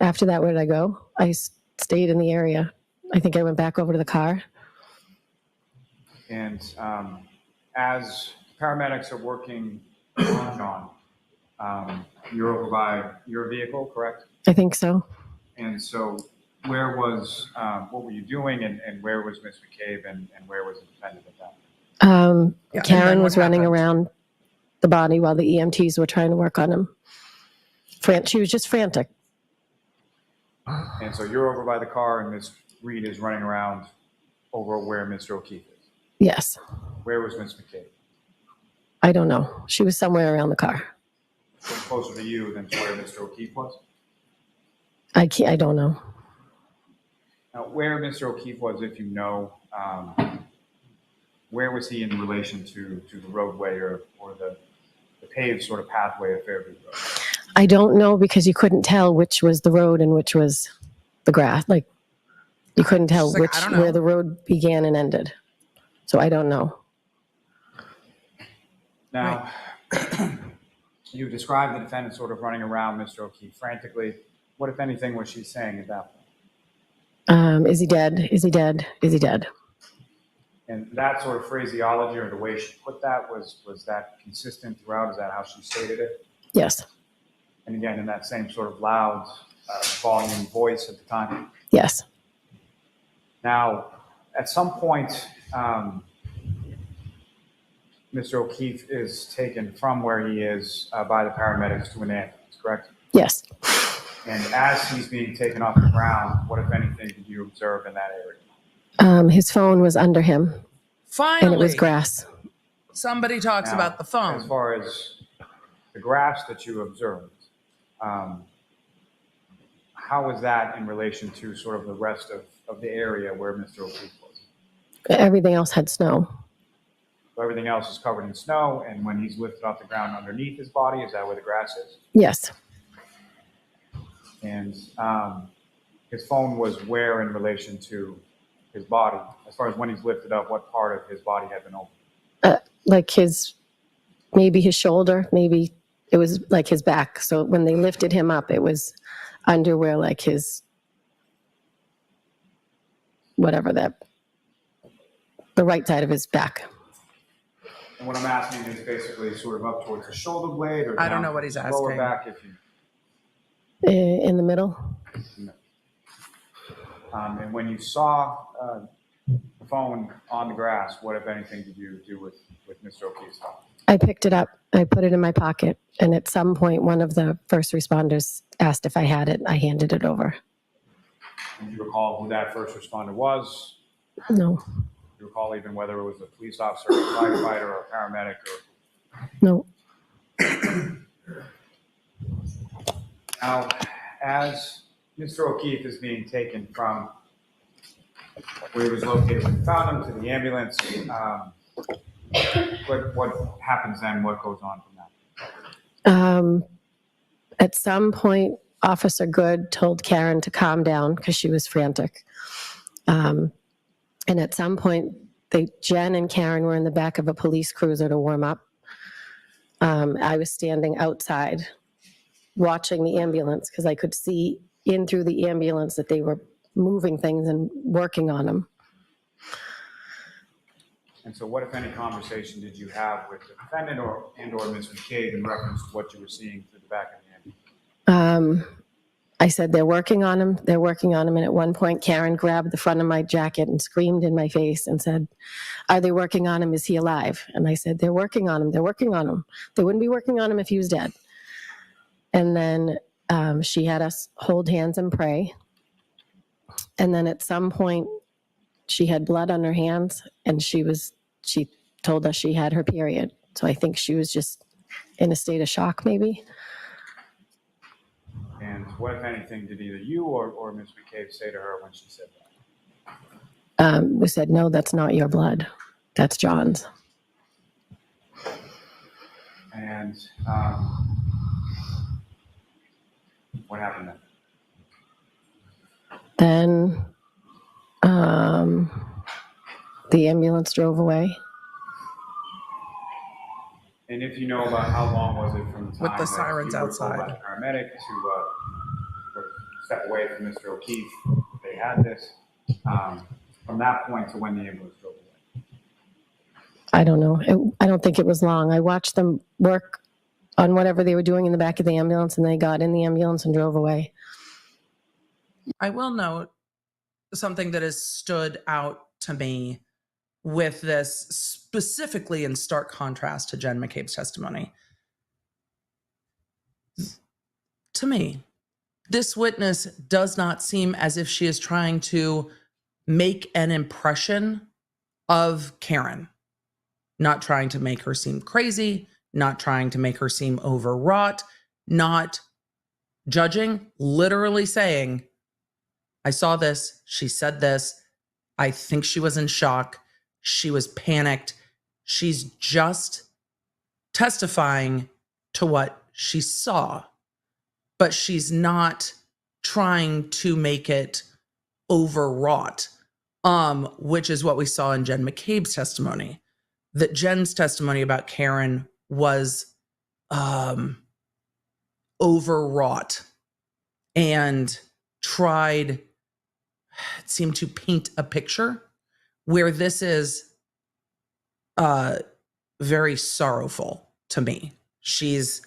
After that, where did I go? I stayed in the area. I think I went back over to the car.
And as paramedics are working on John, you're over by your vehicle, correct?
I think so.
And so where was, what were you doing, and where was Ms. McCabe, and where was the defendant at that time?
Yeah, and
Karen
then
was
what
running
happened?
around the body while the EMTs were trying to work on him. She was just frantic.
And so you're over by the car, and Ms. Reed is running around over where Mr. O'Keefe is.
Yes.
Where was Ms. McCabe?
I don't know. She was somewhere around the car.
So closer to you than to where Mr. O'Keefe was?
I don't know.
Now, where Mr. O'Keefe was, if you know, where was he in relation to the roadway or the paved sort of pathway of Fairview Road?
I don't know because you couldn't tell which was the road and which was the grass. Like you couldn't tell
She's like,
which
I don't know.
where the road began and ended. So I don't know.
Now, you described the defendant sort of running around Mr. O'Keefe frantically. What, if anything, was she saying at that point?
Is he dead? Is he dead? Is he dead?
And that sort of phraseology, or the way she put that, was that consistent throughout? Is that how she stated it?
Yes.
And again, in that same sort of loud volume voice at the time?
Yes.
Now, at some point, Mr. O'Keefe is taken from where he is by the paramedics to an ambulance, correct?
Yes.
And as he's being taken off the ground, what, if anything, did you observe in that area?
His phone was under him.
Finally.
And it was grass.
Somebody talks
Now,
about the phone.
As far as the graphs that you observed, how was that in relation to sort of the rest of the area where Mr. O'Keefe was?
Everything else had snow.
So everything else is covered in snow, and when he's lifted off the ground underneath his body, is that where the grass is?
Yes.
And his phone was where in relation to his body? As far as when he's lifted up, what part of his body had been opened?
Like maybe his shoulder, maybe it was like his back. So when they lifted him up, it was under where like his, whatever the right side of his back.
And what I'm asking is basically sort of up towards the shoulder blade, or
I don't
down
know what he's
towards the lower
asking.
back, if you.
In the middle.
And when you saw the phone on the grass, what, if anything, did you do with Mr. O'Keefe's phone?
I picked it up. I put it in my pocket. And at some point, one of the first responders asked if I had it. I handed it over.
And do you recall who that first responder was?
No.
Do you recall even whether it was a police officer, a firefighter, or a paramedic?
No.
Now, as Mr. O'Keefe is being taken from where he was located when you found him to the ambulance, what happens then? What goes on from that?
At some point, Officer Good told Karen to calm down because she was frantic. And at some point, Jen and Karen were in the back of a police cruiser to warm up. I was standing outside watching the ambulance because I could see in through the ambulance that they were moving things and working on them.
And so what, if any, conversation did you have with the defendant or Ms. McCabe in reference to what you were seeing through the back of the ambulance?
I said, they're working on him. They're working on him. And at one point, Karen grabbed the front of my jacket and screamed in my face and said, are they working on him? Is he alive? And I said, they're working on him. They're working on him. They wouldn't be working on him if he was dead. And then she had us hold hands and pray. And then at some point, she had blood on her hands, and she told us she had her period. So I think she was just in a state of shock, maybe.
And what, if anything, did either you or Ms. McCabe say to her when she said that?
We said, no, that's not your blood. That's John's.
And what happened then?
Then the ambulance drove away.
And if you know about how long was it from the time
With the
that
sirens
you were told by
outside.
the paramedic to step away from Mr. O'Keefe, they had this, from that point to when the ambulance drove away?
I don't know. I don't think it was long. I watched them work on whatever they were doing in the back of the ambulance, and they got in the ambulance and drove away.
I will note something that has stood out to me with this, specifically in stark contrast to Jen McCabe's testimony. To me, this witness does not seem as if she is trying to make an impression of Karen, not trying to make her seem crazy, not trying to make her seem overwrought, not judging, literally saying, I saw this, she said this, I think she was in shock, she was panicked. She's just testifying to what she saw, but she's not trying to make it overwrought, which is what we saw in Jen McCabe's testimony. That Jen's testimony about Karen was overwrought and seemed to paint a picture where this is very sorrowful to me. She's,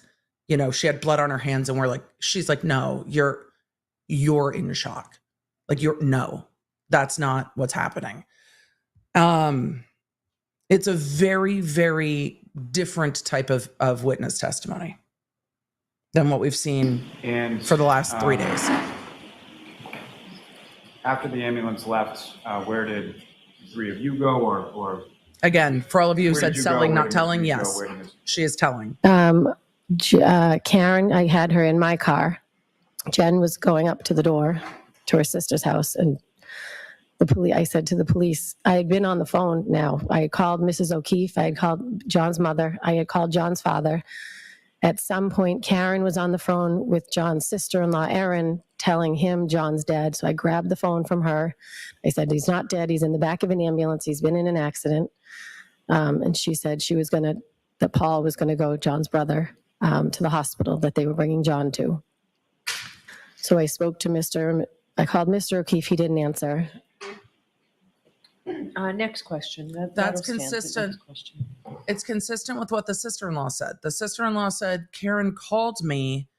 she had blood on her hands, and she's like, no, you're in shock. Like, no, that's not what's happening. It's a very, very different type of witness testimony than what we've seen for the last 3 days.
After the ambulance left, where did the three of you go, or
again, for all of you who said selling, not telling,
Miss
yes, she is telling.
Karen, I had her in my car. Jen was going up to the door to her sister's house, and I said to the police, I had been on the phone now. I had called Mrs. O'Keefe. I had called John's mother. I had called John's father. At some point, Karen was on the phone with John's sister-in-law, Erin, telling him John's dead. So I grabbed the phone from her. I said, he's not dead. He's in the back of an ambulance. He's been in an accident. And she said that Paul was going to go, John's brother, to the hospital that they were bringing John to. So I spoke to I called Mr. O'Keefe. He didn't answer.
Next question.
That's consistent. It's consistent with what the sister-in-law said. The sister-in-law said, Karen called me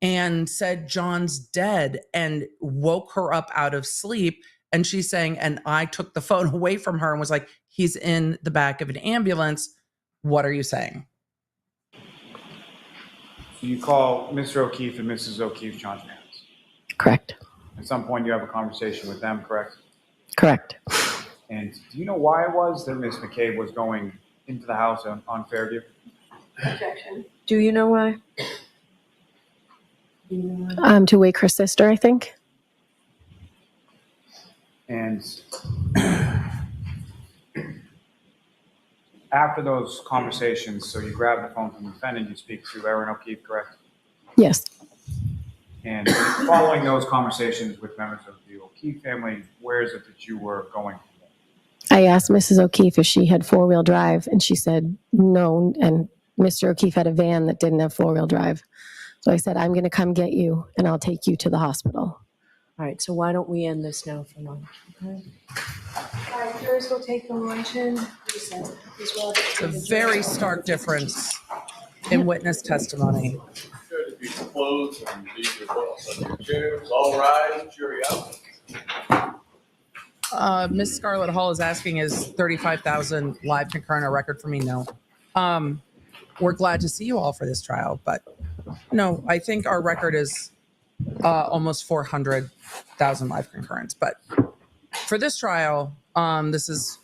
and said John's dead and woke her up out of sleep. And she's saying, and I took the phone away from her and was like, he's in the back of an ambulance. What are you saying?
So you call Mr. O'Keefe and Mrs. O'Keefe John's parents?
Correct.
At some point you have a conversation with them, correct?
Correct.
And do you know why it was that Miss McCabe was going into the house on Fairview?
Objection.
Do you know why?
To wake her sister, I think.
And after those conversations, so you grab the phone from the defendant, you speak to Erin O'Keefe, correct?
Yes.
And following those conversations with members of the O'Keefe family, where is it that you were going?
I asked Mrs. O'Keefe if she had four-wheel drive, and she said no. And Mr. O'Keefe had a van that didn't have four-wheel drive. So I said, I'm going to come get you, and I'll take you to the hospital.
All right, so why don't we end this now for lunch? Okay.
All right, jurors will take the luncheon.
It's a very stark difference in witness testimony.
Sure to be closed and leave your books on your chairs. All rise, jury out.
Miss Scarlett Hall is asking, is 35,000 live concurrent a record for me? No. We're glad to see you all for this trial, but no, I think our record is almost 400,000 live concurrents. But for this trial, this is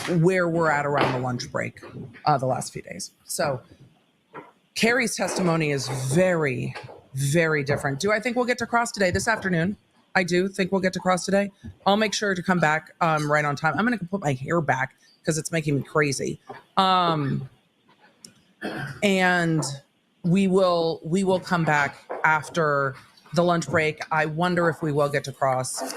where we're at around the lunch break the last few days. So Kerry's testimony is very, very different. Do I think we'll get to cross today, this afternoon? I do think we'll get to cross today. I'll make sure to come back right on time. I'm going to put my hair back because it's making me crazy. And we will come back after the lunch break. I wonder if we will get to cross.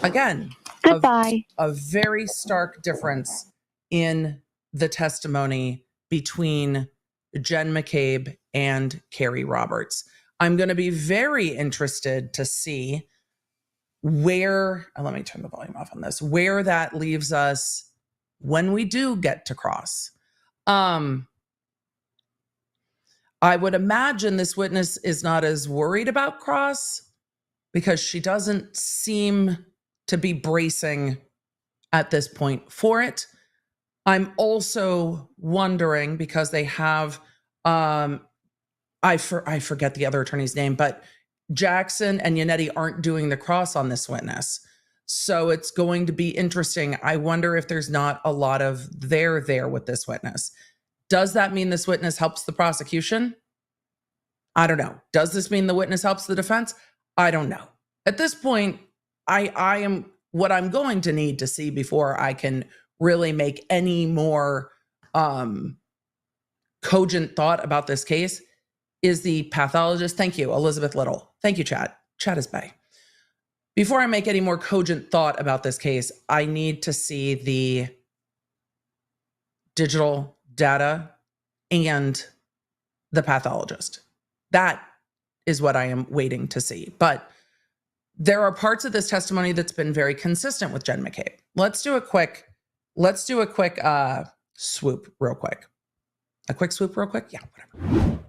Again,
goodbye.
A very stark difference in the testimony between Jen McCabe and Kerry Roberts. I'm going to be very interested to see where, let me turn the volume off on this, where that leaves us when we do get to cross. I would imagine this witness is not as worried about cross because she doesn't seem to be bracing at this point for it. I'm also wondering because they have, I forget the other attorney's name, but Jackson and Yannetti aren't doing the cross on this witness. So it's going to be interesting. I wonder if there's not a lot of there with this witness. Does that mean this witness helps the prosecution? I don't know. Does this mean the witness helps the defense? I don't know. At this point, I am what I'm going to need to see before I can really make any more cogent thought about this case is the pathologist. Thank you, Elizabeth Little. Thank you, Chad. Chad is bae. Before I make any more cogent thought about this case, I need to see the digital data and the pathologist. That is what I am waiting to see. But there are parts of this testimony that's been very consistent with Jen McCabe. Let's do a quick swoop real quick. A quick swoop real quick? Yeah, whatever.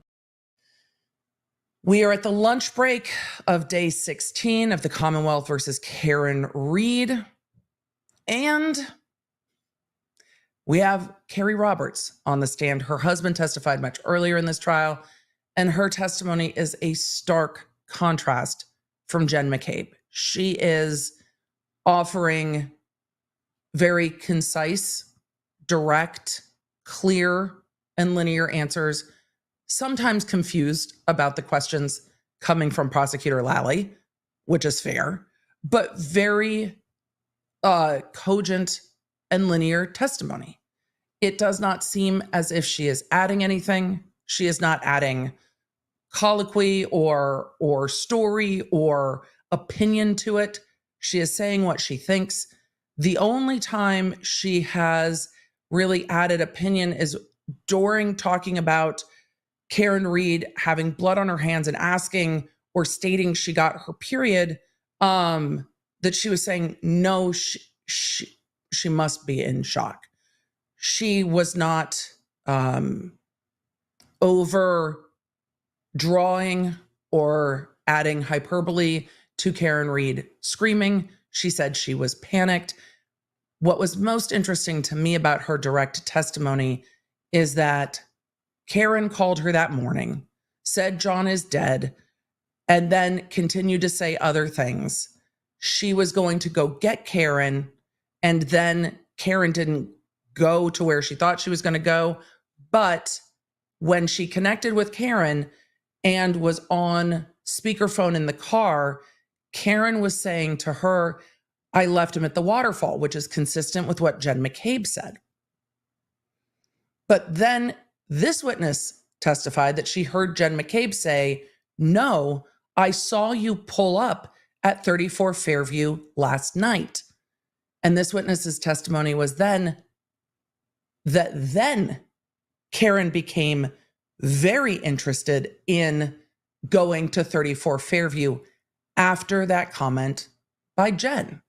We are at the lunch break of day 16 of the Commonwealth versus Karen Reed. And we have Kerry Roberts on the stand. Her husband testified much earlier in this trial, and her testimony is a stark contrast from Jen McCabe. She is offering very concise, direct, clear, and linear answers, sometimes confused about the questions coming from Prosecutor Lally, which is fair, but very cogent and linear testimony. It does not seem as if she is adding anything. She is not adding colloquy or story or opinion to it. She is saying what she thinks. The only time she has really added opinion is during talking about Karen Reed having blood on her hands and asking or stating she got her period, that she was saying, no, she must be in shock. She was not overdrawing or adding hyperbole to Karen Reed screaming. She said she was panicked. What was most interesting to me about her direct testimony is that Karen called her that morning, said John is dead, and then continued to say other things. She was going to go get Karen, and then Karen didn't go to where she thought she was going to go. But when she connected with Karen and was on speakerphone in the car, Karen was saying to her, I left him at the waterfall, which is consistent with what Jen McCabe said. But then this witness testified that she heard Jen McCabe say, no, I saw you pull up at 34 Fairview last night. And this witness's testimony was then Karen became very interested in going to 34 Fairview after that comment by Jen.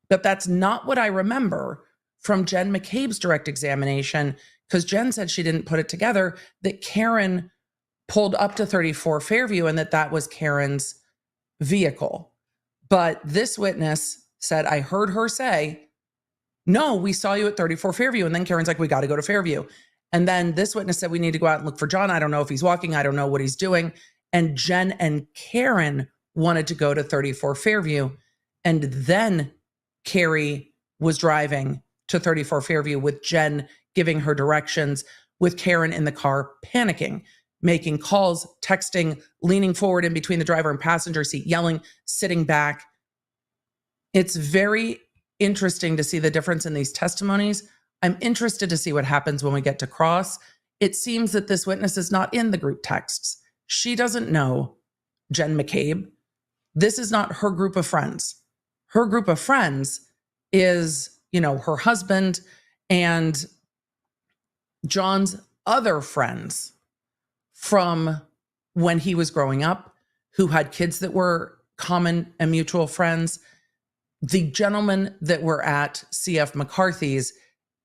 But that's not what I remember from Jen McCabe's direct examination, because Jen said she didn't put it together, that Karen pulled up to 34 Fairview and that was Karen's vehicle. But this witness said, I heard her say, no, we saw you at 34 Fairview. And then Karen's like, we got to go to Fairview. And then this witness said, we need to go out and look for John. I don't know if he's walking. I don't know what he's doing. And Jen and Karen wanted to go to 34 Fairview. And then Kerry was driving to 34 Fairview with Jen giving her directions, with Karen in the car panicking, making calls, texting, leaning forward in between the driver and passenger seat, yelling, sitting back. It's very interesting to see the difference in these testimonies. I'm interested to see what happens when we get to cross. It seems that this witness is not in the group texts. She doesn't know Jen McCabe. This is not her group of friends. Her group of friends is, her husband and John's other friends from when he was growing up, who had kids that were common and mutual friends. The gentlemen that were at CF McCarthy's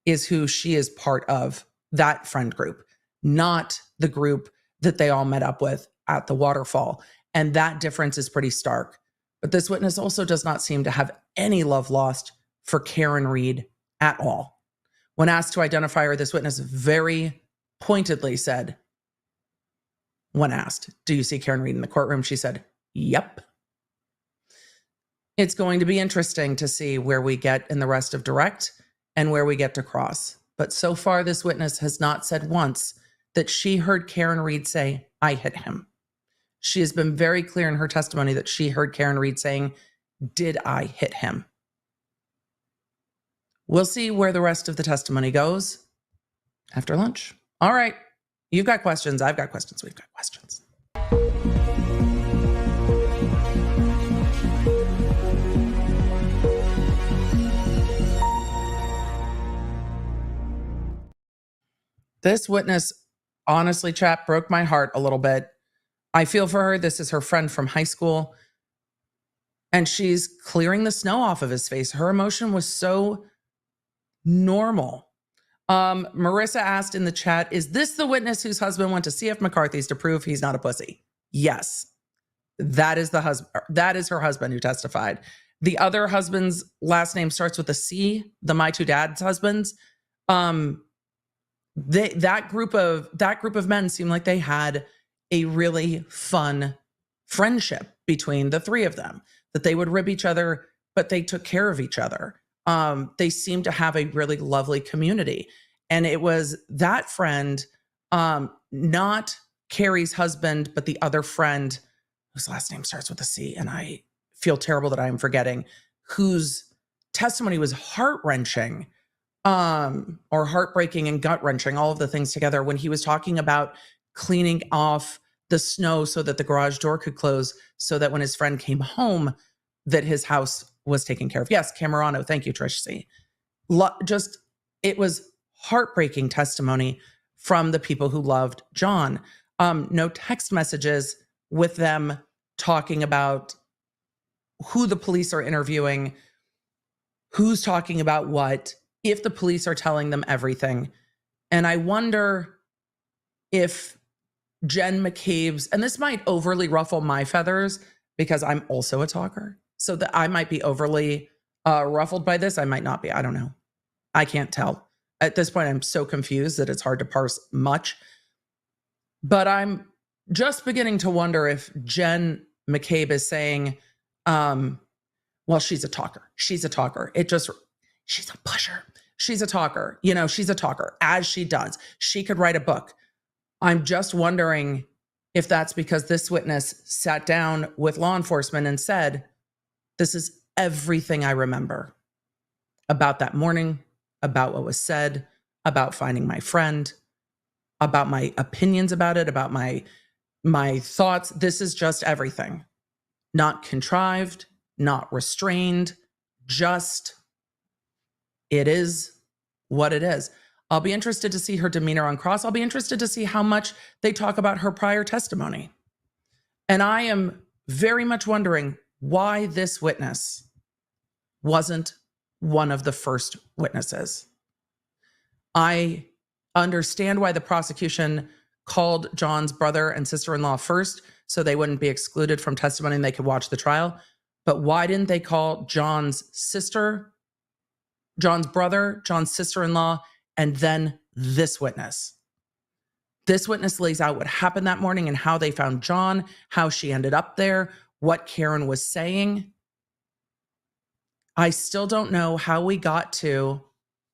is who she is part of, that friend group, not the group that they all met up with at the waterfall. And that difference is pretty stark. But this witness also does not seem to have any love lost for Karen Reed at all. When asked to identify her, this witness very pointedly said, when asked, "Do you see Karen Reed in the courtroom?" she said, "Yep." It's going to be interesting to see where we get in the rest of direct and where we get to cross. But so far, this witness has not said once that she heard Karen Reed say, "I hit him." She has been very clear in her testimony that she heard Karen Reed saying, "Did I hit him?" We'll see where the rest of the testimony goes after lunch. All right. You've got questions. I've got questions. We've got questions. This witness, honestly, chat, broke my heart a little bit. I feel for her. This is her friend from high school. And she's clearing the snow off of his face. Her emotion was so normal. Marissa asked in the chat, is this the witness whose husband went to CF McCarthy's to prove he's not a pussy? Yes. That is the husband. That is her husband who testified. The other husband's last name starts with a C, the My Two Dads husbands. That group of men seemed like they had a really fun friendship between the three of them, that they would rib each other, but they took care of each other. They seemed to have a really lovely community. And it was that friend, not Kerry's husband, but the other friend whose last name starts with a C, and I feel terrible that I am forgetting, whose testimony was heart-wrenching, or heartbreaking and gut-wrenching, all of the things together, when he was talking about cleaning off the snow so that the garage door could close, so that when his friend came home, that his house was taken care of. Yes, Camerano. Thank you, Trish C. It was heartbreaking testimony from the people who loved John. No text messages with them talking about who the police are interviewing, who's talking about what, if the police are telling them everything. And I wonder if Jen McCabe's, and this might overly ruffle my feathers because I'm also a talker, so that I might be overly ruffled by this. I might not be. I don't know. I can't tell. At this point, I'm so confused that it's hard to parse much. But I'm just beginning to wonder if Jen McCabe is saying, well, she's a talker. She's a talker. She's a pusher. She's a talker. You know, she's a talker, as she does. She could write a book. I'm just wondering if that's because this witness sat down with law enforcement and said, this is everything I remember about that morning, about what was said, about finding my friend, about my opinions about it, about my thoughts. This is just everything. Not contrived, not restrained, just it is what it is. I'll be interested to see her demeanor on cross. I'll be interested to see how much they talk about her prior testimony. And I am very much wondering why this witness wasn't one of the first witnesses. I understand why the prosecution called John's brother and sister-in-law first, so they wouldn't be excluded from testimony and they could watch the trial. But why didn't they call John's brother, John's sister-in-law, and then this witness? This witness lays out what happened that morning and how they found John, how she ended up there, what Karen was saying. I still don't know how we got to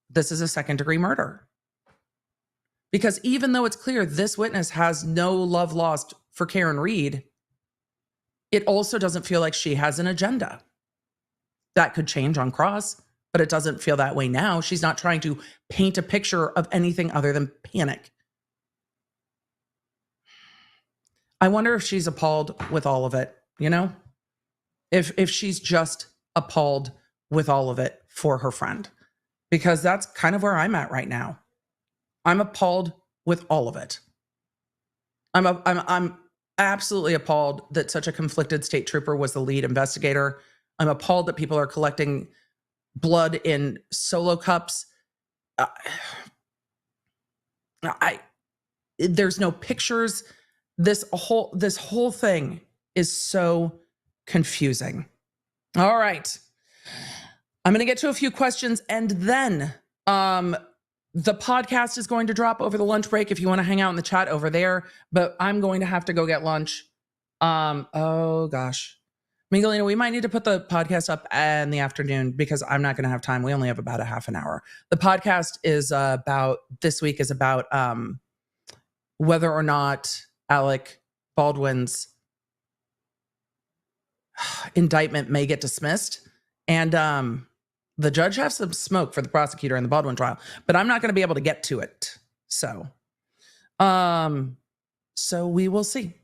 this is a second-degree murder. Because even though it's clear this witness has no love lost for Karen Reed, it also doesn't feel like she has an agenda. That could change on cross, but it doesn't feel that way now. She's not trying to paint a picture of anything other than panic. I wonder if she's appalled with all of it, you know? If she's just appalled with all of it for her friend. Because that's kind of where I'm at right now. I'm appalled with all of it. I'm absolutely appalled that such a conflicted state trooper was the lead investigator. I'm appalled that people are collecting blood in solo cups. There's no pictures. This whole thing is so confusing. All right. I'm going to get to a few questions, and then the podcast is going to drop over the lunch break if you want to hang out in the chat over there, but I'm going to have to go get lunch. Oh gosh. Miguelina, we might need to put the podcast up in the afternoon because I'm not going to have time. We only have about a half an hour. The podcast is this week is about whether or not Alec Baldwin's indictment may get dismissed. And the judge has some smoke for the prosecutor in the Baldwin trial, but I'm not going to be able to get to it. So we will see.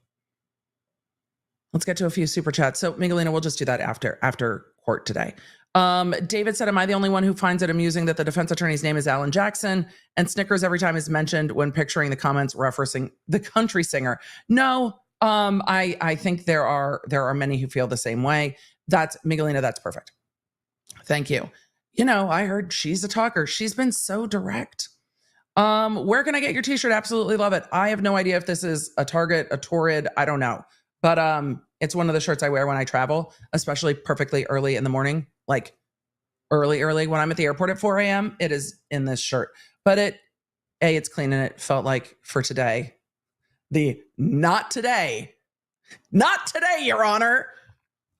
Let's get to a few super chats. So Miguelina, we'll just do that after court today. David said, am I the only one who finds it amusing that the defense attorney's name is Alan Jackson and snickers every time is mentioned when picturing the comments referencing the country singer? No, I think there are many who feel the same way. That's Miguelina. That's perfect. Thank you. You know, I heard she's a talker. She's been so direct. Where can I get your t-shirt? Absolutely love it. I have no idea if this is a Target, a Torrid. I don't know. But it's one of the shirts I wear when I travel, especially perfectly early in the morning, like early when I'm at the airport at 4 a.m. It is in this shirt. But it's clean, and it felt like for today, the not today, Your Honor.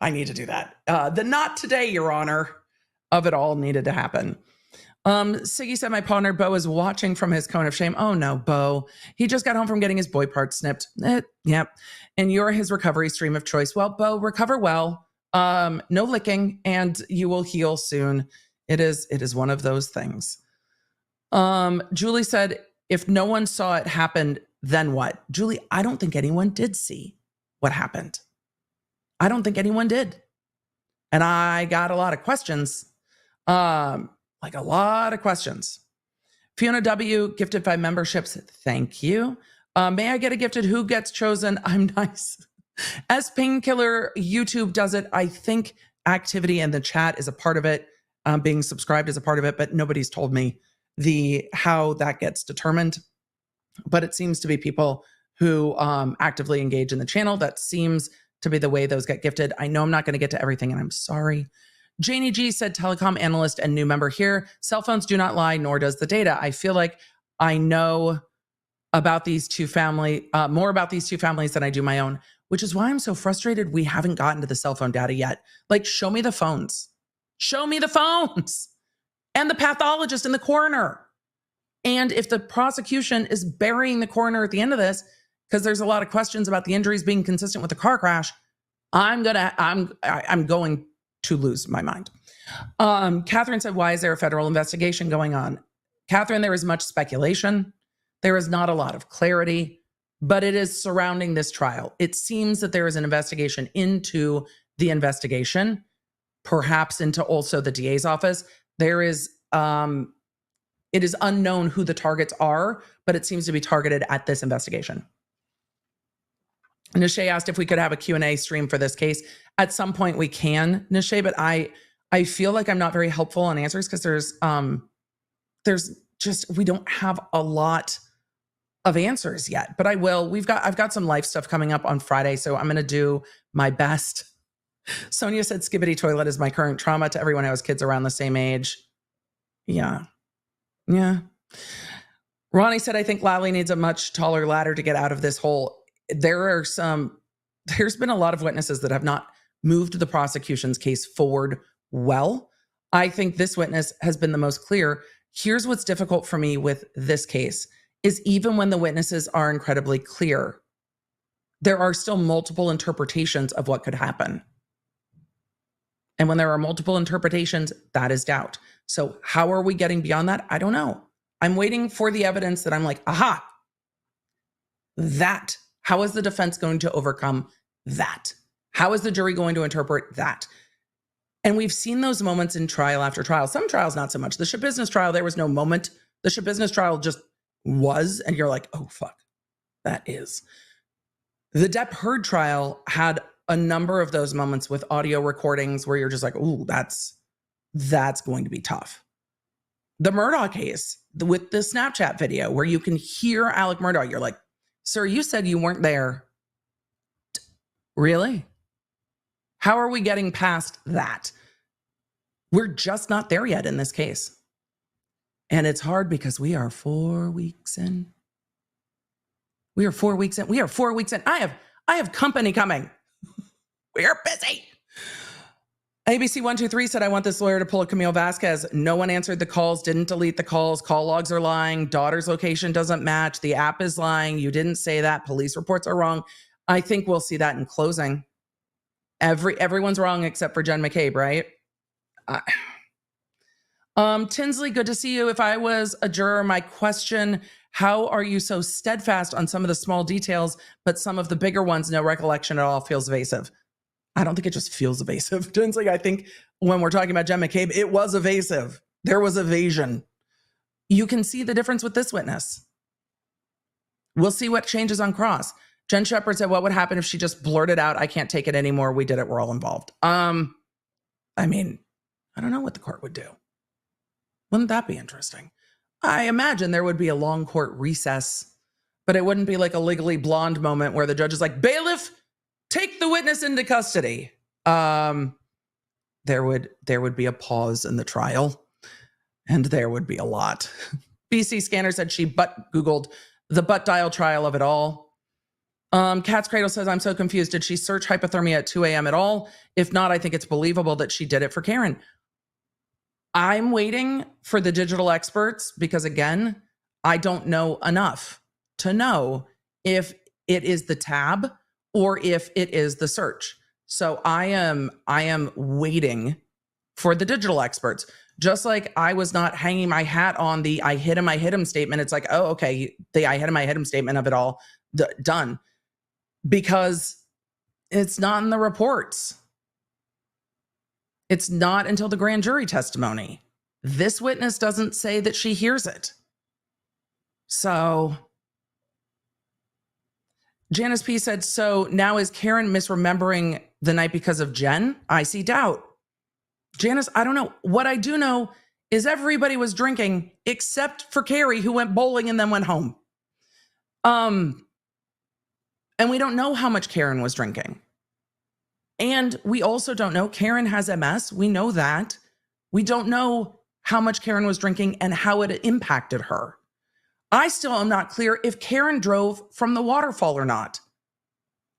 I need to do that. The not today, Your Honor, of it all needed to happen. Siggy said, my partner Bo is watching from his cone of shame. Oh no, Bo. He just got home from getting his boy part snipped. Yep. And you're his recovery stream of choice. Well, Bo, recover well. No licking, and you will heal soon. It is one of those things. Julie said, if no one saw it happen, then what? Julie, I don't think anyone did see what happened. I don't think anyone did. And I got a lot of questions. Like a lot of questions. Fiona W. gifted 5 memberships. Thank you. May I get a gifted? Who gets chosen? I'm nice. As Painkiller YouTube does it, I think activity in the chat is a part of it. Being subscribed is a part of it, but nobody's told me how that gets determined. But it seems to be people who actively engage in the channel. That seems to be the way those get gifted. I know I'm not going to get to everything, and I'm sorry. Janie G said, telecom analyst and new member here. Cell phones do not lie, nor does the data. I feel like I know about these two more about these two families than I do my own, which is why I'm so frustrated we haven't gotten to the cell phone data yet. Like, show me the phones. Show me the phones and the pathologist and the coroner. And if the prosecution is burying the coroner at the end of this, because there's a lot of questions about the injuries being consistent with the car crash, I'm going to lose my mind. Catherine said, why is there a federal investigation going on? Catherine, there is much speculation. There is not a lot of clarity, but it is surrounding this trial. It seems that there is an investigation into the investigation, perhaps into also the DA's office. There is, it is unknown who the targets are, but it seems to be targeted at this investigation. Nishay asked if we could have a Q&A stream for this case. At some point we can, Nishay, but I feel like I'm not very helpful on answers because we don't have a lot of answers yet, but I will. I've got some life stuff coming up on Friday, so I'm going to do my best. Sonia said, Skibbity toilet is my current trauma to everyone who has kids around the same age. Yeah. Ronnie said, I think Lally needs a much taller ladder to get out of this hole. There's been a lot of witnesses that have not moved the prosecution's case forward well. I think this witness has been the most clear. Here's what's difficult for me with this case is even when the witnesses are incredibly clear, there are still multiple interpretations of what could happen. And when there are multiple interpretations, that is doubt. So how are we getting beyond that? I don't know. I'm waiting for the evidence that I'm like, aha, that. How is the defense going to overcome that? How is the jury going to interpret that? And we've seen those moments in trial after trial. Some trials, not so much. The Ship Business trial, there was no moment. The Ship Business trial just was, and you're like, oh, fuck, that is. The Depp Heard trial had a number of those moments with audio recordings where you're just like, ooh, that's going to be tough. the Murdaugh case with the Snapchat video where you can hear Alec Murdaugh. You're like, sir, you said you weren't there. Really? How are we getting past that? We're just not there yet in this case. And it's hard because we are 4 weeks in. We are 4 weeks in. We are 4 weeks in. I have company coming. We are busy. ABC123 said, I want this lawyer to pull a Camille Vasquez. No one answered the calls, didn't delete the calls. Call logs are lying. Daughter's location doesn't match. The app is lying. You didn't say that. Police reports are wrong. I think we'll see that in closing. Everyone's wrong except for Jen McCabe, right? Tinsley, good to see you. If I was a juror, my question, how are you so steadfast on some of the small details, but some of the bigger ones, no recollection at all, feels evasive? I don't think it just feels evasive. Tinsley, I think when we're talking about Jen McCabe, it was evasive. There was evasion. You can see the difference with this witness. We'll see what changes on cross. Jen Shepard said, what would happen if she just blurted out, I can't take it anymore. We did it. We're all involved. I mean, I don't know what the court would do. Wouldn't that be interesting? I imagine there would be a long court recess, but it wouldn't be like a Legally Blonde moment where the judge is like, bailiff, take the witness into custody. There would be a pause in the trial, and there would be a lot. BC Scanner said she Googled the butt dial trial of it all. Cat's Cradle says, I'm so confused. Did she search hypothermia at 2 a.m. at all? If not, I think it's believable that she did it for Karen. I'm waiting for the digital experts because, again, I don't know enough to know if it is the tab or if it is the search. So I am waiting for the digital experts. Just like I was not hanging my hat on the I hit him statement. It's like, oh, okay, the I hit him statement of it all done. Because it's not in the reports. It's not until the grand jury testimony. This witness doesn't say that she hears it. So Janice P said, so now is Karen misremembering the night because of Jen? I see doubt. Janice, I don't know. What I do know is everybody was drinking except for Kerry, who went bowling and then went home. And we don't know how much Karen was drinking. And we also don't know, Karen has MS. We know that. We don't know how much Karen was drinking and how it impacted her. I still am not clear if Karen drove from the waterfall or not.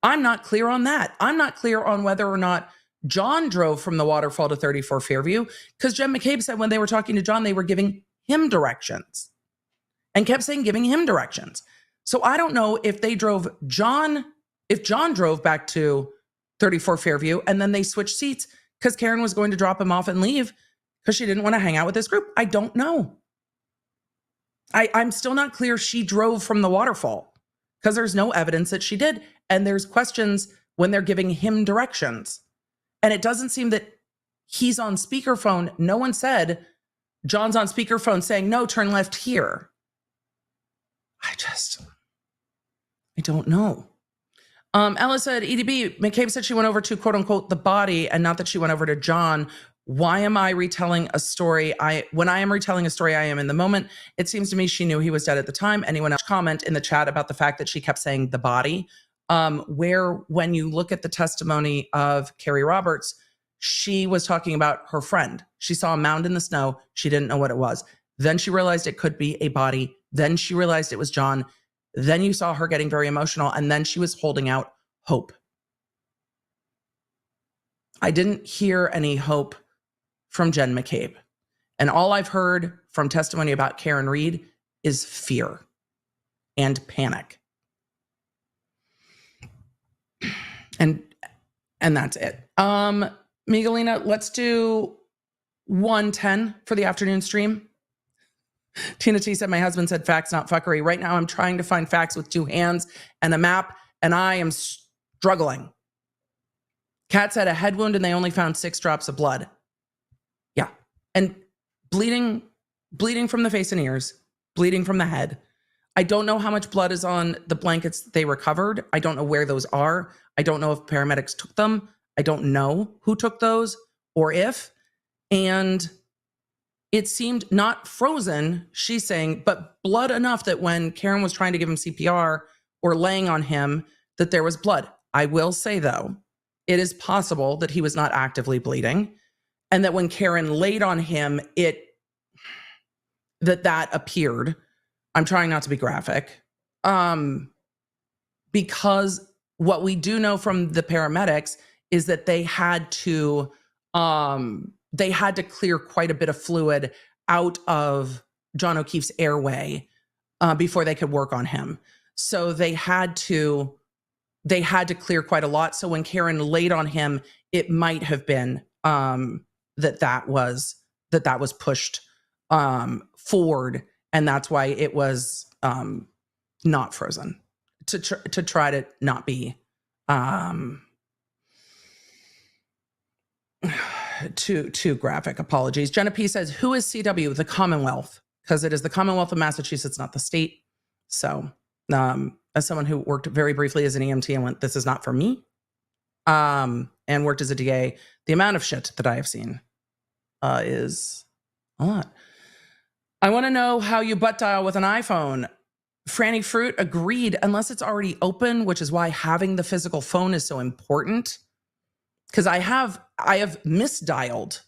I'm not clear on that. I'm not clear on whether or not John drove from the waterfall to 34 Fairview, because Jen McCabe said when they were talking to John, they were giving him directions and kept saying giving him directions. So I don't know if they drove John, if John drove back to 34 Fairview and then they switched seats because Karen was going to drop him off and leave because she didn't want to hang out with this group. I don't know. I'm still not clear she drove from the waterfall because there's no evidence that she did. And there's questions when they're giving him directions. And it doesn't seem that he's on speakerphone. No one said John's on speakerphone saying, no, turn left here. I don't know. Ella said, EDB, McCabe said she went over to quote unquote the body and not that she went over to John. Why am I retelling a story? When I am retelling a story, I am in the moment. It seems to me she knew he was dead at the time. Anyone else comment in the chat about the fact that she kept saying the body? Where when you look at the testimony of Kerry Roberts, she was talking about her friend. She saw a mound in the snow. She didn't know what it was. Then she realized it could be a body. Then she realized it was John. Then you saw her getting very emotional. And then she was holding out hope. I didn't hear any hope from Jen McCabe. And all I've heard from testimony about Karen Reed is fear and panic. And that's it. Miguelina, let's do 1:10 for the afternoon stream. Tina T said, my husband said facts, not fuckery. Right now I'm trying to find facts with 2 hands and a map, and I am struggling. Kat said a head wound and they only found 6 drops of blood. Yeah. And bleeding from the face and ears, bleeding from the head. I don't know how much blood is on the blankets they recovered. I don't know where those are. I don't know if paramedics took them. I don't know who took those or if. And it seemed not frozen, she's saying, but blood enough that when Karen was trying to give him CPR or laying on him, that there was blood. I will say, though, it is possible that he was not actively bleeding, and that when Karen laid on him, that appeared. I'm trying not to be graphic. Because what we do know from the paramedics is that they had to clear quite a bit of fluid out of John O'Keefe's airway before they could work on him. So they had to clear quite a lot. So when Karen laid on him, it might have been that was pushed forward, and that's why it was not frozen, to try to not be too graphic. Apologies. Jenna P says, who is CW? The Commonwealth, because it is the Commonwealth of Massachusetts, not the state. So as someone who worked very briefly as an EMT and went, this is not for me, and worked as a DA, the amount of shit that I have seen is a lot. I want to know how you butt dial with an iPhone. Franny Fruit agreed, unless it's already open, which is why having the physical phone is so important. Because I have misdialed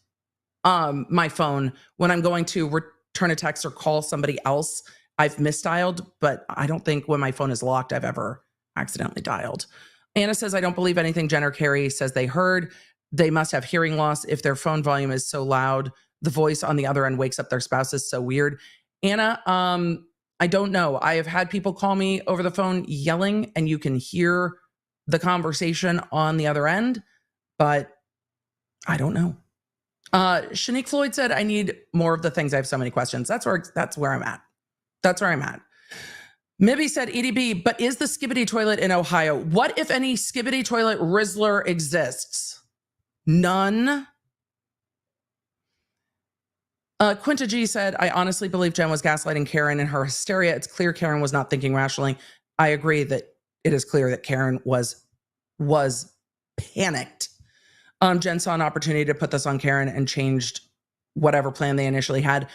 my phone when I'm going to return a text or call somebody else. I've misdialed, but I don't think when my phone is locked, I've ever accidentally dialed. Anna says, I don't believe anything Jen or Kerry says they heard. They must have hearing loss if their phone volume is so loud. The voice on the other end wakes up their spouse is so weird. Anna, I don't know. I have had people call me over the phone yelling, and you can hear the conversation on the other end, but I don't know. Shanique Floyd said, I need more of the things. I have so many questions. That's where I'm at. That's where I'm at. Mibby said, EDB, but is the Skibbity toilet in Ohio? What, if any, Skibbity toilet Rizzler exists? None. Quinta G said, I honestly believe Jen was gaslighting Karen in her hysteria. It's clear Karen was not thinking rationally. I agree that it is clear that Karen was panicked. Jen saw an opportunity to put this on Karen and changed whatever plan they initially had.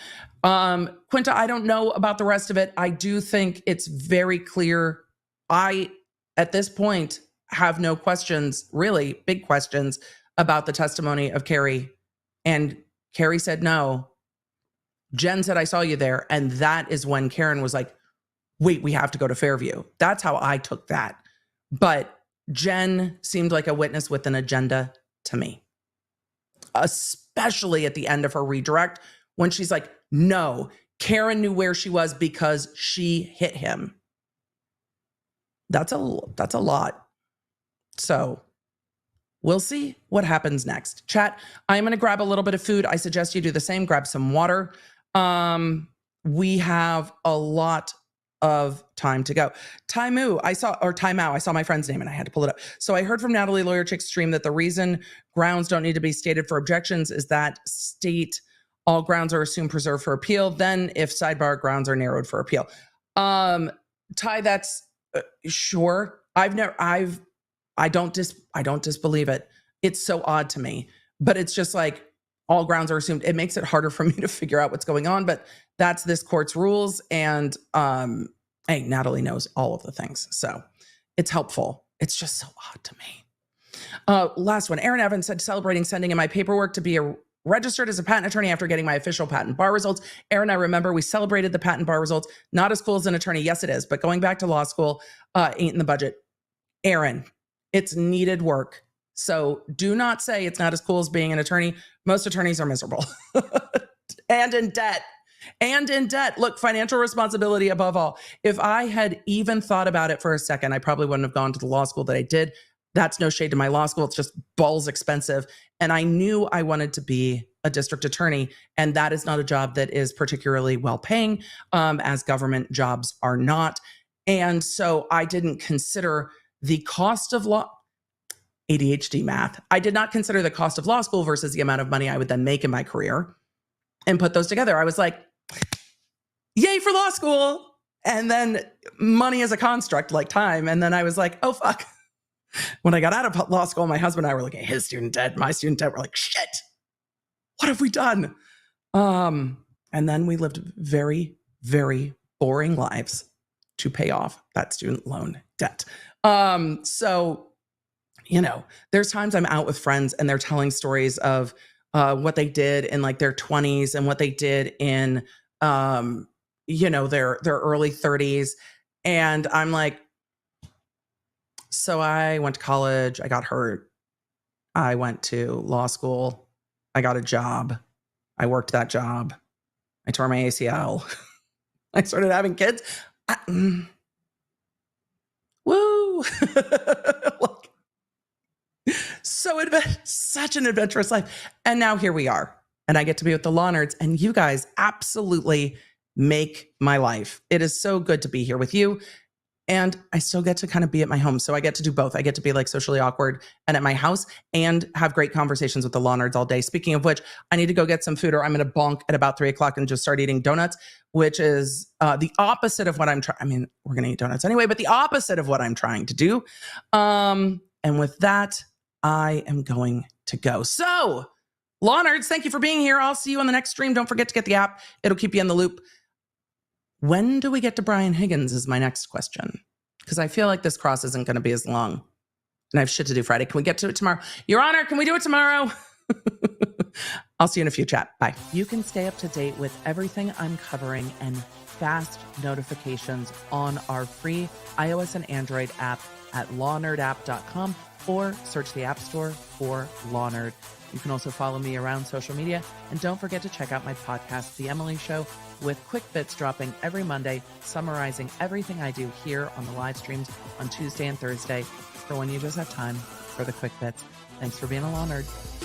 Quinta, I don't know about the rest of it. I do think it's very clear. I, at this point, have no questions, really big questions, about the testimony of Kerry. And Kerry said no. Jen said, I saw you there. And that is when Karen was like, wait, we have to go to Fairview. That's how I took that. But Jen seemed like a witness with an agenda to me, especially at the end of her redirect when she's like, no, Karen knew where she was because she hit him. That's a lot. So we'll see what happens next. Chat, I'm going to grab a little bit of food. I suggest you do the same. Grab some water. We have a lot of time to go. Timeout, I saw my friend's name and I had to pull it up. So I heard from Natalie Lawyer Chick's stream that the reason grounds don't need to be stated for objections is that state all grounds are assumed preserved for appeal. Then if sidebar grounds are narrowed for appeal. Ty, that's sure. I don't disbelieve it. It's so odd to me, but it's just like all grounds are assumed. It makes it harder for me to figure out what's going on, but that's this court's rules. And hey, Natalie knows all of the things, so it's helpful. It's just so odd to me. Last one, Aaron Evans said, celebrating sending in my paperwork to be registered as a patent attorney after getting my official patent bar results. Aaron, I remember we celebrated the patent bar results. Not as cool as an attorney. Yes, it is. But going back to law school ain't in the budget. Aaron, it's needed work. So do not say it's not as cool as being an attorney. Most attorneys are miserable and in debt. Look, financial responsibility above all. If I had even thought about it for a second, I probably wouldn't have gone to the law school that I did. That's no shade to my law school. It's just balls expensive. And I knew I wanted to be a district attorney. And that is not a job that is particularly well paying, as government jobs are not. And so I didn't consider the cost of law. ADHD math. I did not consider the cost of law school versus the amount of money I would then make in my career and put those together. I was like, yay for law school. And then money as a construct like time. And then I was like, oh, fuck. When I got out of law school, my husband and I were looking at his student debt, my student debt. We're like, shit, what have we done? And then we lived very, very boring lives to pay off that student loan debt. So, you know, there's times I'm out with friends and they're telling stories of what they did in like their 20s and what they did in, you know, their early 30s. And I'm like, so I went to college, I got hurt. I went to law school. I got a job. I worked that job. I tore my ACL. I started having kids. Woo! Like, such an adventurous life. And now here we are. And I get to be with the Law Nerds, and you guys absolutely make my life. It is so good to be here with you. And I still get to kind of be at my home. So I get to do both. I get to be like socially awkward and at my house and have great conversations with the Law Nerds all day. Speaking of which, I need to go get some food or I'm going to bonk at about 3 o'clock and just start eating donuts, which is the opposite of what I'm trying. I mean, we're going to eat donuts anyway, but the opposite of what I'm trying to do. And with that, I am going to go. So Law Nerds, thank you for being here. I'll see you on the next stream. Don't forget to get the app. It'll keep you in the loop. When do we get to Brian Higgins is my next question. Because I feel like this cross isn't going to be as long. And I have shit to do Friday. Can we get to it tomorrow? Your Honor, can we do it tomorrow? I'll see you in a few, chat. Bye.
You can stay up to date with everything I'm covering and fast notifications on our free iOS and Android app at lawnerdapp.com or search the App Store for Law Nerd. You can also follow me around social media. And don't forget to check out my podcast, The Emily Show, with quick bits dropping every Monday, summarizing everything I do here on the live streams on Tuesday and Thursday for when you just have time for the quick bits. Thanks for being a Law Nerd.